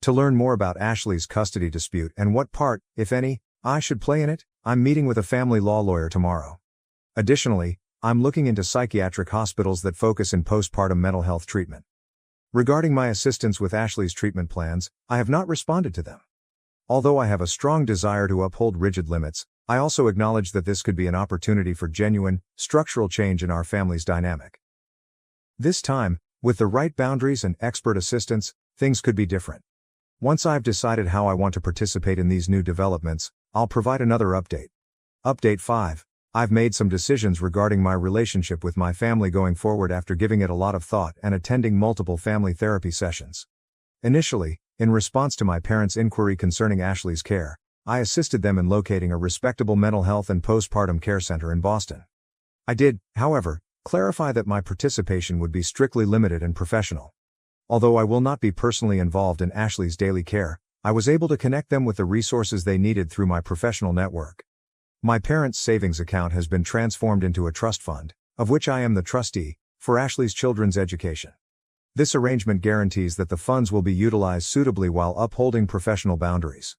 To learn more about Ashley's custody dispute and what part, if any, I should play in it, I'm meeting with a family law lawyer tomorrow. Additionally, I'm looking into psychiatric hospitals that focus in postpartum mental health treatment. Regarding my assistance with Ashley's treatment plans, I have not responded to them. Although I have a strong desire to uphold rigid limits, I also acknowledge that this could be an opportunity for genuine, structural change in our family's dynamic. This time, with the right boundaries and expert assistance, things could be different. Once I've decided how I want to participate in these new developments, I'll provide another update. Update 5. I've made some decisions regarding my relationship with my family going forward after giving it a lot of thought and attending multiple family therapy sessions. Initially, In response to my parents' inquiry concerning Ashley's care, I assisted them in locating a respectable mental health and postpartum care center in Boston. I did, however, clarify that my participation would be strictly limited and professional. Although I will not be personally involved in Ashley's daily care, I was able to connect them with the resources they needed through my professional network. My parents' savings account has been transformed into a trust fund, of which I am the trustee, for Ashley's children's education. This arrangement guarantees that the funds will be utilized suitably while upholding professional boundaries.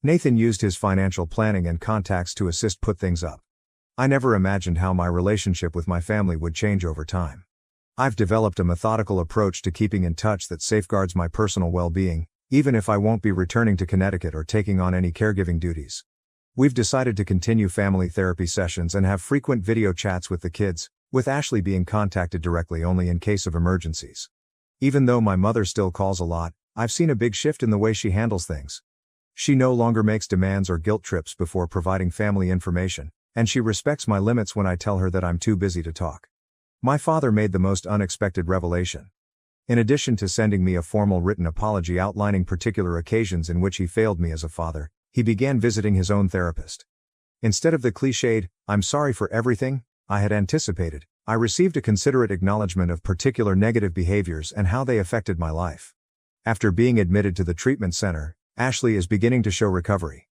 Nathan used his financial planning and contacts to assist put things up. I never imagined how my relationship with my family would change over time. I've developed a methodical approach to keeping in touch that safeguards my personal well-being, even if I won't be returning to Connecticut or taking on any caregiving duties. We've decided to continue family therapy sessions and have frequent video chats with the kids, with Ashley being contacted directly only in case of emergencies. Even though my mother still calls a lot, I've seen a big shift in the way she handles things. She no longer makes demands or guilt trips before providing family information, and she respects my limits when I tell her that I'm too busy to talk. My father made the most unexpected revelation. In addition to sending me a formal written apology outlining particular occasions in which he failed me as a father, he began visiting his own therapist. Instead of the cliched, "I'm sorry for everything," I had anticipated, I received a considerate acknowledgement of particular negative behaviors and how they affected my life. After being admitted to the treatment center, Ashley is beginning to show recovery.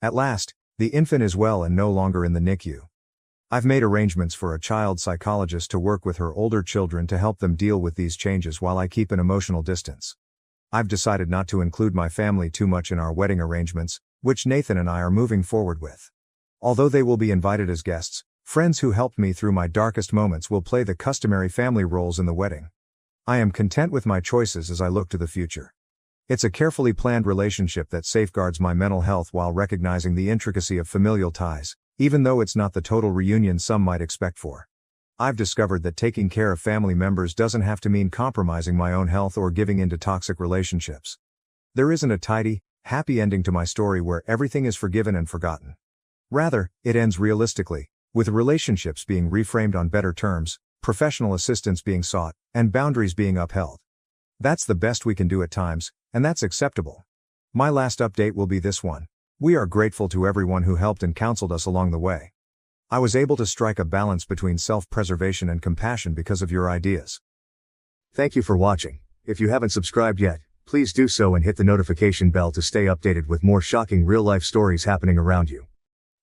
At last, the infant is well and no longer in the NICU. I've made arrangements for a child psychologist to work with her older children to help them deal with these changes while I keep an emotional distance. I've decided not to include my family too much in our wedding arrangements, which Nathan and I are moving forward with. Although they will be invited as guests, friends who helped me through my darkest moments will play the customary family roles in the wedding. I am content with my choices as I look to the future. It's a carefully planned relationship that safeguards my mental health while recognizing the intricacy of familial ties, even though it's not the total reunion some might expect for. I've discovered that taking care of family members doesn't have to mean compromising my own health or giving in to toxic relationships. There isn't a tidy, happy ending to my story where everything is forgiven and forgotten. Rather, it ends realistically, with relationships being reframed on better terms, professional assistance being sought, and boundaries being upheld. That's the best we can do at times, and that's acceptable. My last update will be this one. We are grateful to everyone who helped and counseled us along the way. I was able to strike a balance between self-preservation and compassion because of your ideas. Thank you for watching. If you haven't subscribed yet, please do so and hit the notification bell to stay updated with more shocking real-life stories happening around you.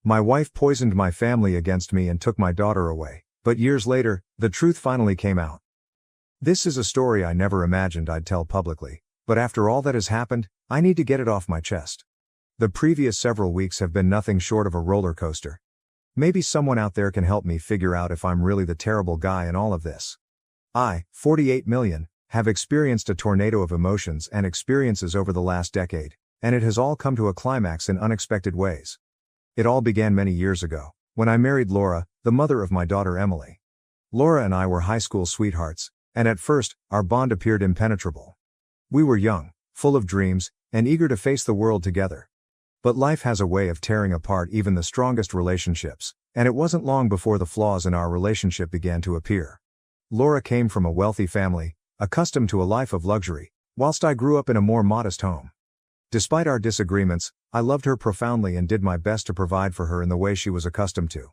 My wife poisoned my family against me and took my daughter away, but years later, the truth finally came out. This is a story I never imagined I'd tell publicly, but after all that has happened, I need to get it off my chest. The previous several weeks have been nothing short of a roller coaster. Maybe someone out there can help me figure out if I'm really the terrible guy in all of this. I, 48 million, have experienced a tornado of emotions and experiences over the last decade, and it has all come to a climax in unexpected ways. It all began many years ago, when I married Laura, the mother of my daughter Emily. Laura and I were high school sweethearts, and at first, our bond appeared impenetrable. We were young, full of dreams, and eager to face the world together. But life has a way of tearing apart even the strongest relationships, and it wasn't long before the flaws in our relationship began to appear. Laura came from a wealthy family, accustomed to a life of luxury, whilst I grew up in a more modest home. Despite our disagreements, I loved her profoundly and did my best to provide for her in the way she was accustomed to.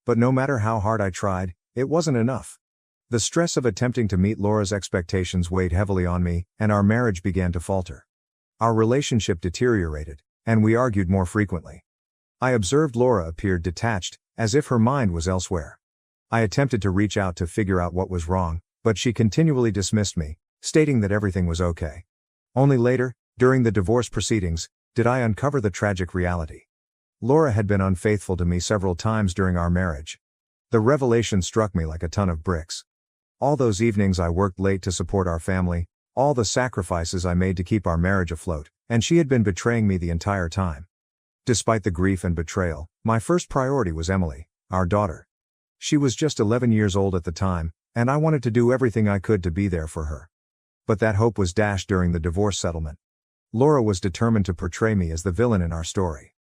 But no matter how hard I tried, it wasn't enough. The stress of attempting to meet Laura's expectations weighed heavily on me, and our marriage began to falter. Our relationship deteriorated, and we argued more frequently. I observed Laura appeared detached, as if her mind was elsewhere. I attempted to reach out to figure out what was wrong, but she continually dismissed me, stating that everything was okay. Only later, during the divorce proceedings, did I uncover the tragic reality. Laura had been unfaithful to me several times during our marriage. The revelation struck me like a ton of bricks. All those evenings I worked late to support our family, all the sacrifices I made to keep our marriage afloat, and she had been betraying me the entire time. Despite the grief and betrayal, my first priority was Emily, our daughter. She was just 11 years old at the time, and I wanted to do everything I could to be there for her. But that hope was dashed during the divorce settlement. Laura was determined to portray me as the villain in our story.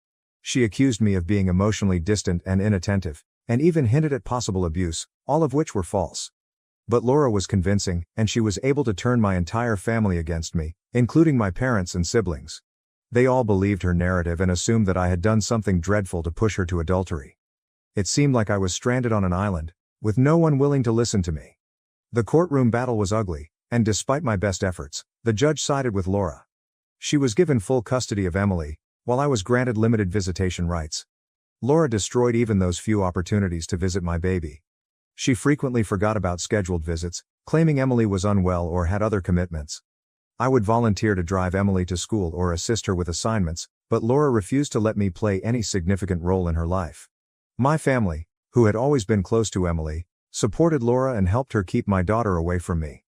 She accused me of being emotionally distant and inattentive, and even hinted at possible abuse, all of which were false. But Laura was convincing, and she was able to turn my entire family against me, including my parents and siblings. They all believed her narrative and assumed that I had done something dreadful to push her to adultery. It seemed like I was stranded on an island, with no one willing to listen to me. The courtroom battle was ugly, and despite my best efforts, the judge sided with Laura. She was given full custody of Emily, while I was granted limited visitation rights. Laura destroyed even those few opportunities to visit my baby. She frequently forgot about scheduled visits, claiming Emily was unwell or had other commitments. I would volunteer to drive Emily to school or assist her with assignments, but Laura refused to let me play any significant role in her life. My family, who had always been close to Emily, supported Laura and helped her keep my daughter away from me.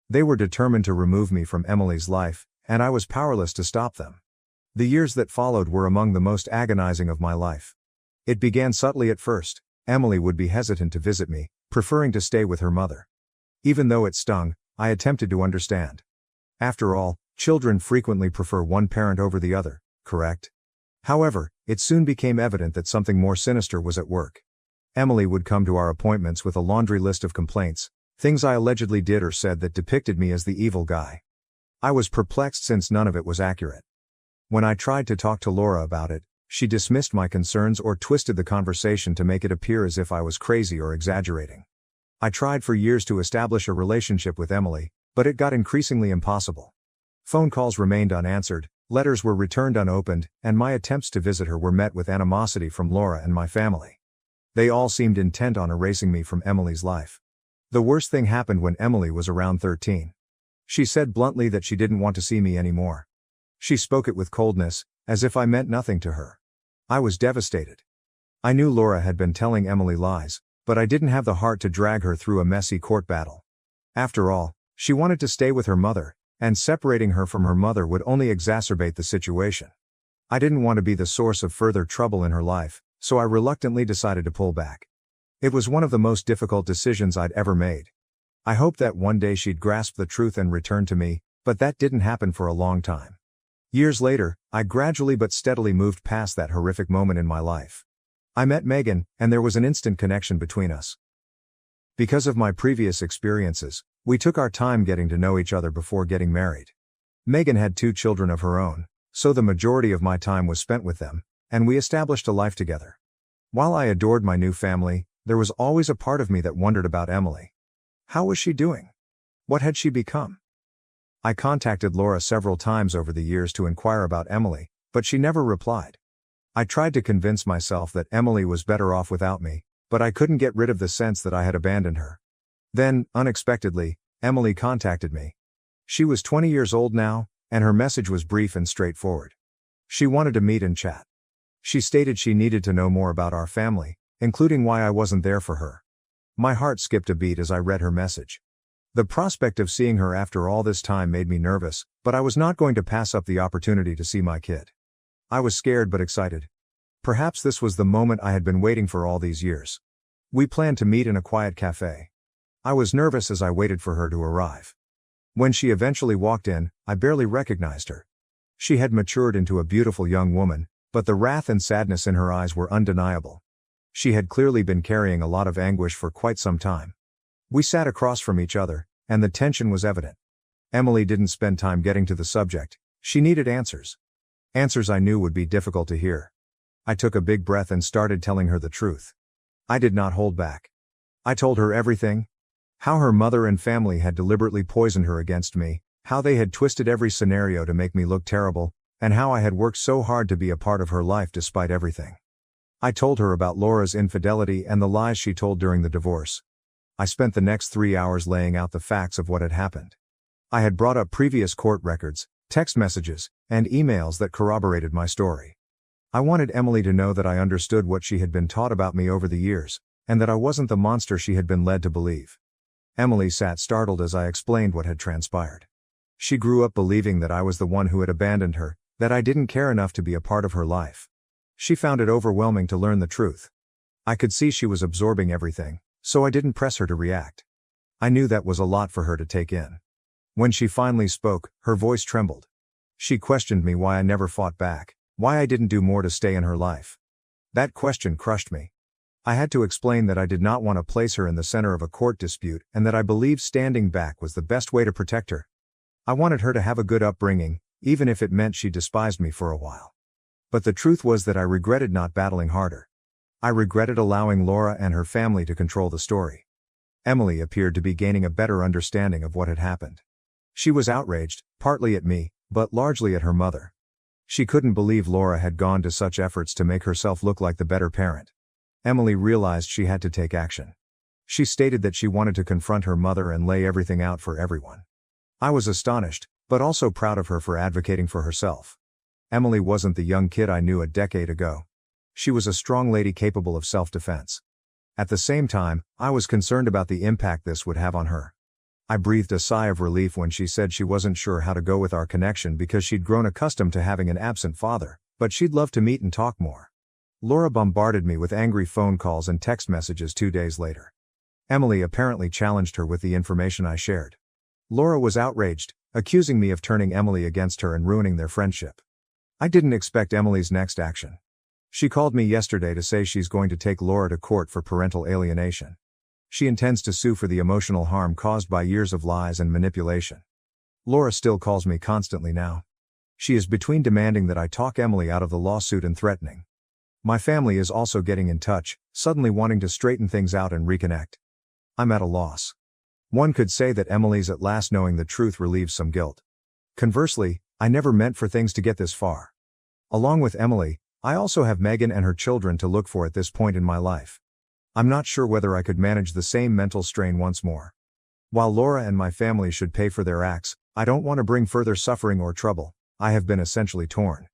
They were determined to remove me from Emily's life, and I was powerless to stop them. The years that followed were among the most agonizing of my life. It began subtly at first. Emily would be hesitant to visit me, preferring to stay with her mother. Even though it stung, I attempted to understand. After all, children frequently prefer one parent over the other, correct? However, it soon became evident that something more sinister was at work. Emily would come to our appointments with a laundry list of complaints, things I allegedly did or said that depicted me as the evil guy. I was perplexed since none of it was accurate. When I tried to talk to Laura about it, she dismissed my concerns or twisted the conversation to make it appear as if I was crazy or exaggerating. I tried for years to establish a relationship with Emily, but it got increasingly impossible. Phone calls remained unanswered, letters were returned unopened, and my attempts to visit her were met with animosity from Laura and my family. They all seemed intent on erasing me from Emily's life. The worst thing happened when Emily was around 13. She said bluntly that she didn't want to see me anymore. She spoke it with coldness, as if I meant nothing to her. I was devastated. I knew Laura had been telling Emily lies, but I didn't have the heart to drag her through a messy court battle. After all, she wanted to stay with her mother, and separating her from her mother would only exacerbate the situation. I didn't want to be the source of further trouble in her life, so I reluctantly decided to pull back. It was one of the most difficult decisions I'd ever made. I hoped that one day she'd grasp the truth and return to me, but that didn't happen for a long time. Years later, I gradually but steadily moved past that horrific moment in my life. I met Megan, and there was an instant connection between us. Because of my previous experiences, we took our time getting to know each other before getting married. Megan had 2 children of her own, so the majority of my time was spent with them, and we established a life together. While I adored my new family, there was always a part of me that wondered about Emily. How was she doing? What had she become? I contacted Laura several times over the years to inquire about Emily, but she never replied. I tried to convince myself that Emily was better off without me, but I couldn't get rid of the sense that I had abandoned her. Then, unexpectedly, Emily contacted me. She was 20 years old now, and her message was brief and straightforward. She wanted to meet and chat. She stated she needed to know more about our family, including why I wasn't there for her. My heart skipped a beat as I read her message. The prospect of seeing her after all this time made me nervous, but I was not going to pass up the opportunity to see my kid. I was scared but excited. Perhaps this was the moment I had been waiting for all these years. We planned to meet in a quiet cafe. I was nervous as I waited for her to arrive. When she eventually walked in, I barely recognized her. She had matured into a beautiful young woman, but the wrath and sadness in her eyes were undeniable. She had clearly been carrying a lot of anguish for quite some time. We sat across from each other, and the tension was evident. Emily didn't spend time getting to the subject. She needed answers. Answers I knew would be difficult to hear. I took a big breath and started telling her the truth. I did not hold back. I told her everything. How her mother and family had deliberately poisoned her against me, how they had twisted every scenario to make me look terrible, and how I had worked so hard to be a part of her life despite everything. I told her about Laura's infidelity and the lies she told during the divorce. I spent the next 3 hours laying out the facts of what had happened. I had brought up previous court records, text messages, and emails that corroborated my story. I wanted Emily to know that I understood what she had been taught about me over the years, and that I wasn't the monster she had been led to believe. Emily sat startled as I explained what had transpired. She grew up believing that I was the one who had abandoned her, that I didn't care enough to be a part of her life. She found it overwhelming to learn the truth. I could see she was absorbing everything, so I didn't press her to react. I knew that was a lot for her to take in. When she finally spoke, her voice trembled. She questioned me why I never fought back, why I didn't do more to stay in her life. That question crushed me. I had to explain that I did not want to place her in the center of a court dispute and that I believed standing back was the best way to protect her. I wanted her to have a good upbringing, even if it meant she despised me for a while. But the truth was that I regretted not battling harder. I regretted allowing Laura and her family to control the story. Emily appeared to be gaining a better understanding of what had happened. She was outraged, partly at me, but largely at her mother. She couldn't believe Laura had gone to such efforts to make herself look like the better parent. Emily realized she had to take action. She stated that she wanted to confront her mother and lay everything out for everyone. I was astonished, but also proud of her for advocating for herself. Emily wasn't the young kid I knew a decade ago. She was a strong lady capable of self-defense. At the same time, I was concerned about the impact this would have on her. I breathed a sigh of relief when she said she wasn't sure how to go with our connection because she'd grown accustomed to having an absent father, but she'd love to meet and talk more. Laura bombarded me with angry phone calls and text messages 2 days later. Emily apparently challenged her with the information I shared. Laura was outraged, accusing me of turning Emily against her and ruining their friendship. I didn't expect Emily's next action. She called me yesterday to say she's going to take Laura to court for parental alienation. She intends to sue for the emotional harm caused by years of lies and manipulation. Laura still calls me constantly now. She is between demanding that I talk Emily out of the lawsuit and threatening. My family is also getting in touch, suddenly wanting to straighten things out and reconnect. I'm at a loss. One could say that Emily's at last knowing the truth relieves some guilt. Conversely, I never meant for things to get this far. Along with Emily, I also have Megan and her children to look for at this point in my life. I'm not sure whether I could manage the same mental strain once more. While Laura and my family should pay for their acts, I don't want to bring further suffering or trouble. I have been essentially torn.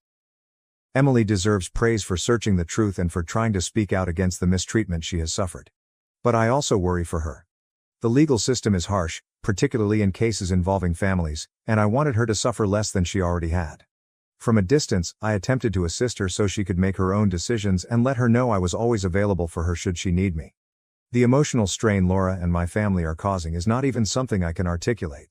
Emily deserves praise for searching the truth and for trying to speak out against the mistreatment she has suffered. But I also worry for her. The legal system is harsh, particularly in cases involving families, and I wanted her to suffer less than she already had. From a distance, I attempted to assist her so she could make her own decisions and let her know I was always available for her should she need me. The emotional strain Laura and my family are causing is not even something I can articulate.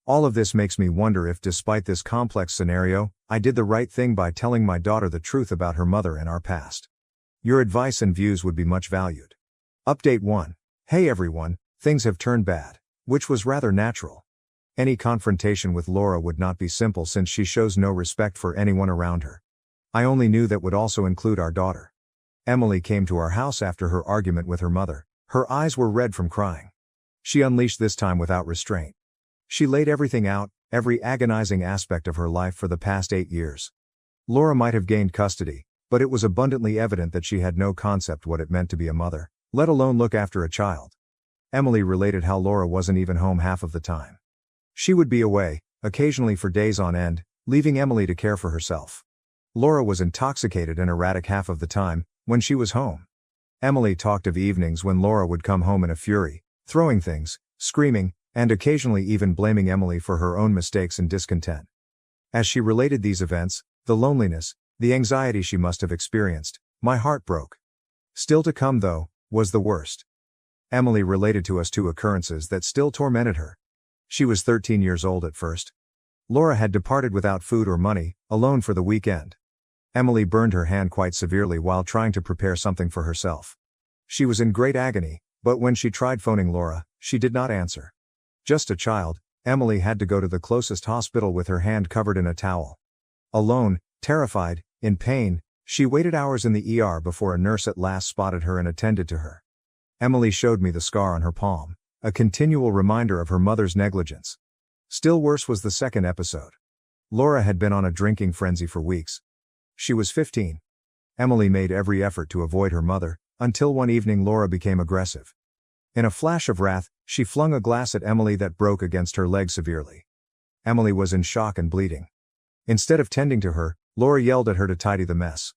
All of this makes me wonder if, despite this complex scenario, I did the right thing by telling my daughter the truth about her mother and our past. Your advice and views would be much valued. Update 1. Hey everyone, things have turned bad, which was rather natural. Any confrontation with Laura would not be simple since she shows no respect for anyone around her. I only knew that would also include our daughter. Emily came to our house after her argument with her mother. Her eyes were red from crying. She unleashed this time without restraint. She laid everything out, every agonizing aspect of her life for the past 8 years. Laura might have gained custody, but it was abundantly evident that she had no concept what it meant to be a mother, let alone look after a child. Emily related how Laura wasn't even home half of the time. She would be away, occasionally for days on end, leaving Emily to care for herself. Laura was intoxicated and erratic half of the time, when she was home. Emily talked of evenings when Laura would come home in a fury, throwing things, screaming, and occasionally even blaming Emily for her own mistakes and discontent. As she related these events, the loneliness, the anxiety she must have experienced, my heart broke. Still to come, though, was the worst. Emily related to us 2 occurrences that still tormented her. She was 13 years old at first. Laura had departed without food or money, alone for the weekend. Emily burned her hand quite severely while trying to prepare something for herself. She was in great agony, but when she tried phoning Laura, she did not answer. Just a child, Emily had to go to the closest hospital with her hand covered in a towel. Alone, terrified, in pain, she waited hours in the ER before a nurse at last spotted her and attended to her. Emily showed me the scar on her palm, a continual reminder of her mother's negligence. Still worse was the second episode. Laura had been on a drinking frenzy for weeks. She was 15. Emily made every effort to avoid her mother, until one evening Laura became aggressive. In a flash of wrath, she flung a glass at Emily that broke against her leg severely. Emily was in shock and bleeding. Instead of tending to her, Laura yelled at her to tidy the mess.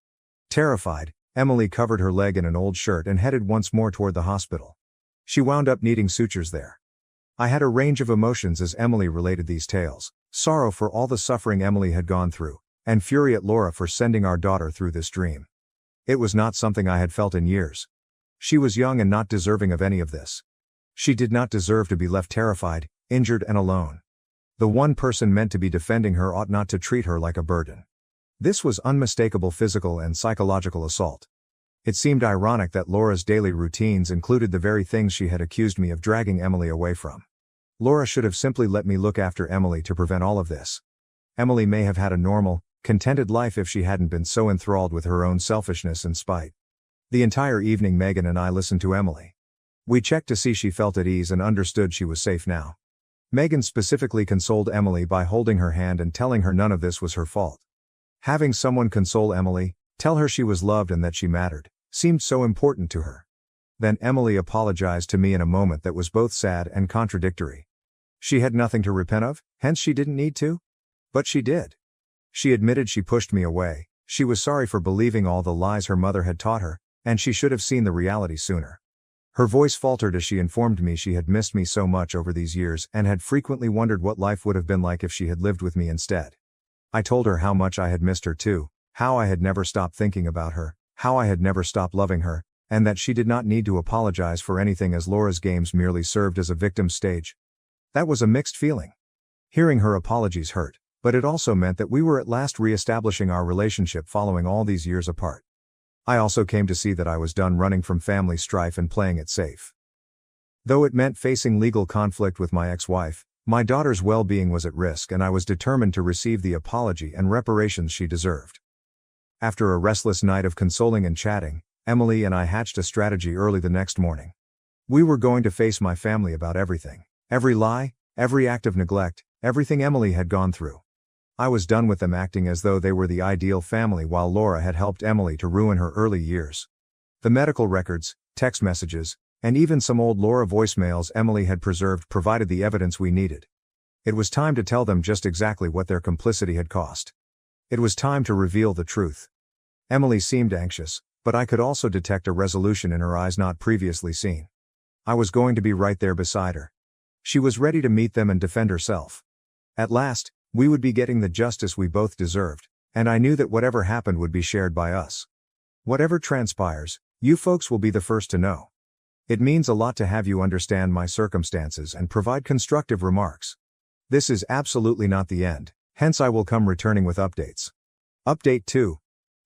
Terrified, Emily covered her leg in an old shirt and headed once more toward the hospital. She wound up needing sutures there. I had a range of emotions as Emily related these tales, sorrow for all the suffering Emily had gone through, and fury at Laura for sending our daughter through this dream. It was not something I had felt in years. She was young and not deserving of any of this. She did not deserve to be left terrified, injured and alone. The one person meant to be defending her ought not to treat her like a burden. This was unmistakable physical and psychological assault. It seemed ironic that Laura's daily routines included the very things she had accused me of dragging Emily away from. Laura should have simply let me look after Emily to prevent all of this. Emily may have had a normal, contented life if she hadn't been so enthralled with her own selfishness and spite. The entire evening Megan and I listened to Emily. We checked to see she felt at ease and understood she was safe now. Megan specifically consoled Emily by holding her hand and telling her none of this was her fault. Having someone console Emily, tell her she was loved and that she mattered, seemed so important to her. Then Emily apologized to me in a moment that was both sad and contradictory. She had nothing to repent of, hence she didn't need to? But she did. She admitted she pushed me away, she was sorry for believing all the lies her mother had taught her, and she should have seen the reality sooner. Her voice faltered as she informed me she had missed me so much over these years and had frequently wondered what life would have been like if she had lived with me instead. I told her how much I had missed her too, how I had never stopped thinking about her, how I had never stopped loving her, and that she did not need to apologize for anything as Laura's games merely served as a victim stage. That was a mixed feeling. Hearing her apologies hurt, but it also meant that we were at last re-establishing our relationship following all these years apart. I also came to see that I was done running from family strife and playing it safe. Though it meant facing legal conflict with my ex-wife, my daughter's well-being was at risk and I was determined to receive the apology and reparations she deserved. After a restless night of consoling and chatting, Emily and I hatched a strategy early the next morning. We were going to face my family about everything. Every lie, every act of neglect, everything Emily had gone through. I was done with them acting as though they were the ideal family while Laura had helped Emily to ruin her early years. The medical records, text messages, and even some old Laura voicemails Emily had preserved provided the evidence we needed. It was time to tell them just exactly what their complicity had cost. It was time to reveal the truth. Emily seemed anxious, but I could also detect a resolution in her eyes not previously seen. I was going to be right there beside her. She was ready to meet them and defend herself. At last, we would be getting the justice we both deserved, and I knew that whatever happened would be shared by us. Whatever transpires, you folks will be the first to know. It means a lot to have you understand my circumstances and provide constructive remarks. This is absolutely not the end, hence I will come returning with updates. Update 2.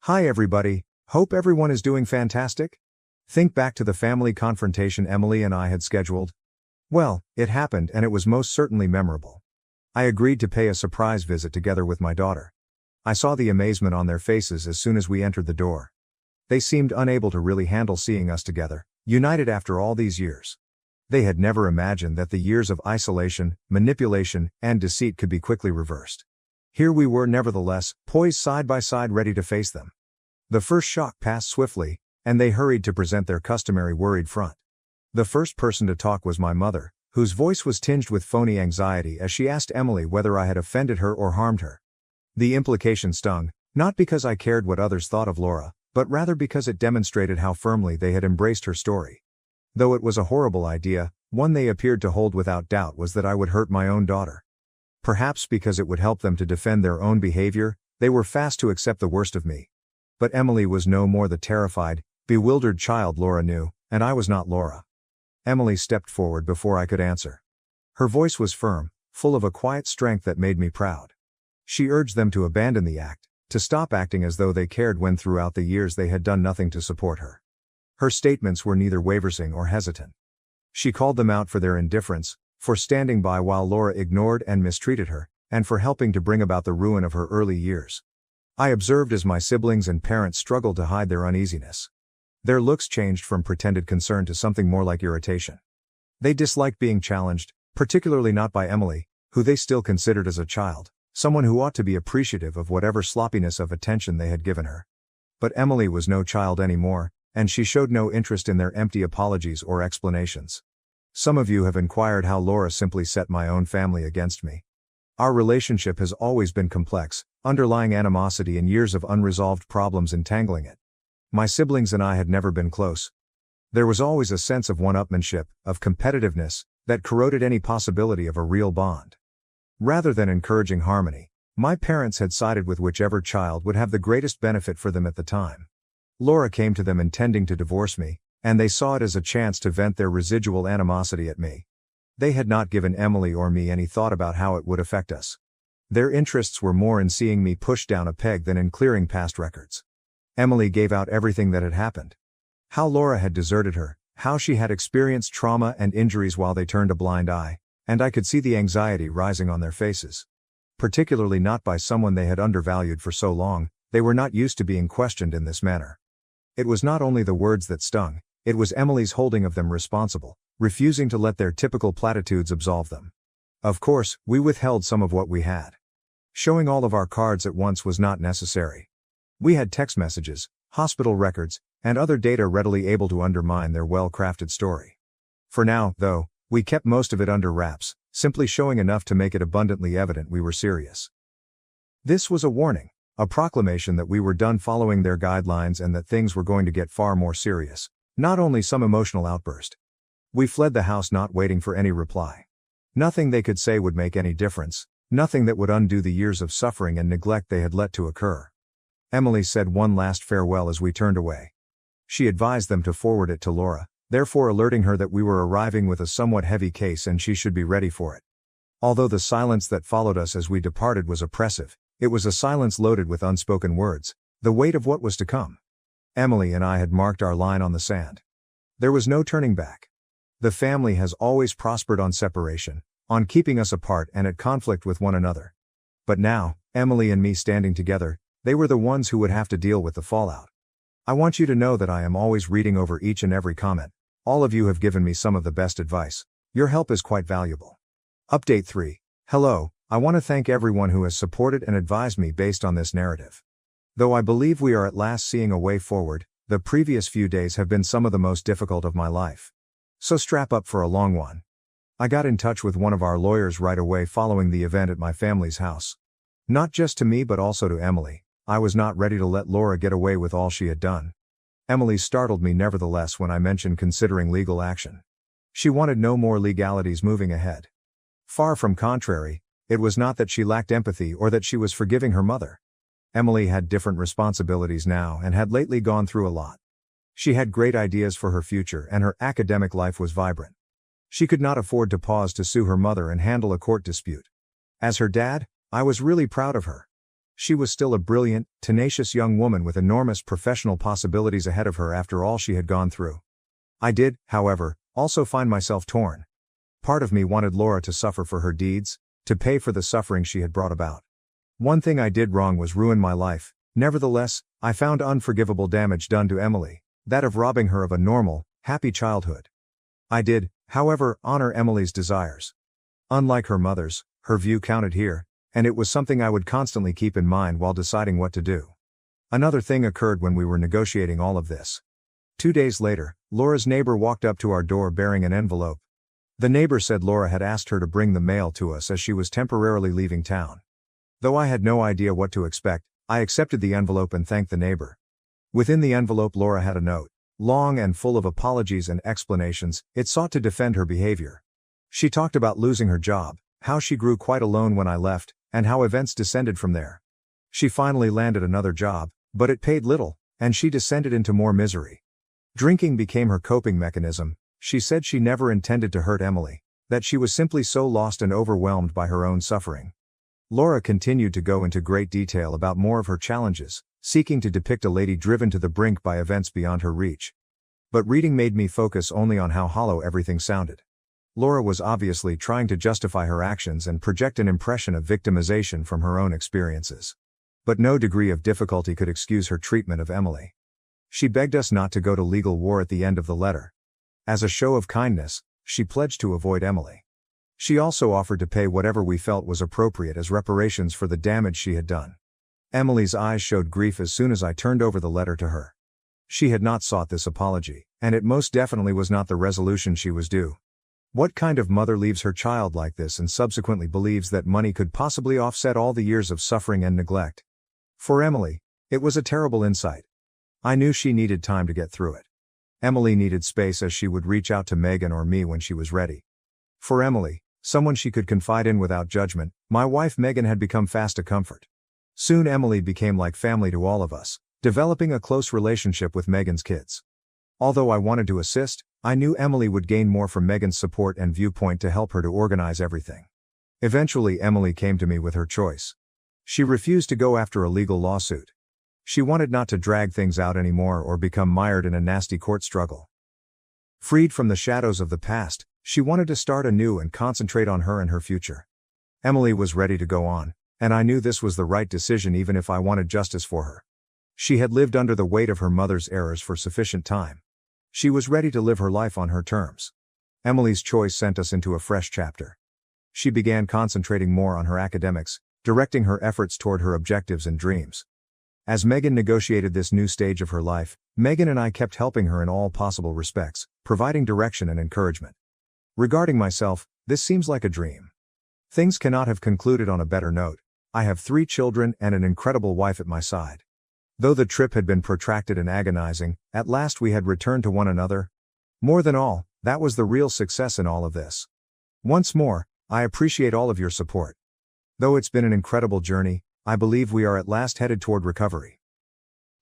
Hi everybody, hope everyone is doing fantastic? Think back to the family confrontation Emily and I had scheduled. Well, it happened and it was most certainly memorable. I agreed to pay a surprise visit together with my daughter. I saw the amazement on their faces as soon as we entered the door. They seemed unable to really handle seeing us together, united after all these years. They had never imagined that the years of isolation, manipulation, and deceit could be quickly reversed. Here we were nevertheless, poised side by side ready to face them. The first shock passed swiftly, and they hurried to present their customary worried front. The first person to talk was my mother, whose voice was tinged with phony anxiety as she asked Emily whether I had offended her or harmed her. The implication stung, not because I cared what others thought of Laura, but rather because it demonstrated how firmly they had embraced her story. Though it was a horrible idea, one they appeared to hold without doubt was that I would hurt my own daughter. Perhaps because it would help them to defend their own behavior, they were fast to accept the worst of me. But Emily was no more the terrified, bewildered child Laura knew, and I was not Laura. Emily stepped forward before I could answer. Her voice was firm, full of a quiet strength that made me proud. She urged them to abandon the act, to stop acting as though they cared when throughout the years they had done nothing to support her. Her statements were neither wavering or hesitant. She called them out for their indifference, for standing by while Laura ignored and mistreated her, and for helping to bring about the ruin of her early years. I observed as my siblings and parents struggled to hide their uneasiness. Their looks changed from pretended concern to something more like irritation. They disliked being challenged, particularly not by Emily, who they still considered as a child, someone who ought to be appreciative of whatever sloppiness of attention they had given her. But Emily was no child anymore, and she showed no interest in their empty apologies or explanations. Some of you have inquired how Laura simply set my own family against me. Our relationship has always been complex, underlying animosity and years of unresolved problems entangling it. My siblings and I had never been close. There was always a sense of one-upmanship, of competitiveness, that corroded any possibility of a real bond. Rather than encouraging harmony, my parents had sided with whichever child would have the greatest benefit for them at the time. Laura came to them intending to divorce me, and they saw it as a chance to vent their residual animosity at me. They had not given Emily or me any thought about how it would affect us. Their interests were more in seeing me pushed down a peg than in clearing past records. Emily gave out everything that had happened, How Laura had deserted her, how she had experienced trauma and injuries while they turned a blind eye, and I could see the anxiety rising on their faces. Particularly not by someone they had undervalued for so long. They were not used to being questioned in this manner. It was not only the words that stung, it was Emily's holding of them responsible, refusing to let their typical platitudes absolve them. Of course, we withheld some of what we had. Showing all of our cards at once was not necessary. We had text messages, hospital records, and other data readily able to undermine their well-crafted story. For now, though, we kept most of it under wraps, simply showing enough to make it abundantly evident we were serious. This was a warning, a proclamation that we were done following their guidelines and that things were going to get far more serious, not only some emotional outburst. We fled the house not waiting for any reply. Nothing they could say would make any difference, nothing that would undo the years of suffering and neglect they had let to occur. Emily said one last farewell as we turned away. She advised them to forward it to Laura, therefore alerting her that we were arriving with a somewhat heavy case and she should be ready for it. Although the silence that followed us as we departed was oppressive, it was a silence loaded with unspoken words, the weight of what was to come. Emily and I had marked our line on the sand. There was no turning back. The family has always prospered on separation, on keeping us apart and at conflict with one another. But now, Emily and me standing together, they were the ones who would have to deal with the fallout. I want you to know that I am always reading over each and every comment. All of you have given me some of the best advice. Your help is quite valuable. Update 3. Hello, I want to thank everyone who has supported and advised me based on this narrative. Though I believe we are at last seeing a way forward, the previous few days have been some of the most difficult of my life. So strap up for a long one. I got in touch with one of our lawyers right away following the event at my family's house. Not just to me but also to Emily. I was not ready to let Laura get away with all she had done. Emily startled me nevertheless when I mentioned considering legal action. She wanted no more legalities moving ahead. Far from contrary, it was not that she lacked empathy or that she was forgiving her mother. Emily had different responsibilities now and had lately gone through a lot. She had great ideas for her future and her academic life was vibrant. She could not afford to pause to sue her mother and handle a court dispute. As her dad, I was really proud of her. She was still a brilliant, tenacious young woman with enormous professional possibilities ahead of her after all she had gone through. I did, however, also find myself torn. Part of me wanted Laura to suffer for her deeds, to pay for the suffering she had brought about. One thing I did wrong was ruin my life. Nevertheless, I found unforgivable damage done to Emily, that of robbing her of a normal, happy childhood. I did, however, honor Emily's desires. Unlike her mother's, her view counted here, and it was something I would constantly keep in mind while deciding what to do. Another thing occurred when we were negotiating all of this. 2 days later, Laura's neighbor walked up to our door bearing an envelope. The neighbor said Laura had asked her to bring the mail to us as she was temporarily leaving town. Though I had no idea what to expect, I accepted the envelope and thanked the neighbor. Within the envelope Laura had a note, long and full of apologies and explanations. It sought to defend her behavior. She talked about losing her job, how she grew quite alone when I left, and how events descended from there. She finally landed another job, but it paid little, and she descended into more misery. Drinking became her coping mechanism. She said she never intended to hurt Emily, that she was simply so lost and overwhelmed by her own suffering. Laura continued to go into great detail about more of her challenges, seeking to depict a lady driven to the brink by events beyond her reach. But reading made me focus only on how hollow everything sounded. Laura was obviously trying to justify her actions and project an impression of victimization from her own experiences. But no degree of difficulty could excuse her treatment of Emily. She begged us not to go to legal war at the end of the letter. As a show of kindness, she pledged to avoid Emily. She also offered to pay whatever we felt was appropriate as reparations for the damage she had done. Emily's eyes showed grief as soon as I turned over the letter to her. She had not sought this apology, and it most definitely was not the resolution she was due. What kind of mother leaves her child like this and subsequently believes that money could possibly offset all the years of suffering and neglect? For Emily, it was a terrible insight. I knew she needed time to get through it. Emily needed space as she would reach out to Megan or me when she was ready. For Emily, someone she could confide in without judgment, my wife Megan had become fast a comfort. Soon Emily became like family to all of us, developing a close relationship with Megan's kids. Although I wanted to assist, I knew Emily would gain more from Megan's support and viewpoint to help her to organize everything. Eventually Emily came to me with her choice. She refused to go after a legal lawsuit. She wanted not to drag things out anymore or become mired in a nasty court struggle. Freed from the shadows of the past, she wanted to start anew and concentrate on her and her future. Emily was ready to go on, and I knew this was the right decision even if I wanted justice for her. She had lived under the weight of her mother's errors for sufficient time. She was ready to live her life on her terms. Emily's choice sent us into a fresh chapter. She began concentrating more on her academics, directing her efforts toward her objectives and dreams. As Megan negotiated this new stage of her life, Megan and I kept helping her in all possible respects, providing direction and encouragement. Regarding myself, this seems like a dream. Things cannot have concluded on a better note. I have 3 children and an incredible wife at my side. Though the trip had been protracted and agonizing, at last we had returned to one another. More than all, that was the real success in all of this. Once more, I appreciate all of your support. Though it's been an incredible journey, I believe we are at last headed toward recovery.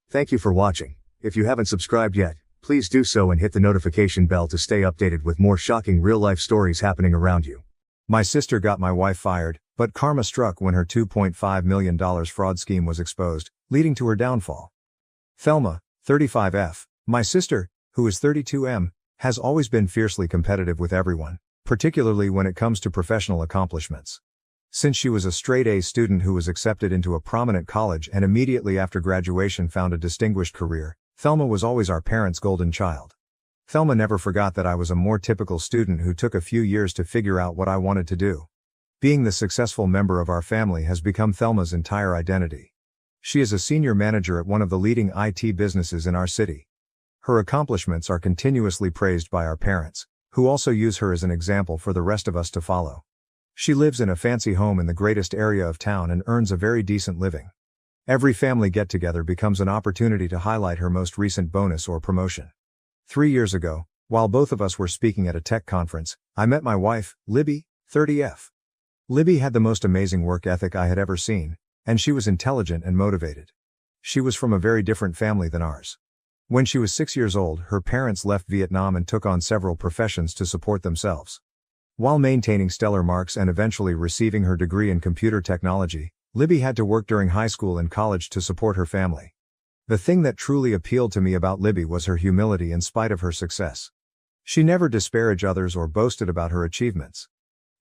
Thank you for watching. If you haven't subscribed yet, please do so and hit the notification bell to stay updated with more shocking real-life stories happening around you. My sister got my wife fired, but karma struck when her $2.5 million fraud scheme was exposed, leading to her downfall. Thelma, 35F, my sister, who is 32M, has always been fiercely competitive with everyone, particularly when it comes to professional accomplishments. Since she was a straight-A student who was accepted into a prominent college and immediately after graduation found a distinguished career, Thelma was always our parents' golden child. Thelma never forgot that I was a more typical student who took a few years to figure out what I wanted to do. Being the successful member of our family has become Thelma's entire identity. She is a senior manager at one of the leading IT businesses in our city. Her accomplishments are continuously praised by our parents, who also use her as an example for the rest of us to follow. She lives in a fancy home in the greatest area of town and earns a very decent living. Every family get-together becomes an opportunity to highlight her most recent bonus or promotion. 3 years ago, while both of us were speaking at a tech conference, I met my wife, Libby, 30F. Libby had the most amazing work ethic I had ever seen, and she was intelligent and motivated. She was from a very different family than ours. When she was 6 years old, her parents left Vietnam and took on several professions to support themselves. While maintaining stellar marks and eventually receiving her degree in computer technology, Libby had to work during high school and college to support her family. The thing that truly appealed to me about Libby was her humility in spite of her success. She never disparaged others or boasted about her achievements.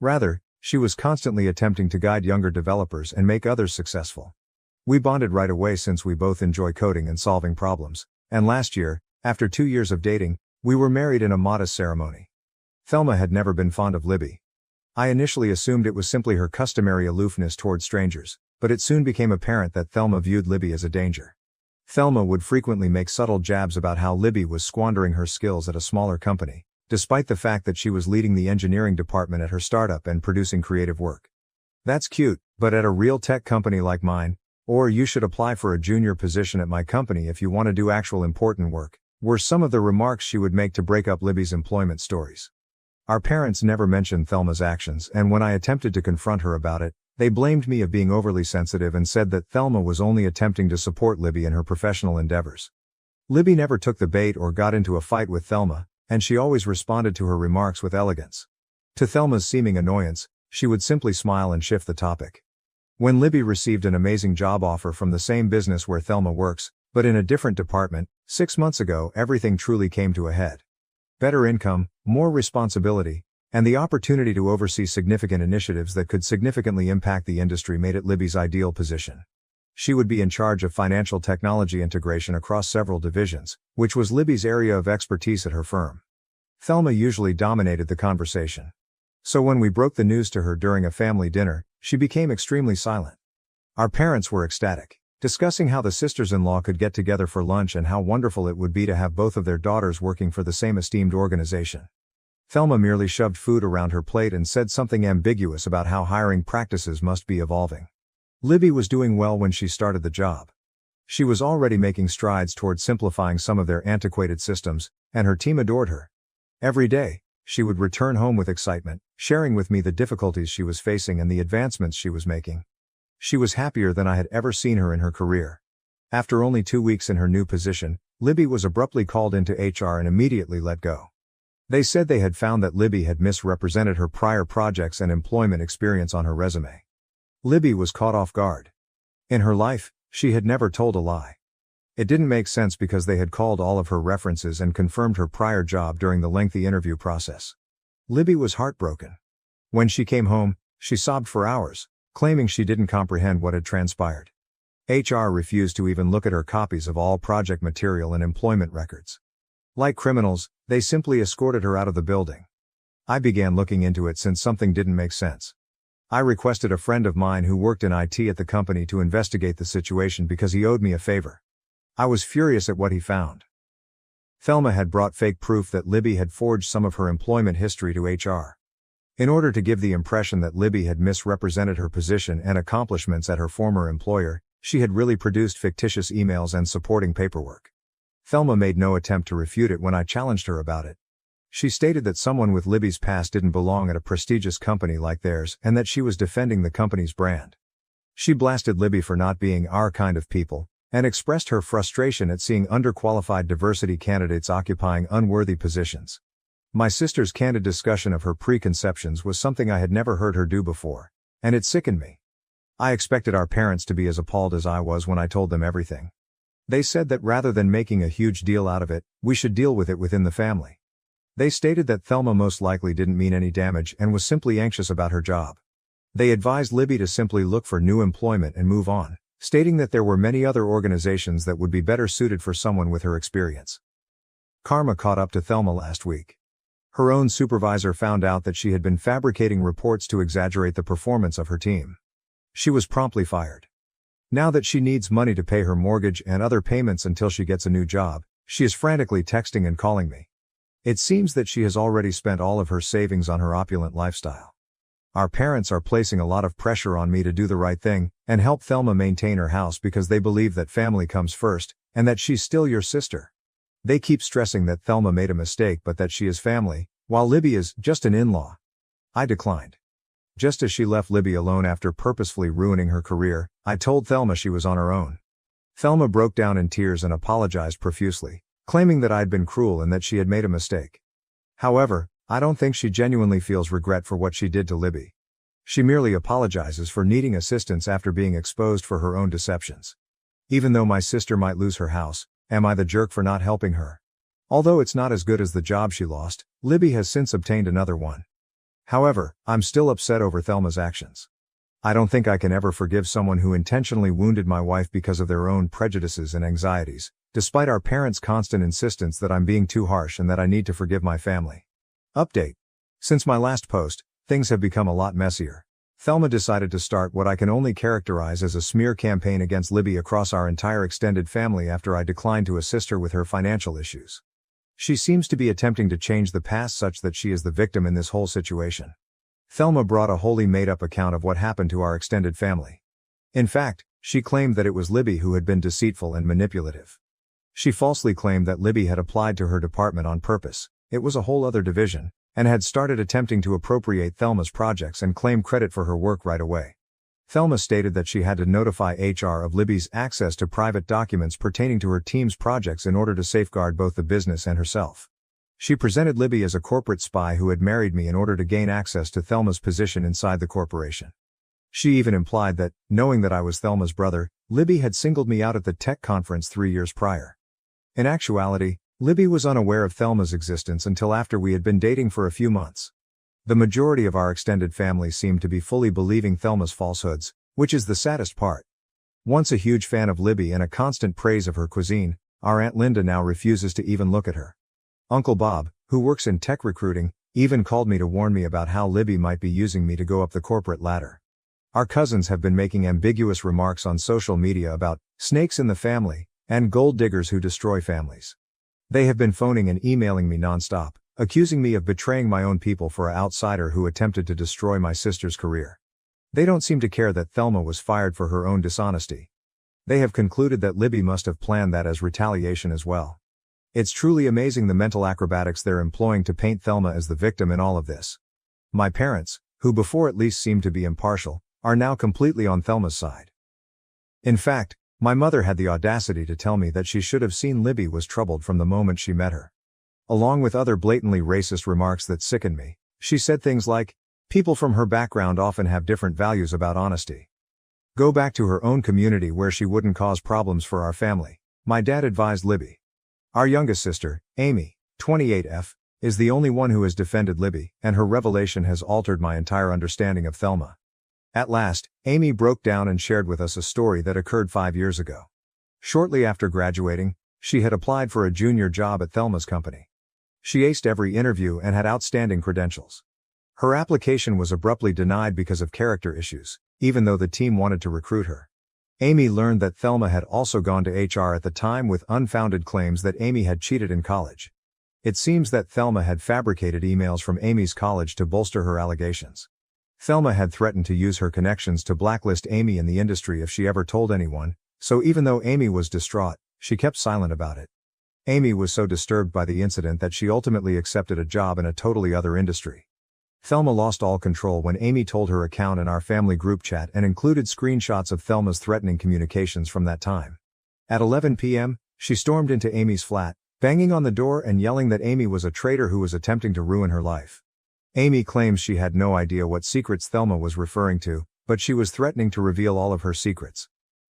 Rather, she was constantly attempting to guide younger developers and make others successful. We bonded right away since we both enjoy coding and solving problems, and last year, after 2 years of dating, we were married in a modest ceremony. Thelma had never been fond of Libby. I initially assumed it was simply her customary aloofness toward strangers, but it soon became apparent that Thelma viewed Libby as a danger. Thelma would frequently make subtle jabs about how Libby was squandering her skills at a smaller company, despite the fact that she was leading the engineering department at her startup and producing creative work. That's cute, but at a real tech company like mine, or you should apply for a junior position at my company if you want to do actual important work, were some of the remarks she would make to break up Libby's employment stories. Our parents never mentioned Thelma's actions, and when I attempted to confront her about it, they blamed me of being overly sensitive and said that Thelma was only attempting to support Libby in her professional endeavors. Libby never took the bait or got into a fight with Thelma, and she always responded to her remarks with elegance. To Thelma's seeming annoyance, she would simply smile and shift the topic. When Libby received an amazing job offer from the same business where Thelma works, but in a different department, 6 months ago everything truly came to a head. Better income, more responsibility, and the opportunity to oversee significant initiatives that could significantly impact the industry made it Libby's ideal position. She would be in charge of financial technology integration across several divisions, which was Libby's area of expertise at her firm. Thelma usually dominated the conversation. So when we broke the news to her during a family dinner, she became extremely silent. Our parents were ecstatic, discussing how the sisters-in-law could get together for lunch and how wonderful it would be to have both of their daughters working for the same esteemed organization. Thelma merely shoved food around her plate and said something ambiguous about how hiring practices must be evolving. Libby was doing well when she started the job. She was already making strides toward simplifying some of their antiquated systems, and her team adored her. Every day, she would return home with excitement, sharing with me the difficulties she was facing and the advancements she was making. She was happier than I had ever seen her in her career. After only 2 weeks in her new position, Libby was abruptly called into HR and immediately let go. They said they had found that Libby had misrepresented her prior projects and employment experience on her resume. Libby was caught off guard. In her life, she had never told a lie. It didn't make sense because they had called all of her references and confirmed her prior job during the lengthy interview process. Libby was heartbroken. When she came home, she sobbed for hours, claiming she didn't comprehend what had transpired. HR refused to even look at her copies of all project material and employment records. Like criminals, they simply escorted her out of the building. I began looking into it since something didn't make sense. I requested a friend of mine who worked in IT at the company to investigate the situation because he owed me a favor. I was furious at what he found. Thelma had brought fake proof that Libby had forged some of her employment history to HR. In order to give the impression that Libby had misrepresented her position and accomplishments at her former employer, she had really produced fictitious emails and supporting paperwork. Thelma made no attempt to refute it when I challenged her about it. She stated that someone with Libby's past didn't belong at a prestigious company like theirs and that she was defending the company's brand. She blasted Libby for not being our kind of people, and expressed her frustration at seeing underqualified diversity candidates occupying unworthy positions. My sister's candid discussion of her preconceptions was something I had never heard her do before, and it sickened me. I expected our parents to be as appalled as I was when I told them everything. They said that rather than making a huge deal out of it, we should deal with it within the family. They stated that Thelma most likely didn't mean any damage and was simply anxious about her job. They advised Libby to simply look for new employment and move on, stating that there were many other organizations that would be better suited for someone with her experience. Karma caught up to Thelma last week. Her own supervisor found out that she had been fabricating reports to exaggerate the performance of her team. She was promptly fired. Now that she needs money to pay her mortgage and other payments until she gets a new job, she is frantically texting and calling me. It seems that she has already spent all of her savings on her opulent lifestyle. Our parents are placing a lot of pressure on me to do the right thing and help Thelma maintain her house because they believe that family comes first and that she's still your sister. They keep stressing that Thelma made a mistake but that she is family, while Libby is just an in-law. I declined. Just as she left Libby alone after purposefully ruining her career, I told Thelma she was on her own. Thelma broke down in tears and apologized profusely, claiming that I'd been cruel and that she had made a mistake. However, I don't think she genuinely feels regret for what she did to Libby. She merely apologizes for needing assistance after being exposed for her own deceptions. Even though my sister might lose her house, am I the jerk for not helping her? Although it's not as good as the job she lost, Libby has since obtained another one. However, I'm still upset over Thelma's actions. I don't think I can ever forgive someone who intentionally wounded my wife because of their own prejudices and anxieties, despite our parents' constant insistence that I'm being too harsh and that I need to forgive my family. Update. Since my last post, things have become a lot messier. Thelma decided to start what I can only characterize as a smear campaign against Libby across our entire extended family after I declined to assist her with her financial issues. She seems to be attempting to change the past such that she is the victim in this whole situation. Thelma brought a wholly made-up account of what happened to our extended family. In fact, she claimed that it was Libby who had been deceitful and manipulative. She falsely claimed that Libby had applied to her department on purpose, it was a whole other division, and had started attempting to appropriate Thelma's projects and claim credit for her work right away. Thelma stated that she had to notify HR of Libby's access to private documents pertaining to her team's projects in order to safeguard both the business and herself. She presented Libby as a corporate spy who had married me in order to gain access to Thelma's position inside the corporation. She even implied that, knowing that I was Thelma's brother, Libby had singled me out at the tech conference 3 years prior. In actuality, Libby was unaware of Thelma's existence until after we had been dating for a few months. The majority of our extended family seemed to be fully believing Thelma's falsehoods, which is the saddest part. Once a huge fan of Libby and a constant praise of her cuisine, our Aunt Linda now refuses to even look at her. Uncle Bob, who works in tech recruiting, even called me to warn me about how Libby might be using me to go up the corporate ladder. Our cousins have been making ambiguous remarks on social media about snakes in the family and gold diggers who destroy families. They have been phoning and emailing me nonstop, accusing me of betraying my own people for an outsider who attempted to destroy my sister's career. They don't seem to care that Thelma was fired for her own dishonesty. They have concluded that Libby must have planned that as retaliation as well. It's truly amazing the mental acrobatics they're employing to paint Thelma as the victim in all of this. My parents, who before at least seemed to be impartial, are now completely on Thelma's side. In fact, my mother had the audacity to tell me that she should have seen Libby was troubled from the moment she met her. Along with other blatantly racist remarks that sickened me, she said things like, people from her background often have different values about honesty. Go back to her own community where she wouldn't cause problems for our family. my dad advised Libby. Our youngest sister, Amy, 28F, is the only one who has defended Libby, and her revelation has altered my entire understanding of Thelma. At last, Amy broke down and shared with us a story that occurred 5 years ago. Shortly after graduating, she had applied for a junior job at Thelma's company. She aced every interview and had outstanding credentials. Her application was abruptly denied because of character issues, even though the team wanted to recruit her. Amy learned that Thelma had also gone to HR at the time with unfounded claims that Amy had cheated in college. It seems that Thelma had fabricated emails from Amy's college to bolster her allegations. Thelma had threatened to use her connections to blacklist Amy in the industry if she ever told anyone, so even though Amy was distraught, she kept silent about it. Amy was so disturbed by the incident that she ultimately accepted a job in a totally other industry. Thelma lost all control when Amy told her account in our family group chat and included screenshots of Thelma's threatening communications from that time. At 11 p.m., she stormed into Amy's flat, banging on the door and yelling that Amy was a traitor who was attempting to ruin her life. Amy claims she had no idea what secrets Thelma was referring to, but she was threatening to reveal all of her secrets.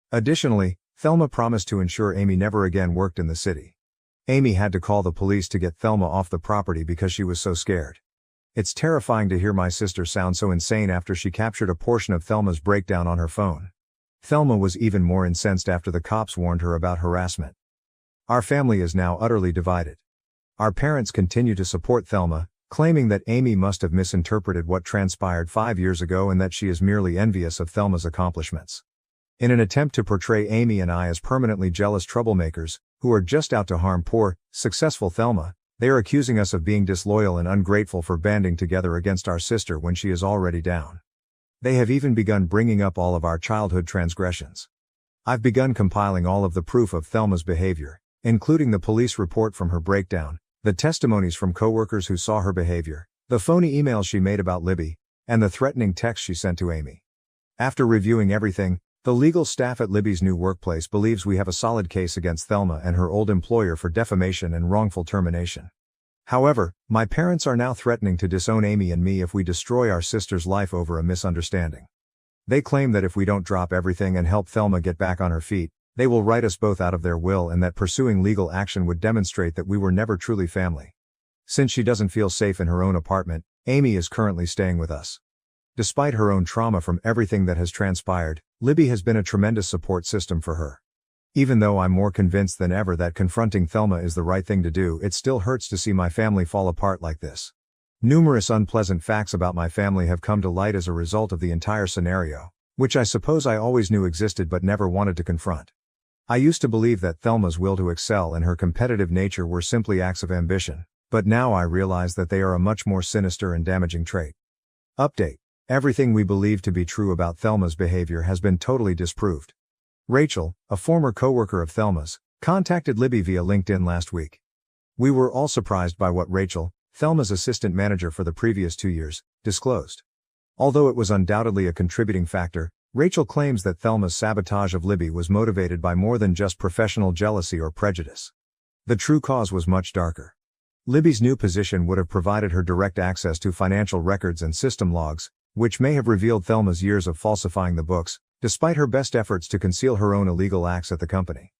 Additionally, Thelma promised to ensure Amy never again worked in the city. Amy had to call the police to get Thelma off the property because she was so scared. It's terrifying to hear my sister sound so insane after she captured a portion of Thelma's breakdown on her phone. Thelma was even more incensed after the cops warned her about harassment. Our family is now utterly divided. Our parents continue to support Thelma, claiming that Amy must have misinterpreted what transpired 5 years ago and that she is merely envious of Thelma's accomplishments. In an attempt to portray Amy and I as permanently jealous troublemakers, who are just out to harm poor, successful Thelma, they are accusing us of being disloyal and ungrateful for banding together against our sister when she is already down. They have even begun bringing up all of our childhood transgressions. I've begun compiling all of the proof of Thelma's behavior, including the police report from her breakdown, the testimonies from coworkers who saw her behavior, the phony emails she made about Libby, and the threatening text she sent to Amy. After reviewing everything, the legal staff at Libby's new workplace believes we have a solid case against Thelma and her old employer for defamation and wrongful termination. However, my parents are now threatening to disown Amy and me if we destroy our sister's life over a misunderstanding. They claim that if we don't drop everything and help Thelma get back on her feet, they will write us both out of their will and that pursuing legal action would demonstrate that we were never truly family. Since she doesn't feel safe in her own apartment, Amy is currently staying with us. Despite her own trauma from everything that has transpired, Libby has been a tremendous support system for her. Even though I'm more convinced than ever that confronting Thelma is the right thing to do, it still hurts to see my family fall apart like this. Numerous unpleasant facts about my family have come to light as a result of the entire scenario, which I suppose I always knew existed but never wanted to confront. I used to believe that Thelma's will to excel and her competitive nature were simply acts of ambition, but now I realize that they are a much more sinister and damaging trait. Update. Everything we believed to be true about Thelma's behavior has been totally disproved. Rachel, a former coworker of Thelma's, contacted Libby via LinkedIn last week. We were all surprised by what Rachel, Thelma's assistant manager for the previous 2 years, disclosed. Although it was undoubtedly a contributing factor, Rachel claims that Thelma's sabotage of Libby was motivated by more than just professional jealousy or prejudice. The true cause was much darker. Libby's new position would have provided her direct access to financial records and system logs, which may have revealed Thelma's years of falsifying the books, despite her best efforts to conceal her own illegal acts at the company.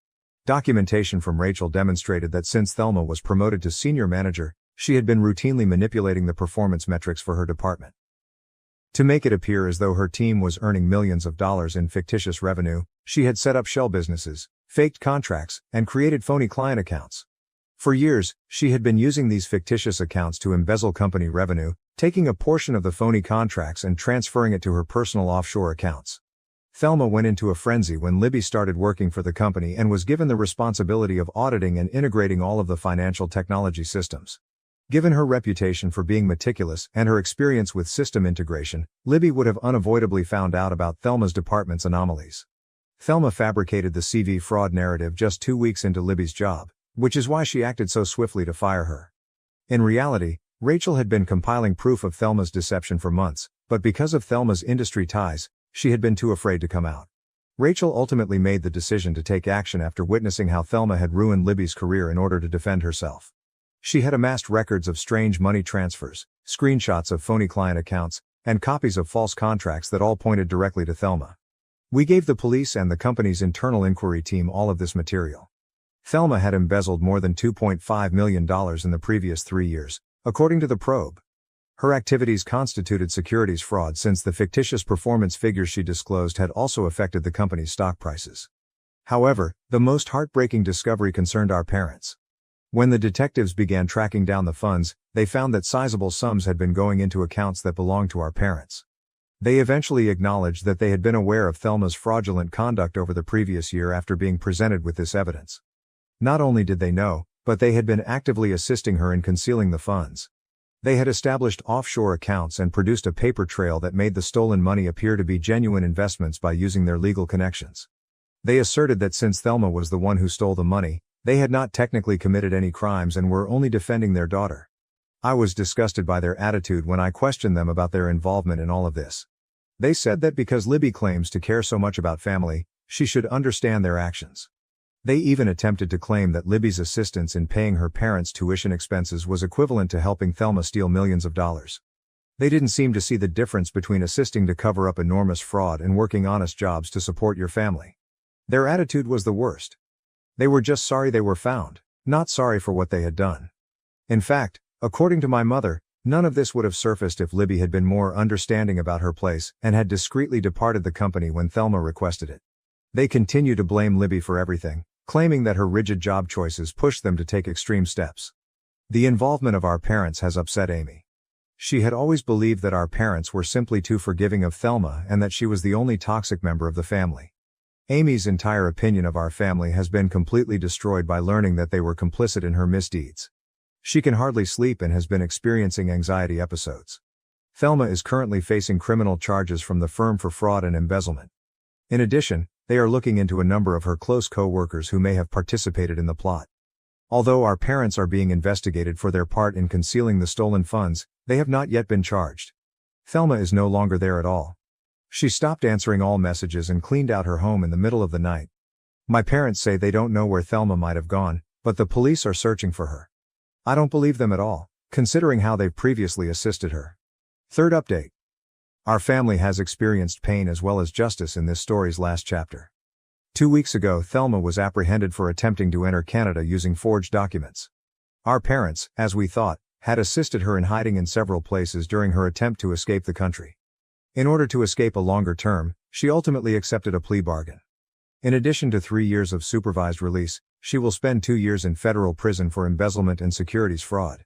Documentation from Rachel demonstrated that since Thelma was promoted to senior manager, she had been routinely manipulating the performance metrics for her department. To make it appear as though her team was earning millions of dollars in fictitious revenue, she had set up shell businesses, faked contracts, and created phony client accounts. For years, she had been using these fictitious accounts to embezzle company revenue, taking a portion of the phony contracts and transferring it to her personal offshore accounts. Thelma went into a frenzy when Libby started working for the company and was given the responsibility of auditing and integrating all of the financial technology systems. Given her reputation for being meticulous and her experience with system integration, Libby would have unavoidably found out about Thelma's department's anomalies. Thelma fabricated the CV fraud narrative just 2 weeks into Libby's job, which is why she acted so swiftly to fire her. In reality, Rachel had been compiling proof of Thelma's deception for months, but because of Thelma's industry ties, she had been too afraid to come out. Rachel ultimately made the decision to take action after witnessing how Thelma had ruined Libby's career in order to defend herself. She had amassed records of strange money transfers, screenshots of phony client accounts, and copies of false contracts that all pointed directly to Thelma. We gave the police and the company's internal inquiry team all of this material. Thelma had embezzled more than $2.5 million in the previous 3 years, according to the probe. Her activities constituted securities fraud since the fictitious performance figures she disclosed had also affected the company's stock prices. However, the most heartbreaking discovery concerned our parents. When the detectives began tracking down the funds, they found that sizable sums had been going into accounts that belonged to our parents. They eventually acknowledged that they had been aware of Thelma's fraudulent conduct over the previous year after being presented with this evidence. Not only did they know, but they had been actively assisting her in concealing the funds. They had established offshore accounts and produced a paper trail that made the stolen money appear to be genuine investments by using their legal connections. They asserted that since Thelma was the one who stole the money, they had not technically committed any crimes and were only defending their daughter. I was disgusted by their attitude when I questioned them about their involvement in all of this. They said that because Libby claims to care so much about family, she should understand their actions. They even attempted to claim that Libby's assistance in paying her parents' tuition expenses was equivalent to helping Thelma steal millions of dollars. They didn't seem to see the difference between assisting to cover up enormous fraud and working honest jobs to support your family. Their attitude was the worst. They were just sorry they were found, not sorry for what they had done. In fact, according to my mother, none of this would have surfaced if Libby had been more understanding about her place and had discreetly departed the company when Thelma requested it. They continue to blame Libby for everything, claiming that her rigid job choices pushed them to take extreme steps. The involvement of our parents has upset Amy. She had always believed that our parents were simply too forgiving of Thelma and that she was the only toxic member of the family. Amy's entire opinion of our family has been completely destroyed by learning that they were complicit in her misdeeds. She can hardly sleep and has been experiencing anxiety episodes. Thelma is currently facing criminal charges from the firm for fraud and embezzlement. In addition, they are looking into a number of her close co-workers who may have participated in the plot. Although our parents are being investigated for their part in concealing the stolen funds, they have not yet been charged. Thelma is no longer there at all. She stopped answering all messages and cleaned out her home in the middle of the night. My parents say they don't know where Thelma might have gone, but the police are searching for her. I don't believe them at all, considering how they've previously assisted her. Third update. Our family has experienced pain as well as justice in this story's last chapter. 2 weeks ago, Thelma was apprehended for attempting to enter Canada using forged documents. Our parents, as we thought, had assisted her in hiding in several places during her attempt to escape the country. In order to escape a longer term, she ultimately accepted a plea bargain. In addition to 3 years of supervised release, she will spend 2 years in federal prison for embezzlement and securities fraud.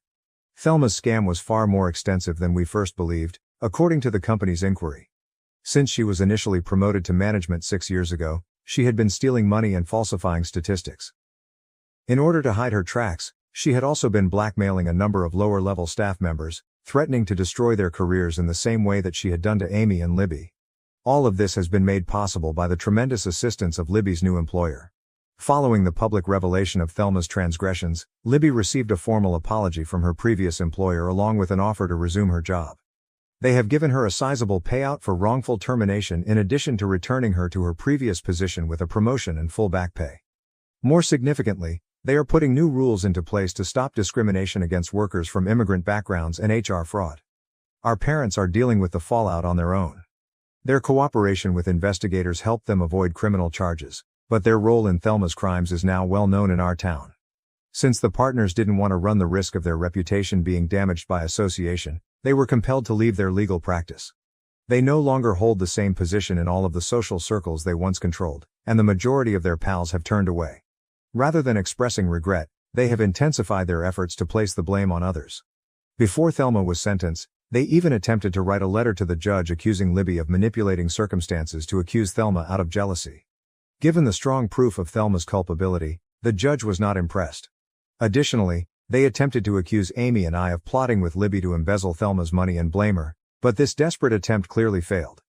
Thelma's scam was far more extensive than we first believed, according to the company's inquiry. Since she was initially promoted to management 6 years ago, she had been stealing money and falsifying statistics. In order to hide her tracks, she had also been blackmailing a number of lower-level staff members, threatening to destroy their careers in the same way that she had done to Amy and Libby. All of this has been made possible by the tremendous assistance of Libby's new employer. Following the public revelation of Thelma's transgressions, Libby received a formal apology from her previous employer along with an offer to resume her job. They have given her a sizable payout for wrongful termination in addition to returning her to her previous position with a promotion and full back pay. More significantly, they are putting new rules into place to stop discrimination against workers from immigrant backgrounds and HR fraud. Our parents are dealing with the fallout on their own. Their cooperation with investigators helped them avoid criminal charges, but their role in Thelma's crimes is now well known in our town. Since the partners didn't want to run the risk of their reputation being damaged by association, they were compelled to leave their legal practice. They no longer hold the same position in all of the social circles they once controlled, and the majority of their pals have turned away. Rather than expressing regret, they have intensified their efforts to place the blame on others. Before Thelma was sentenced, they even attempted to write a letter to the judge accusing Libby of manipulating circumstances to accuse Thelma out of jealousy. Given the strong proof of Thelma's culpability, the judge was not impressed. Additionally, they attempted to accuse Amy and I of plotting with Libby to embezzle Thelma's money and blame her, but this desperate attempt clearly failed.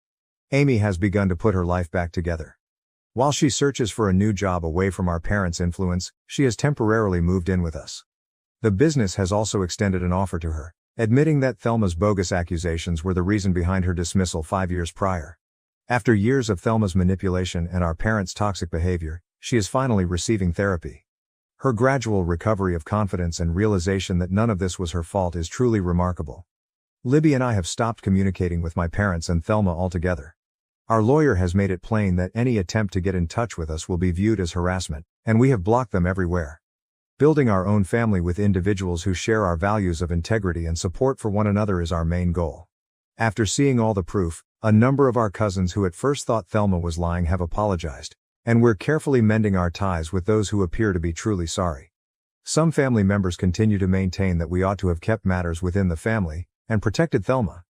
Amy has begun to put her life back together. While she searches for a new job away from our parents' influence, she has temporarily moved in with us. The business has also extended an offer to her, admitting that Thelma's bogus accusations were the reason behind her dismissal 5 years prior. After years of Thelma's manipulation and our parents' toxic behavior, she is finally receiving therapy. Her gradual recovery of confidence and realization that none of this was her fault is truly remarkable. Libby and I have stopped communicating with my parents and Thelma altogether. Our lawyer has made it plain that any attempt to get in touch with us will be viewed as harassment, and we have blocked them everywhere. Building our own family with individuals who share our values of integrity and support for one another is our main goal. After seeing all the proof, a number of our cousins who at first thought Thelma was lying have apologized, and we're carefully mending our ties with those who appear to be truly sorry. Some family members continue to maintain that we ought to have kept matters within the family and protected Thelma.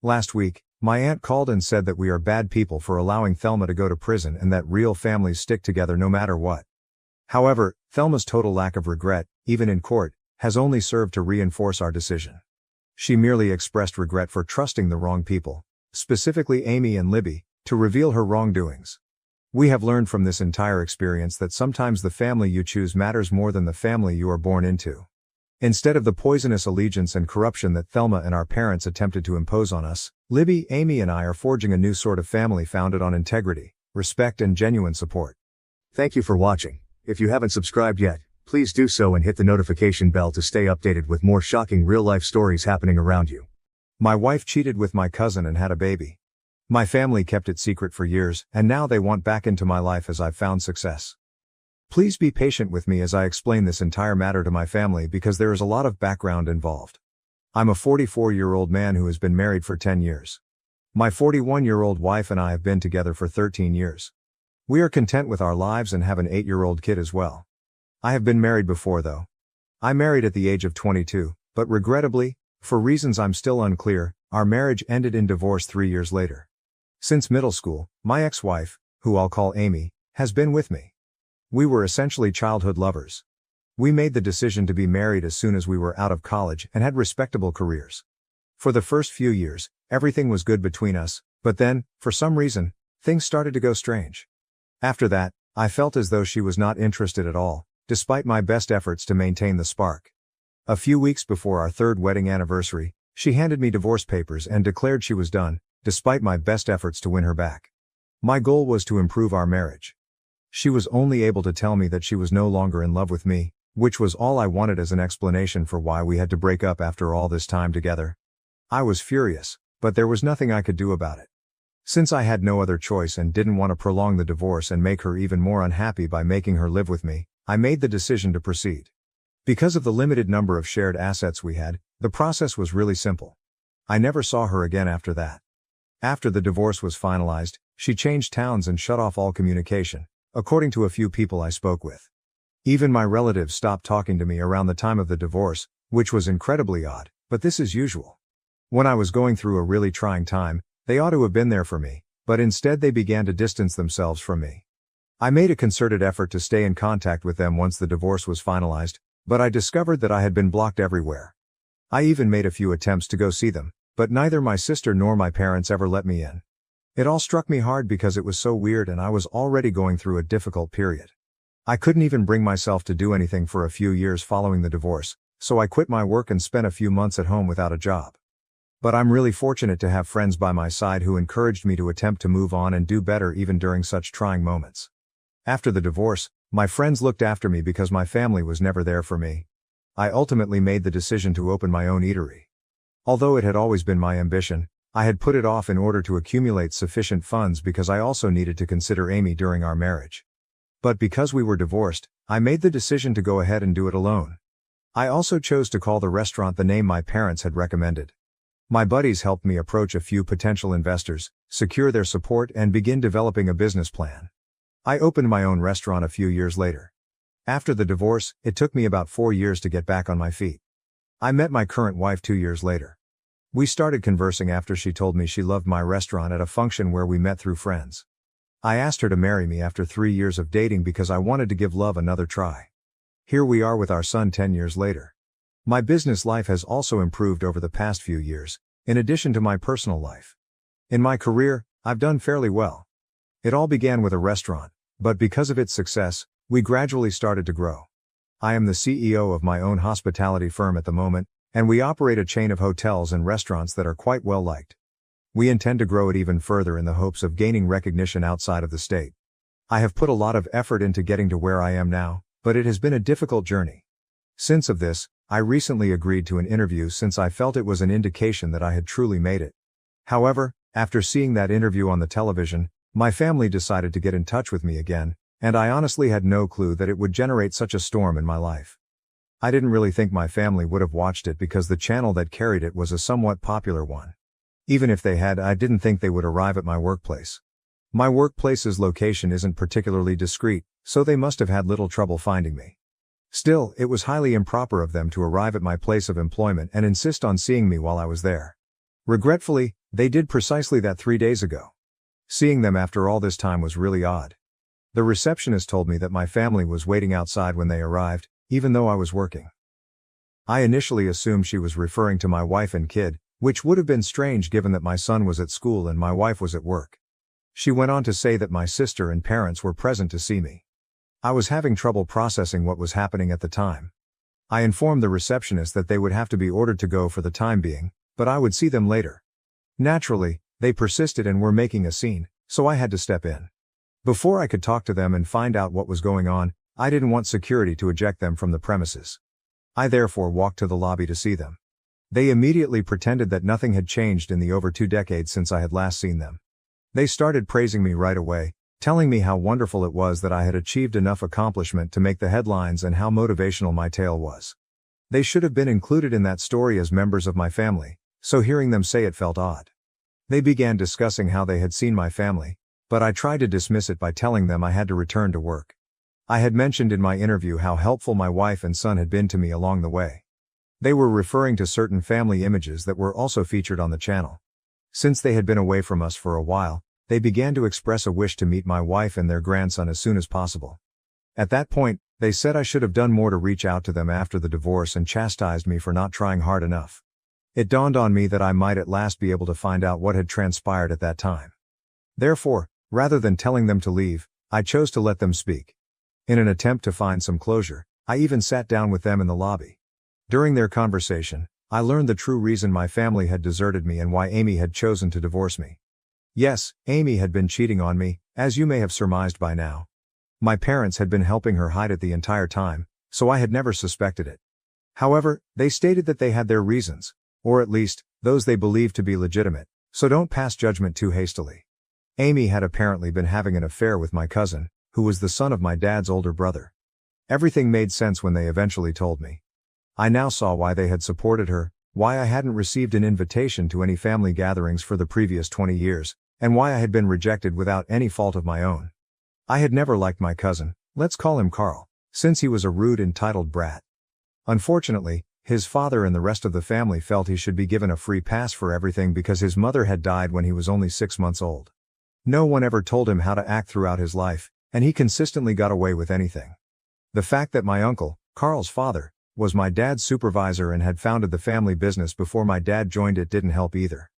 Last week, my aunt called and said that we are bad people for allowing Thelma to go to prison and that real families stick together no matter what. However, Thelma's total lack of regret, even in court, has only served to reinforce our decision. She merely expressed regret for trusting the wrong people, specifically Amy and Libby, to reveal her wrongdoings. We have learned from this entire experience that sometimes the family you choose matters more than the family you are born into. Instead of the poisonous allegiance and corruption that Thelma and our parents attempted to impose on us, Libby, Amy and I are forging a new sort of family founded on integrity, respect and genuine support. Thank you for watching. If you haven't subscribed yet, please do so and hit the notification bell to stay updated with more shocking real-life stories happening around you. My wife cheated with my cousin and had a baby. My family kept it secret for years, and now they want back into my life as I've found success. Please be patient with me as I explain this entire matter to my family because there is a lot of background involved. I'm a 44-year-old man who has been married for 10 years. My 41-year-old wife and I have been together for 13 years. We are content with our lives and have an 8-year-old kid as well. I have been married before though. I married at the age of 22, but regrettably, for reasons I'm still unclear, our marriage ended in divorce 3 years later. Since middle school, my ex-wife, who I'll call Amy, has been with me. We were essentially childhood lovers. We made the decision to be married as soon as we were out of college and had respectable careers. For the first few years, everything was good between us, but then, for some reason, things started to go strange. After that, I felt as though she was not interested at all, despite my best efforts to maintain the spark. A few weeks before our third wedding anniversary, she handed me divorce papers and declared she was done, despite my best efforts to win her back. My goal was to improve our marriage. She was only able to tell me that she was no longer in love with me, which was all I wanted as an explanation for why we had to break up after all this time together. I was furious, but there was nothing I could do about it. Since I had no other choice and didn't want to prolong the divorce and make her even more unhappy by making her live with me, I made the decision to proceed. Because of the limited number of shared assets we had, the process was really simple. I never saw her again after that. After the divorce was finalized, she changed towns and shut off all communication, according to a few people I spoke with. Even my relatives stopped talking to me around the time of the divorce, which was incredibly odd, but this is usual. When I was going through a really trying time, they ought to have been there for me, but instead they began to distance themselves from me. I made a concerted effort to stay in contact with them once the divorce was finalized, but I discovered that I had been blocked everywhere. I even made a few attempts to go see them, but neither my sister nor my parents ever let me in. It all struck me hard because it was so weird and I was already going through a difficult period. I couldn't even bring myself to do anything for a few years following the divorce, so I quit my work and spent a few months at home without a job. But I'm really fortunate to have friends by my side who encouraged me to attempt to move on and do better even during such trying moments. After the divorce, my friends looked after me because my family was never there for me. I ultimately made the decision to open my own eatery. Although it had always been my ambition, I had put it off in order to accumulate sufficient funds because I also needed to consider Amy during our marriage. But because we were divorced, I made the decision to go ahead and do it alone. I also chose to call the restaurant the name my parents had recommended. My buddies helped me approach a few potential investors, secure their support and begin developing a business plan. I opened my own restaurant a few years later. After the divorce, it took me about 4 years to get back on my feet. I met my current wife 2 years later. We started conversing after she told me she loved my restaurant at a function where we met through friends. I asked her to marry me after 3 years of dating because I wanted to give love another try. Here we are with our son 10 years later. My business life has also improved over the past few years, in addition to my personal life. In my career, I've done fairly well. It all began with a restaurant, but because of its success, we gradually started to grow. I am the CEO of my own hospitality firm at the moment, and we operate a chain of hotels and restaurants that are quite well liked. We intend to grow it even further in the hopes of gaining recognition outside of the state. I have put a lot of effort into getting to where I am now, but it has been a difficult journey. Since of this, I recently agreed to an interview since I felt it was an indication that I had truly made it. However, After seeing that interview on the television, my family decided to get in touch with me again, and I honestly had no clue that it would generate such a storm in my life. I didn't really think my family would have watched it because the channel that carried it was a somewhat popular one. Even if they had, I didn't think they would arrive at my workplace. My workplace's location isn't particularly discreet, so they must have had little trouble finding me. Still, it was highly improper of them to arrive at my place of employment and insist on seeing me while I was there. Regretfully, they did precisely that 3 days ago. Seeing them after all this time was really odd. The receptionist told me that my family was waiting outside when they arrived, even though I was working. I initially assumed she was referring to my wife and kid, which would have been strange given that my son was at school and my wife was at work. She went on to say that my sister and parents were present to see me. I was having trouble processing what was happening at the time. I informed the receptionist that they would have to be ordered to go for the time being, but I would see them later. Naturally, they persisted and were making a scene, so I had to step in. Before I could talk to them and find out what was going on, I didn't want security to eject them from the premises. I therefore walked to the lobby to see them. They immediately pretended that nothing had changed in the over 2 decades since I had last seen them. They started praising me right away, telling me how wonderful it was that I had achieved enough accomplishment to make the headlines and how motivational my tale was. They should have been included in that story as members of my family, so hearing them say it felt odd. They began discussing how they had seen my family, but I tried to dismiss it by telling them I had to return to work. I had mentioned in my interview how helpful my wife and son had been to me along the way. They were referring to certain family images that were also featured on the channel. Since they had been away from us for a while, they began to express a wish to meet my wife and their grandson as soon as possible. At that point, they said I should have done more to reach out to them after the divorce and chastised me for not trying hard enough. It dawned on me that I might at last be able to find out what had transpired at that time. Therefore, rather than telling them to leave, I chose to let them speak. In an attempt to find some closure, I even sat down with them in the lobby. During their conversation, I learned the true reason my family had deserted me and why Amy had chosen to divorce me. Yes, Amy had been cheating on me, as you may have surmised by now. My parents had been helping her hide it the entire time, so I had never suspected it. However, they stated that they had their reasons, or at least, those they believed to be legitimate, so don't pass judgment too hastily. Amy had apparently been having an affair with my cousin, who was the son of my dad's older brother. Everything made sense when they eventually told me. I now saw why they had supported her, why I hadn't received an invitation to any family gatherings for the previous 20 years, and why I had been rejected without any fault of my own. I had never liked my cousin, let's call him Carl, since he was a rude, entitled brat. Unfortunately, his father and the rest of the family felt he should be given a free pass for everything because his mother had died when he was only 6 months old. No one ever told him how to act throughout his life, and he consistently got away with anything. The fact that my uncle, Carl's father, was my dad's supervisor and had founded the family business before my dad joined it didn't help either.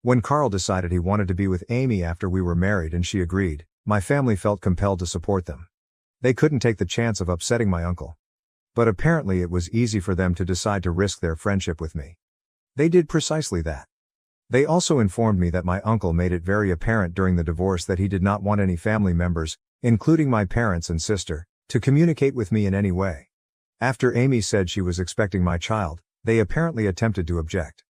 When Carl decided he wanted to be with Amy after we were married and she agreed, my family felt compelled to support them. They couldn't take the chance of upsetting my uncle. But apparently it was easy for them to decide to risk their friendship with me. They did precisely that. They also informed me that my uncle made it very apparent during the divorce that he did not want any family members, including my parents and sister, to communicate with me in any way. After Amy said she was expecting my child, they apparently attempted to object.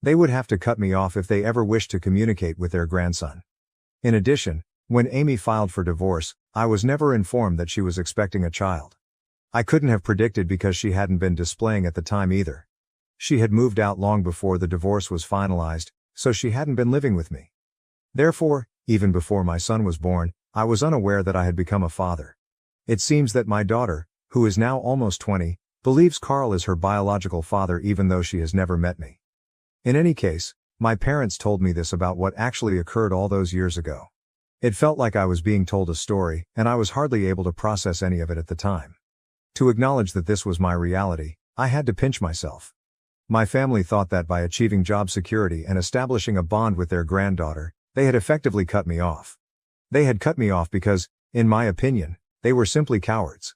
They would have to cut me off if they ever wished to communicate with their grandson. In addition, when Amy filed for divorce, I was never informed that she was expecting a child. I couldn't have predicted because she hadn't been displaying at the time either. She had moved out long before the divorce was finalized, so she hadn't been living with me. Therefore, even before my son was born, I was unaware that I had become a father. It seems that my daughter, who is now almost 20, believes Carl is her biological father even though she has never met me. In any case, my parents told me this about what actually occurred all those years ago. It felt like I was being told a story, and I was hardly able to process any of it at the time. To acknowledge that this was my reality, I had to pinch myself. My family thought that by achieving job security and establishing a bond with their granddaughter, they had effectively cut me off. They had cut me off because, in my opinion, they were simply cowards.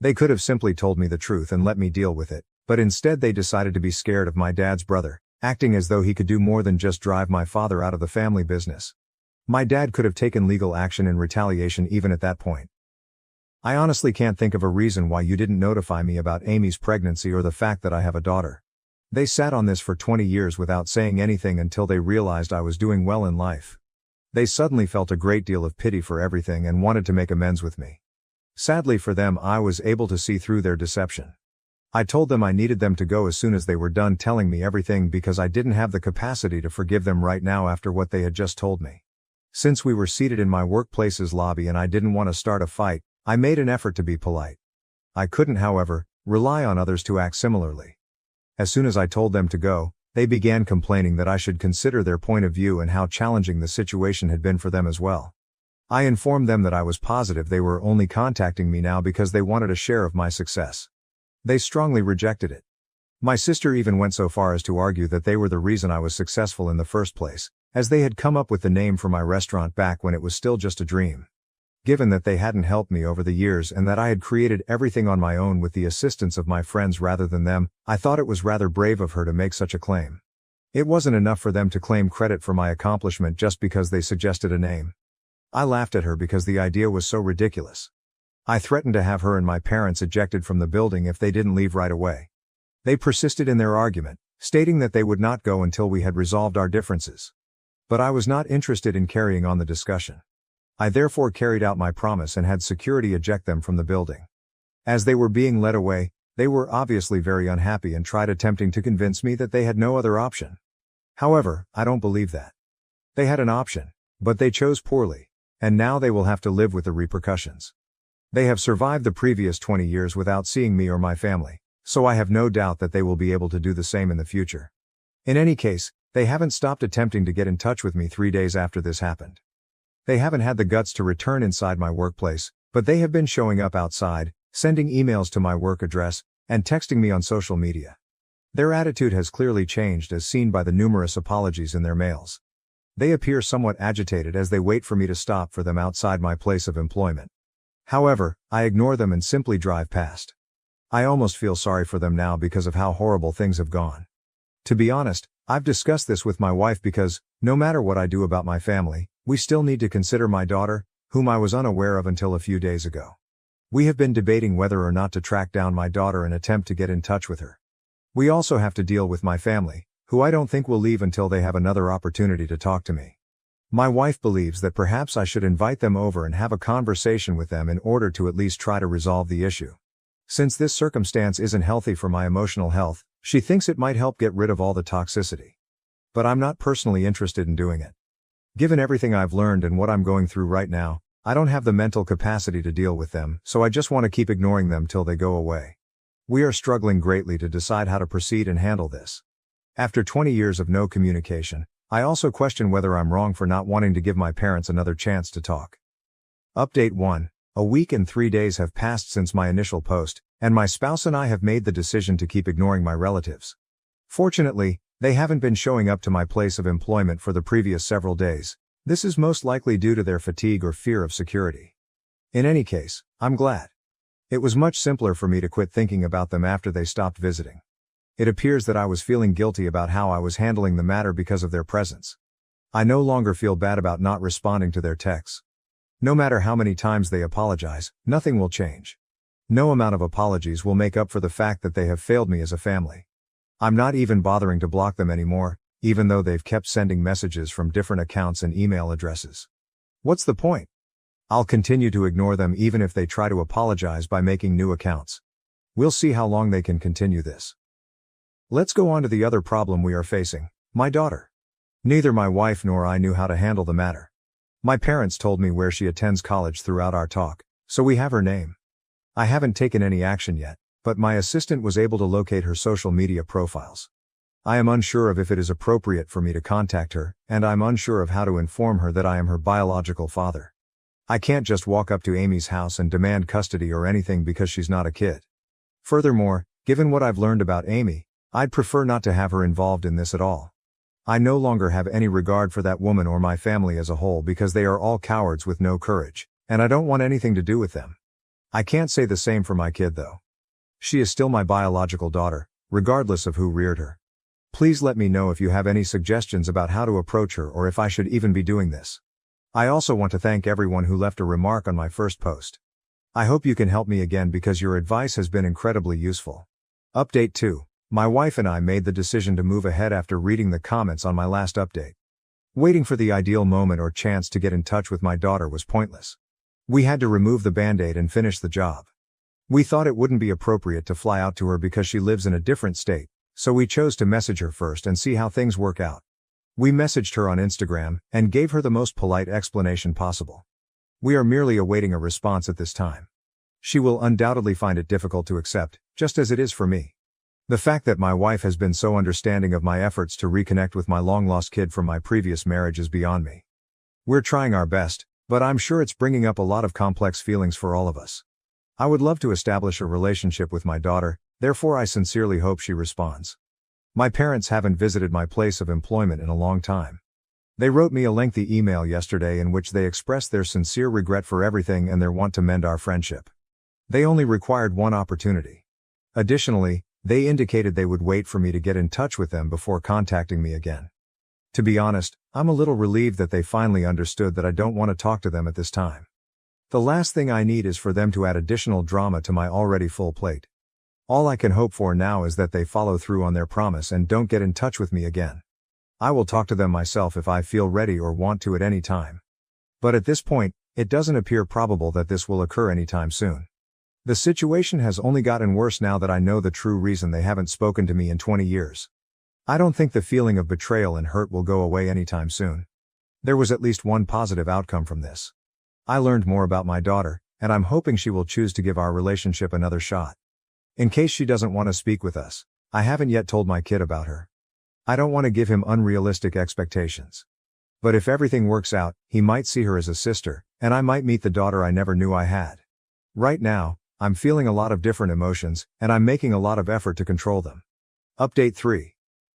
They could have simply told me the truth and let me deal with it, but instead they decided to be scared of my dad's brother, acting as though he could do more than just drive my father out of the family business. My dad could have taken legal action in retaliation even at that point. I honestly can't think of a reason why you didn't notify me about Amy's pregnancy or the fact that I have a daughter. They sat on this for 20 years without saying anything until they realized I was doing well in life. They suddenly felt a great deal of pity for everything and wanted to make amends with me. Sadly for them, I was able to see through their deception. I told them I needed them to go as soon as they were done telling me everything because I didn't have the capacity to forgive them right now after what they had just told me. Since we were seated in my workplace's lobby and I didn't want to start a fight, I made an effort to be polite. I couldn't, however, rely on others to act similarly. As soon as I told them to go, they began complaining that I should consider their point of view and how challenging the situation had been for them as well. I informed them that I was positive they were only contacting me now because they wanted a share of my success. They strongly rejected it. My sister even went so far as to argue that they were the reason I was successful in the first place, as they had come up with the name for my restaurant back when it was still just a dream. Given that they hadn't helped me over the years and that I had created everything on my own with the assistance of my friends rather than them, I thought it was rather brave of her to make such a claim. It wasn't enough for them to claim credit for my accomplishment just because they suggested a name. I laughed at her because the idea was so ridiculous. I threatened to have her and my parents ejected from the building if they didn't leave right away. They persisted in their argument, stating that they would not go until we had resolved our differences. But I was not interested in carrying on the discussion. I therefore carried out my promise and had security eject them from the building. As they were being led away, they were obviously very unhappy and tried attempting to convince me that they had no other option. However, I don't believe that. They had an option, but they chose poorly, and now they will have to live with the repercussions. They have survived the previous 20 years without seeing me or my family, so I have no doubt that they will be able to do the same in the future. In any case, they haven't stopped attempting to get in touch with me 3 days after this happened. They haven't had the guts to return inside my workplace, but they have been showing up outside, sending emails to my work address, and texting me on social media. Their attitude has clearly changed as seen by the numerous apologies in their mails. They appear somewhat agitated as they wait for me to stop for them outside my place of employment. However, I ignore them and simply drive past. I almost feel sorry for them now because of how horrible things have gone. To be honest, I've discussed this with my wife because, no matter what I do about my family, we still need to consider my daughter, whom I was unaware of until a few days ago. We have been debating whether or not to track down my daughter and attempt to get in touch with her. We also have to deal with my family, who I don't think will leave until they have another opportunity to talk to me. My wife believes that perhaps I should invite them over and have a conversation with them in order to at least try to resolve the issue. Since this circumstance isn't healthy for my emotional health, she thinks it might help get rid of all the toxicity. But I'm not personally interested in doing it. Given everything I've learned and what I'm going through right now, I don't have the mental capacity to deal with them, so I just want to keep ignoring them till they go away. We are struggling greatly to decide how to proceed and handle this. After 20 years of no communication, I also question whether I'm wrong for not wanting to give my parents another chance to talk. Update 1. A week and 3 days have passed since my initial post, and my spouse and I have made the decision to keep ignoring my relatives. Fortunately, they haven't been showing up to my place of employment for the previous several days. This is most likely due to their fatigue or fear of security. In any case, I'm glad. It was much simpler for me to quit thinking about them after they stopped visiting. It appears that I was feeling guilty about how I was handling the matter because of their presence. I no longer feel bad about not responding to their texts. No matter how many times they apologize, nothing will change. No amount of apologies will make up for the fact that they have failed me as a family. I'm not even bothering to block them anymore, even though they've kept sending messages from different accounts and email addresses. What's the point? I'll continue to ignore them even if they try to apologize by making new accounts. We'll see how long they can continue this. Let's go on to the other problem we are facing, my daughter. Neither my wife nor I knew how to handle the matter. My parents told me where she attends college throughout our talk, so we have her name. I haven't taken any action yet, but my assistant was able to locate her social media profiles. I am unsure of if it is appropriate for me to contact her, and I'm unsure of how to inform her that I am her biological father. I can't just walk up to Amy's house and demand custody or anything because she's not a kid. Furthermore, given what I've learned about Amy, I'd prefer not to have her involved in this at all. I no longer have any regard for that woman or my family as a whole because they are all cowards with no courage, and I don't want anything to do with them. I can't say the same for my kid though. She is still my biological daughter, regardless of who reared her. Please let me know if you have any suggestions about how to approach her or if I should even be doing this. I also want to thank everyone who left a remark on my first post. I hope you can help me again because your advice has been incredibly useful. Update 2. My wife and I made the decision to move ahead after reading the comments on my last update. Waiting for the ideal moment or chance to get in touch with my daughter was pointless. We had to remove the band-aid and finish the job. We thought it wouldn't be appropriate to fly out to her because she lives in a different state, so we chose to message her first and see how things work out. We messaged her on Instagram and gave her the most polite explanation possible. We are merely awaiting a response at this time. She will undoubtedly find it difficult to accept, just as it is for me. The fact that my wife has been so understanding of my efforts to reconnect with my long-lost kid from my previous marriage is beyond me. We're trying our best, but I'm sure it's bringing up a lot of complex feelings for all of us. I would love to establish a relationship with my daughter, therefore I sincerely hope she responds. My parents haven't visited my place of employment in a long time. They wrote me a lengthy email yesterday in which they expressed their sincere regret for everything and their want to mend our friendship. They only required one opportunity. Additionally, they indicated they would wait for me to get in touch with them before contacting me again. To be honest, I'm a little relieved that they finally understood that I don't want to talk to them at this time. The last thing I need is for them to add additional drama to my already full plate. All I can hope for now is that they follow through on their promise and don't get in touch with me again. I will talk to them myself if I feel ready or want to at any time. But at this point, it doesn't appear probable that this will occur anytime soon. The situation has only gotten worse now that I know the true reason they haven't spoken to me in 20 years. I don't think the feeling of betrayal and hurt will go away anytime soon. There was at least one positive outcome from this. I learned more about my daughter, and I'm hoping she will choose to give our relationship another shot. In case she doesn't want to speak with us, I haven't yet told my kid about her. I don't want to give him unrealistic expectations. But if everything works out, he might see her as a sister, and I might meet the daughter I never knew I had. Right now, I'm feeling a lot of different emotions, and I'm making a lot of effort to control them. Update 3.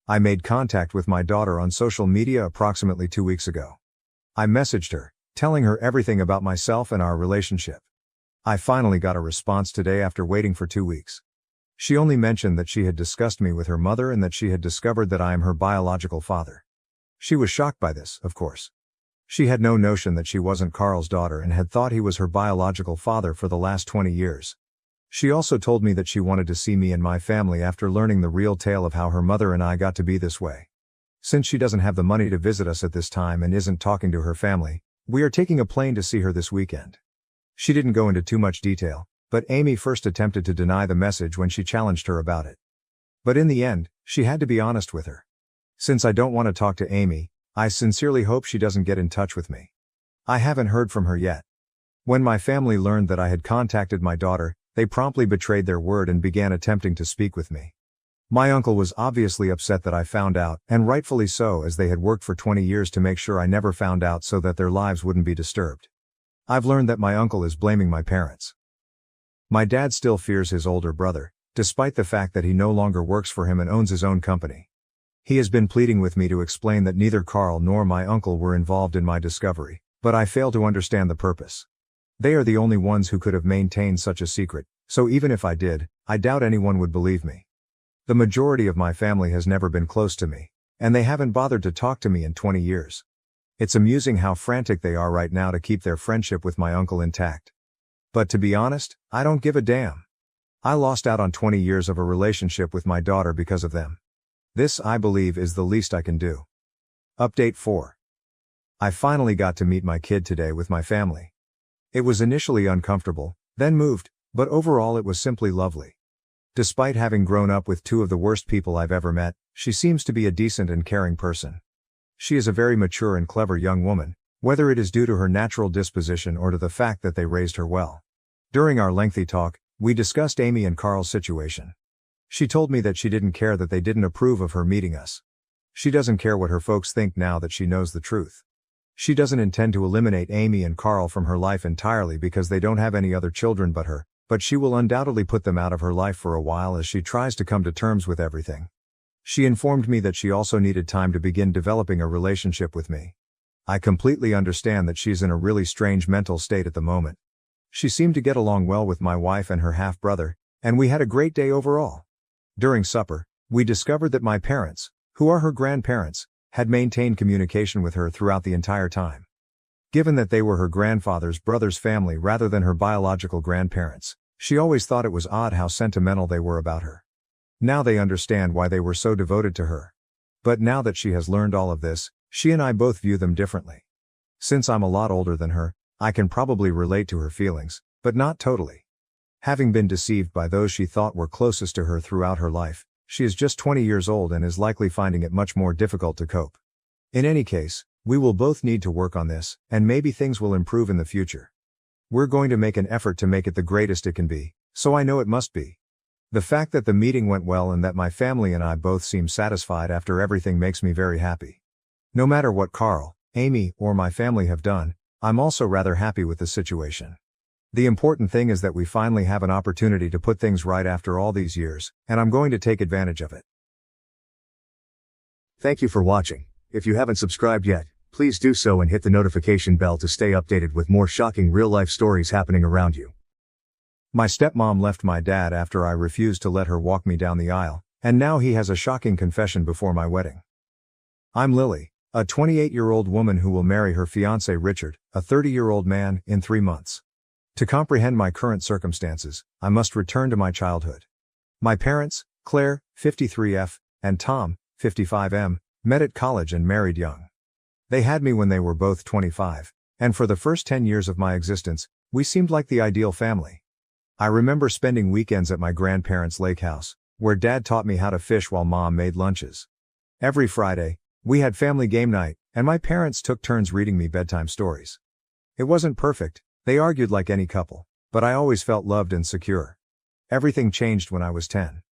I made contact with my daughter on social media approximately 2 weeks ago. I messaged her, telling her everything about myself and our relationship. I finally got a response today after waiting for 2 weeks. She only mentioned that she had discussed me with her mother and that she had discovered that I am her biological father. She was shocked by this, of course. She had no notion that she wasn't Carl's daughter and had thought he was her biological father for the last 20 years. She also told me that she wanted to see me and my family after learning the real tale of how her mother and I got to be this way. Since she doesn't have the money to visit us at this time and isn't talking to her family, we are taking a plane to see her this weekend. She didn't go into too much detail, but Amy first attempted to deny the message when she challenged her about it. But in the end, she had to be honest with her. Since I don't want to talk to Amy, I sincerely hope she doesn't get in touch with me. I haven't heard from her yet. When my family learned that I had contacted my daughter, they promptly betrayed their word and began attempting to speak with me. My uncle was obviously upset that I found out, and rightfully so, as they had worked for 20 years to make sure I never found out so that their lives wouldn't be disturbed. I've learned that my uncle is blaming my parents. My dad still fears his older brother, despite the fact that he no longer works for him and owns his own company. He has been pleading with me to explain that neither Carl nor my uncle were involved in my discovery, but I fail to understand the purpose. They are the only ones who could have maintained such a secret, so even if I did, I doubt anyone would believe me. The majority of my family has never been close to me, and they haven't bothered to talk to me in 20 years. It's amusing how frantic they are right now to keep their friendship with my uncle intact. But to be honest, I don't give a damn. I lost out on 20 years of a relationship with my daughter because of them. This, I believe, is the least I can do. Update 4. I finally got to meet my kid today with my family. It was initially uncomfortable, then moved, but overall it was simply lovely. Despite having grown up with two of the worst people I've ever met, she seems to be a decent and caring person. She is a very mature and clever young woman, whether it is due to her natural disposition or to the fact that they raised her well. During our lengthy talk, we discussed Amy and Carl's situation. She told me that she didn't care that they didn't approve of her meeting us. She doesn't care what her folks think now that she knows the truth. She doesn't intend to eliminate Amy and Carl from her life entirely because they don't have any other children but her, but she will undoubtedly put them out of her life for a while as she tries to come to terms with everything. She informed me that she also needed time to begin developing a relationship with me. I completely understand that she's in a really strange mental state at the moment. She seemed to get along well with my wife and her half-brother, and we had a great day overall. During supper, we discovered that my parents, who are her grandparents, had maintained communication with her throughout the entire time. Given that they were her grandfather's brother's family rather than her biological grandparents, she always thought it was odd how sentimental they were about her. Now they understand why they were so devoted to her. But now that she has learned all of this, she and I both view them differently. Since I'm a lot older than her, I can probably relate to her feelings, but not totally. Having been deceived by those she thought were closest to her throughout her life, she is just 20 years old and is likely finding it much more difficult to cope. In any case, we will both need to work on this, and maybe things will improve in the future. We're going to make an effort to make it the greatest it can be, so I know it must be. The fact that the meeting went well and that my family and I both seem satisfied after everything makes me very happy. No matter what Carl, Amy, or my family have done, I'm also rather happy with the situation. The important thing is that we finally have an opportunity to put things right after all these years, and I'm going to take advantage of it. Thank you for watching. If you haven't subscribed yet, please do so and hit the notification bell to stay updated with more shocking real-life stories happening around you. My stepmom left my dad after I refused to let her walk me down the aisle, and now he has a shocking confession before my wedding. I'm Lily, a 28-year-old woman who will marry her fiancé Richard, a 30-year-old man, in 3 months. To comprehend my current circumstances, I must return to my childhood. My parents, Claire, 53F, and Tom, 55M, met at college and married young. They had me when they were both 25, and for the first 10 years of my existence, we seemed like the ideal family. I remember spending weekends at my grandparents' lake house, where Dad taught me how to fish while Mom made lunches. Every Friday, we had family game night, and my parents took turns reading me bedtime stories. It wasn't perfect, they argued like any couple, but I always felt loved and secure. Everything changed when I was 10.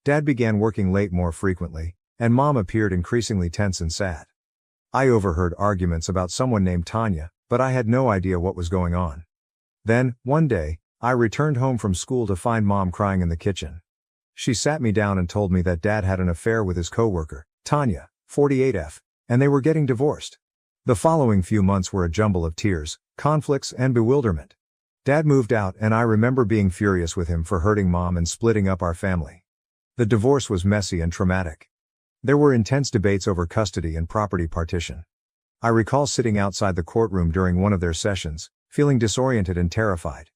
Dad began working late more frequently, and Mom appeared increasingly tense and sad. I overheard arguments about someone named Tanya, but I had no idea what was going on. Then, one day, I returned home from school to find Mom crying in the kitchen. She sat me down and told me that Dad had an affair with his coworker, Tanya, 48F, and they were getting divorced. The following few months were a jumble of tears, conflicts, and bewilderment. Dad moved out and I remember being furious with him for hurting Mom and splitting up our family. The divorce was messy and traumatic. There were intense debates over custody and property partition. I recall sitting outside the courtroom during one of their sessions, feeling disoriented and terrified.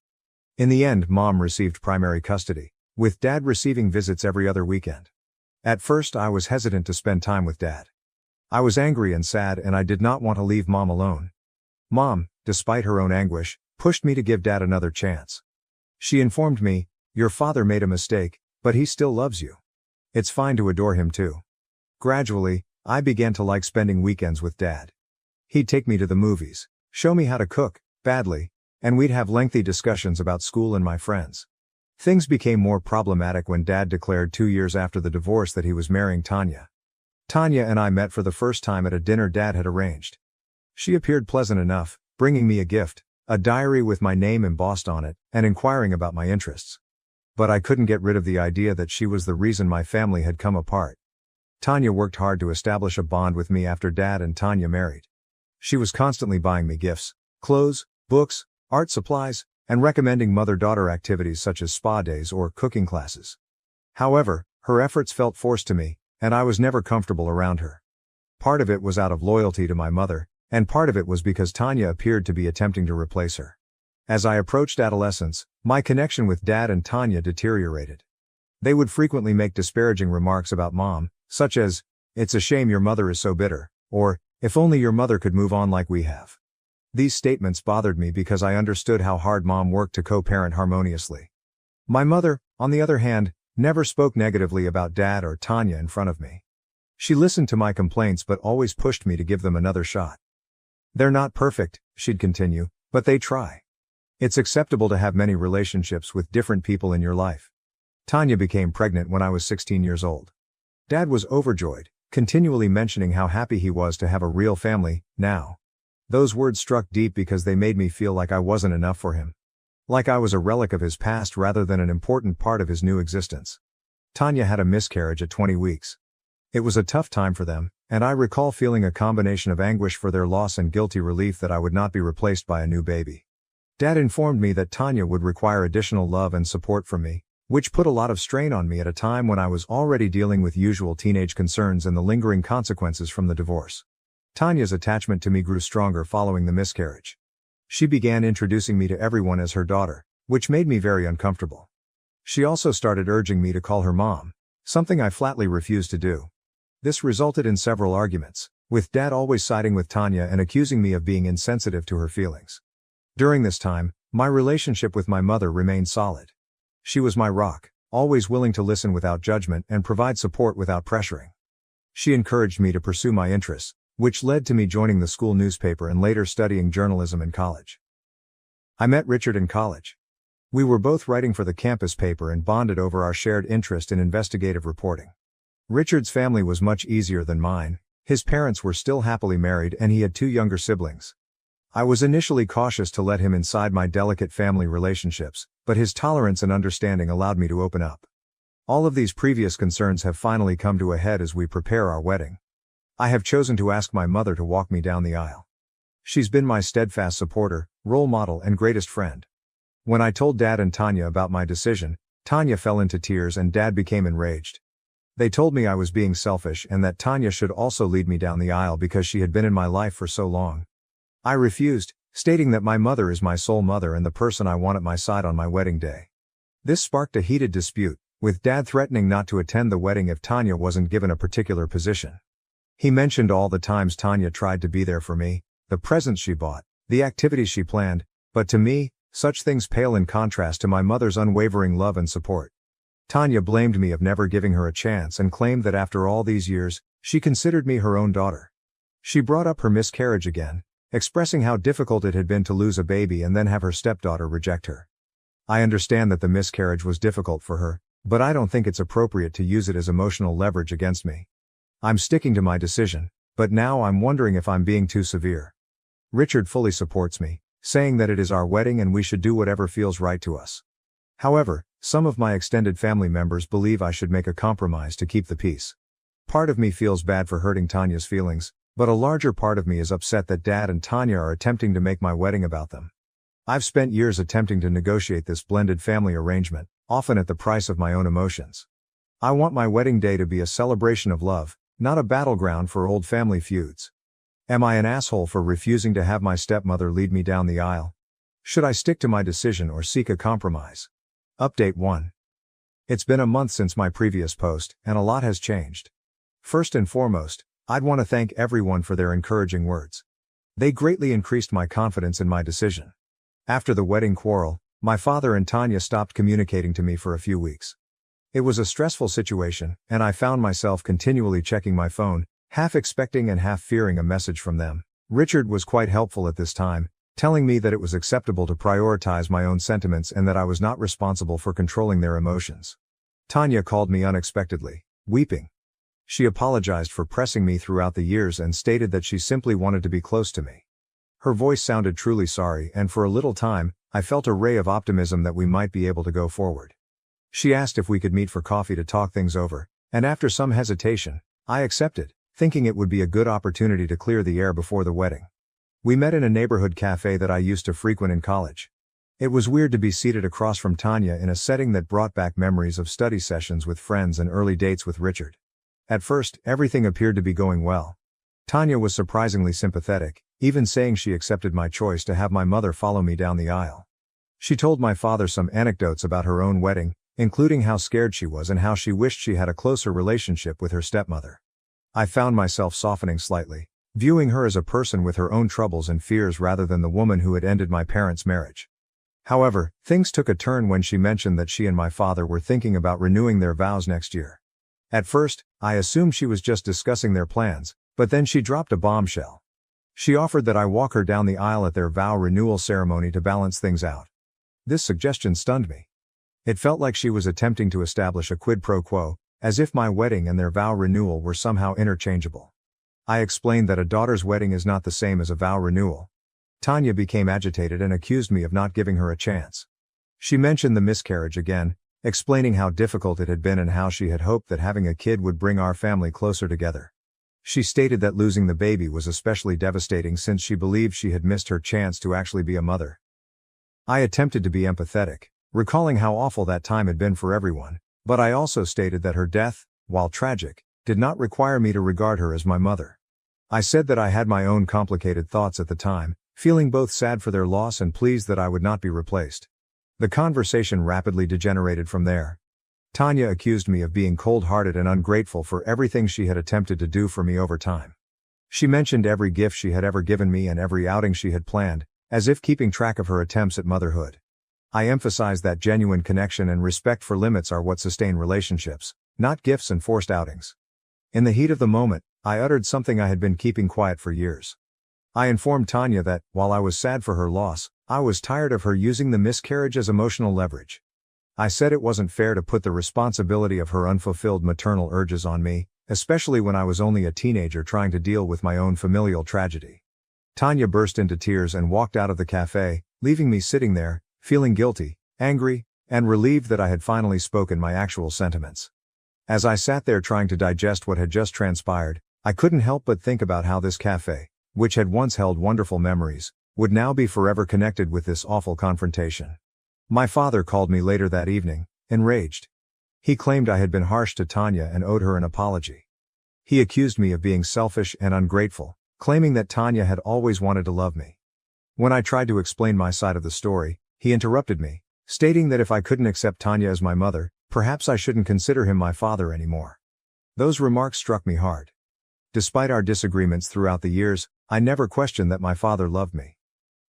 In the end, Mom received primary custody, with Dad receiving visits every other weekend. At first I was hesitant to spend time with Dad. I was angry and sad and I did not want to leave Mom alone. Mom, despite her own anguish, pushed me to give Dad another chance. She informed me, "Your father made a mistake, but he still loves you. It's fine to adore him too." Gradually, I began to like spending weekends with Dad. He'd take me to the movies, show me how to cook, badly, and we'd have lengthy discussions about school and my friends. Things became more problematic when Dad declared 2 years after the divorce that he was marrying Tanya. Tanya and I met for the first time at a dinner Dad had arranged. She appeared pleasant enough, bringing me a gift, a diary with my name embossed on it, and inquiring about my interests. But I couldn't get rid of the idea that she was the reason my family had come apart. Tanya worked hard to establish a bond with me after Dad and Tanya married. She was constantly buying me gifts, clothes, books, art supplies, and recommending mother-daughter activities such as spa days or cooking classes. However, her efforts felt forced to me, and I was never comfortable around her. Part of it was out of loyalty to my mother, and part of it was because Tanya appeared to be attempting to replace her. As I approached adolescence, my connection with Dad and Tanya deteriorated. They would frequently make disparaging remarks about Mom, such as, "It's a shame your mother is so bitter," or, "If only your mother could move on like we have." These statements bothered me because I understood how hard Mom worked to co-parent harmoniously. My mother, on the other hand, never spoke negatively about Dad or Tanya in front of me. She listened to my complaints but always pushed me to give them another shot. "They're not perfect," she'd continue, "but they try. It's acceptable to have many relationships with different people in your life." Tanya became pregnant when I was 16 years old. Dad was overjoyed, continually mentioning how happy he was to have a real family, now. Those words struck deep because they made me feel like I wasn't enough for him. Like I was a relic of his past rather than an important part of his new existence. Tanya had a miscarriage at 20 weeks. It was a tough time for them, and I recall feeling a combination of anguish for their loss and guilty relief that I would not be replaced by a new baby. Dad informed me that Tanya would require additional love and support from me, which put a lot of strain on me at a time when I was already dealing with usual teenage concerns and the lingering consequences from the divorce. Tanya's attachment to me grew stronger following the miscarriage. She began introducing me to everyone as her daughter, which made me very uncomfortable. She also started urging me to call her Mom, something I flatly refused to do. This resulted in several arguments, with Dad always siding with Tanya and accusing me of being insensitive to her feelings. During this time, my relationship with my mother remained solid. She was my rock, always willing to listen without judgment and provide support without pressuring. She encouraged me to pursue my interests, which led to me joining the school newspaper and later studying journalism in college. I met Richard in college. We were both writing for the campus paper and bonded over our shared interest in investigative reporting. Richard's family was much easier than mine. His parents were still happily married and he had 2 younger siblings. I was initially cautious to let him inside my delicate family relationships, but his tolerance and understanding allowed me to open up. All of these previous concerns have finally come to a head as we prepare our wedding. I have chosen to ask my mother to walk me down the aisle. She's been my steadfast supporter, role model and greatest friend. When I told Dad and Tanya about my decision, Tanya fell into tears and Dad became enraged. They told me I was being selfish and that Tanya should also lead me down the aisle because she had been in my life for so long. I refused, stating that my mother is my soul mother and the person I want at my side on my wedding day. This sparked a heated dispute, with Dad threatening not to attend the wedding if Tanya wasn't given a particular position. He mentioned all the times Tanya tried to be there for me, the presents she bought, the activities she planned, but to me, such things pale in contrast to my mother's unwavering love and support. Tanya blamed me of never giving her a chance and claimed that after all these years, she considered me her own daughter. She brought up her miscarriage again, expressing how difficult it had been to lose a baby and then have her stepdaughter reject her. I understand that the miscarriage was difficult for her, but I don't think it's appropriate to use it as emotional leverage against me. I'm sticking to my decision, but now I'm wondering if I'm being too severe. Richard fully supports me, saying that it is our wedding and we should do whatever feels right to us. However, some of my extended family members believe I should make a compromise to keep the peace. Part of me feels bad for hurting Tanya's feelings, but a larger part of me is upset that Dad and Tanya are attempting to make my wedding about them. I've spent years attempting to negotiate this blended family arrangement, often at the price of my own emotions. I want my wedding day to be a celebration of love, not a battleground for old family feuds. Am I an asshole for refusing to have my stepmother lead me down the aisle? Should I stick to my decision or seek a compromise? Update 1. It's been a month since my previous post, and a lot has changed. First and foremost, I'd want to thank everyone for their encouraging words. They greatly increased my confidence in my decision. After the wedding quarrel, my father and Tanya stopped communicating to me for a few weeks. It was a stressful situation, and I found myself continually checking my phone, half expecting and half fearing a message from them. Richard was quite helpful at this time, telling me that it was acceptable to prioritize my own sentiments and that I was not responsible for controlling their emotions. Tanya called me unexpectedly, weeping. She apologized for pressing me throughout the years and stated that she simply wanted to be close to me. Her voice sounded truly sorry, and for a little time, I felt a ray of optimism that we might be able to go forward. She asked if we could meet for coffee to talk things over, and after some hesitation, I accepted, thinking it would be a good opportunity to clear the air before the wedding. We met in a neighborhood cafe that I used to frequent in college. It was weird to be seated across from Tanya in a setting that brought back memories of study sessions with friends and early dates with Richard. At first, everything appeared to be going well. Tanya was surprisingly sympathetic, even saying she accepted my choice to have my mother follow me down the aisle. She told my father some anecdotes about her own wedding, including how scared she was and how she wished she had a closer relationship with her stepmother. I found myself softening slightly, viewing her as a person with her own troubles and fears rather than the woman who had ended my parents' marriage. However, things took a turn when she mentioned that she and my father were thinking about renewing their vows next year. At first, I assumed she was just discussing their plans, but then she dropped a bombshell. She offered that I walk her down the aisle at their vow renewal ceremony to balance things out. This suggestion stunned me. It felt like she was attempting to establish a quid pro quo, as if my wedding and their vow renewal were somehow interchangeable. I explained that a daughter's wedding is not the same as a vow renewal. Tanya became agitated and accused me of not giving her a chance. She mentioned the miscarriage again, explaining how difficult it had been and how she had hoped that having a kid would bring our family closer together. She stated that losing the baby was especially devastating since she believed she had missed her chance to actually be a mother. I attempted to be empathetic, recalling how awful that time had been for everyone, but I also stated that her death, while tragic, did not require me to regard her as my mother. I said that I had my own complicated thoughts at the time, feeling both sad for their loss and pleased that I would not be replaced. The conversation rapidly degenerated from there. Tanya accused me of being cold-hearted and ungrateful for everything she had attempted to do for me over time. She mentioned every gift she had ever given me and every outing she had planned, as if keeping track of her attempts at motherhood. I emphasized that genuine connection and respect for limits are what sustain relationships, not gifts and forced outings. In the heat of the moment, I uttered something I had been keeping quiet for years. I informed Tanya that, while I was sad for her loss, I was tired of her using the miscarriage as emotional leverage. I said it wasn't fair to put the responsibility of her unfulfilled maternal urges on me, especially when I was only a teenager trying to deal with my own familial tragedy. Tanya burst into tears and walked out of the cafe, leaving me sitting there, feeling guilty, angry, and relieved that I had finally spoken my actual sentiments. As I sat there trying to digest what had just transpired, I couldn't help but think about how this cafe, which had once held wonderful memories, would now be forever connected with this awful confrontation. My father called me later that evening, enraged. He claimed I had been harsh to Tanya and owed her an apology. He accused me of being selfish and ungrateful, claiming that Tanya had always wanted to love me. When I tried to explain my side of the story, he interrupted me, stating that if I couldn't accept Tanya as my mother, perhaps I shouldn't consider him my father anymore. Those remarks struck me hard. Despite our disagreements throughout the years, I never questioned that my father loved me.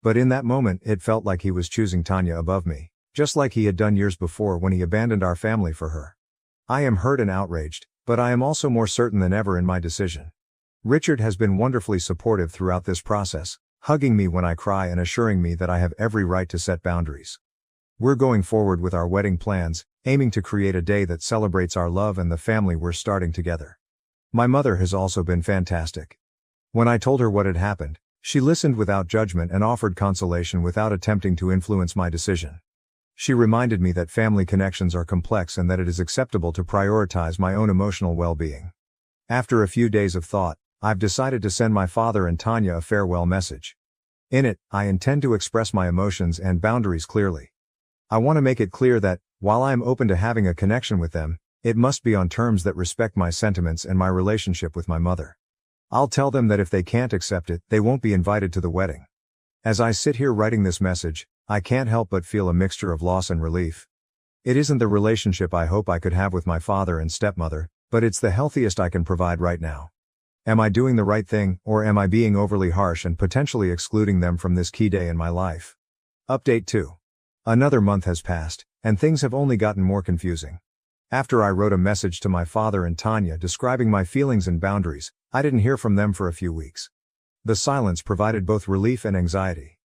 But in that moment it felt like he was choosing Tanya above me, just like he had done years before when he abandoned our family for her. I am hurt and outraged, but I am also more certain than ever in my decision. Richard has been wonderfully supportive throughout this process, hugging me when I cry and assuring me that I have every right to set boundaries. We're going forward with our wedding plans, aiming to create a day that celebrates our love and the family we're starting together. My mother has also been fantastic. When I told her what had happened, she listened without judgment and offered consolation without attempting to influence my decision. She reminded me that family connections are complex and that it is acceptable to prioritize my own emotional well-being. After a few days of thought, I've decided to send my father and Tanya a farewell message. In it, I intend to express my emotions and boundaries clearly. I want to make it clear that, while I am open to having a connection with them, it must be on terms that respect my sentiments and my relationship with my mother. I'll tell them that if they can't accept it, they won't be invited to the wedding. As I sit here writing this message, I can't help but feel a mixture of loss and relief. It isn't the relationship I hope I could have with my father and stepmother, but it's the healthiest I can provide right now. Am I doing the right thing, or am I being overly harsh and potentially excluding them from this key day in my life? Update 2. Another month has passed, and things have only gotten more confusing. After I wrote a message to my father and Tanya describing my feelings and boundaries, I didn't hear from them for a few weeks. The silence provided both relief and anxiety.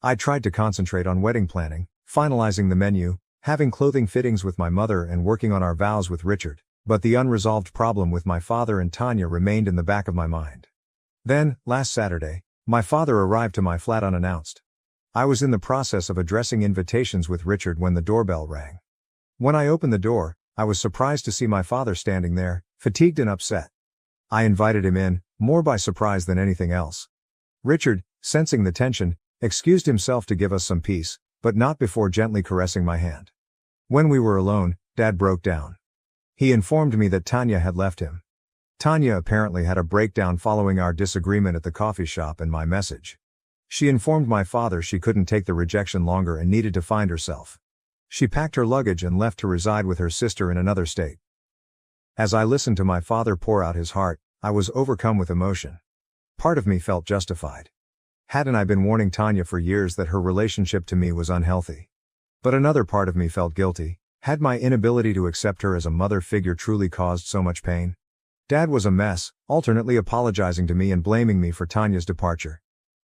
I tried to concentrate on wedding planning, finalizing the menu, having clothing fittings with my mother and working on our vows with Richard, but the unresolved problem with my father and Tanya remained in the back of my mind. Then, last Saturday, my father arrived to my flat unannounced. I was in the process of addressing invitations with Richard when the doorbell rang. When I opened the door, I was surprised to see my father standing there, fatigued and upset. I invited him in, more by surprise than anything else. Richard, sensing the tension, excused himself to give us some peace, but not before gently caressing my hand. When we were alone, Dad broke down. He informed me that Tanya had left him. Tanya apparently had a breakdown following our disagreement at the coffee shop and my message. She informed my father she couldn't take the rejection longer and needed to find herself. She packed her luggage and left to reside with her sister in another state. As I listened to my father pour out his heart, I was overcome with emotion. Part of me felt justified. Hadn't I been warning Tanya for years that her relationship to me was unhealthy? But another part of me felt guilty. Had my inability to accept her as a mother figure truly caused so much pain? Dad was a mess, alternately apologizing to me and blaming me for Tanya's departure.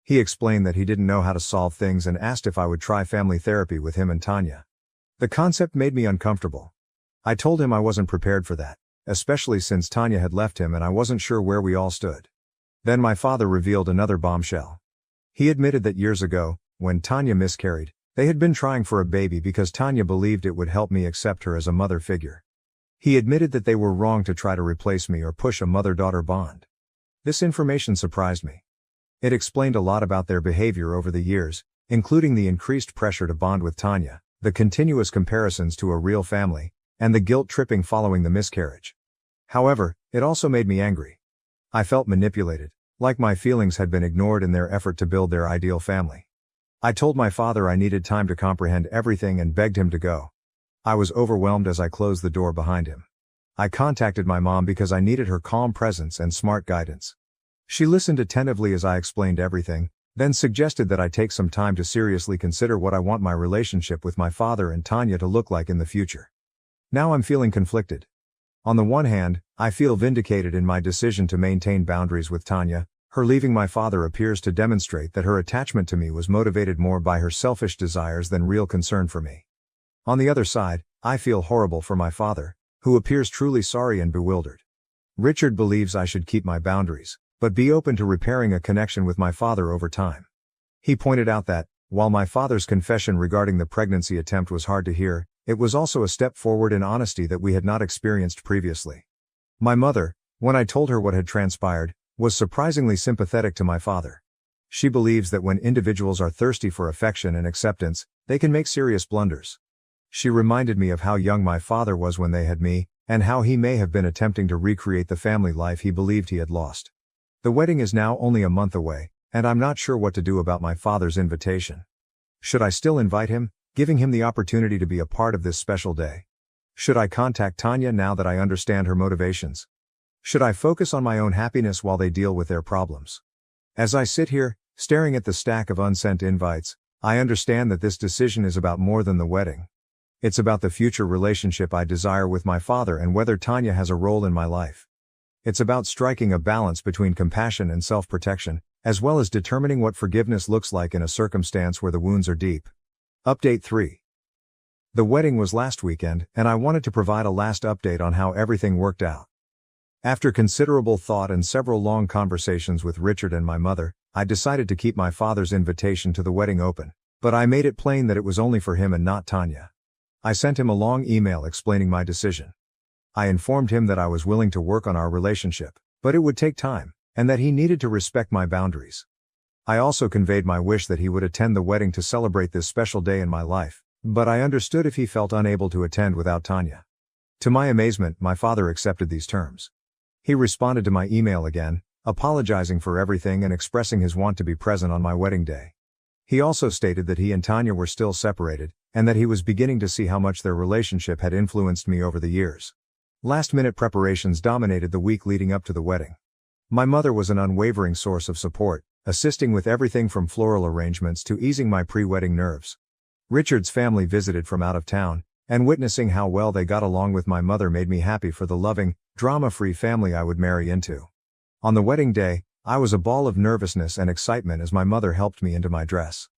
He explained that he didn't know how to solve things and asked if I would try family therapy with him and Tanya. The concept made me uncomfortable. I told him I wasn't prepared for that, especially since Tanya had left him and I wasn't sure where we all stood. Then my father revealed another bombshell. He admitted that years ago, when Tanya miscarried, they had been trying for a baby because Tanya believed it would help me accept her as a mother figure. He admitted that they were wrong to try to replace me or push a mother-daughter bond. This information surprised me. It explained a lot about their behavior over the years, including the increased pressure to bond with Tanya, the continuous comparisons to a real family, and the guilt-tripping following the miscarriage. However, it also made me angry. I felt manipulated, like my feelings had been ignored in their effort to build their ideal family. I told my father I needed time to comprehend everything and begged him to go. I was overwhelmed as I closed the door behind him. I contacted my mom because I needed her calm presence and smart guidance. She listened attentively as I explained everything, then suggested that I take some time to seriously consider what I want my relationship with my father and Tanya to look like in the future. Now I'm feeling conflicted. On the one hand, I feel vindicated in my decision to maintain boundaries with Tanya. Her leaving my father appears to demonstrate that her attachment to me was motivated more by her selfish desires than real concern for me. On the other side, I feel horrible for my father, who appears truly sorry and bewildered. Richard believes I should keep my boundaries, but be open to repairing a connection with my father over time. He pointed out that, while my father's confession regarding the pregnancy attempt was hard to hear, it was also a step forward in honesty that we had not experienced previously. My mother, when I told her what had transpired, was surprisingly sympathetic to my father. She believes that when individuals are thirsty for affection and acceptance, they can make serious blunders. She reminded me of how young my father was when they had me, and how he may have been attempting to recreate the family life he believed he had lost. The wedding is now only a month away, and I'm not sure what to do about my father's invitation. Should I still invite him, giving him the opportunity to be a part of this special day? Should I contact Tanya now that I understand her motivations? Should I focus on my own happiness while they deal with their problems? As I sit here, staring at the stack of unsent invites, I understand that this decision is about more than the wedding. It's about the future relationship I desire with my father and whether Tanya has a role in my life. It's about striking a balance between compassion and self-protection, as well as determining what forgiveness looks like in a circumstance where the wounds are deep. Update 3. The wedding was last weekend, and I wanted to provide a last update on how everything worked out. After considerable thought and several long conversations with Richard and my mother, I decided to keep my father's invitation to the wedding open, but I made it plain that it was only for him and not Tanya. I sent him a long email explaining my decision. I informed him that I was willing to work on our relationship, but it would take time, and that he needed to respect my boundaries. I also conveyed my wish that he would attend the wedding to celebrate this special day in my life, but I understood if he felt unable to attend without Tanya. To my amazement, my father accepted these terms. He responded to my email again, apologizing for everything and expressing his want to be present on my wedding day. He also stated that he and Tanya were still separated, and that he was beginning to see how much their relationship had influenced me over the years. Last-minute preparations dominated the week leading up to the wedding. My mother was an unwavering source of support, assisting with everything from floral arrangements to easing my pre-wedding nerves. Richard's family visited from out of town, and witnessing how well they got along with my mother made me happy for the loving, drama-free family I would marry into. On the wedding day, I was a ball of nervousness and excitement as my mother helped me into my dress.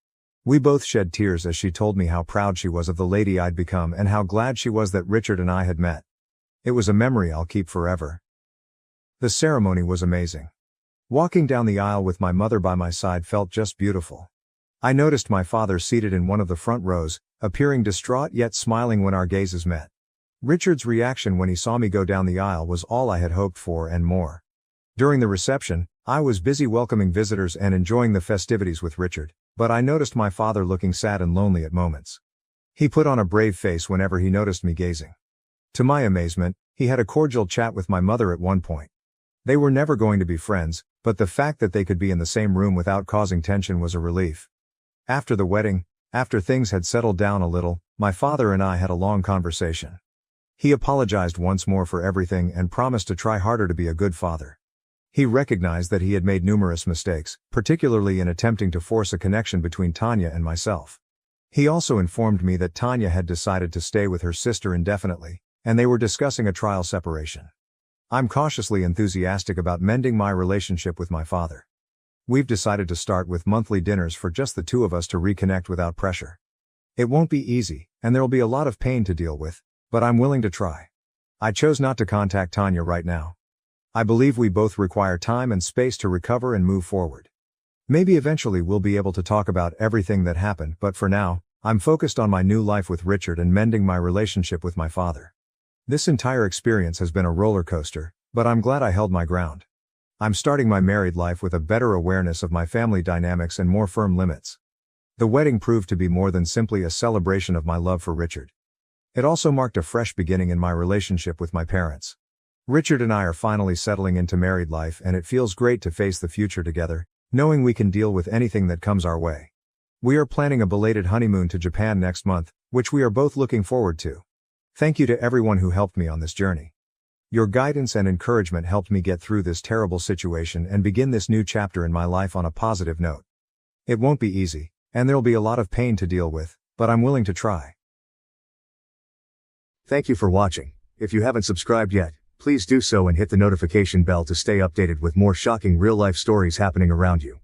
We both shed tears as she told me how proud she was of the lady I'd become and how glad she was that Richard and I had met. It was a memory I'll keep forever. The ceremony was amazing. Walking down the aisle with my mother by my side felt just beautiful. I noticed my father seated in one of the front rows, appearing distraught yet smiling when our gazes met. Richard's reaction when he saw me go down the aisle was all I had hoped for and more. During the reception, I was busy welcoming visitors and enjoying the festivities with Richard, but I noticed my father looking sad and lonely at moments. He put on a brave face whenever he noticed me gazing. To my amazement, he had a cordial chat with my mother at one point. They were never going to be friends, but the fact that they could be in the same room without causing tension was a relief. After the wedding, after things had settled down a little, my father and I had a long conversation. He apologized once more for everything and promised to try harder to be a good father. He recognized that he had made numerous mistakes, particularly in attempting to force a connection between Tanya and myself. He also informed me that Tanya had decided to stay with her sister indefinitely, and they were discussing a trial separation. I'm cautiously enthusiastic about mending my relationship with my father. We've decided to start with monthly dinners for just the two of us to reconnect without pressure. It won't be easy, and there'll be a lot of pain to deal with, but I'm willing to try. I chose not to contact Tanya right now. I believe we both require time and space to recover and move forward. Maybe eventually we'll be able to talk about everything that happened, but for now, I'm focused on my new life with Richard and mending my relationship with my father. This entire experience has been a roller coaster, but I'm glad I held my ground. I'm starting my married life with a better awareness of my family dynamics and more firm limits. The wedding proved to be more than simply a celebration of my love for Richard. It also marked a fresh beginning in my relationship with my parents. Richard and I are finally settling into married life, and it feels great to face the future together, knowing we can deal with anything that comes our way. We are planning a belated honeymoon to Japan next month, which we are both looking forward to. Thank you to everyone who helped me on this journey. Your guidance and encouragement helped me get through this terrible situation and begin this new chapter in my life on a positive note. It won't be easy, and there'll be a lot of pain to deal with, but I'm willing to try. Thank you for watching. If you haven't subscribed yet, please do so and hit the notification bell to stay updated with more shocking real-life stories happening around you.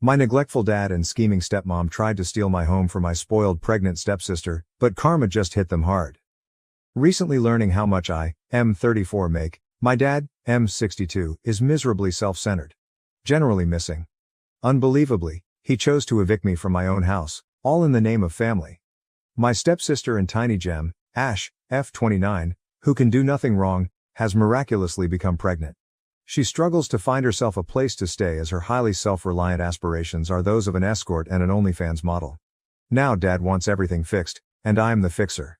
My neglectful dad and scheming stepmom tried to steal my home from my spoiled pregnant stepsister, but karma just hit them hard. Recently learning how much I, M34, make, my dad, M62, is miserably self-centered. Generally missing. Unbelievably, he chose to evict me from my own house, all in the name of family. My stepsister and tiny gem, Ash, F29, who can do nothing wrong, has miraculously become pregnant. She struggles to find herself a place to stay as her highly self-reliant aspirations are those of an escort and an OnlyFans model. Now dad wants everything fixed, and I'm the fixer.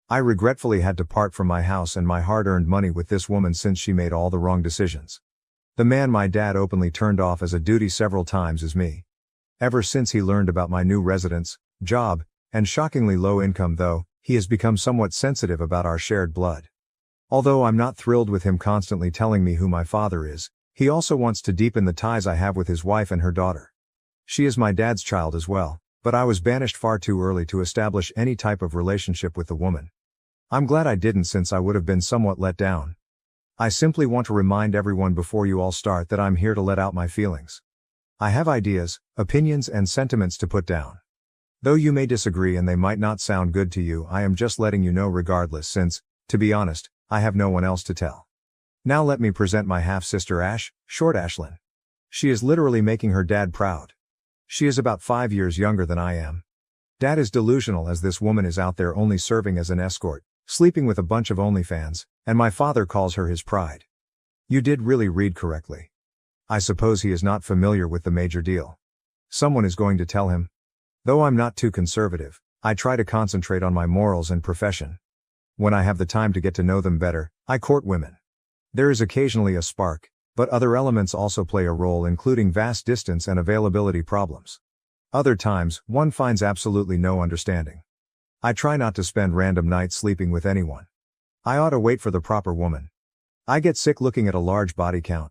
I regretfully had to part from my house and my hard-earned money with this woman since she made all the wrong decisions. The man my dad openly turned off as a duty several times is me. Ever since he learned about my new residence, job, and shockingly low income though, he has become somewhat sensitive about our shared blood. Although I'm not thrilled with him constantly telling me who my father is, he also wants to deepen the ties I have with his wife and her daughter. She is my dad's child as well, but I was banished far too early to establish any type of relationship with the woman. I'm glad I didn't since I would have been somewhat let down. I simply want to remind everyone before you all start that I'm here to let out my feelings. I have ideas, opinions and sentiments to put down. Though you may disagree and they might not sound good to you, I am just letting you know regardless since, to be honest, I have no one else to tell. Now let me present my half-sister Ash, short Ashlyn. She is literally making her dad proud. She is about 5 years younger than I am. Dad is delusional as this woman is out there only serving as an escort, sleeping with a bunch of OnlyFans, and my father calls her his pride. You did really read correctly. I suppose he is not familiar with the major deal. Someone is going to tell him. Though I'm not too conservative, I try to concentrate on my morals and profession. When I have the time to get to know them better, I court women. There is occasionally a spark, but other elements also play a role, including vast distance and availability problems. Other times, one finds absolutely no understanding. I try not to spend random nights sleeping with anyone. I ought to wait for the proper woman. I get sick looking at a large body count.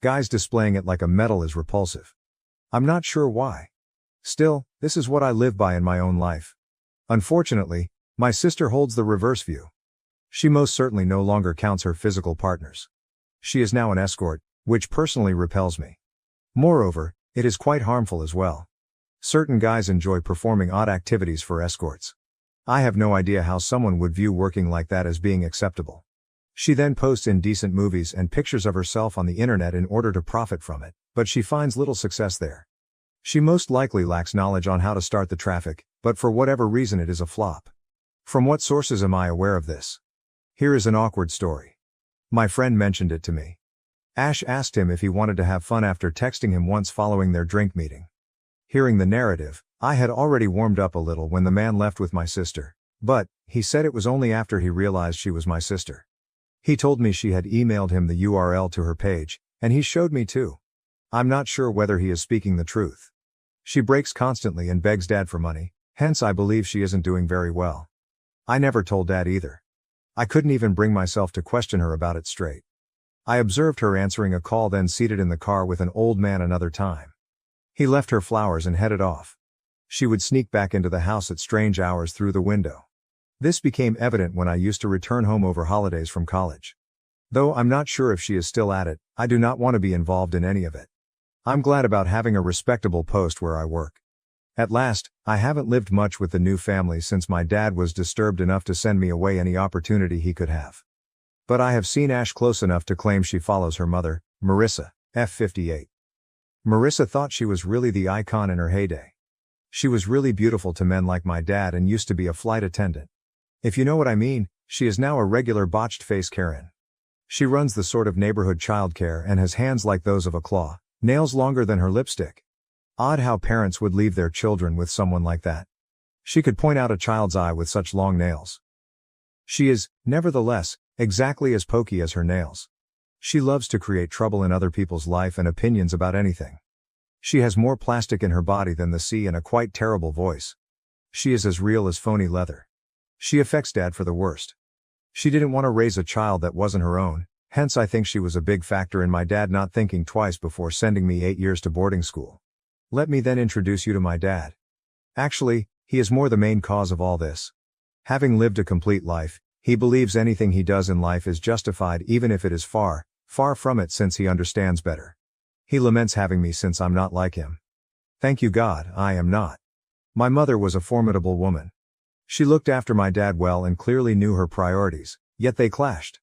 Guys displaying it like a medal is repulsive. I'm not sure why. Still, this is what I live by in my own life. Unfortunately, my sister holds the reverse view. She most certainly no longer counts her physical partners. She is now an escort, which personally repels me. Moreover, it is quite harmful as well. Certain guys enjoy performing odd activities for escorts. I have no idea how someone would view working like that as being acceptable. She then posts indecent movies and pictures of herself on the internet in order to profit from it, but she finds little success there. She most likely lacks knowledge on how to start the traffic, but for whatever reason it is a flop. From what sources am I aware of this? Here is an awkward story. My friend mentioned it to me. Ash asked him if he wanted to have fun after texting him once following their drink meeting. Hearing the narrative, I had already warmed up a little when the man left with my sister, but, he said it was only after he realized she was my sister. He told me she had emailed him the URL to her page, and he showed me too. I'm not sure whether he is speaking the truth. She breaks constantly and begs dad for money, hence I believe she isn't doing very well. I never told dad either. I couldn't even bring myself to question her about it straight. I observed her answering a call, then seated in the car with an old man another time. He left her flowers and headed off. She would sneak back into the house at strange hours through the window. This became evident when I used to return home over holidays from college. Though I'm not sure if she is still at it, I do not want to be involved in any of it. I'm glad about having a respectable post where I work. At last, I haven't lived much with the new family since my dad was disturbed enough to send me away any opportunity he could have. But I have seen Ash close enough to claim she follows her mother, Marissa, F58. Marissa thought she was really the icon in her heyday. She was really beautiful to men like my dad and used to be a flight attendant. If you know what I mean, she is now a regular botched face Karen. She runs the sort of neighborhood childcare and has hands like those of a claw, nails longer than her lipstick. Odd how parents would leave their children with someone like that. She could point out a child's eye with such long nails. She is, nevertheless, exactly as pokey as her nails. She loves to create trouble in other people's life and opinions about anything. She has more plastic in her body than the sea and a quite terrible voice. She is as real as phony leather. She affects Dad for the worst. She didn't want to raise a child that wasn't her own, hence I think she was a big factor in my dad not thinking twice before sending me 8 years to boarding school. Let me then introduce you to my dad. Actually, he is more the main cause of all this. Having lived a complete life, he believes anything he does in life is justified even if it is far, far from it since he understands better. He laments having me since I'm not like him. Thank you God, I am not. My mother was a formidable woman. She looked after my dad well and clearly knew her priorities, yet they clashed.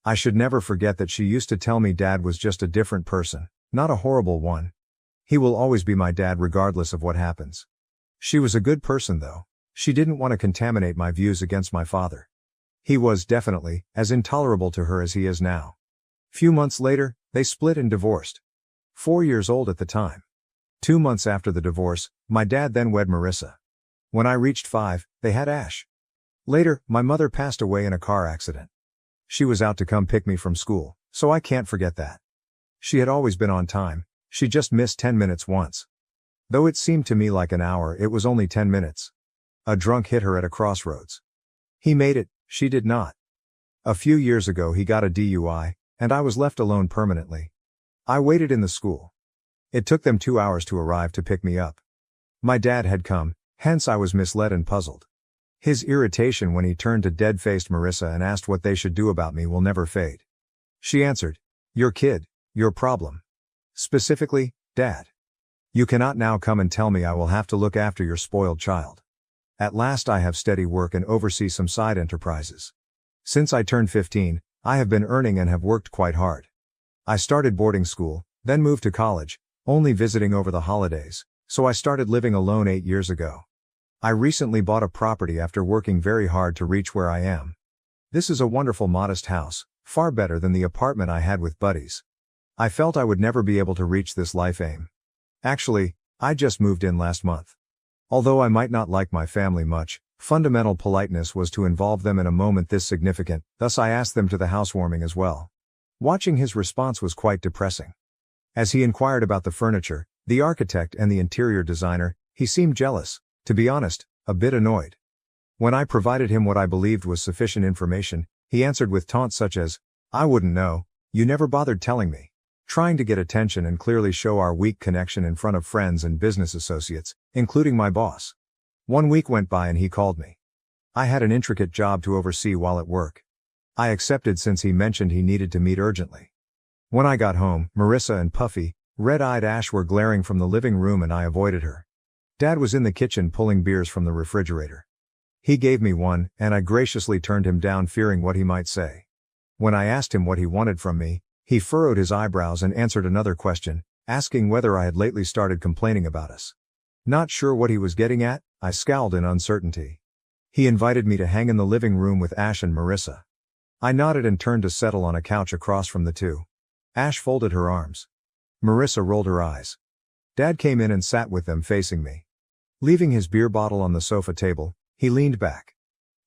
I should never forget that she used to tell me Dad was just a different person, not a horrible one. He will always be my dad regardless of what happens. She was a good person though. She didn't want to contaminate my views against my father. He was definitely as intolerable to her as he is now. Few months later, they split and divorced. 4 years old at the time. 2 months after the divorce, my dad then wed Marissa. When I reached 5, they had Ash. Later, my mother passed away in a car accident. She was out to come pick me from school, so I can't forget that. She had always been on time, she just missed 10 minutes once. Though it seemed to me like an hour, it was only 10 minutes. A drunk hit her at a crossroads. He made it, she did not. A few years ago he got a DUI, and I was left alone permanently. I waited in the school. It took them 2 hours to arrive to pick me up. My dad had come, hence I was misled and puzzled. His irritation when he turned to dead-faced Marissa and asked what they should do about me will never fade. She answered, "Your kid, your problem. Specifically, Dad. You cannot now come and tell me I will have to look after your spoiled child. At last I have steady work and oversee some side enterprises. Since I turned 15, I have been earning and have worked quite hard. I started boarding school, then moved to college, only visiting over the holidays, so I started living alone 8 years ago. I recently bought a property after working very hard to reach where I am. This is a wonderful modest house, far better than the apartment I had with buddies. I felt I would never be able to reach this life aim. Actually, I just moved in last month. Although I might not like my family much, fundamental politeness was to involve them in a moment this significant, thus I asked them to the housewarming as well. Watching his response was quite depressing. As he inquired about the furniture, the architect and the interior designer, he seemed jealous, to be honest, a bit annoyed. When I provided him what I believed was sufficient information, he answered with taunts such as, "I wouldn't know, you never bothered telling me," trying to get attention and clearly show our weak connection in front of friends and business associates, including my boss. 1 week went by and he called me. I had an intricate job to oversee while at work. I accepted since he mentioned he needed to meet urgently. When I got home, Marissa and puffy, red-eyed Ash were glaring from the living room and I avoided her. Dad was in the kitchen pulling beers from the refrigerator. He gave me one, and I graciously turned him down fearing what he might say. When I asked him what he wanted from me, he furrowed his eyebrows and answered another question, asking whether I had lately started complaining about us. Not sure what he was getting at, I scowled in uncertainty. He invited me to hang in the living room with Ash and Marissa. I nodded and turned to settle on a couch across from the two. Ash folded her arms. Marissa rolled her eyes. Dad came in and sat with them facing me. Leaving his beer bottle on the sofa table, he leaned back.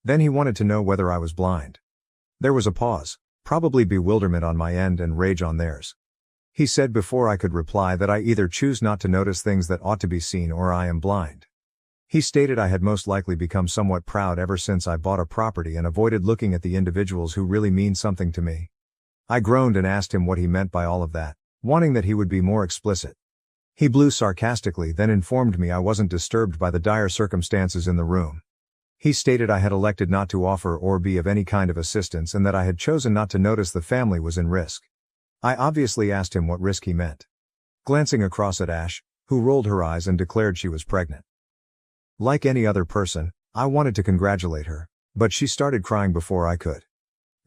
Then he wanted to know whether I was blind. There was a pause, probably bewilderment on my end and rage on theirs. He said before I could reply that I either choose not to notice things that ought to be seen or I am blind. He stated I had most likely become somewhat proud ever since I bought a property and avoided looking at the individuals who really mean something to me. I groaned and asked him what he meant by all of that, wanting that he would be more explicit. He blew sarcastically, then informed me I wasn't disturbed by the dire circumstances in the room. He stated I had elected not to offer or be of any kind of assistance and that I had chosen not to notice the family was in risk. I obviously asked him what risk he meant. Glancing across at Ash, who rolled her eyes and declared she was pregnant. Like any other person, I wanted to congratulate her, but she started crying before I could.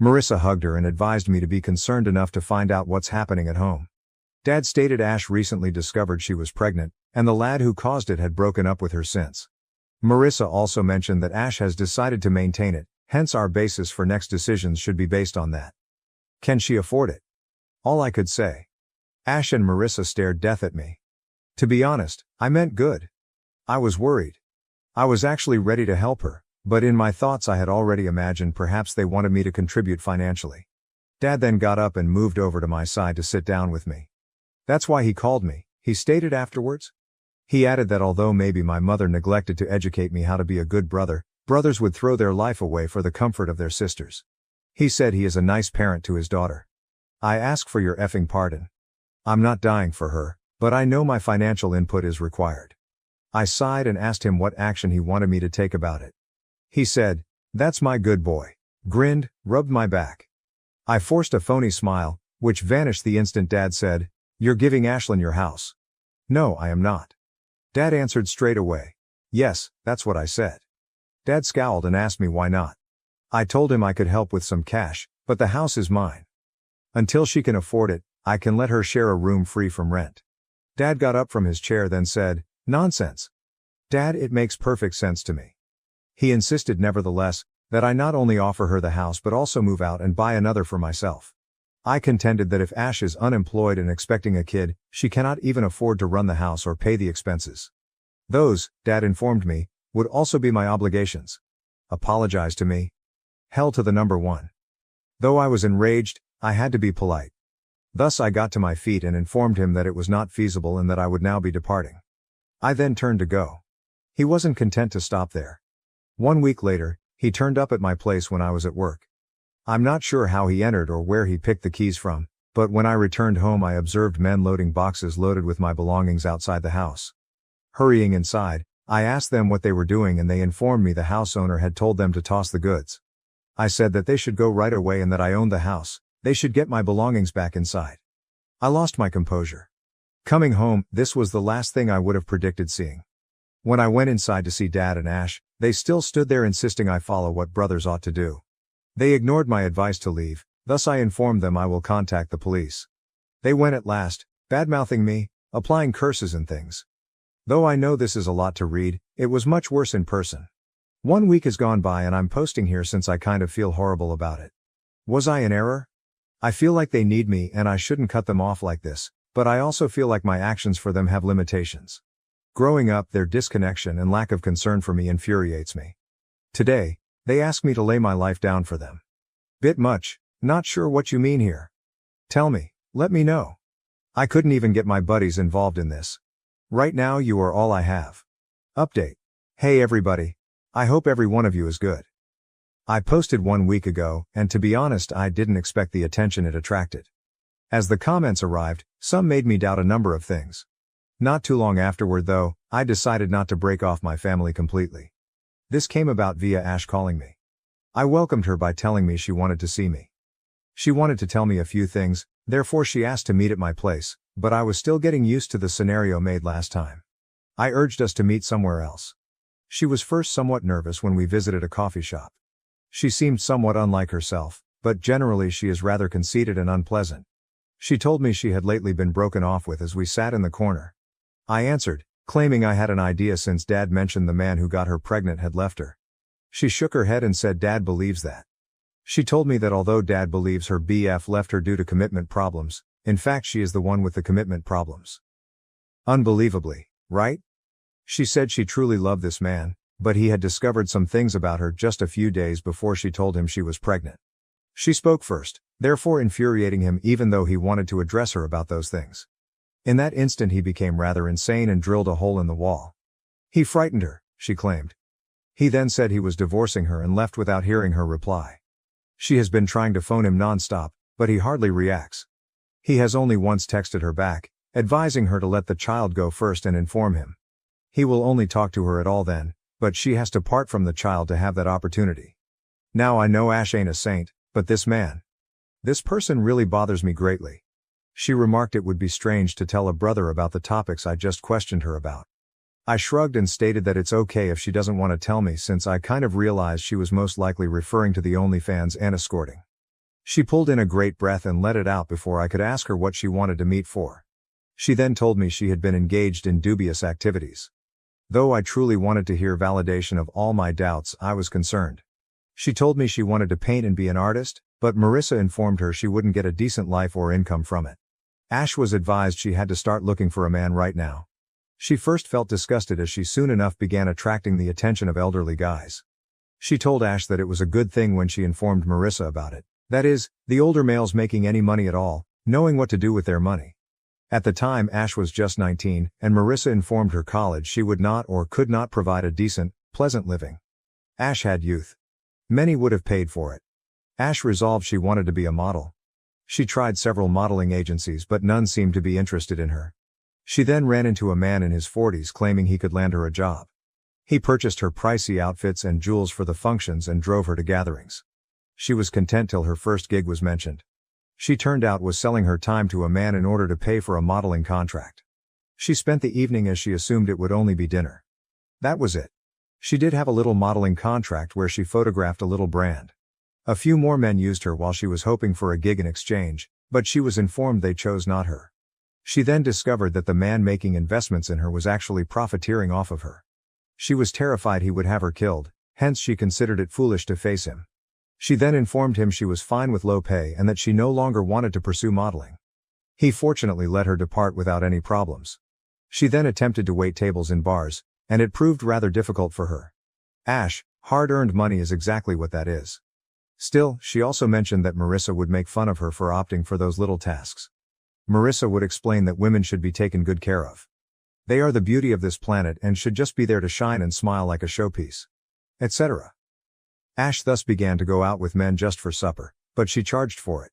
Marissa hugged her and advised me to be concerned enough to find out what's happening at home. Dad stated Ash recently discovered she was pregnant, and the lad who caused it had broken up with her since. Marissa also mentioned that Ash has decided to maintain it, hence our basis for next decisions should be based on that. Can she afford it? All I could say. Ash and Marissa stared death at me. To be honest, I meant good. I was worried. I was actually ready to help her, but in my thoughts I had already imagined perhaps they wanted me to contribute financially. Dad then got up and moved over to my side to sit down with me. That's why he called me, he stated afterwards. He added that although maybe my mother neglected to educate me how to be a good brother, brothers would throw their life away for the comfort of their sisters. He said he is a nice parent to his daughter. I ask for your effing pardon. I'm not dying for her, but I know my financial input is required. I sighed and asked him what action he wanted me to take about it. He said, "That's my good boy," grinned, rubbed my back. I forced a phony smile, which vanished the instant Dad said, "You're giving Ashlyn your house." "No, I am not." Dad answered straight away. "Yes, that's what I said." Dad scowled and asked me why not. I told him I could help with some cash, but the house is mine. Until she can afford it, I can let her share a room free from rent. Dad got up from his chair then said, "Nonsense. Dad, it makes perfect sense to me." He insisted nevertheless, that I not only offer her the house but also move out and buy another for myself. I contended that if Ash is unemployed and expecting a kid, she cannot even afford to run the house or pay the expenses. Those, Dad informed me, would also be my obligations. Apologize to me? Hell to the number one. Though I was enraged, I had to be polite. Thus I got to my feet and informed him that it was not feasible and that I would now be departing. I then turned to go. He wasn't content to stop there. 1 week later, he turned up at my place when I was at work. I'm not sure how he entered or where he picked the keys from, but when I returned home I observed men loading boxes loaded with my belongings outside the house. Hurrying inside, I asked them what they were doing and they informed me the house owner had told them to toss the goods. I said that they should go right away and that I owned the house, they should get my belongings back inside. I lost my composure. Coming home, this was the last thing I would have predicted seeing. When I went inside to see Dad and Ash, they still stood there insisting I follow what brothers ought to do. They ignored my advice to leave, thus I informed them I will contact the police. They went at last, badmouthing me, applying curses and things. Though I know this is a lot to read, it was much worse in person. 1 week has gone by and I'm posting here since I kind of feel horrible about it. Was I in error? I feel like they need me and I shouldn't cut them off like this, but I also feel like my actions for them have limitations. Growing up, their disconnection and lack of concern for me infuriates me. Today, they ask me to lay my life down for them. Bit much, not sure what you mean here. Tell me, let me know. I couldn't even get my buddies involved in this. Right now you are all I have. Update. Hey everybody. I hope every one of you is good. I posted 1 week ago, and to be honest I didn't expect the attention it attracted. As the comments arrived, some made me doubt a number of things. Not too long afterward though, I decided not to break off my family completely. This came about via Ash calling me. I welcomed her by telling me she wanted to see me. She wanted to tell me a few things, therefore she asked to meet at my place, but I was still getting used to the scenario made last time. I urged us to meet somewhere else. She was first somewhat nervous when we visited a coffee shop. She seemed somewhat unlike herself, but generally she is rather conceited and unpleasant. She told me she had lately been broken off with as we sat in the corner. I answered, claiming I had an idea since Dad mentioned the man who got her pregnant had left her. She shook her head and said Dad believes that. She told me that although Dad believes her BF left her due to commitment problems, in fact she is the one with the commitment problems. Unbelievably, right? She said she truly loved this man, but he had discovered some things about her just a few days before she told him she was pregnant. She spoke first, therefore infuriating him even though he wanted to address her about those things. In that instant he became rather insane and drilled a hole in the wall. He frightened her, she claimed. He then said he was divorcing her and left without hearing her reply. She has been trying to phone him non-stop, but he hardly reacts. He has only once texted her back, advising her to let the child go first and inform him. He will only talk to her at all then, but she has to part from the child to have that opportunity. Now I know Ash ain't a saint, but this man. This person really bothers me greatly. She remarked it would be strange to tell a brother about the topics I just questioned her about. I shrugged and stated that it's okay if she doesn't want to tell me since I kind of realized she was most likely referring to the OnlyFans and escorting. She pulled in a great breath and let it out before I could ask her what she wanted to meet for. She then told me she had been engaged in dubious activities. Though I truly wanted to hear validation of all my doubts, I was concerned. She told me she wanted to paint and be an artist, But Marissa informed her she wouldn't get a decent life or income from it. Ash was advised she had to start looking for a man right now. She first felt disgusted as she soon enough began attracting the attention of elderly guys. She told Ash that it was a good thing when she informed Marissa about it. That is, the older males making any money at all, knowing what to do with their money. At the time Ash was just 19, and Marissa informed her college she would not or could not provide a decent, pleasant living. Ash had youth. Many would have paid for it. Ash resolved she wanted to be a model. She tried several modeling agencies but none seemed to be interested in her. She then ran into a man in his 40s claiming he could land her a job. He purchased her pricey outfits and jewels for the functions and drove her to gatherings. She was content till her first gig was mentioned. She turned out was selling her time to a man in order to pay for a modeling contract. She spent the evening as she assumed it would only be dinner. That was it. She did have a little modeling contract where she photographed a little brand. A few more men used her while she was hoping for a gig in exchange, but she was informed they chose not her. She then discovered that the man making investments in her was actually profiteering off of her. She was terrified he would have her killed, hence she considered it foolish to face him. She then informed him she was fine with low pay and that she no longer wanted to pursue modeling. He fortunately let her depart without any problems. She then attempted to wait tables in bars, and it proved rather difficult for her. Ash, hard-earned money is exactly what that is. Still, she also mentioned that Marissa would make fun of her for opting for those little tasks. Marissa would explain that women should be taken good care of. They are the beauty of this planet and should just be there to shine and smile like a showpiece, etc. Ash thus began to go out with men just for supper, but she charged for it.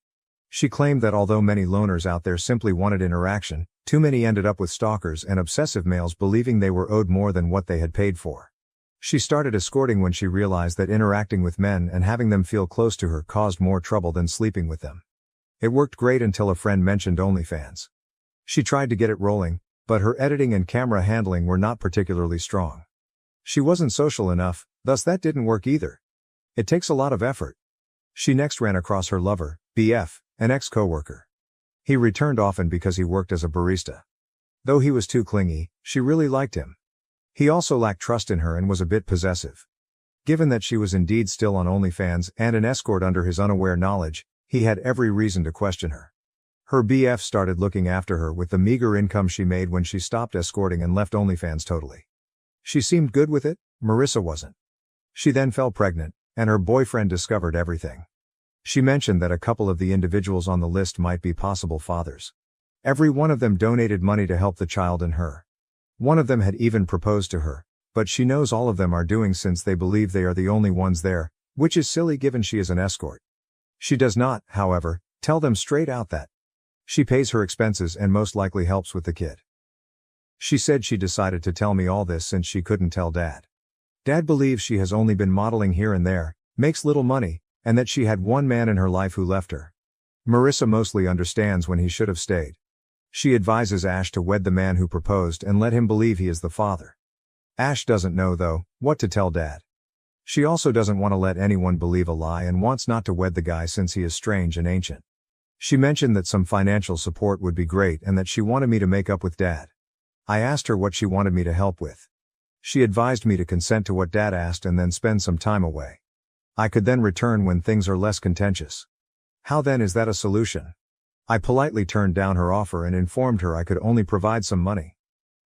She claimed that although many loners out there simply wanted interaction, too many ended up with stalkers and obsessive males believing they were owed more than what they had paid for. She started escorting when she realized that interacting with men and having them feel close to her caused more trouble than sleeping with them. It worked great until a friend mentioned OnlyFans. She tried to get it rolling, but her editing and camera handling were not particularly strong. She wasn't social enough, thus that didn't work either. It takes a lot of effort. She next ran across her lover, BF, an ex-coworker. He returned often because he worked as a barista. Though he was too clingy, she really liked him. He also lacked trust in her and was a bit possessive. Given that she was indeed still on OnlyFans and an escort under his unaware knowledge, he had every reason to question her. Her BF started looking after her with the meager income she made when she stopped escorting and left OnlyFans totally. She seemed good with it, Marissa wasn't. She then fell pregnant, and her boyfriend discovered everything. She mentioned that a couple of the individuals on the list might be possible fathers. Every one of them donated money to help the child and her. One of them had even proposed to her, but she knows all of them are doing since they believe they are the only ones there, which is silly given she is an escort. She does not, however, tell them straight out that she pays her expenses and most likely helps with the kid. She said she decided to tell me all this since she couldn't tell Dad. Dad believes she has only been modeling here and there, makes little money, and that she had one man in her life who left her. Marissa mostly understands when he should have stayed. She advises Ash to wed the man who proposed and let him believe he is the father. Ash doesn't know, though, what to tell Dad. She also doesn't want to let anyone believe a lie and wants not to wed the guy since he is strange and ancient. She mentioned that some financial support would be great and that she wanted me to make up with Dad. I asked her what she wanted me to help with. She advised me to consent to what Dad asked and then spend some time away. I could then return when things are less contentious. How then is that a solution? I politely turned down her offer and informed her I could only provide some money.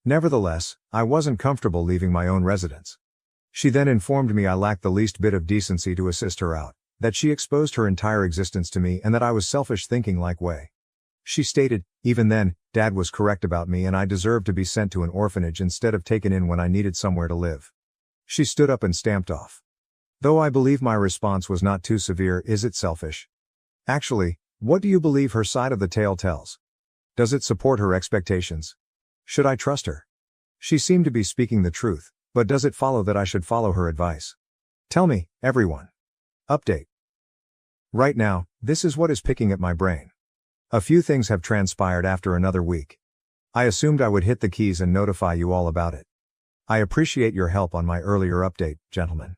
Nevertheless, I wasn't comfortable leaving my own residence. She then informed me I lacked the least bit of decency to assist her out, that she exposed her entire existence to me and that I was selfish thinking like way. She stated, even then, Dad was correct about me and I deserved to be sent to an orphanage instead of taken in when I needed somewhere to live. She stood up and stamped off. Though I believe my response was not too severe, is it selfish? Actually, what do you believe her side of the tale tells? Does it support her expectations? Should I trust her? She seemed to be speaking the truth, but does it follow that I should follow her advice? Tell me, everyone. Update. Right now, this is what is picking at my brain. A few things have transpired after another week. I assumed I would hit the keys and notify you all about it. I appreciate your help on my earlier update, gentlemen.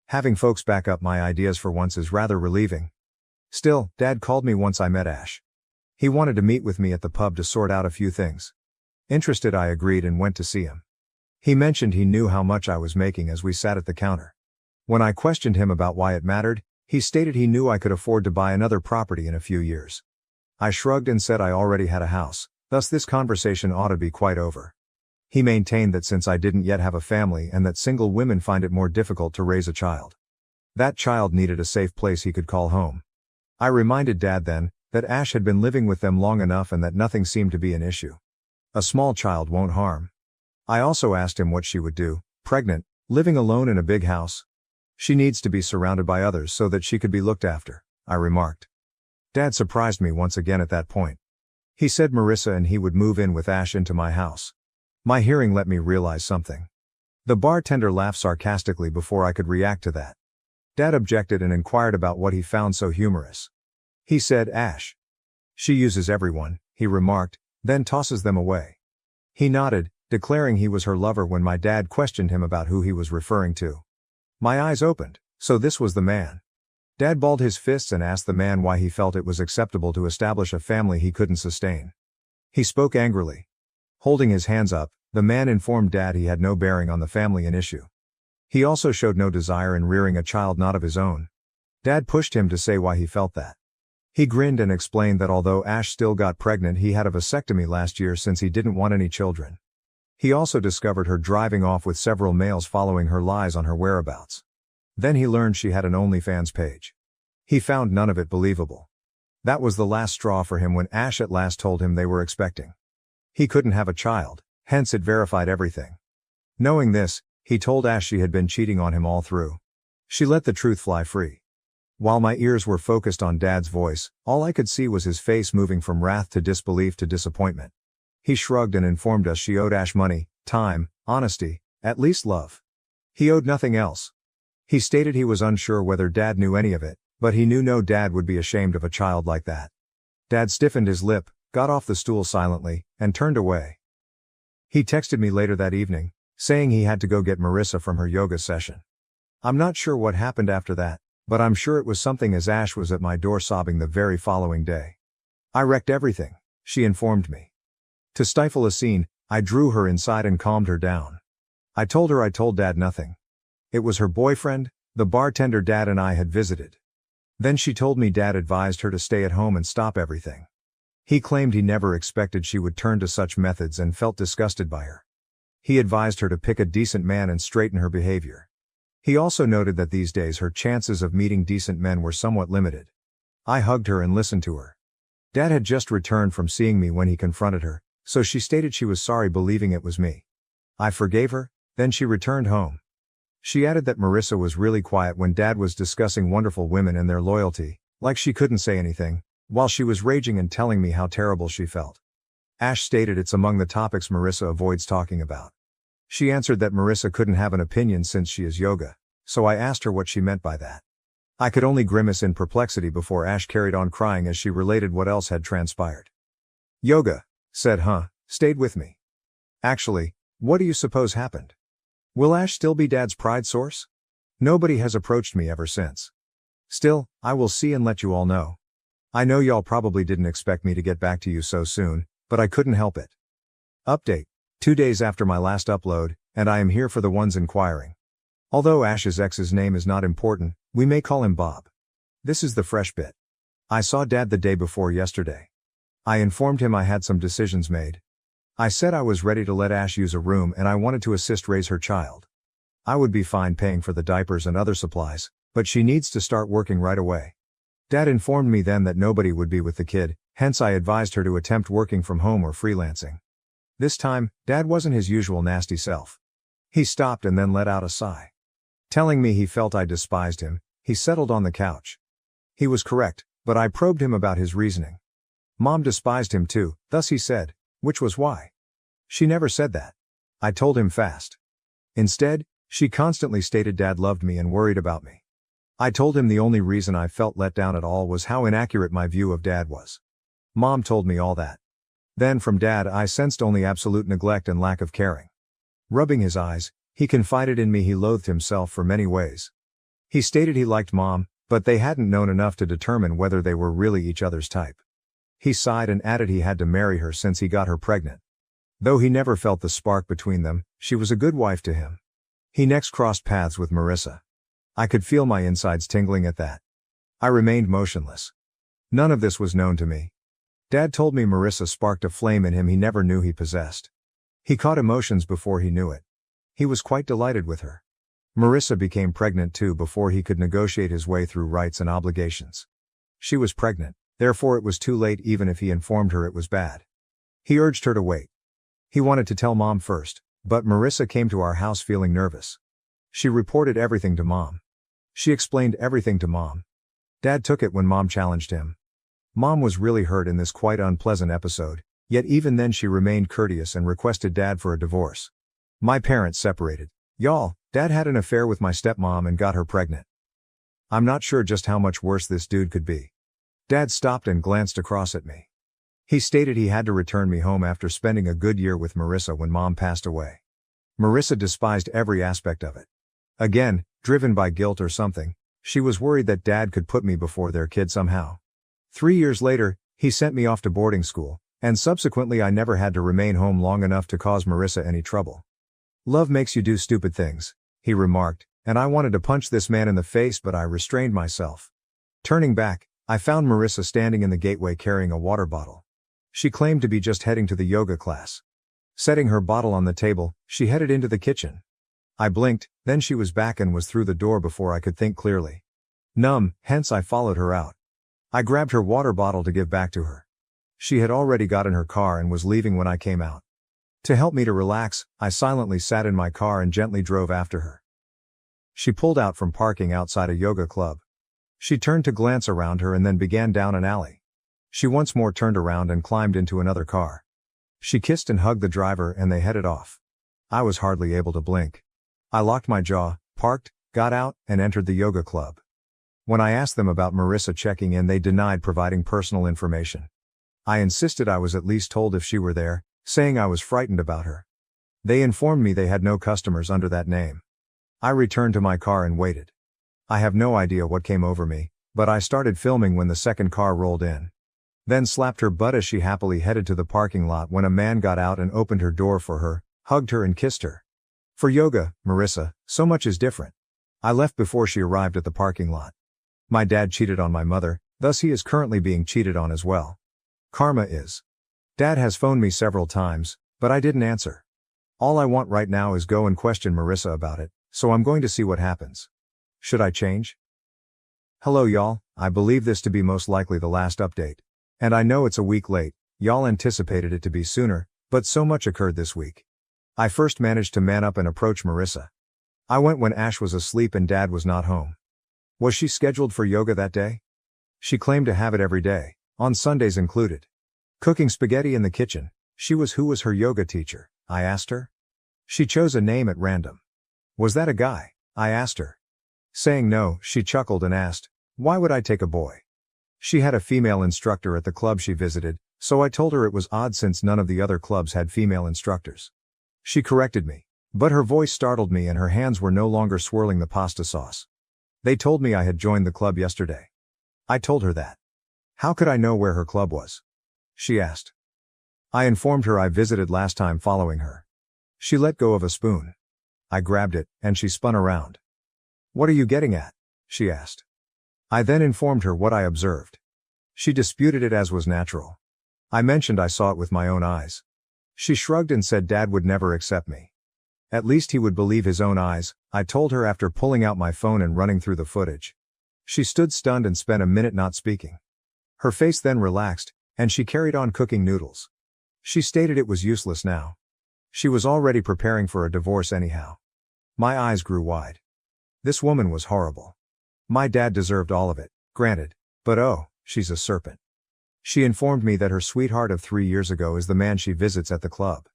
Having folks back up my ideas for once is rather relieving. Still, Dad called me once I met Ash. He wanted to meet with me at the pub to sort out a few things. Interested, I agreed and went to see him. He mentioned he knew how much I was making as we sat at the counter. When I questioned him about why it mattered, He stated he knew I could afford to buy another property in a few years. I shrugged and said I already had a house, thus this conversation ought to be quite over. He maintained that since I didn't yet have a family and that single women find it more difficult to raise a child. That child needed a safe place he could call home. I reminded Dad then that Ash had been living with them long enough and that nothing seemed to be an issue. A small child won't harm. I also asked him what she would do, pregnant, living alone in a big house. She needs to be surrounded by others so that she could be looked after, I remarked. Dad surprised me once again at that point. He said Marissa and he would move in with Ash into my house. My hearing let me realize something. The bartender laughed sarcastically before I could react to that. Dad objected and inquired about what he found so humorous. He said Ash. She uses everyone, he remarked, then tosses them away. He nodded, declaring he was her lover when my dad questioned him about who he was referring to. My eyes opened, so this was the man. Dad balled his fists and asked the man why he felt it was acceptable to establish a family he couldn't sustain. He spoke angrily. Holding his hands up, the man informed Dad he had no bearing on the family and issue. He also showed no desire in rearing a child not of his own. Dad pushed him to say why he felt that. He grinned and explained that although Ash still got pregnant, he had a vasectomy last year since he didn't want any children. He also discovered her driving off with several males following her lies on her whereabouts. Then he learned she had an OnlyFans page. He found none of it believable. That was the last straw for him when Ash at last told him they were expecting. He couldn't have a child, hence it verified everything. Knowing this, he told Ash she had been cheating on him all through. She let the truth fly free. While my ears were focused on Dad's voice, all I could see was his face moving from wrath to disbelief to disappointment. He shrugged and informed us she owed Ash money, time, honesty, at least love. He owed nothing else. He stated he was unsure whether Dad knew any of it, but he knew no dad would be ashamed of a child like that. Dad stiffened his lip, got off the stool silently, and turned away. He texted me later that evening, saying he had to go get Marissa from her yoga session. I'm not sure what happened after that, but I'm sure it was something as Ash was at my door sobbing the very following day. I wrecked everything, she informed me. To stifle a scene, I drew her inside and calmed her down. I told her I told Dad nothing. It was her boyfriend, the bartender Dad and I had visited. Then she told me Dad advised her to stay at home and stop everything. He claimed he never expected she would turn to such methods and felt disgusted by her. He advised her to pick a decent man and straighten her behavior. He also noted that these days her chances of meeting decent men were somewhat limited. I hugged her and listened to her. Dad had just returned from seeing me when he confronted her, so she stated she was sorry believing it was me. I forgave her, then she returned home. She added that Marissa was really quiet when Dad was discussing wonderful women and their loyalty, like she couldn't say anything, while she was raging and telling me how terrible she felt. Ash stated it's among the topics Marissa avoids talking about. She answered that Marissa couldn't have an opinion since she is yoga, so I asked her what she meant by that. I could only grimace in perplexity before Ash carried on crying as she related what else had transpired. Yoga, said stayed with me. Actually, what do you suppose happened? Will Ash still be Dad's pride source? Nobody has approached me ever since. Still, I will see and let you all know. I know y'all probably didn't expect me to get back to you so soon, but I couldn't help it. Update. 2 days after my last upload, and I am here for the ones inquiring. Although Ash's ex's name is not important, we may call him Bob. This is the fresh bit. I saw Dad the day before yesterday. I informed him I had some decisions made. I said I was ready to let Ash use a room and I wanted to assist raise her child. I would be fine paying for the diapers and other supplies, but she needs to start working right away. Dad informed me then that nobody would be with the kid, hence I advised her to attempt working from home or freelancing. This time, Dad wasn't his usual nasty self. He stopped and then let out a sigh. Telling me he felt I despised him, he settled on the couch. He was correct, but I probed him about his reasoning. Mom despised him too, thus he said, which was why. She never said that. I told him fast. Instead, she constantly stated Dad loved me and worried about me. I told him the only reason I felt let down at all was how inaccurate my view of Dad was. Mom told me all that. Then from Dad I sensed only absolute neglect and lack of caring. Rubbing his eyes, he confided in me he loathed himself for many ways. He stated he liked Mom, but they hadn't known enough to determine whether they were really each other's type. He sighed and added he had to marry her since he got her pregnant. Though he never felt the spark between them, she was a good wife to him. He next crossed paths with Marissa. I could feel my insides tingling at that. I remained motionless. None of this was known to me. Dad told me Marissa sparked a flame in him he never knew he possessed. He caught emotions before he knew it. He was quite delighted with her. Marissa became pregnant too before he could negotiate his way through rights and obligations. She was pregnant, therefore it was too late even if he informed her it was bad. He urged her to wait. He wanted to tell Mom first, but Marissa came to our house feeling nervous. She reported everything to Mom. She explained everything to Mom. Dad took it when Mom challenged him. Mom was really hurt in this quite unpleasant episode, yet even then she remained courteous and requested Dad for a divorce. My parents separated. Y'all, Dad had an affair with my stepmom and got her pregnant. I'm not sure just how much worse this dude could be. Dad stopped and glanced across at me. He stated he had to return me home after spending a good year with Marissa when Mom passed away. Marissa despised every aspect of it. Again, driven by guilt or something, she was worried that Dad could put me before their kid somehow. 3 years later, he sent me off to boarding school, and subsequently I never had to remain home long enough to cause Marissa any trouble. Love makes you do stupid things, he remarked, and I wanted to punch this man in the face but I restrained myself. Turning back, I found Marissa standing in the gateway carrying a water bottle. She claimed to be just heading to the yoga class. Setting her bottle on the table, she headed into the kitchen. I blinked, then she was back and was through the door before I could think clearly. Numb, hence I followed her out. I grabbed her water bottle to give back to her. She had already got in her car and was leaving when I came out. To help me to relax, I silently sat in my car and gently drove after her. She pulled out from parking outside a yoga club. She turned to glance around her and then began down an alley. She once more turned around and climbed into another car. She kissed and hugged the driver and they headed off. I was hardly able to blink. I locked my jaw, parked, got out, and entered the yoga club. When I asked them about Marissa checking in, they denied providing personal information. I insisted I was at least told if she were there, saying I was frightened about her. They informed me they had no customers under that name. I returned to my car and waited. I have no idea what came over me, but I started filming when the second car rolled in. Then slapped her butt as she happily headed to the parking lot when a man got out and opened her door for her, hugged her and kissed her. For yoga, Marissa, so much is different. I left before she arrived at the parking lot. My dad cheated on my mother, thus he is currently being cheated on as well. Karma is. Dad has phoned me several times, but I didn't answer. All I want right now is go and question Marissa about it, so I'm going to see what happens. Should I change? Hello y'all, I believe this to be most likely the last update. And I know it's a week late, y'all anticipated it to be sooner, but so much occurred this week. I first managed to man up and approach Marissa. I went when Ash was asleep and Dad was not home. Was she scheduled for yoga that day? She claimed to have it every day, on Sundays included. Cooking spaghetti in the kitchen, who was her yoga teacher? I asked her. She chose a name at random. Was that a guy? I asked her. Saying no, she chuckled and asked, why would I take a boy? She had a female instructor at the club she visited, so I told her it was odd since none of the other clubs had female instructors. She corrected me, but her voice startled me and her hands were no longer swirling the pasta sauce. They told me I had joined the club yesterday. I told her that. How could I know where her club was? She asked. I informed her I visited last time following her. She let go of a spoon. I grabbed it, and she spun around. What are you getting at? She asked. I then informed her what I observed. She disputed it as was natural. I mentioned I saw it with my own eyes. She shrugged and said Dad would never accept me. At least he would believe his own eyes, I told her after pulling out my phone and running through the footage. She stood stunned and spent a minute not speaking. Her face then relaxed, and she carried on cooking noodles. She stated it was useless now. She was already preparing for a divorce anyhow. My eyes grew wide. This woman was horrible. My dad deserved all of it, granted, but oh, she's a serpent. She informed me that her sweetheart of 3 years ago is the man she visits at the club.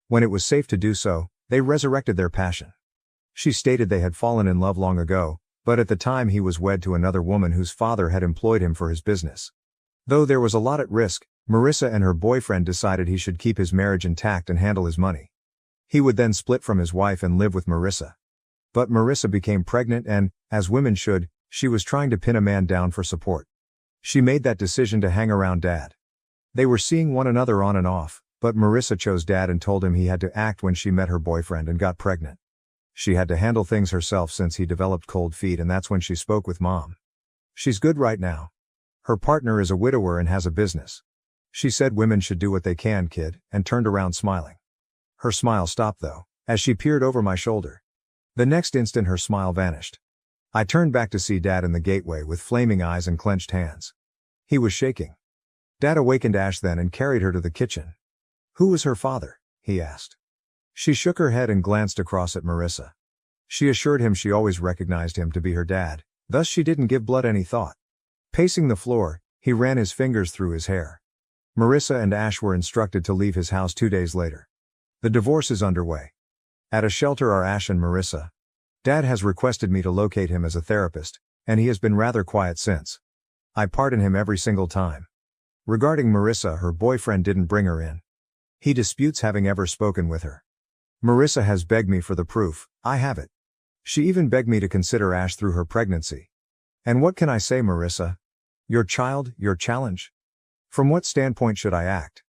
When it was safe to do so, they resurrected their passion. She stated they had fallen in love long ago, but at the time he was wed to another woman whose father had employed him for his business. Though there was a lot at risk, Marissa and her boyfriend decided he should keep his marriage intact and handle his money. He would then split from his wife and live with Marissa. But Marissa became pregnant and, as women should, she was trying to pin a man down for support. She made that decision to hang around Dad. They were seeing one another on and off, but Marissa chose Dad and told him he had to act when she met her boyfriend and got pregnant. She had to handle things herself since he developed cold feet, and that's when she spoke with Mom. She's good right now. Her partner is a widower and has a business. She said women should do what they can, kid, and turned around smiling. Her smile stopped though, as she peered over my shoulder. The next instant her smile vanished. I turned back to see Dad in the gateway with flaming eyes and clenched hands. He was shaking. Dad awakened Ash then and carried her to the kitchen. Who was her father? He asked. She shook her head and glanced across at Marissa. She assured him she always recognized him to be her dad, thus she didn't give Blood any thought. Pacing the floor, he ran his fingers through his hair. Marissa and Ash were instructed to leave his house 2 days later. The divorce is underway. At a shelter are Ash and Marissa. Dad has requested me to locate him as a therapist, and he has been rather quiet since. I pardon him every single time. Regarding Marissa, her boyfriend didn't bring her in. He disputes having ever spoken with her. Marissa has begged me for the proof, I have it. She even begged me to consider Ash through her pregnancy. And what can I say, Marissa? Your child, your challenge? From what standpoint should I act?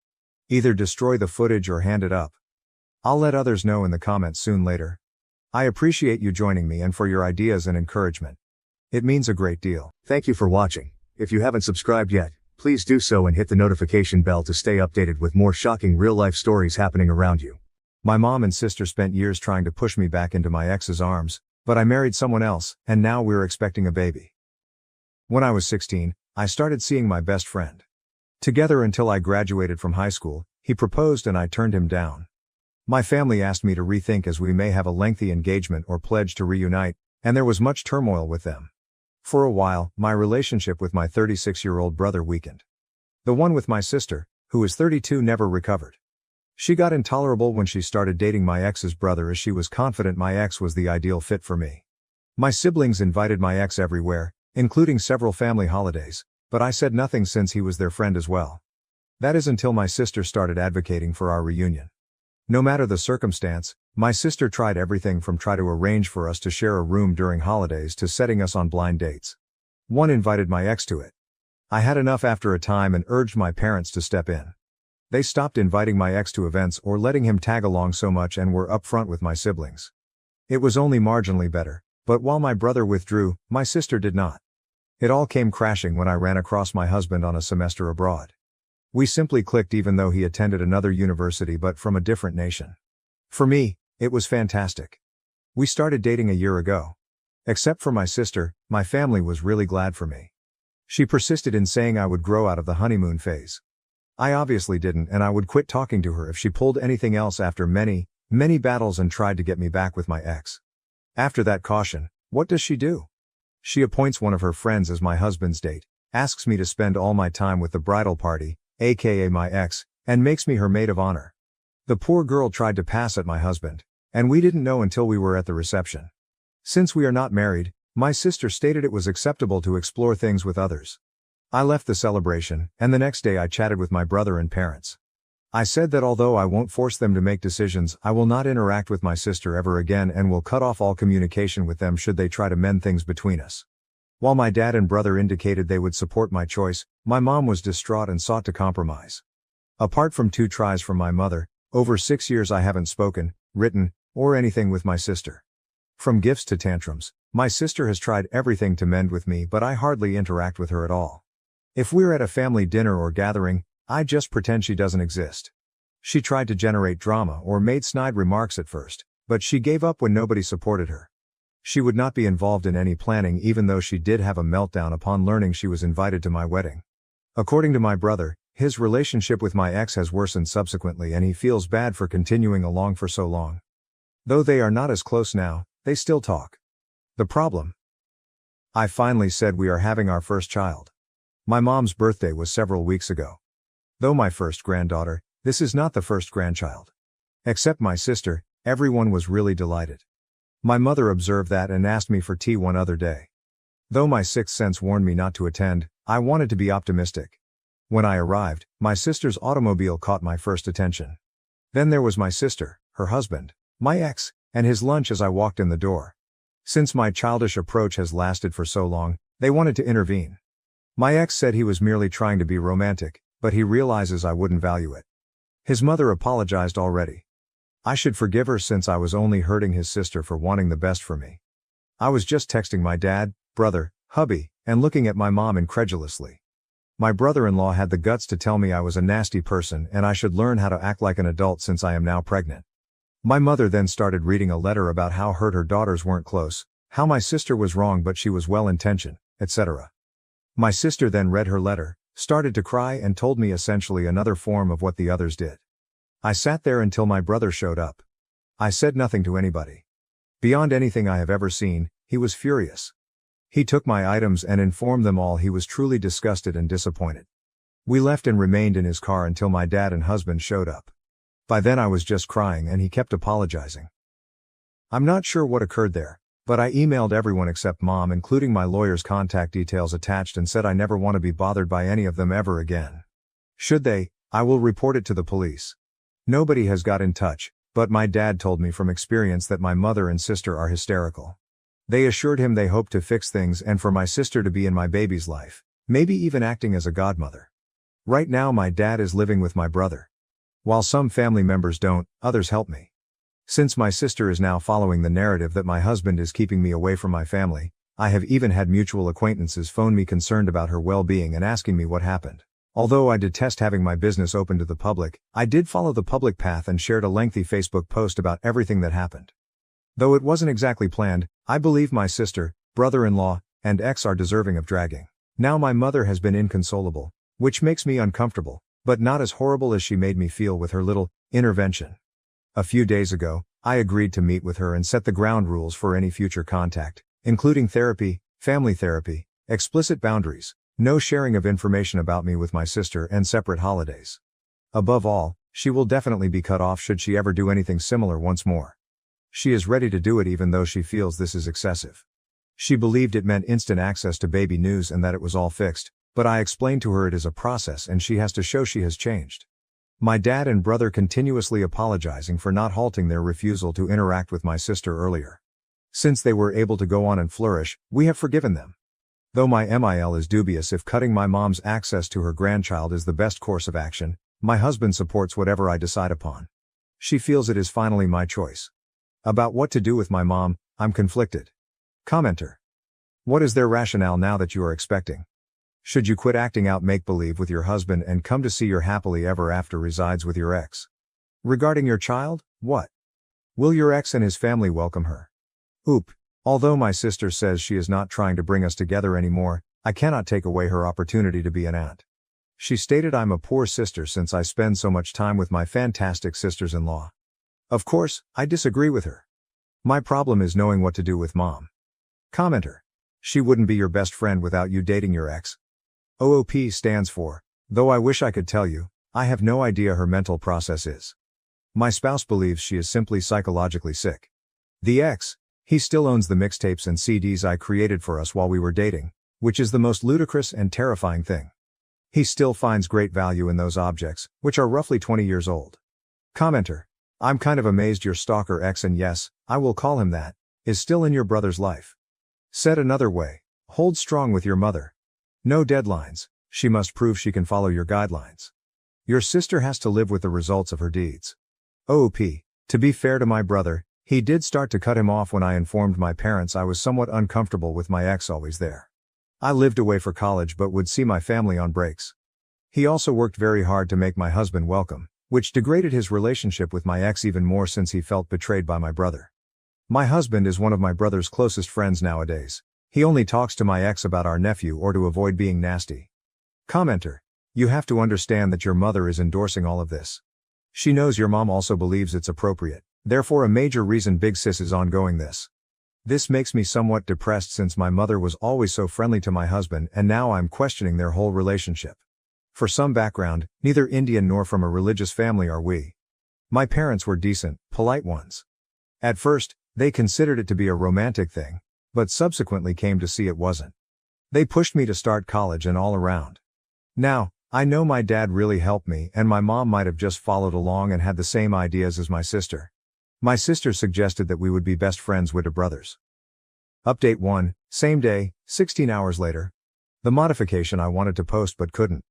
Either destroy the footage or hand it up. I'll let others know in the comments soon later. I appreciate you joining me and for your ideas and encouragement. It means a great deal. Thank you for watching. If you haven't subscribed yet, please do so and hit the notification bell to stay updated with more shocking real-life stories happening around you. My mom and sister spent years trying to push me back into my ex's arms, but I married someone else, and now we're expecting a baby. When I was 16, I started seeing my best friend. Together until I graduated from high school, he proposed and I turned him down. My family asked me to rethink as we may have a lengthy engagement or pledge to reunite, and there was much turmoil with them. For a while, my relationship with my 36-year-old brother weakened. The one with my sister, who is 32, never recovered. She got intolerable when she started dating my ex's brother as she was confident my ex was the ideal fit for me. My siblings invited my ex everywhere, including several family holidays, but I said nothing since he was their friend as well. That is until my sister started advocating for our reunion. No matter the circumstance, my sister tried everything from try to arrange for us to share a room during holidays to setting us on blind dates. One invited my ex to it. I had enough after a time and urged my parents to step in. They stopped inviting my ex to events or letting him tag along so much and were upfront with my siblings. It was only marginally better, but while my brother withdrew, my sister did not. It all came crashing when I ran across my husband on a semester abroad. We simply clicked even though he attended another university but from a different nation. For me, it was fantastic. We started dating a year ago. Except for my sister, my family was really glad for me. She persisted in saying I would grow out of the honeymoon phase. I obviously didn't, and I would quit talking to her if she pulled anything else after many battles and tried to get me back with my ex. After that caution, what does she do? She appoints one of her friends as my husband's date, asks me to spend all my time with the bridal party, aka my ex, and makes me her maid of honor. The poor girl tried to pass at my husband, and we didn't know until we were at the reception. Since we are not married, my sister stated it was acceptable to explore things with others. I left the celebration, and the next day I chatted with my brother and parents. I said that although I won't force them to make decisions, I will not interact with my sister ever again and will cut off all communication with them should they try to mend things between us. While my dad and brother indicated they would support my choice, my mom was distraught and sought to compromise. Apart from 2 tries from my mother, over 6 years I haven't spoken, written, or anything with my sister. From gifts to tantrums, my sister has tried everything to mend with me, but I hardly interact with her at all. If we're at a family dinner or gathering, I just pretend she doesn't exist. She tried to generate drama or made snide remarks at first, but she gave up when nobody supported her. She would not be involved in any planning even though she did have a meltdown upon learning she was invited to my wedding. According to my brother, his relationship with my ex has worsened subsequently and he feels bad for continuing along for so long. Though they are not as close now, they still talk. The problem? I finally said we are having our first child. My mom's birthday was several weeks ago. Though my first granddaughter, this is not the first grandchild. Except my sister, everyone was really delighted. My mother observed that and asked me for tea one other day. Though my sixth sense warned me not to attend, I wanted to be optimistic. When I arrived, my sister's automobile caught my first attention. Then there was my sister, her husband, my ex, and his lunch as I walked in the door. Since my childish approach has lasted for so long, they wanted to intervene. My ex said he was merely trying to be romantic, but he realizes I wouldn't value it. His mother apologized already. I should forgive her since I was only hurting his sister for wanting the best for me. I was just texting my dad, brother, hubby, and looking at my mom incredulously. My brother-in-law had the guts to tell me I was a nasty person and I should learn how to act like an adult since I am now pregnant. My mother then started reading a letter about how hurt her daughters weren't close, how my sister was wrong but she was well-intentioned, etc. My sister then read her letter, started to cry and told me essentially another form of what the others did. I sat there until my brother showed up. I said nothing to anybody. Beyond anything I have ever seen, he was furious. He took my items and informed them all he was truly disgusted and disappointed. We left and remained in his car until my dad and husband showed up. By then I was just crying and he kept apologizing. I'm not sure what occurred there, but I emailed everyone except mom, including my lawyer's contact details attached, and said I never want to be bothered by any of them ever again. Should they, I will report it to the police. Nobody has got in touch, but my dad told me from experience that my mother and sister are hysterical. They assured him they hope to fix things and for my sister to be in my baby's life, maybe even acting as a godmother. Right now my dad is living with my brother. While some family members don't, others help me. Since my sister is now following the narrative that my husband is keeping me away from my family, I have even had mutual acquaintances phone me concerned about her well-being and asking me what happened. Although I detest having my business open to the public, I did follow the public path and shared a lengthy Facebook post about everything that happened. Though it wasn't exactly planned, I believe my sister, brother-in-law, and ex are deserving of dragging. Now my mother has been inconsolable, which makes me uncomfortable, but not as horrible as she made me feel with her little intervention. A few days ago, I agreed to meet with her and set the ground rules for any future contact, including therapy, family therapy, explicit boundaries, no sharing of information about me with my sister, and separate holidays. Above all, she will definitely be cut off should she ever do anything similar once more. She is ready to do it even though she feels this is excessive. She believed it meant instant access to baby news and that it was all fixed, but I explained to her it is a process and she has to show she has changed. My dad and brother continuously apologizing for not halting their refusal to interact with my sister earlier. Since they were able to go on and flourish, we have forgiven them. Though my MIL is dubious if cutting my mom's access to her grandchild is the best course of action, my husband supports whatever I decide upon. She feels it is finally my choice. About what to do with my mom, I'm conflicted. Commenter. What is their rationale now that you are expecting? Should you quit acting out make-believe with your husband and come to see your happily ever after resides with your ex? Regarding your child, what? Will your ex and his family welcome her? Oop. Although my sister says she is not trying to bring us together anymore, I cannot take away her opportunity to be an aunt. She stated I'm a poor sister since I spend so much time with my fantastic sisters-in-law. Of course, I disagree with her. My problem is knowing what to do with mom. Commenter. She wouldn't be your best friend without you dating your ex. OOP stands for, though I wish I could tell you, I have no idea her mental process is. My spouse believes she is simply psychologically sick. The ex, he still owns the mixtapes and CDs I created for us while we were dating, which is the most ludicrous and terrifying thing. He still finds great value in those objects, which are roughly 20 years old. Commenter. I'm kind of amazed your stalker ex, and yes, I will call him that, is still in your brother's life. Said another way, hold strong with your mother. No deadlines, she must prove she can follow your guidelines. Your sister has to live with the results of her deeds. OOP. To be fair to my brother, he did start to cut him off when I informed my parents I was somewhat uncomfortable with my ex always there. I lived away for college but would see my family on breaks. He also worked very hard to make my husband welcome, which degraded his relationship with my ex even more since he felt betrayed by my brother. My husband is one of my brother's closest friends nowadays. He only talks to my ex about our nephew or to avoid being nasty. Commenter. You have to understand that your mother is endorsing all of this. She knows your mom also believes it's appropriate, therefore a major reason Big Sis is ongoing this. This makes me somewhat depressed since my mother was always so friendly to my husband and now I'm questioning their whole relationship. For some background, neither Indian nor from a religious family are we. My parents were decent, polite ones. At first, they considered it to be a romantic thing, but subsequently came to see it wasn't. They pushed me to start college and all around. Now, I know my dad really helped me and my mom might have just followed along and had the same ideas as my sister. My sister suggested that we would be best friends with the brothers. Update 1, same day, 16 hours later. The modification I wanted to post but couldn't.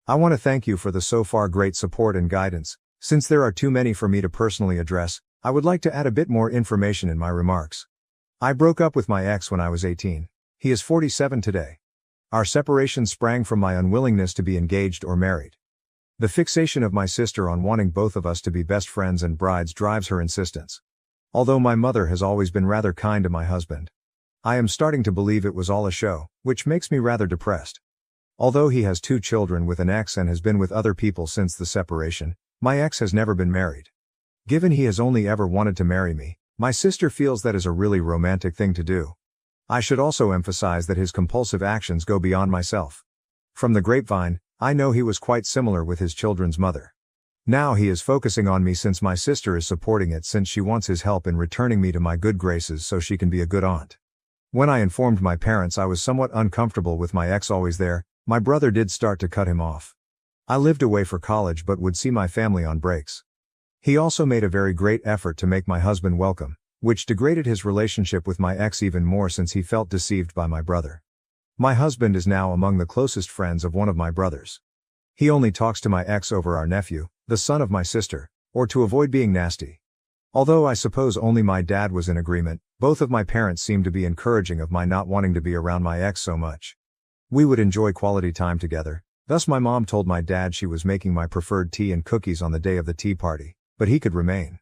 I want to thank you for the so far great support and guidance. Since there are too many for me to personally address, I would like to add a bit more information in my remarks. I broke up with my ex when I was 18. He is 47 today. Our separation sprang from my unwillingness to be engaged or married. The fixation of my sister on wanting both of us to be best friends and brides drives her insistence. Although my mother has always been rather kind to my husband, I am starting to believe it was all a show, which makes me rather depressed. Although he has 2 children with an ex and has been with other people since the separation, my ex has never been married. Given he has only ever wanted to marry me, my sister feels that is a really romantic thing to do. I should also emphasize that his compulsive actions go beyond myself. From the grapevine, I know he was quite similar with his children's mother. Now he is focusing on me since my sister is supporting it, since she wants his help in returning me to my good graces so she can be a good aunt. When I informed my parents I was somewhat uncomfortable with my ex always there, my brother did start to cut him off. I lived away for college but would see my family on breaks. He also made a very great effort to make my husband welcome, which degraded his relationship with my ex even more since he felt deceived by my brother. My husband is now among the closest friends of one of my brothers. He only talks to my ex over our nephew, the son of my sister, or to avoid being nasty. Although I suppose only my dad was in agreement, both of my parents seemed to be encouraging of my not wanting to be around my ex so much. We would enjoy quality time together, thus my mom told my dad she was making my preferred tea and cookies on the day of the tea party, but he could remain.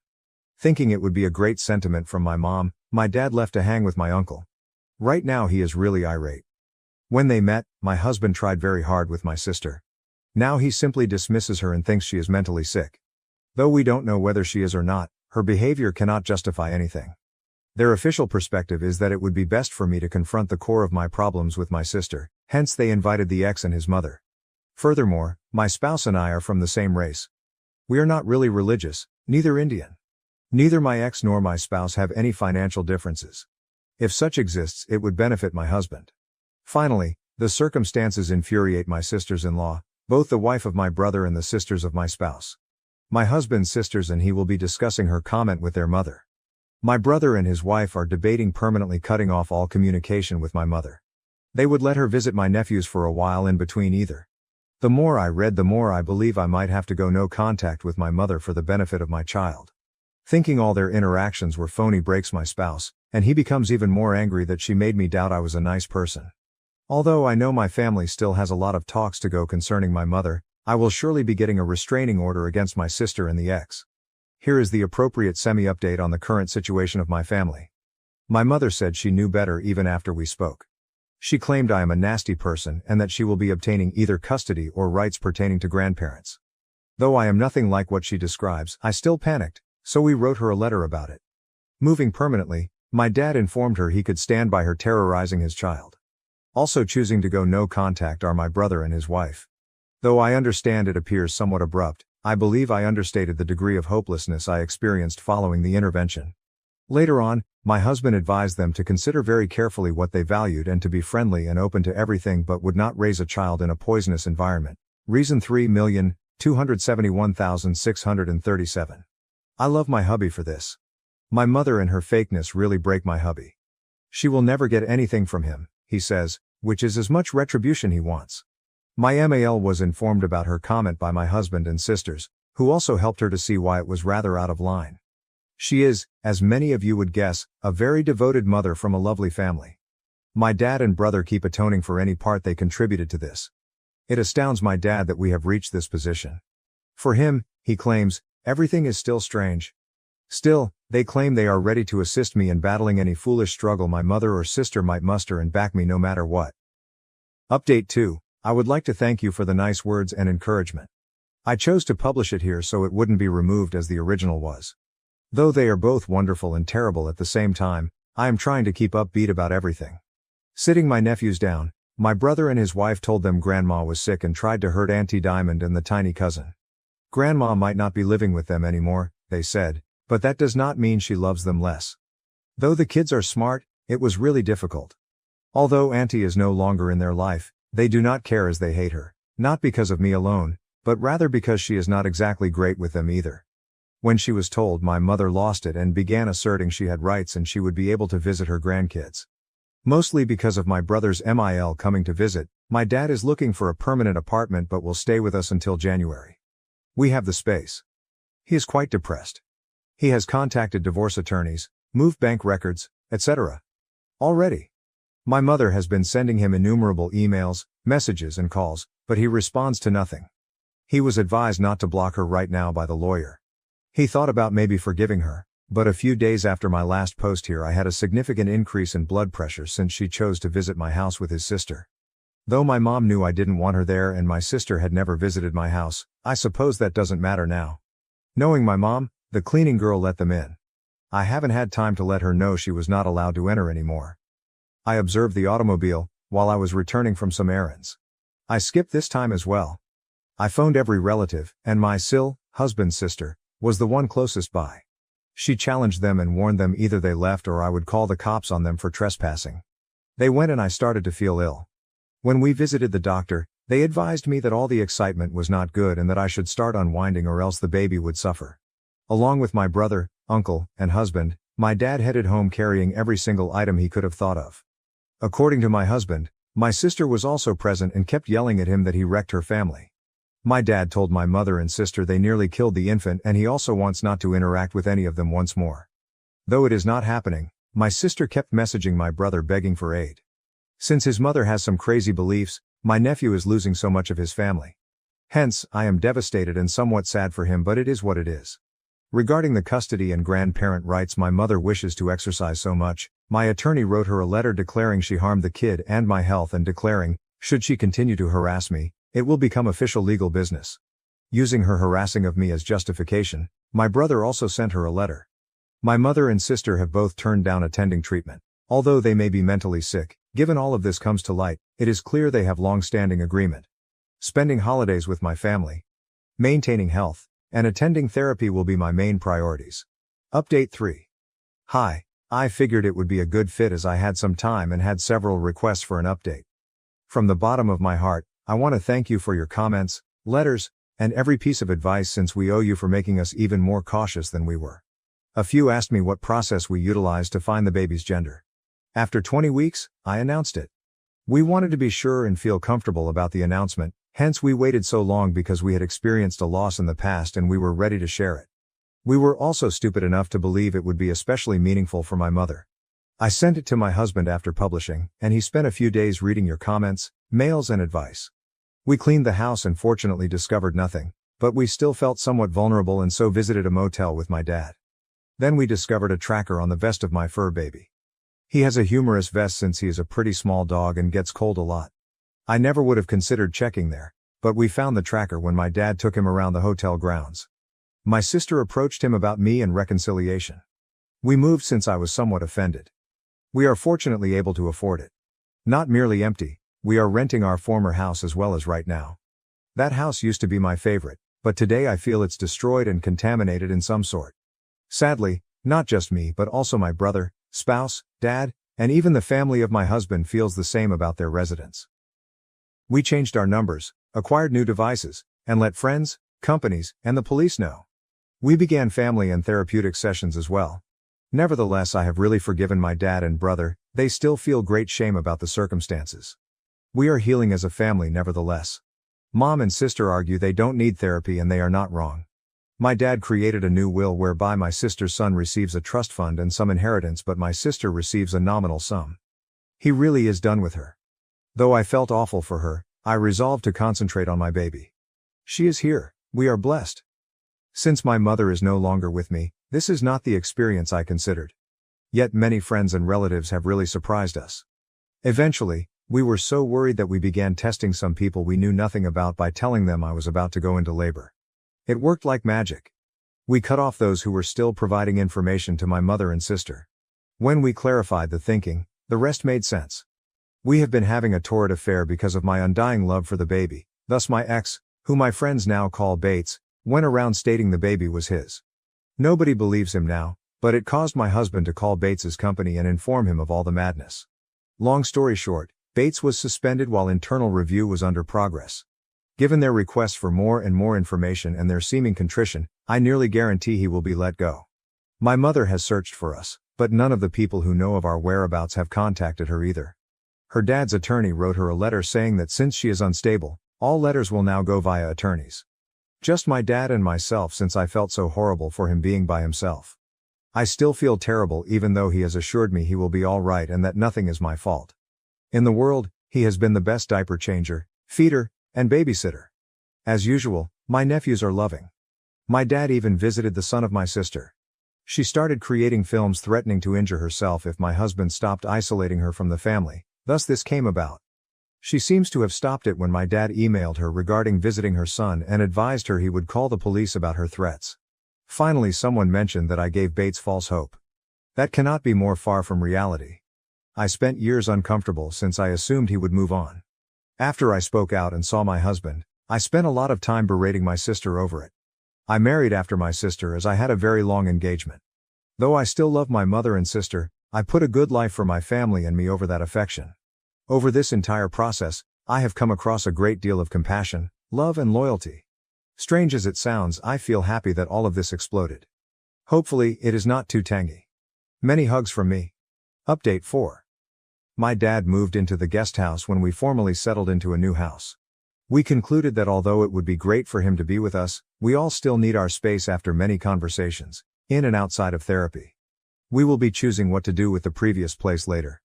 Thinking it would be a great sentiment from my mom, my dad left to hang with my uncle. Right now he is really irate. When they met, my husband tried very hard with my sister. Now he simply dismisses her and thinks she is mentally sick. Though we don't know whether she is or not, her behavior cannot justify anything. Their official perspective is that it would be best for me to confront the core of my problems with my sister, hence they invited the ex and his mother. Furthermore, my spouse and I are from the same race. We are not really religious, neither Indian. Neither my ex nor my spouse have any financial differences. If such exists, it would benefit my husband. Finally, the circumstances infuriate my sisters-in-law, both the wife of my brother and the sisters of my spouse. My husband's sisters and he will be discussing her comment with their mother. My brother and his wife are debating permanently cutting off all communication with my mother. They would let her visit my nephews for a while in between either. The more I read, the more I believe I might have to go no contact with my mother for the benefit of my child. Thinking all their interactions were phony breaks my spouse, and he becomes even more angry that she made me doubt I was a nice person. Although I know my family still has a lot of talks to go concerning my mother, I will surely be getting a restraining order against my sister and the ex. Here is the appropriate semi-update on the current situation of my family. My mother said she knew better even after we spoke. She claimed I am a nasty person and that she will be obtaining either custody or rights pertaining to grandparents. Though I am nothing like what she describes, I still panicked, so we wrote her a letter about it. Moving permanently, my dad informed her he could stand by her terrorizing his child. Also choosing to go no contact are my brother and his wife. Though I understand it appears somewhat abrupt, I believe I understated the degree of hopelessness I experienced following the intervention. Later on, my husband advised them to consider very carefully what they valued and to be friendly and open to everything but would not raise a child in a poisonous environment. Reason 3,271,637. I love my hubby for this. My mother and her fakeness really break my hubby. She will never get anything from him, he says, which is as much retribution he wants. My MAL was informed about her comment by my husband and sisters, who also helped her to see why it was rather out of line. She is, as many of you would guess, a very devoted mother from a lovely family. My dad and brother keep atoning for any part they contributed to this. It astounds my dad that we have reached this position. For him, he claims, everything is still strange. Still, they claim they are ready to assist me in battling any foolish struggle my mother or sister might muster and back me no matter what. Update 2. I would like to thank you for the nice words and encouragement. I chose to publish it here so it wouldn't be removed as the original was. Though they are both wonderful and terrible at the same time, I am trying to keep upbeat about everything. Sitting my nephews down, my brother and his wife told them Grandma was sick and tried to hurt Auntie Diamond and the tiny cousin. Grandma might not be living with them anymore, they said, but that does not mean she loves them less. Though the kids are smart, it was really difficult. Although Auntie is no longer in their life, they do not care as they hate her, not because of me alone, but rather because she is not exactly great with them either. When she was told, my mother lost it and began asserting she had rights and she would be able to visit her grandkids. Mostly because of my brother's MIL coming to visit, my dad is looking for a permanent apartment but will stay with us until January. We have the space. He is quite depressed. He has contacted divorce attorneys, moved bank records, etc. already. My mother has been sending him innumerable emails, messages and calls, but he responds to nothing. He was advised not to block her right now by the lawyer. He thought about maybe forgiving her, but a few days after my last post here I had a significant increase in blood pressure since she chose to visit my house with his sister. Though my mom knew I didn't want her there and my sister had never visited my house, I suppose that doesn't matter now. Knowing my mom, the cleaning girl let them in. I haven't had time to let her know she was not allowed to enter anymore. I observed the automobile, while I was returning from some errands. I skipped this time as well. I phoned every relative, and my husband's sister, was the one closest by. She challenged them and warned them either they left or I would call the cops on them for trespassing. They went and I started to feel ill. When we visited the doctor, they advised me that all the excitement was not good and that I should start unwinding or else the baby would suffer. Along with my brother, uncle, and husband, my dad headed home carrying every single item he could have thought of. According to my husband, my sister was also present and kept yelling at him that he wrecked her family. My dad told my mother and sister they nearly killed the infant and he also wants not to interact with any of them once more. Though it is not happening, my sister kept messaging my brother begging for aid. Since his mother has some crazy beliefs, my nephew is losing so much of his family. Hence, I am devastated and somewhat sad for him, but it is what it is. Regarding the custody and grandparent rights my mother wishes to exercise so much, my attorney wrote her a letter declaring she harmed the kid and my health and declaring, should she continue to harass me, it will become official legal business. Using her harassing of me as justification, my brother also sent her a letter. My mother and sister have both turned down attending treatment. Although they may be mentally sick, given all of this comes to light, it is clear they have long-standing agreement. Spending holidays with my family, maintaining health, and attending therapy will be my main priorities. Update 3. Hi, I figured it would be a good fit as I had some time and had several requests for an update. From the bottom of my heart, I want to thank you for your comments, letters, and every piece of advice since we owe you for making us even more cautious than we were. A few asked me what process we utilized to find the baby's gender. After 20 weeks, I announced it. We wanted to be sure and feel comfortable about the announcement, hence we waited so long because we had experienced a loss in the past and we were ready to share it. We were also stupid enough to believe it would be especially meaningful for my mother. I sent it to my husband after publishing, and he spent a few days reading your comments, mails and advice. We cleaned the house and fortunately discovered nothing, but we still felt somewhat vulnerable and so visited a motel with my dad. Then we discovered a tracker on the vest of my fur baby. He has a humorous vest since he is a pretty small dog and gets cold a lot. I never would have considered checking there, but we found the tracker when my dad took him around the hotel grounds. My sister approached him about me and reconciliation. We moved since I was somewhat offended. We are fortunately able to afford it. Not merely empty, we are renting our former house as well as right now. That house used to be my favorite, but today I feel it's destroyed and contaminated in some sort. Sadly, not just me but also my brother, spouse, dad, and even the family of my husband feels the same about their residence. We changed our numbers, acquired new devices, and let friends, companies, and the police know. We began family and therapeutic sessions as well. Nevertheless, I have really forgiven my dad and brother, they still feel great shame about the circumstances. We are healing as a family nevertheless. Mom and sister argue they don't need therapy and they are not wrong. My dad created a new will whereby my sister's son receives a trust fund and some inheritance but my sister receives a nominal sum. He really is done with her. Though I felt awful for her, I resolved to concentrate on my baby. She is here, we are blessed. Since my mother is no longer with me, this is not the experience I considered. Yet many friends and relatives have really surprised us. Eventually, we were so worried that we began testing some people we knew nothing about by telling them I was about to go into labor. It worked like magic. We cut off those who were still providing information to my mother and sister. When we clarified the thinking, the rest made sense. We have been having a torrid affair because of my undying love for the baby, thus my ex, who my friends now call Bates, went around stating the baby was his. Nobody believes him now, but it caused my husband to call Bates's company and inform him of all the madness. Long story short, Bates was suspended while internal review was under progress. Given their requests for more and more information and their seeming contrition, I nearly guarantee he will be let go. My mother has searched for us, but none of the people who know of our whereabouts have contacted her either. Her dad's attorney wrote her a letter saying that since she is unstable, all letters will now go via attorneys. Just my dad and myself since I felt so horrible for him being by himself. I still feel terrible even though he has assured me he will be all right and that nothing is my fault. In the world, he has been the best diaper changer, feeder, and babysitter. As usual, my nephews are loving. My dad even visited the son of my sister. She started creating films threatening to injure herself if my husband stopped isolating her from the family, thus this came about. She seems to have stopped it when my dad emailed her regarding visiting her son and advised her he would call the police about her threats. Finally, someone mentioned that I gave Bates false hope. That cannot be more far from reality. I spent years uncomfortable since I assumed he would move on. After I spoke out and saw my husband, I spent a lot of time berating my sister over it. I married after my sister as I had a very long engagement. Though I still love my mother and sister, I put a good life for my family and me over that affection. Over this entire process, I have come across a great deal of compassion, love and loyalty. Strange as it sounds, I feel happy that all of this exploded. Hopefully, it is not too tangy. Many hugs from me. Update 4. My dad moved into the guest house when we formally settled into a new house. We concluded that although it would be great for him to be with us, we all still need our space after many conversations, in and outside of therapy. We will be choosing what to do with the previous place later.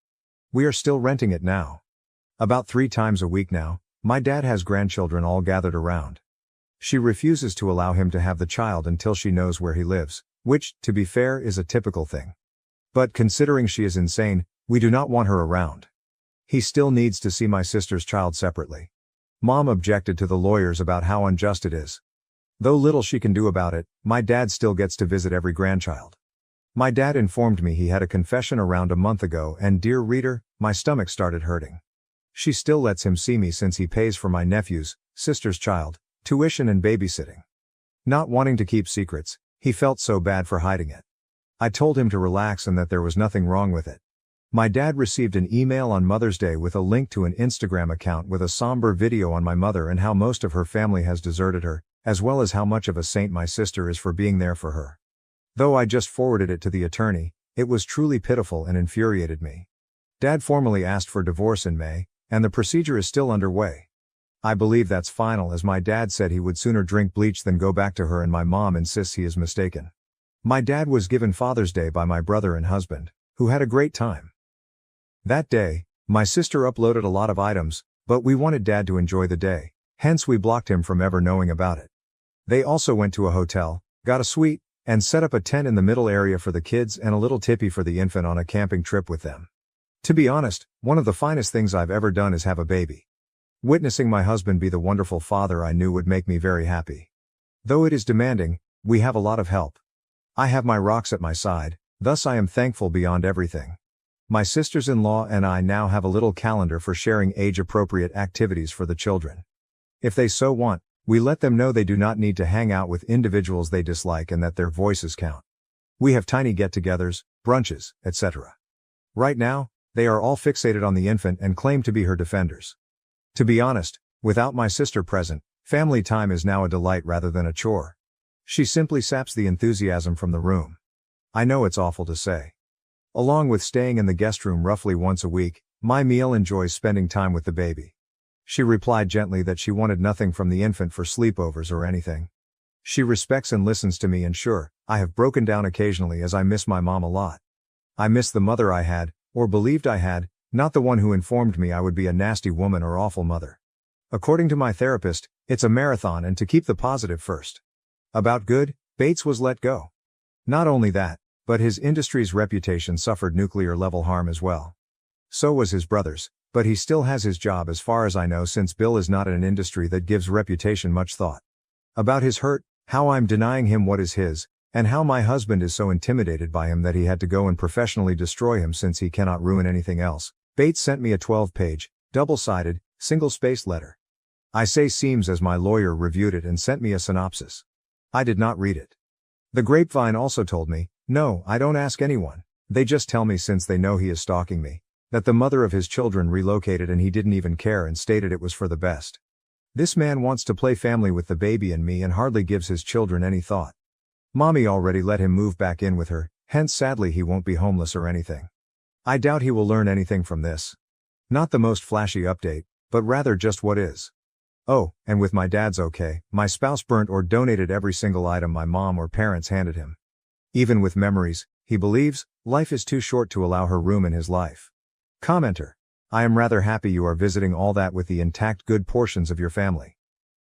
We are still renting it now. About 3 times a week now, my dad has grandchildren all gathered around. She refuses to allow him to have the child until she knows where he lives, which, to be fair, is a typical thing. But considering she is insane, we do not want her around. He still needs to see my sister's child separately. Mom objected to the lawyers about how unjust it is. Though little she can do about it, my dad still gets to visit every grandchild. My dad informed me he had a confession around a month ago and dear reader, my stomach started hurting. She still lets him see me since he pays for my nephew's, sister's child, tuition and babysitting. Not wanting to keep secrets, he felt so bad for hiding it. I told him to relax and that there was nothing wrong with it. My dad received an email on Mother's Day with a link to an Instagram account with a somber video on my mother and how most of her family has deserted her, as well as how much of a saint my sister is for being there for her. Though I just forwarded it to the attorney, it was truly pitiful and infuriated me. Dad formally asked for divorce in May, and the procedure is still underway. I believe that's final as my dad said he would sooner drink bleach than go back to her and my mom insists he is mistaken. My dad was given Father's Day by my brother and husband, who had a great time. That day, my sister uploaded a lot of items, but we wanted Dad to enjoy the day, hence we blocked him from ever knowing about it. They also went to a hotel, got a suite, and set up a tent in the middle area for the kids and a little tippy for the infant on a camping trip with them. To be honest, one of the finest things I've ever done is have a baby. Witnessing my husband be the wonderful father I knew would make me very happy. Though it is demanding, we have a lot of help. I have my rocks at my side, thus I am thankful beyond everything. My sisters-in-law and I now have a little calendar for sharing age-appropriate activities for the children. If they so want, we let them know they do not need to hang out with individuals they dislike and that their voices count. We have tiny get-togethers, brunches, etc. Right now, they are all fixated on the infant and claim to be her defenders. To be honest, without my sister present, family time is now a delight rather than a chore. She simply saps the enthusiasm from the room. I know it's awful to say. Along with staying in the guest room roughly once a week, my meal enjoys spending time with the baby. She replied gently that she wanted nothing from the infant for sleepovers or anything. She respects and listens to me and sure, I have broken down occasionally as I miss my mom a lot. I miss the mother I had, or believed I had, not the one who informed me I would be a nasty woman or awful mother. According to my therapist, it's a marathon and to keep the positive first. About good, Bates was let go. Not only that, but his industry's reputation suffered nuclear-level harm as well. So was his brother's, but he still has his job as far as I know since Bill is not in an industry that gives reputation much thought. About his hurt, how I'm denying him what is his, and how my husband is so intimidated by him that he had to go and professionally destroy him since he cannot ruin anything else, Bates sent me a 12-page, double-sided, single-spaced letter. I say seems as my lawyer reviewed it and sent me a synopsis. I did not read it. The grapevine also told me, no, I don't ask anyone, they just tell me since they know he is stalking me, that the mother of his children relocated and he didn't even care and stated it was for the best. This man wants to play family with the baby and me and hardly gives his children any thought. Mommy already let him move back in with her, hence sadly he won't be homeless or anything. I doubt he will learn anything from this. Not the most flashy update, but rather just what is. Oh, and with my dad's okay, my spouse burnt or donated every single item my mom or parents handed him. Even with memories, he believes, life is too short to allow her room in his life. Commenter. I am rather happy you are visiting all that with the intact good portions of your family.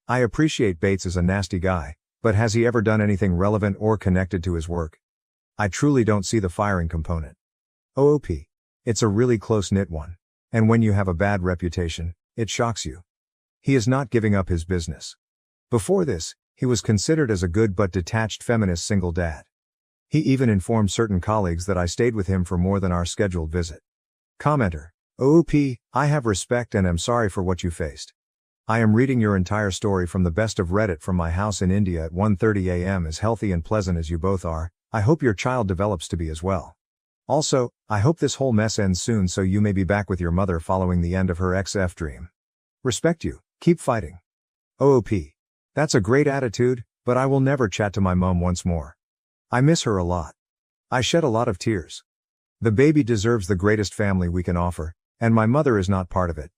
I appreciate Bates is a nasty guy, but has he ever done anything relevant or connected to his work? I truly don't see the firing component. OOP. It's a really close-knit one. And when you have a bad reputation, it shocks you. He is not giving up his business. Before this, he was considered as a good but detached feminist single dad. He even informed certain colleagues that I stayed with him for more than our scheduled visit. Commenter. OOP, I have respect and am sorry for what you faced. I am reading your entire story from the best of Reddit from my house in India at 1:30 a.m. As healthy and pleasant as you both are, I hope your child develops to be as well. Also, I hope this whole mess ends soon so you may be back with your mother following the end of her XF dream. Respect you, keep fighting. OOP. That's a great attitude, but I will never chat to my mom once more. I miss her a lot. I shed a lot of tears. The baby deserves the greatest family we can offer, and my mother is not part of it.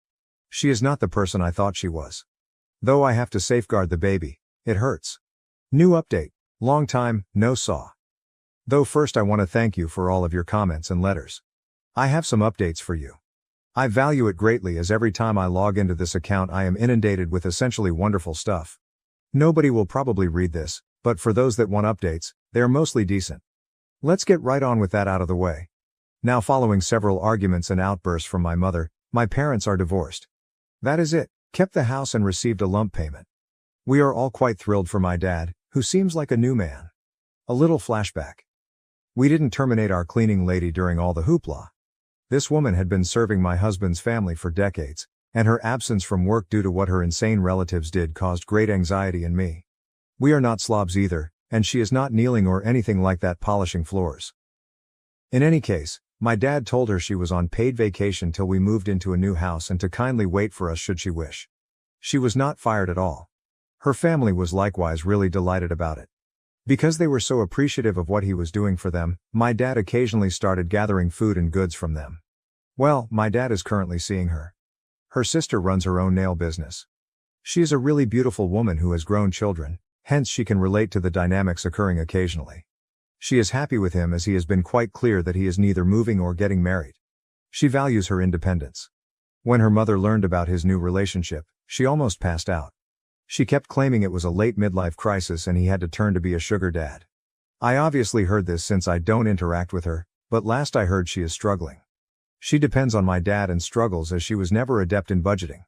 She is not the person I thought she was. Though I have to safeguard the baby, it hurts. New update. Long time, no saw. Though first I want to thank you for all of your comments and letters. I have some updates for you. I value it greatly as every time I log into this account I am inundated with essentially wonderful stuff. Nobody will probably read this, but for those that want updates, they are mostly decent. Let's get right on with that out of the way. Now, following several arguments and outbursts from my mother, my parents are divorced. That is it, kept the house and received a lump payment. We are all quite thrilled for my dad, who seems like a new man. A little flashback. We didn't terminate our cleaning lady during all the hoopla. This woman had been serving my husband's family for decades, and her absence from work due to what her insane relatives did caused great anxiety in me. We are not slobs either, and she is not kneeling or anything like that polishing floors. In any case, my dad told her she was on paid vacation till we moved into a new house and to kindly wait for us should she wish. She was not fired at all. Her family was likewise really delighted about it. Because they were so appreciative of what he was doing for them, my dad occasionally started gathering food and goods from them. Well, my dad is currently seeing her. Her sister runs her own nail business. She is a really beautiful woman who has grown children, hence she can relate to the dynamics occurring occasionally. She is happy with him as he has been quite clear that he is neither moving or getting married. She values her independence. When her mother learned about his new relationship, she almost passed out. She kept claiming it was a late midlife crisis and he had to turn to be a sugar dad. I obviously heard this since I don't interact with her, but last I heard she is struggling. She depends on my dad and struggles as she was never adept in budgeting.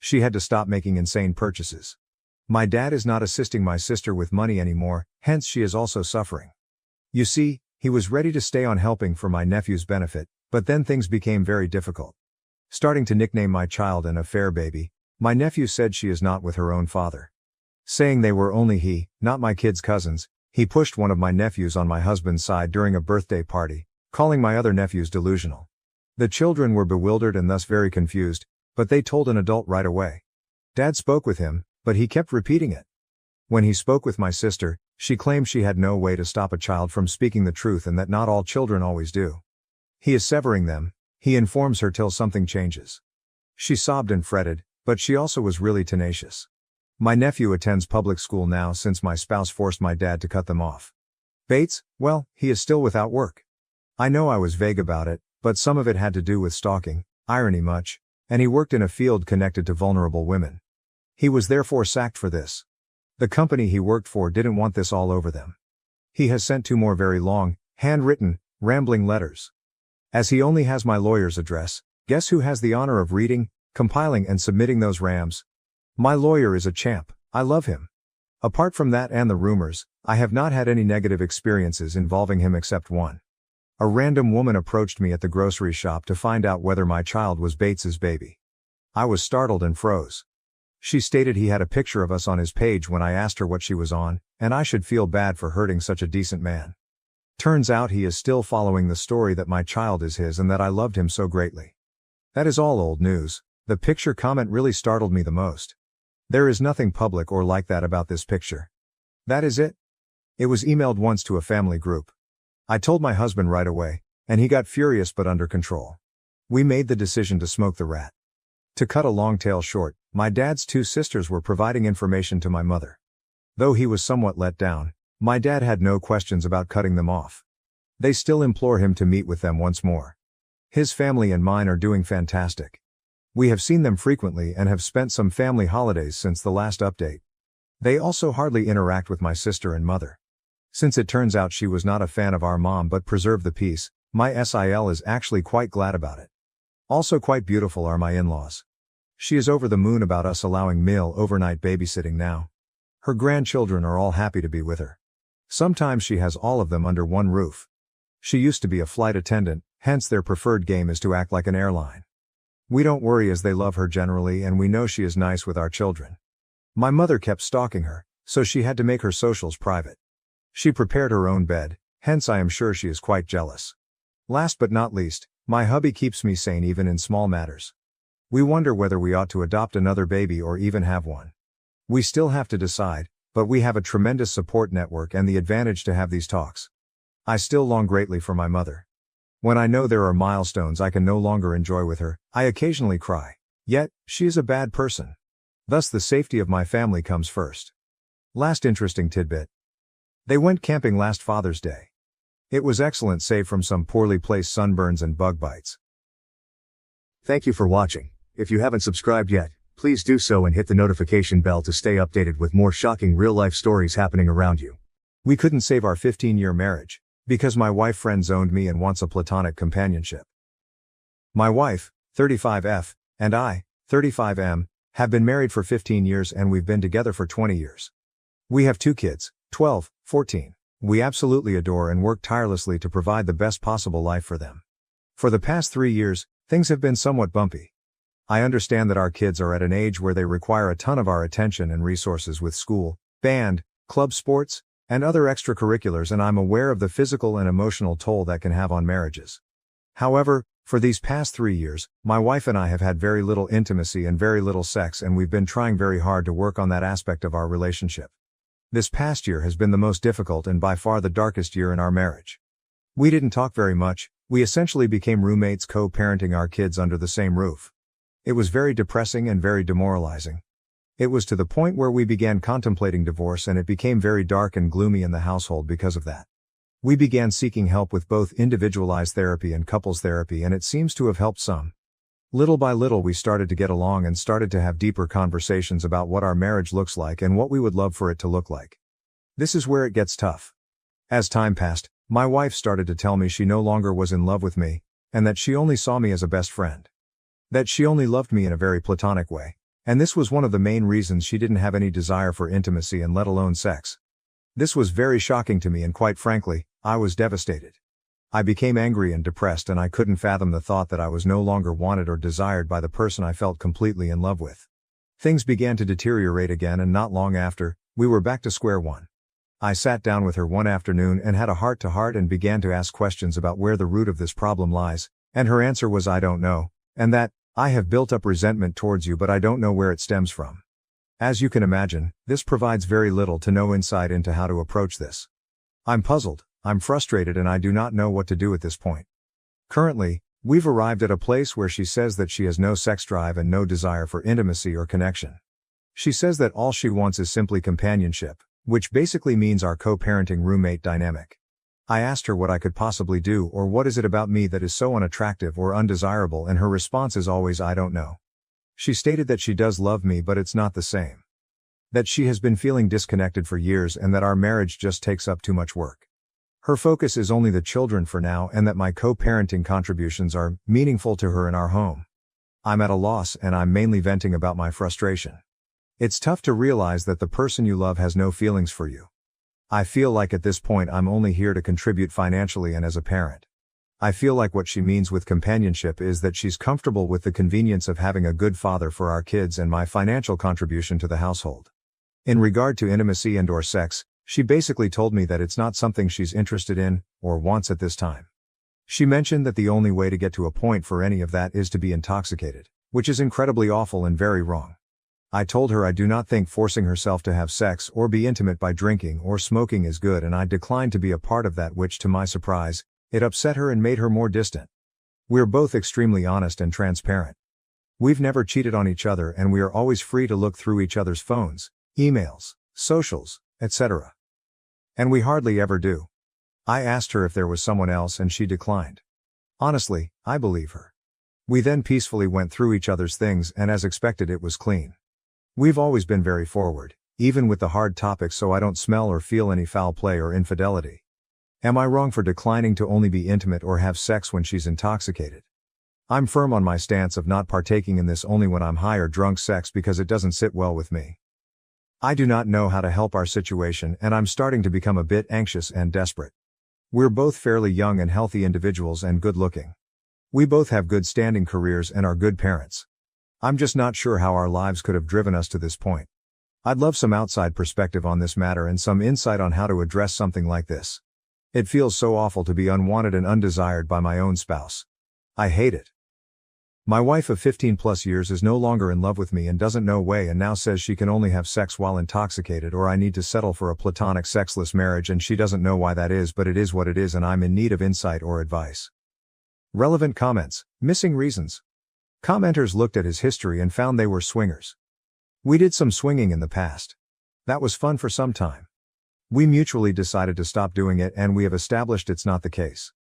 She had to stop making insane purchases. My dad is not assisting my sister with money anymore, hence she is also suffering. You see, he was ready to stay on helping for my nephew's benefit, but then things became very difficult. Starting to nickname my child an affair baby, my nephew said she is not with her own father. Saying they were only he, not my kids' cousins, he pushed one of my nephews on my husband's side during a birthday party, calling my other nephews delusional. The children were bewildered and thus very confused, but they told an adult right away. Dad spoke with him, but he kept repeating it. When he spoke with my sister, she claimed she had no way to stop a child from speaking the truth and that not all children always do. He is severing them, he informs her till something changes. She sobbed and fretted, but she also was really tenacious. My nephew attends public school now since my spouse forced my dad to cut them off. Bates, well, he is still without work. I know I was vague about it, but some of it had to do with stalking, irony much, and he worked in a field connected to vulnerable women. He was therefore sacked for this. The company he worked for didn't want this all over them. He has sent 2 more very long, handwritten, rambling letters. As he only has my lawyer's address, guess who has the honor of reading, compiling and submitting those rams? My lawyer is a champ, I love him. Apart from that and the rumors, I have not had any negative experiences involving him except one. A random woman approached me at the grocery shop to find out whether my child was Bates's baby. I was startled and froze. She stated he had a picture of us on his page when I asked her what she was on, and I should feel bad for hurting such a decent man. Turns out he is still following the story that my child is his and that I loved him so greatly. That is all old news. The picture comment really startled me the most. There is nothing public or like that about this picture. That is it. It was emailed once to a family group. I told my husband right away, and he got furious but under control. We made the decision to smoke the rat. To cut a long tale short, my dad's 2 sisters were providing information to my mother. Though he was somewhat let down, my dad had no questions about cutting them off. They still implore him to meet with them once more. His family and mine are doing fantastic. We have seen them frequently and have spent some family holidays since the last update. They also hardly interact with my sister and mother. Since it turns out she was not a fan of our mom but preserved the peace, my SIL is actually quite glad about it. Also quite beautiful are my in-laws. She is over the moon about us allowing male overnight babysitting now. Her grandchildren are all happy to be with her. Sometimes she has all of them under one roof. She used to be a flight attendant, hence their preferred game is to act like an airline. We don't worry as they love her generally and we know she is nice with our children. My mother kept stalking her, so she had to make her socials private. She prepared her own bed, hence I am sure she is quite jealous. Last but not least, my hubby keeps me sane even in small matters. We wonder whether we ought to adopt another baby or even have one. We still have to decide, but we have a tremendous support network and the advantage to have these talks. I still long greatly for my mother. When I know there are milestones I can no longer enjoy with her, I occasionally cry. Yet, she is a bad person. Thus the safety of my family comes first. Last interesting tidbit. They went camping last Father's Day. It was excellent save from some poorly placed sunburns and bug bites. Thank you for watching. If you haven't subscribed yet, please do so and hit the notification bell to stay updated with more shocking real-life stories happening around you. We couldn't save our 15-year marriage, because my wife friend-zoned me and wants a platonic companionship. My wife, 35F, and I, 35M, have been married for 15 years and we've been together for 20 years. We have 2 kids, 12, 14. We absolutely adore and work tirelessly to provide the best possible life for them. For the past 3 years, things have been somewhat bumpy. I understand that our kids are at an age where they require a ton of our attention and resources with school, band, club sports, and other extracurriculars, and I'm aware of the physical and emotional toll that can have on marriages. However, for these past 3 years, my wife and I have had very little intimacy and very little sex, and we've been trying very hard to work on that aspect of our relationship. This past year has been the most difficult and by far the darkest year in our marriage. We didn't talk very much, we essentially became roommates co-parenting our kids under the same roof. It was very depressing and very demoralizing. It was to the point where we began contemplating divorce and it became very dark and gloomy in the household because of that. We began seeking help with both individualized therapy and couples therapy and it seems to have helped some. Little by little we started to get along and started to have deeper conversations about what our marriage looks like and what we would love for it to look like. This is where it gets tough. As time passed, my wife started to tell me she no longer was in love with me, and that she only saw me as a best friend. That she only loved me in a very platonic way, and this was one of the main reasons she didn't have any desire for intimacy and let alone sex. This was very shocking to me and quite frankly, I was devastated. I became angry and depressed and I couldn't fathom the thought that I was no longer wanted or desired by the person I felt completely in love with. Things began to deteriorate again and not long after, we were back to square one. I sat down with her one afternoon and had a heart-to-heart and began to ask questions about where the root of this problem lies, and her answer was I don't know, and that, I have built up resentment towards you but I don't know where it stems from. As you can imagine, this provides very little to no insight into how to approach this. I'm puzzled, I'm frustrated and I do not know what to do at this point. Currently, we've arrived at a place where she says that she has no sex drive and no desire for intimacy or connection. She says that all she wants is simply companionship, which basically means our co-parenting roommate dynamic. I asked her what I could possibly do or what is it about me that is so unattractive or undesirable and her response is always I don't know. She stated that she does love me but it's not the same. That she has been feeling disconnected for years and that our marriage just takes up too much work. Her focus is only the children for now and that my co-parenting contributions are meaningful to her in our home. I'm at a loss and I'm mainly venting about my frustration. It's tough to realize that the person you love has no feelings for you. I feel like at this point I'm only here to contribute financially and as a parent. I feel like what she means with companionship is that she's comfortable with the convenience of having a good father for our kids and my financial contribution to the household. In regard to intimacy and/or sex, she basically told me that it's not something she's interested in, or wants at this time. She mentioned that the only way to get to a point for any of that is to be intoxicated, which is incredibly awful and very wrong. I told her I do not think forcing herself to have sex or be intimate by drinking or smoking is good and I declined to be a part of that which to my surprise, it upset her and made her more distant. We're both extremely honest and transparent. We've never cheated on each other and we are always free to look through each other's phones, emails, socials, etc. And we hardly ever do. I asked her if there was someone else and she declined. Honestly, I believe her. We then peacefully went through each other's things, and as expected, it was clean. We've always been very forward, even with the hard topics, so I don't smell or feel any foul play or infidelity. Am I wrong for declining to only be intimate or have sex when she's intoxicated? I'm firm on my stance of not partaking in this only when I'm high or drunk sex because it doesn't sit well with me. I do not know how to help our situation, and I'm starting to become a bit anxious and desperate. We're both fairly young and healthy individuals and good looking. We both have good standing careers and are good parents. I'm just not sure how our lives could have driven us to this point. I'd love some outside perspective on this matter and some insight on how to address something like this. It feels so awful to be unwanted and undesired by my own spouse. I hate it. My wife of 15 plus years is no longer in love with me and doesn't know why, and now says she can only have sex while intoxicated or I need to settle for a platonic sexless marriage, and she doesn't know why that is, but it is what it is, and I'm in need of insight or advice. Relevant comments, missing reasons. Commenters looked at his history and found they were swingers. We did some swinging in the past. That was fun for some time. We mutually decided to stop doing it, and we have established it's not the case.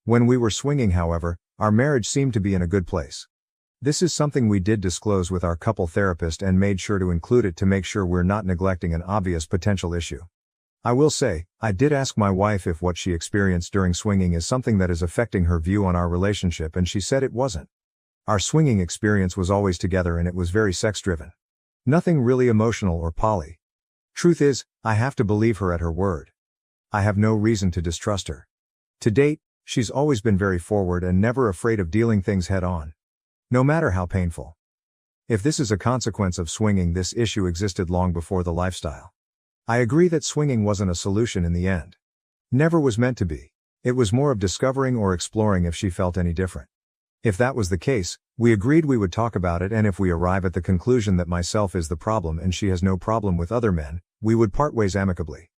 When we were swinging, however, our marriage seemed to be in a good place. This is something we did disclose with our couple therapist and made sure to include it to make sure we're not neglecting an obvious potential issue. I will say, I did ask my wife if what she experienced during swinging is something that is affecting her view on our relationship, and she said it wasn't. Our swinging experience was always together and it was very sex-driven. Nothing really emotional or poly. Truth is, I have to believe her at her word. I have no reason to distrust her. To date, she's always been very forward and never afraid of dealing things head on. No matter how painful. If this is a consequence of swinging, this issue existed long before the lifestyle. I agree that swinging wasn't a solution in the end. Never was meant to be. It was more of discovering or exploring if she felt any different. If that was the case, we agreed we would talk about it, and if we arrive at the conclusion that myself is the problem and she has no problem with other men, we would part ways amicably.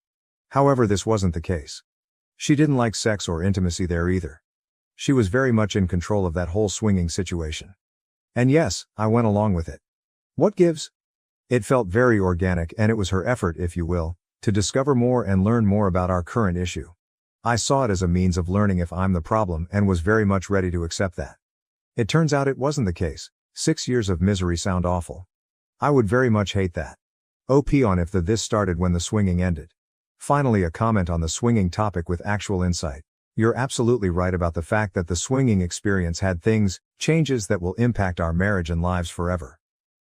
However, this wasn't the case. She didn't like sex or intimacy there either. She was very much in control of that whole swinging situation. And yes, I went along with it. What gives? It felt very organic, and it was her effort, if you will, to discover more and learn more about our current issue. I saw it as a means of learning if I'm the problem and was very much ready to accept that. It turns out it wasn't the case. 6 years of misery sound awful. I would very much hate that. OP on if this started when the swinging ended. Finally, a comment on the swinging topic with actual insight. You're absolutely right about the fact that the swinging experience had changes that will impact our marriage and lives forever.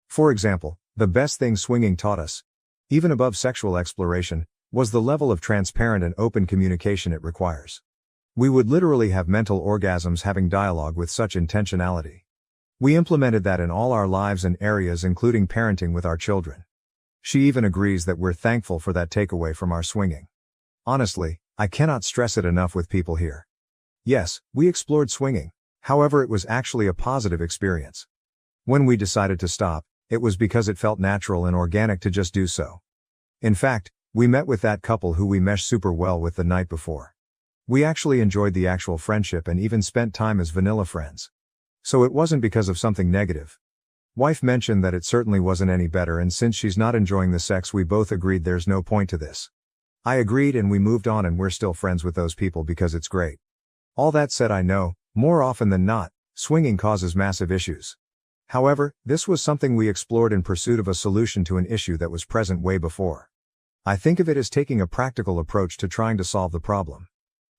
For example, the best thing swinging taught us, even above sexual exploration, was the level of transparent and open communication it requires. We would literally have mental orgasms having dialogue with such intentionality. We implemented that in all our lives and areas, including parenting with our children. She even agrees that we're thankful for that takeaway from our swinging. Honestly, I cannot stress it enough with people here. Yes, we explored swinging. However, it was actually a positive experience. When we decided to stop, it was because it felt natural and organic to just do so. In fact, we met with that couple who we meshed super well with the night before. We actually enjoyed the actual friendship and even spent time as vanilla friends. So it wasn't because of something negative. Wife mentioned that it certainly wasn't any better, and since she's not enjoying the sex, we both agreed there's no point to this. I agreed, and we moved on, and we're still friends with those people because it's great. All that said, I know, more often than not, swinging causes massive issues. However, this was something we explored in pursuit of a solution to an issue that was present way before. I think of it as taking a practical approach to trying to solve the problem.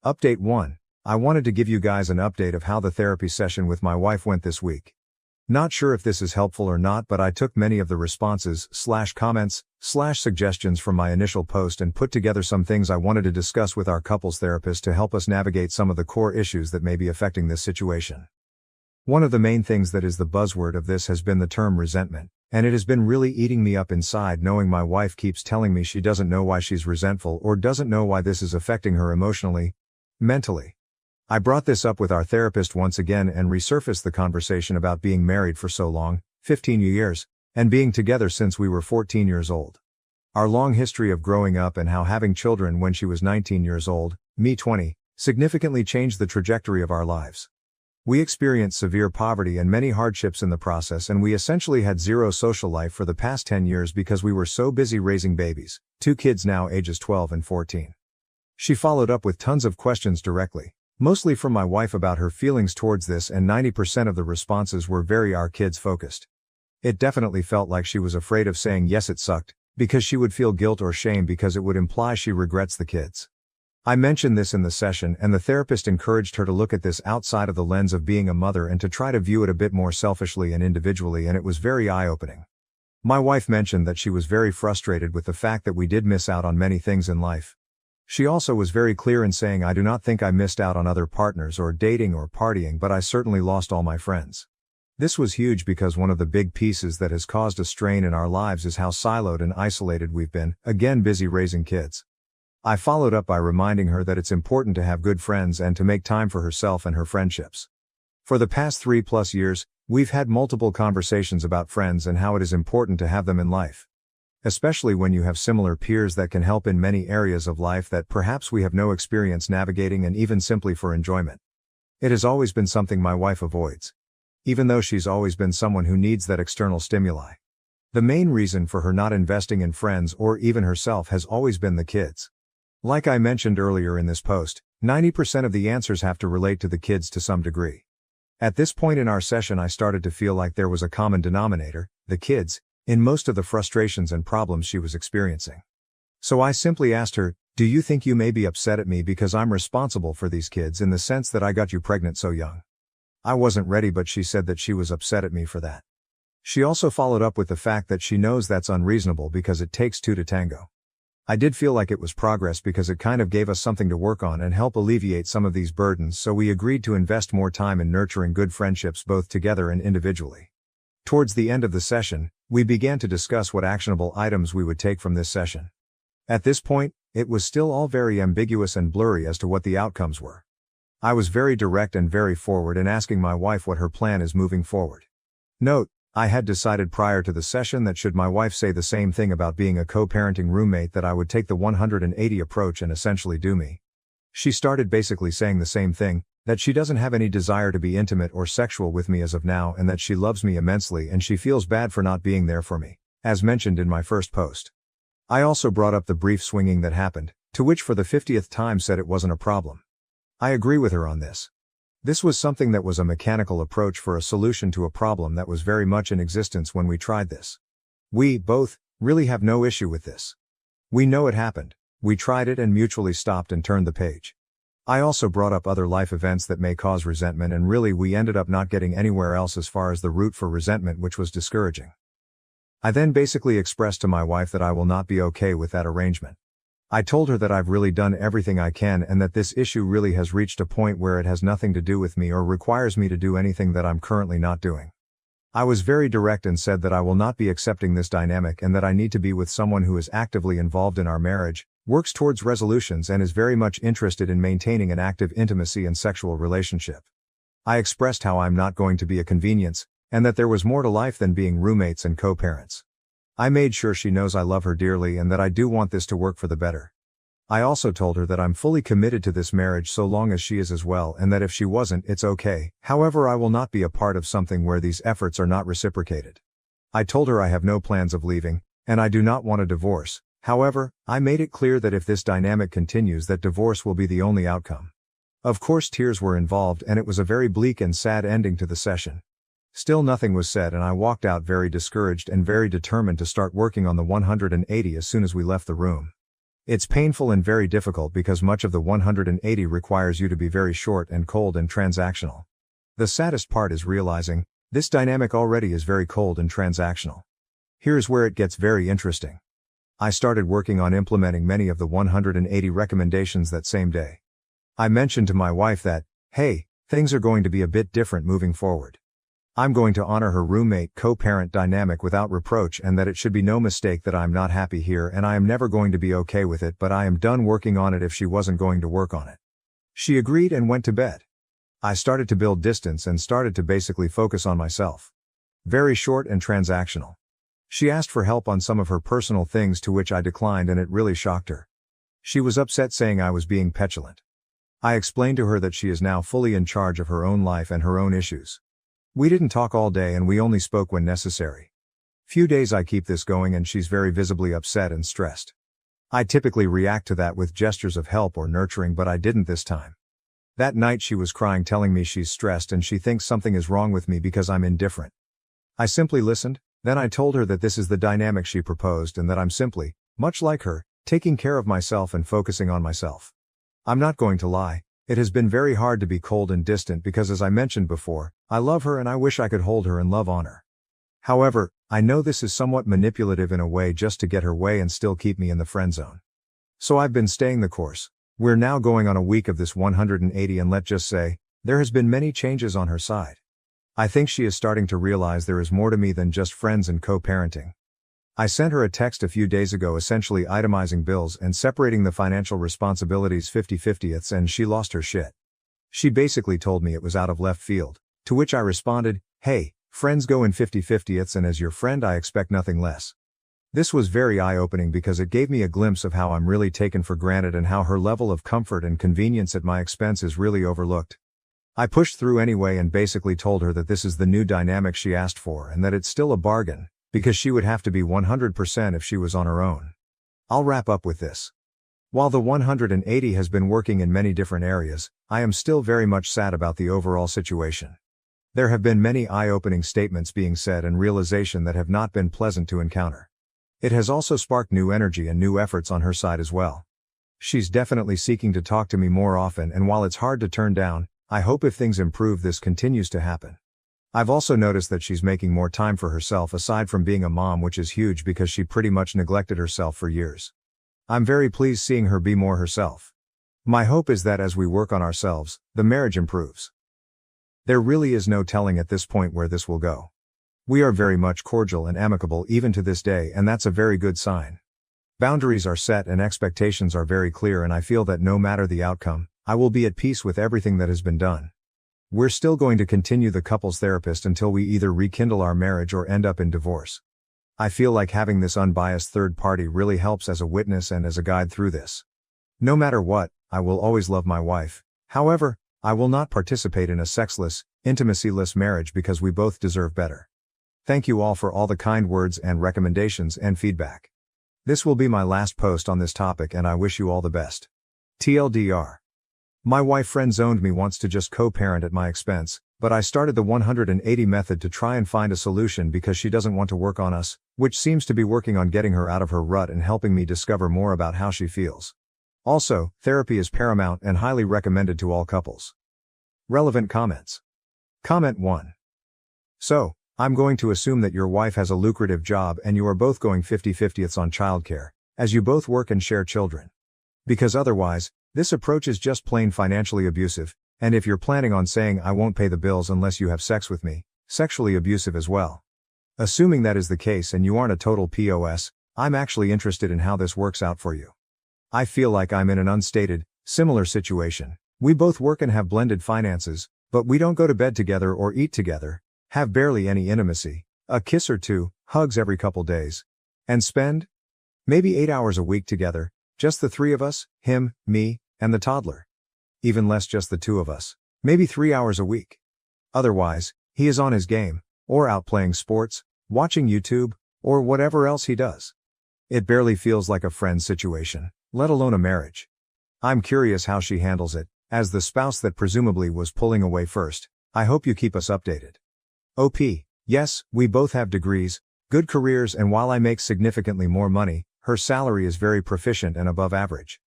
Update 1. I wanted to give you guys an update of how the therapy session with my wife went this week. Not sure if this is helpful or not, but I took many of the responses, comments, suggestions from my initial post and put together some things I wanted to discuss with our couples therapist to help us navigate some of the core issues that may be affecting this situation. One of the main things that is the buzzword of this has been the term resentment, and it has been really eating me up inside knowing my wife keeps telling me she doesn't know why she's resentful or doesn't know why this is affecting her emotionally, mentally. I brought this up with our therapist once again and resurfaced the conversation about being married for so long, 15 years, and being together since we were 14 years old. Our long history of growing up and how having children when she was 19 years old, me 20, significantly changed the trajectory of our lives. We experienced severe poverty and many hardships in the process, and we essentially had zero social life for the past 10 years because we were so busy raising babies, 2 kids now ages 12 and 14. She followed up with tons of questions directly. Mostly from my wife about her feelings towards this, and 90% of the responses were very our kids focused. It definitely felt like she was afraid of saying yes it sucked, because she would feel guilt or shame because it would imply she regrets the kids. I mentioned this in the session, and the therapist encouraged her to look at this outside of the lens of being a mother and to try to view it a bit more selfishly and individually, and it was very eye-opening. My wife mentioned that she was very frustrated with the fact that we did miss out on many things in life. She also was very clear in saying, I do not think I missed out on other partners or dating or partying, but I certainly lost all my friends. This was huge because one of the big pieces that has caused a strain in our lives is how siloed and isolated we've been, again busy raising kids. I followed up by reminding her that it's important to have good friends and to make time for herself and her friendships. For the past 3+ years, we've had multiple conversations about friends and how it is important to have them in life. Especially when you have similar peers that can help in many areas of life that perhaps we have no experience navigating, and even simply for enjoyment. It has always been something my wife avoids. Even though she's always been someone who needs that external stimuli. The main reason for her not investing in friends or even herself has always been the kids. Like I mentioned earlier in this post, 90% of the answers have to relate to the kids to some degree. At this point in our session, I started to feel like there was a common denominator, the kids, in most of the frustrations and problems she was experiencing. So I simply asked her, do you think you may be upset at me because I'm responsible for these kids in the sense that I got you pregnant so young? I wasn't ready, but she said that she was upset at me for that. She also followed up with the fact that she knows that's unreasonable because it takes two to tango. I did feel like it was progress because it kind of gave us something to work on and help alleviate some of these burdens, so we agreed to invest more time in nurturing good friendships both together and individually. Towards the end of the session, we began to discuss what actionable items we would take from this session. At this point, it was still all very ambiguous and blurry as to what the outcomes were. I was very direct and very forward in asking my wife what her plan is moving forward. Note, I had decided prior to the session that should my wife say the same thing about being a co-parenting roommate, that I would take the 180 approach and essentially do me. She started basically saying the same thing, that she doesn't have any desire to be intimate or sexual with me as of now, and that she loves me immensely and she feels bad for not being there for me, as mentioned in my first post. I also brought up the brief swinging that happened, to which for the 50th time said it wasn't a problem. I agree with her on this. This was something that was a mechanical approach for a solution to a problem that was very much in existence when we tried this. We, both, really have no issue with this. We know it happened, we tried it and mutually stopped and turned the page. I also brought up other life events that may cause resentment, and really we ended up not getting anywhere else as far as the root for resentment, which was discouraging. I then basically expressed to my wife that I will not be okay with that arrangement. I told her that I've really done everything I can and that this issue really has reached a point where it has nothing to do with me or requires me to do anything that I'm currently not doing. I was very direct and said that I will not be accepting this dynamic and that I need to be with someone who is actively involved in our marriage, works towards resolutions, and is very much interested in maintaining an active intimacy and sexual relationship. I expressed how I'm not going to be a convenience, and that there was more to life than being roommates and co-parents. I made sure she knows I love her dearly and that I do want this to work for the better. I also told her that I'm fully committed to this marriage so long as she is as well, and that if she wasn't, it's okay. However, I will not be a part of something where these efforts are not reciprocated. I told her I have no plans of leaving, and I do not want a divorce. However, I made it clear that if this dynamic continues, that divorce will be the only outcome. Of course, tears were involved and it was a very bleak and sad ending to the session. Still nothing was said and I walked out very discouraged and very determined to start working on the 180 as soon as we left the room. It's painful and very difficult because much of the 180 requires you to be very short and cold and transactional. The saddest part is realizing, this dynamic already is very cold and transactional. Here's where it gets very interesting. I started working on implementing many of the 180 recommendations that same day. I mentioned to my wife that, hey, things are going to be a bit different moving forward. I'm going to honor her roommate co-parent dynamic without reproach, and that it should be no mistake that I'm not happy here and I am never going to be okay with it, but I am done working on it if she wasn't going to work on it. She agreed and went to bed. I started to build distance and started to basically focus on myself. Very short and transactional. She asked for help on some of her personal things, to which I declined, and it really shocked her. She was upset, saying I was being petulant. I explained to her that she is now fully in charge of her own life and her own issues. We didn't talk all day and we only spoke when necessary. Few days I keep this going and she's very visibly upset and stressed. I typically react to that with gestures of help or nurturing, but I didn't this time. That night she was crying, telling me she's stressed and she thinks something is wrong with me because I'm indifferent. I simply listened, then I told her that this is the dynamic she proposed and that I'm simply, much like her, taking care of myself and focusing on myself. I'm not going to lie, it has been very hard to be cold and distant because, as I mentioned before, I love her and I wish I could hold her and love on her. However, I know this is somewhat manipulative in a way, just to get her way and still keep me in the friend zone. So I've been staying the course. We're now going on a week of this 180 and let's just say, there has been many changes on her side. I think she is starting to realize there is more to me than just friends and co-parenting. I sent her a text a few days ago essentially itemizing bills and separating the financial responsibilities 50-50ths, and she lost her shit. She basically told me it was out of left field, to which I responded, "Hey, friends go in 50-50ths and as your friend I expect nothing less." This was very eye-opening because it gave me a glimpse of how I'm really taken for granted and how her level of comfort and convenience at my expense is really overlooked. I pushed through anyway and basically told her that this is the new dynamic she asked for and that it's still a bargain, because she would have to be 100% if she was on her own. I'll wrap up with this. While the 180 has been working in many different areas, I am still very much sad about the overall situation. There have been many eye-opening statements being said and realization that have not been pleasant to encounter. It has also sparked new energy and new efforts on her side as well. She's definitely seeking to talk to me more often, and while it's hard to turn down, I hope if things improve this continues to happen. I've also noticed that she's making more time for herself aside from being a mom, which is huge because she pretty much neglected herself for years. I'm very pleased seeing her be more herself. My hope is that as we work on ourselves, the marriage improves. There really is no telling at this point where this will go. We are very much cordial and amicable even to this day, and that's a very good sign. Boundaries are set and expectations are very clear, and I feel that no matter the outcome, I will be at peace with everything that has been done. We're still going to continue the couples therapist until we either rekindle our marriage or end up in divorce. I feel like having this unbiased third party really helps as a witness and as a guide through this. No matter what, I will always love my wife. However, I will not participate in a sexless, intimacy-less marriage because we both deserve better. Thank you all for all the kind words and recommendations and feedback. This will be my last post on this topic and I wish you all the best. TLDR. My wife friend-zoned me, wants to just co-parent at my expense, but I started the 180 method to try and find a solution because she doesn't want to work on us, which seems to be working on getting her out of her rut and helping me discover more about how she feels. Also, therapy is paramount and highly recommended to all couples. Relevant comments. Comment 1. So, I'm going to assume that your wife has a lucrative job and you are both going 50-50ths on childcare, as you both work and share children. Because otherwise, this approach is just plain financially abusive, and if you're planning on saying I won't pay the bills unless you have sex with me, sexually abusive as well. Assuming that is the case and you aren't a total POS, I'm actually interested in how this works out for you. I feel like I'm in an unstated, similar situation. We both work and have blended finances, but we don't go to bed together or eat together, have barely any intimacy, a kiss or two, hugs every couple days, and spend maybe 8 hours a week together, just the three of us, him, me, and the toddler. Even less, just the two of us, maybe 3 hours a week. Otherwise, he is on his game, or out playing sports, watching YouTube, or whatever else he does. It barely feels like a friend situation, let alone a marriage. I'm curious how she handles it, as the spouse that presumably was pulling away first. I hope you keep us updated. OP, yes, we both have degrees, good careers, and while I make significantly more money, her salary is very proficient and above average.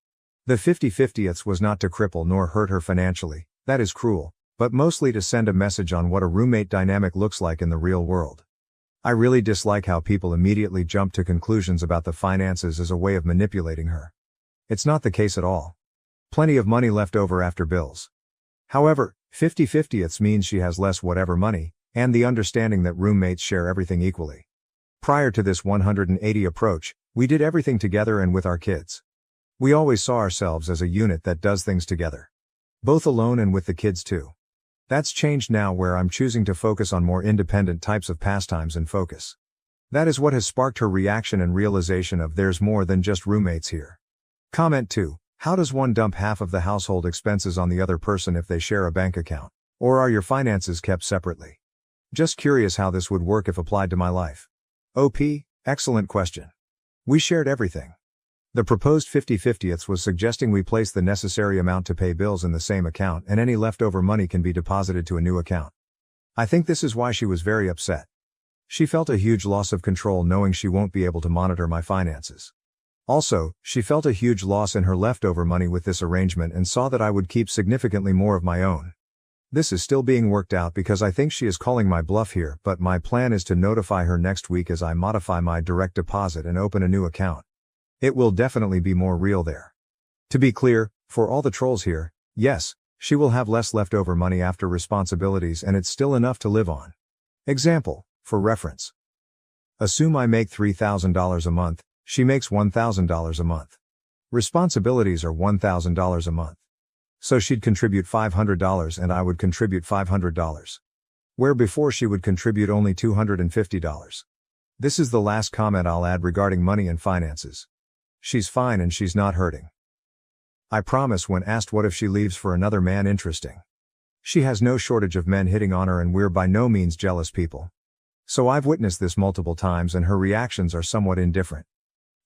The 50-50ths was not to cripple nor hurt her financially, that is cruel, but mostly to send a message on what a roommate dynamic looks like in the real world. I really dislike how people immediately jump to conclusions about the finances as a way of manipulating her. It's not the case at all. Plenty of money left over after bills. However, 50-50ths means she has less whatever money, and the understanding that roommates share everything equally. Prior to this 180 approach, we did everything together and with our kids. We always saw ourselves as a unit that does things together. Both alone and with the kids too. That's changed now, where I'm choosing to focus on more independent types of pastimes and focus. That is what has sparked her reaction and realization of there's more than just roommates here. Comment 2. How does one dump half of the household expenses on the other person if they share a bank account? Or are your finances kept separately? Just curious how this would work if applied to my life. OP, excellent question. We shared everything. The proposed 50/50ths was suggesting we place the necessary amount to pay bills in the same account and any leftover money can be deposited to a new account. I think this is why she was very upset. She felt a huge loss of control knowing she won't be able to monitor my finances. Also, she felt a huge loss in her leftover money with this arrangement and saw that I would keep significantly more of my own. This is still being worked out because I think she is calling my bluff here, but my plan is to notify her next week as I modify my direct deposit and open a new account. It will definitely be more real there. To be clear, for all the trolls here, yes, she will have less leftover money after responsibilities and it's still enough to live on. Example, for reference. Assume I make $3,000 a month, she makes $1,000 a month. Responsibilities are $1,000 a month. So she'd contribute $500 and I would contribute $500. Where before she would contribute only $250. This is the last comment I'll add regarding money and finances. She's fine and she's not hurting. I promise when asked what if she leaves for another man interesting. She has no shortage of men hitting on her and we're by no means jealous people. So I've witnessed this multiple times and her reactions are somewhat indifferent.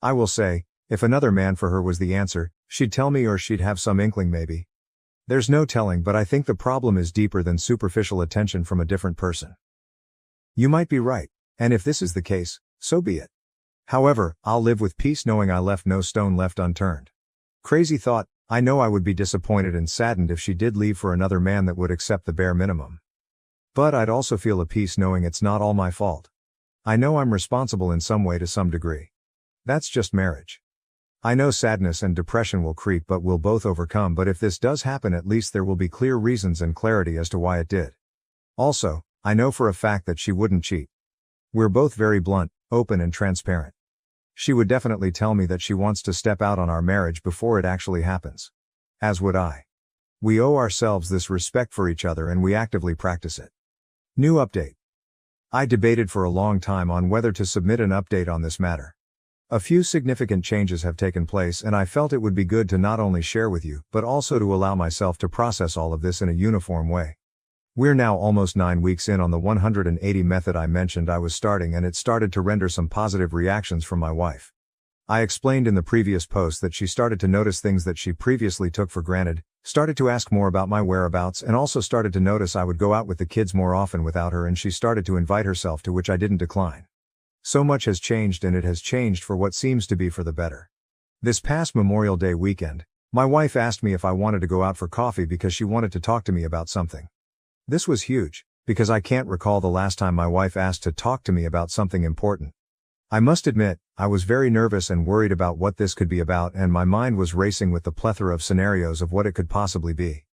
I will say, if another man for her was the answer, she'd tell me or she'd have some inkling maybe. There's no telling, but I think the problem is deeper than superficial attention from a different person. You might be right, and if this is the case, so be it. However, I'll live with peace knowing I left no stone left unturned. Crazy thought, I know I would be disappointed and saddened if she did leave for another man that would accept the bare minimum. But I'd also feel a peace knowing it's not all my fault. I know I'm responsible in some way to some degree. That's just marriage. I know sadness and depression will creep but we'll both overcome, but if this does happen at least there will be clear reasons and clarity as to why it did. Also, I know for a fact that she wouldn't cheat. We're both very blunt, open and transparent. She would definitely tell me that she wants to step out on our marriage before it actually happens. As would I. We owe ourselves this respect for each other and we actively practice it. New update. I debated for a long time on whether to submit an update on this matter. A few significant changes have taken place and I felt it would be good to not only share with you, but also to allow myself to process all of this in a uniform way. We're now almost 9 weeks in on the 180 method I mentioned I was starting and it started to render some positive reactions from my wife. I explained in the previous post that she started to notice things that she previously took for granted, started to ask more about my whereabouts and also started to notice I would go out with the kids more often without her and she started to invite herself, to which I didn't decline. So much has changed and it has changed for what seems to be for the better. This past Memorial Day weekend, my wife asked me if I wanted to go out for coffee because she wanted to talk to me about something. This was huge, because I can't recall the last time my wife asked to talk to me about something important. I must admit, I was very nervous and worried about what this could be about and my mind was racing with the plethora of scenarios of what it could possibly be.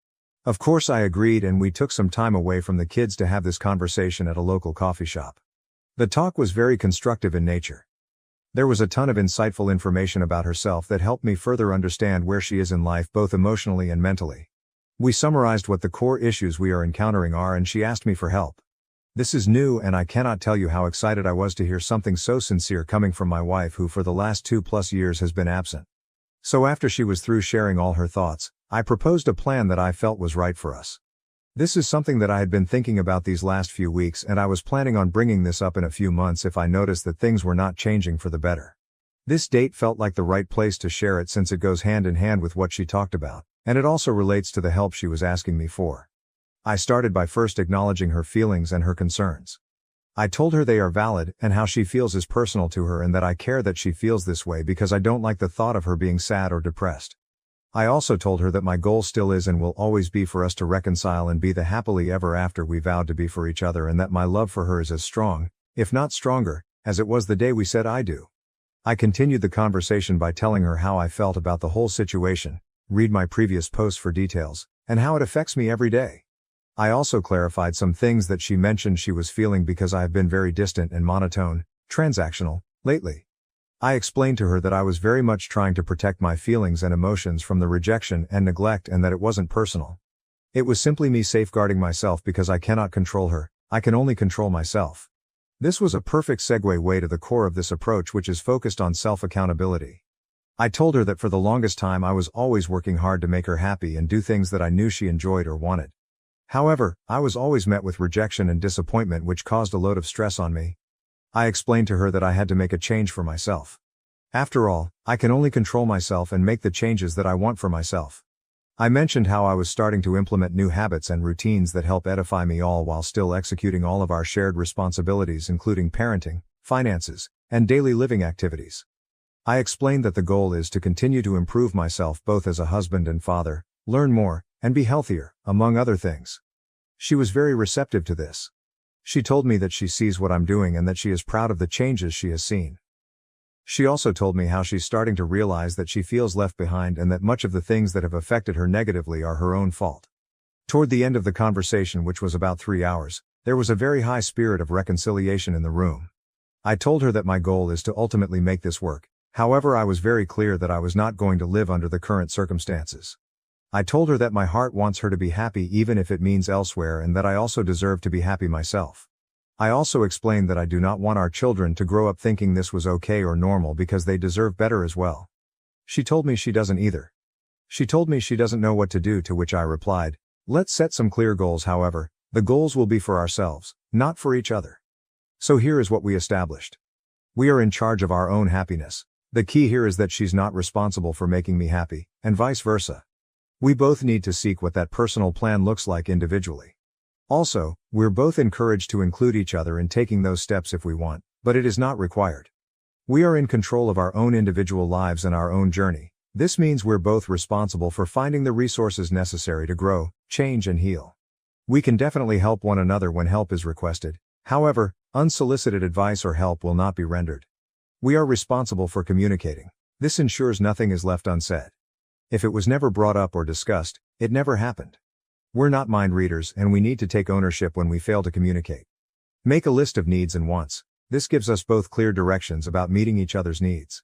Of course I agreed and we took some time away from the kids to have this conversation at a local coffee shop. The talk was very constructive in nature. There was a ton of insightful information about herself that helped me further understand where she is in life both emotionally and mentally. We summarized what the core issues we are encountering are and she asked me for help. This is new and I cannot tell you how excited I was to hear something so sincere coming from my wife who for the last 2+ years has been absent. So after she was through sharing all her thoughts, I proposed a plan that I felt was right for us. This is something that I had been thinking about these last few weeks and I was planning on bringing this up in a few months if I noticed that things were not changing for the better. This date felt like the right place to share it since it goes hand in hand with what she talked about, and it also relates to the help she was asking me for. I started by first acknowledging her feelings and her concerns. I told her they are valid and how she feels is personal to her and that I care that she feels this way because I don't like the thought of her being sad or depressed. I also told her that my goal still is and will always be for us to reconcile and be the happily ever after we vowed to be for each other and that my love for her is as strong, if not stronger, as it was the day we said I do. I continued the conversation by telling her how I felt about the whole situation, read my previous posts for details, and how it affects me every day. I also clarified some things that she mentioned she was feeling because I have been very distant and monotone, transactional, lately. I explained to her that I was very much trying to protect my feelings and emotions from the rejection and neglect and that it wasn't personal. It was simply me safeguarding myself because I cannot control her, I can only control myself. This was a perfect segue way to the core of this approach, which is focused on self-accountability. I told her that for the longest time I was always working hard to make her happy and do things that I knew she enjoyed or wanted. However, I was always met with rejection and disappointment which caused a load of stress on me. I explained to her that I had to make a change for myself. After all, I can only control myself and make the changes that I want for myself. I mentioned how I was starting to implement new habits and routines that help edify me all while still executing all of our shared responsibilities, including parenting, finances, and daily living activities. I explained that the goal is to continue to improve myself both as a husband and father, learn more, and be healthier, among other things. She was very receptive to this. She told me that she sees what I'm doing and that she is proud of the changes she has seen. She also told me how she's starting to realize that she feels left behind and that much of the things that have affected her negatively are her own fault. Toward the end of the conversation, which was about 3 hours, there was a very high spirit of reconciliation in the room. I told her that my goal is to ultimately make this work. However, I was very clear that I was not going to live under the current circumstances. I told her that my heart wants her to be happy even if it means elsewhere, and that I also deserve to be happy myself. I also explained that I do not want our children to grow up thinking this was okay or normal because they deserve better as well. She told me she doesn't either. She told me she doesn't know what to do, to which I replied, let's set some clear goals. However, the goals will be for ourselves, not for each other. So here is what we established. We are in charge of our own happiness. The key here is that she's not responsible for making me happy, and vice versa. We both need to seek what that personal plan looks like individually. Also, we're both encouraged to include each other in taking those steps if we want, but it is not required. We are in control of our own individual lives and our own journey. This means we're both responsible for finding the resources necessary to grow, change, and heal. We can definitely help one another when help is requested. However, unsolicited advice or help will not be rendered. We are responsible for communicating. This ensures nothing is left unsaid. If it was never brought up or discussed, it never happened. We're not mind readers, and we need to take ownership when we fail to communicate. Make a list of needs and wants. This gives us both clear directions about meeting each other's needs.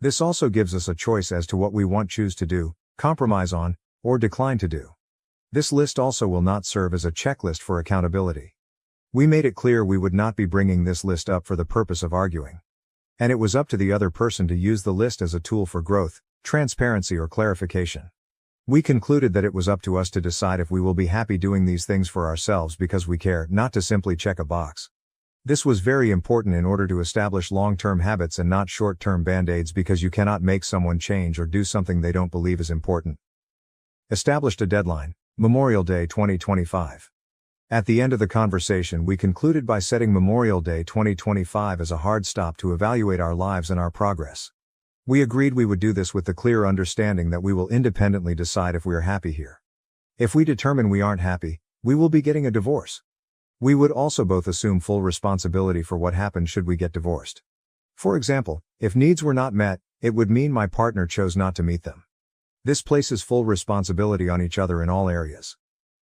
This also gives us a choice as to what we choose to do, compromise on, or decline to do. This list also will not serve as a checklist for accountability. We made it clear we would not be bringing this list up for the purpose of arguing. And it was up to the other person to use the list as a tool for growth, transparency, or clarification. We concluded that it was up to us to decide if we will be happy doing these things for ourselves because we care, not to simply check a box. This was very important in order to establish long-term habits and not short-term band-aids, because you cannot make someone change or do something they don't believe is important. Established a deadline, Memorial Day 2025. At the end of the conversation, we concluded by setting Memorial Day 2025 as a hard stop to evaluate our lives and our progress. We agreed we would do this with the clear understanding that we will independently decide if we are happy here. If we determine we aren't happy, we will be getting a divorce. We would also both assume full responsibility for what happened should we get divorced. For example, if needs were not met, it would mean my partner chose not to meet them. This places full responsibility on each other in all areas.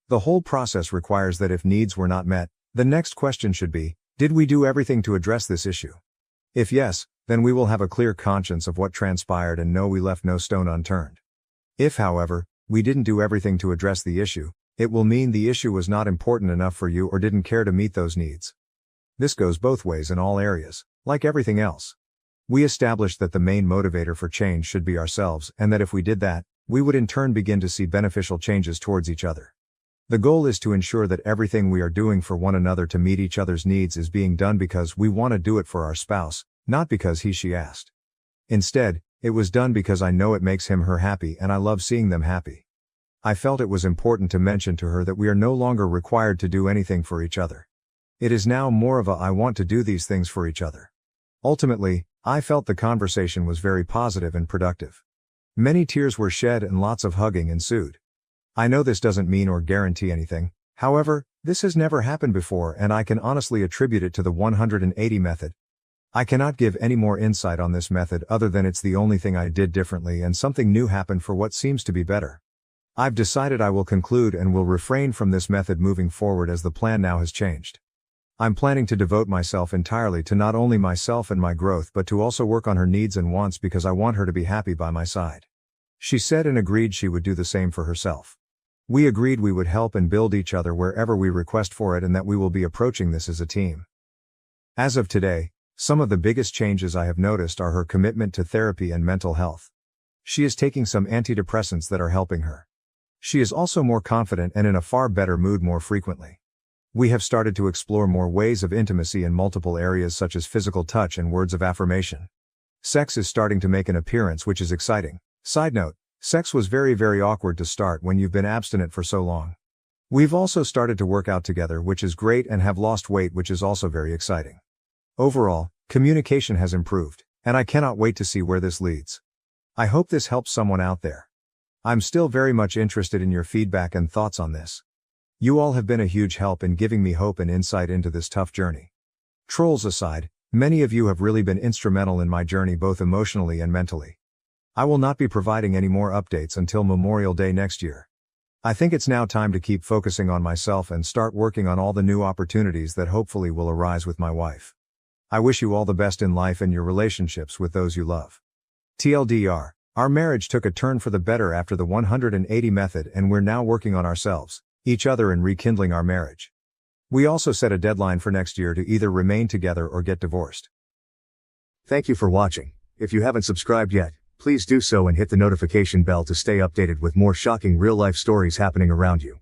The whole process requires that if needs were not met, the next question should be, did we do everything to address this issue? If yes, then we will have a clear conscience of what transpired and know we left no stone unturned. If, however, we didn't do everything to address the issue, it will mean the issue was not important enough for you or didn't care to meet those needs. This goes both ways in all areas, like everything else. We established that the main motivator for change should be ourselves, and that if we did that, we would in turn begin to see beneficial changes towards each other. The goal is to ensure that everything we are doing for one another to meet each other's needs is being done because we want to do it for our spouse, not because she asked. Instead, it was done because I know it makes him/her happy and I love seeing them happy. I felt it was important to mention to her that we are no longer required to do anything for each other. It is now more of a I want to do these things for each other. Ultimately, I felt the conversation was very positive and productive. Many tears were shed and lots of hugging ensued. I know this doesn't mean or guarantee anything, however, this has never happened before and I can honestly attribute it to the 180 method. I cannot give any more insight on this method other than it's the only thing I did differently and something new happened for what seems to be better. I've decided I will conclude and will refrain from this method moving forward as the plan now has changed. I'm planning to devote myself entirely to not only myself and my growth but to also work on her needs and wants because I want her to be happy by my side. She said and agreed she would do the same for herself. We agreed we would help and build each other wherever we request for it and that we will be approaching this as a team. As of today, some of the biggest changes I have noticed are her commitment to therapy and mental health. She is taking some antidepressants that are helping her. She is also more confident and in a far better mood more frequently. We have started to explore more ways of intimacy in multiple areas such as physical touch and words of affirmation. Sex is starting to make an appearance, which is exciting. Side note, sex was very awkward to start when you've been abstinent for so long. We've also started to work out together, which is great, and have lost weight, which is also very exciting. Overall, communication has improved, and I cannot wait to see where this leads. I hope this helps someone out there. I'm still very much interested in your feedback and thoughts on this. You all have been a huge help in giving me hope and insight into this tough journey. Trolls aside, many of you have really been instrumental in my journey, both emotionally and mentally. I will not be providing any more updates until Memorial Day next year. I think it's now time to keep focusing on myself and start working on all the new opportunities that hopefully will arise with my wife. I wish you all the best in life and your relationships with those you love. TLDR, our marriage took a turn for the better after the 180 method, and we're now working on ourselves, each other, and rekindling our marriage. We also set a deadline for next year to either remain together or get divorced. Thank you for watching. If you haven't subscribed yet, please do so and hit the notification bell to stay updated with more shocking real-life stories happening around you.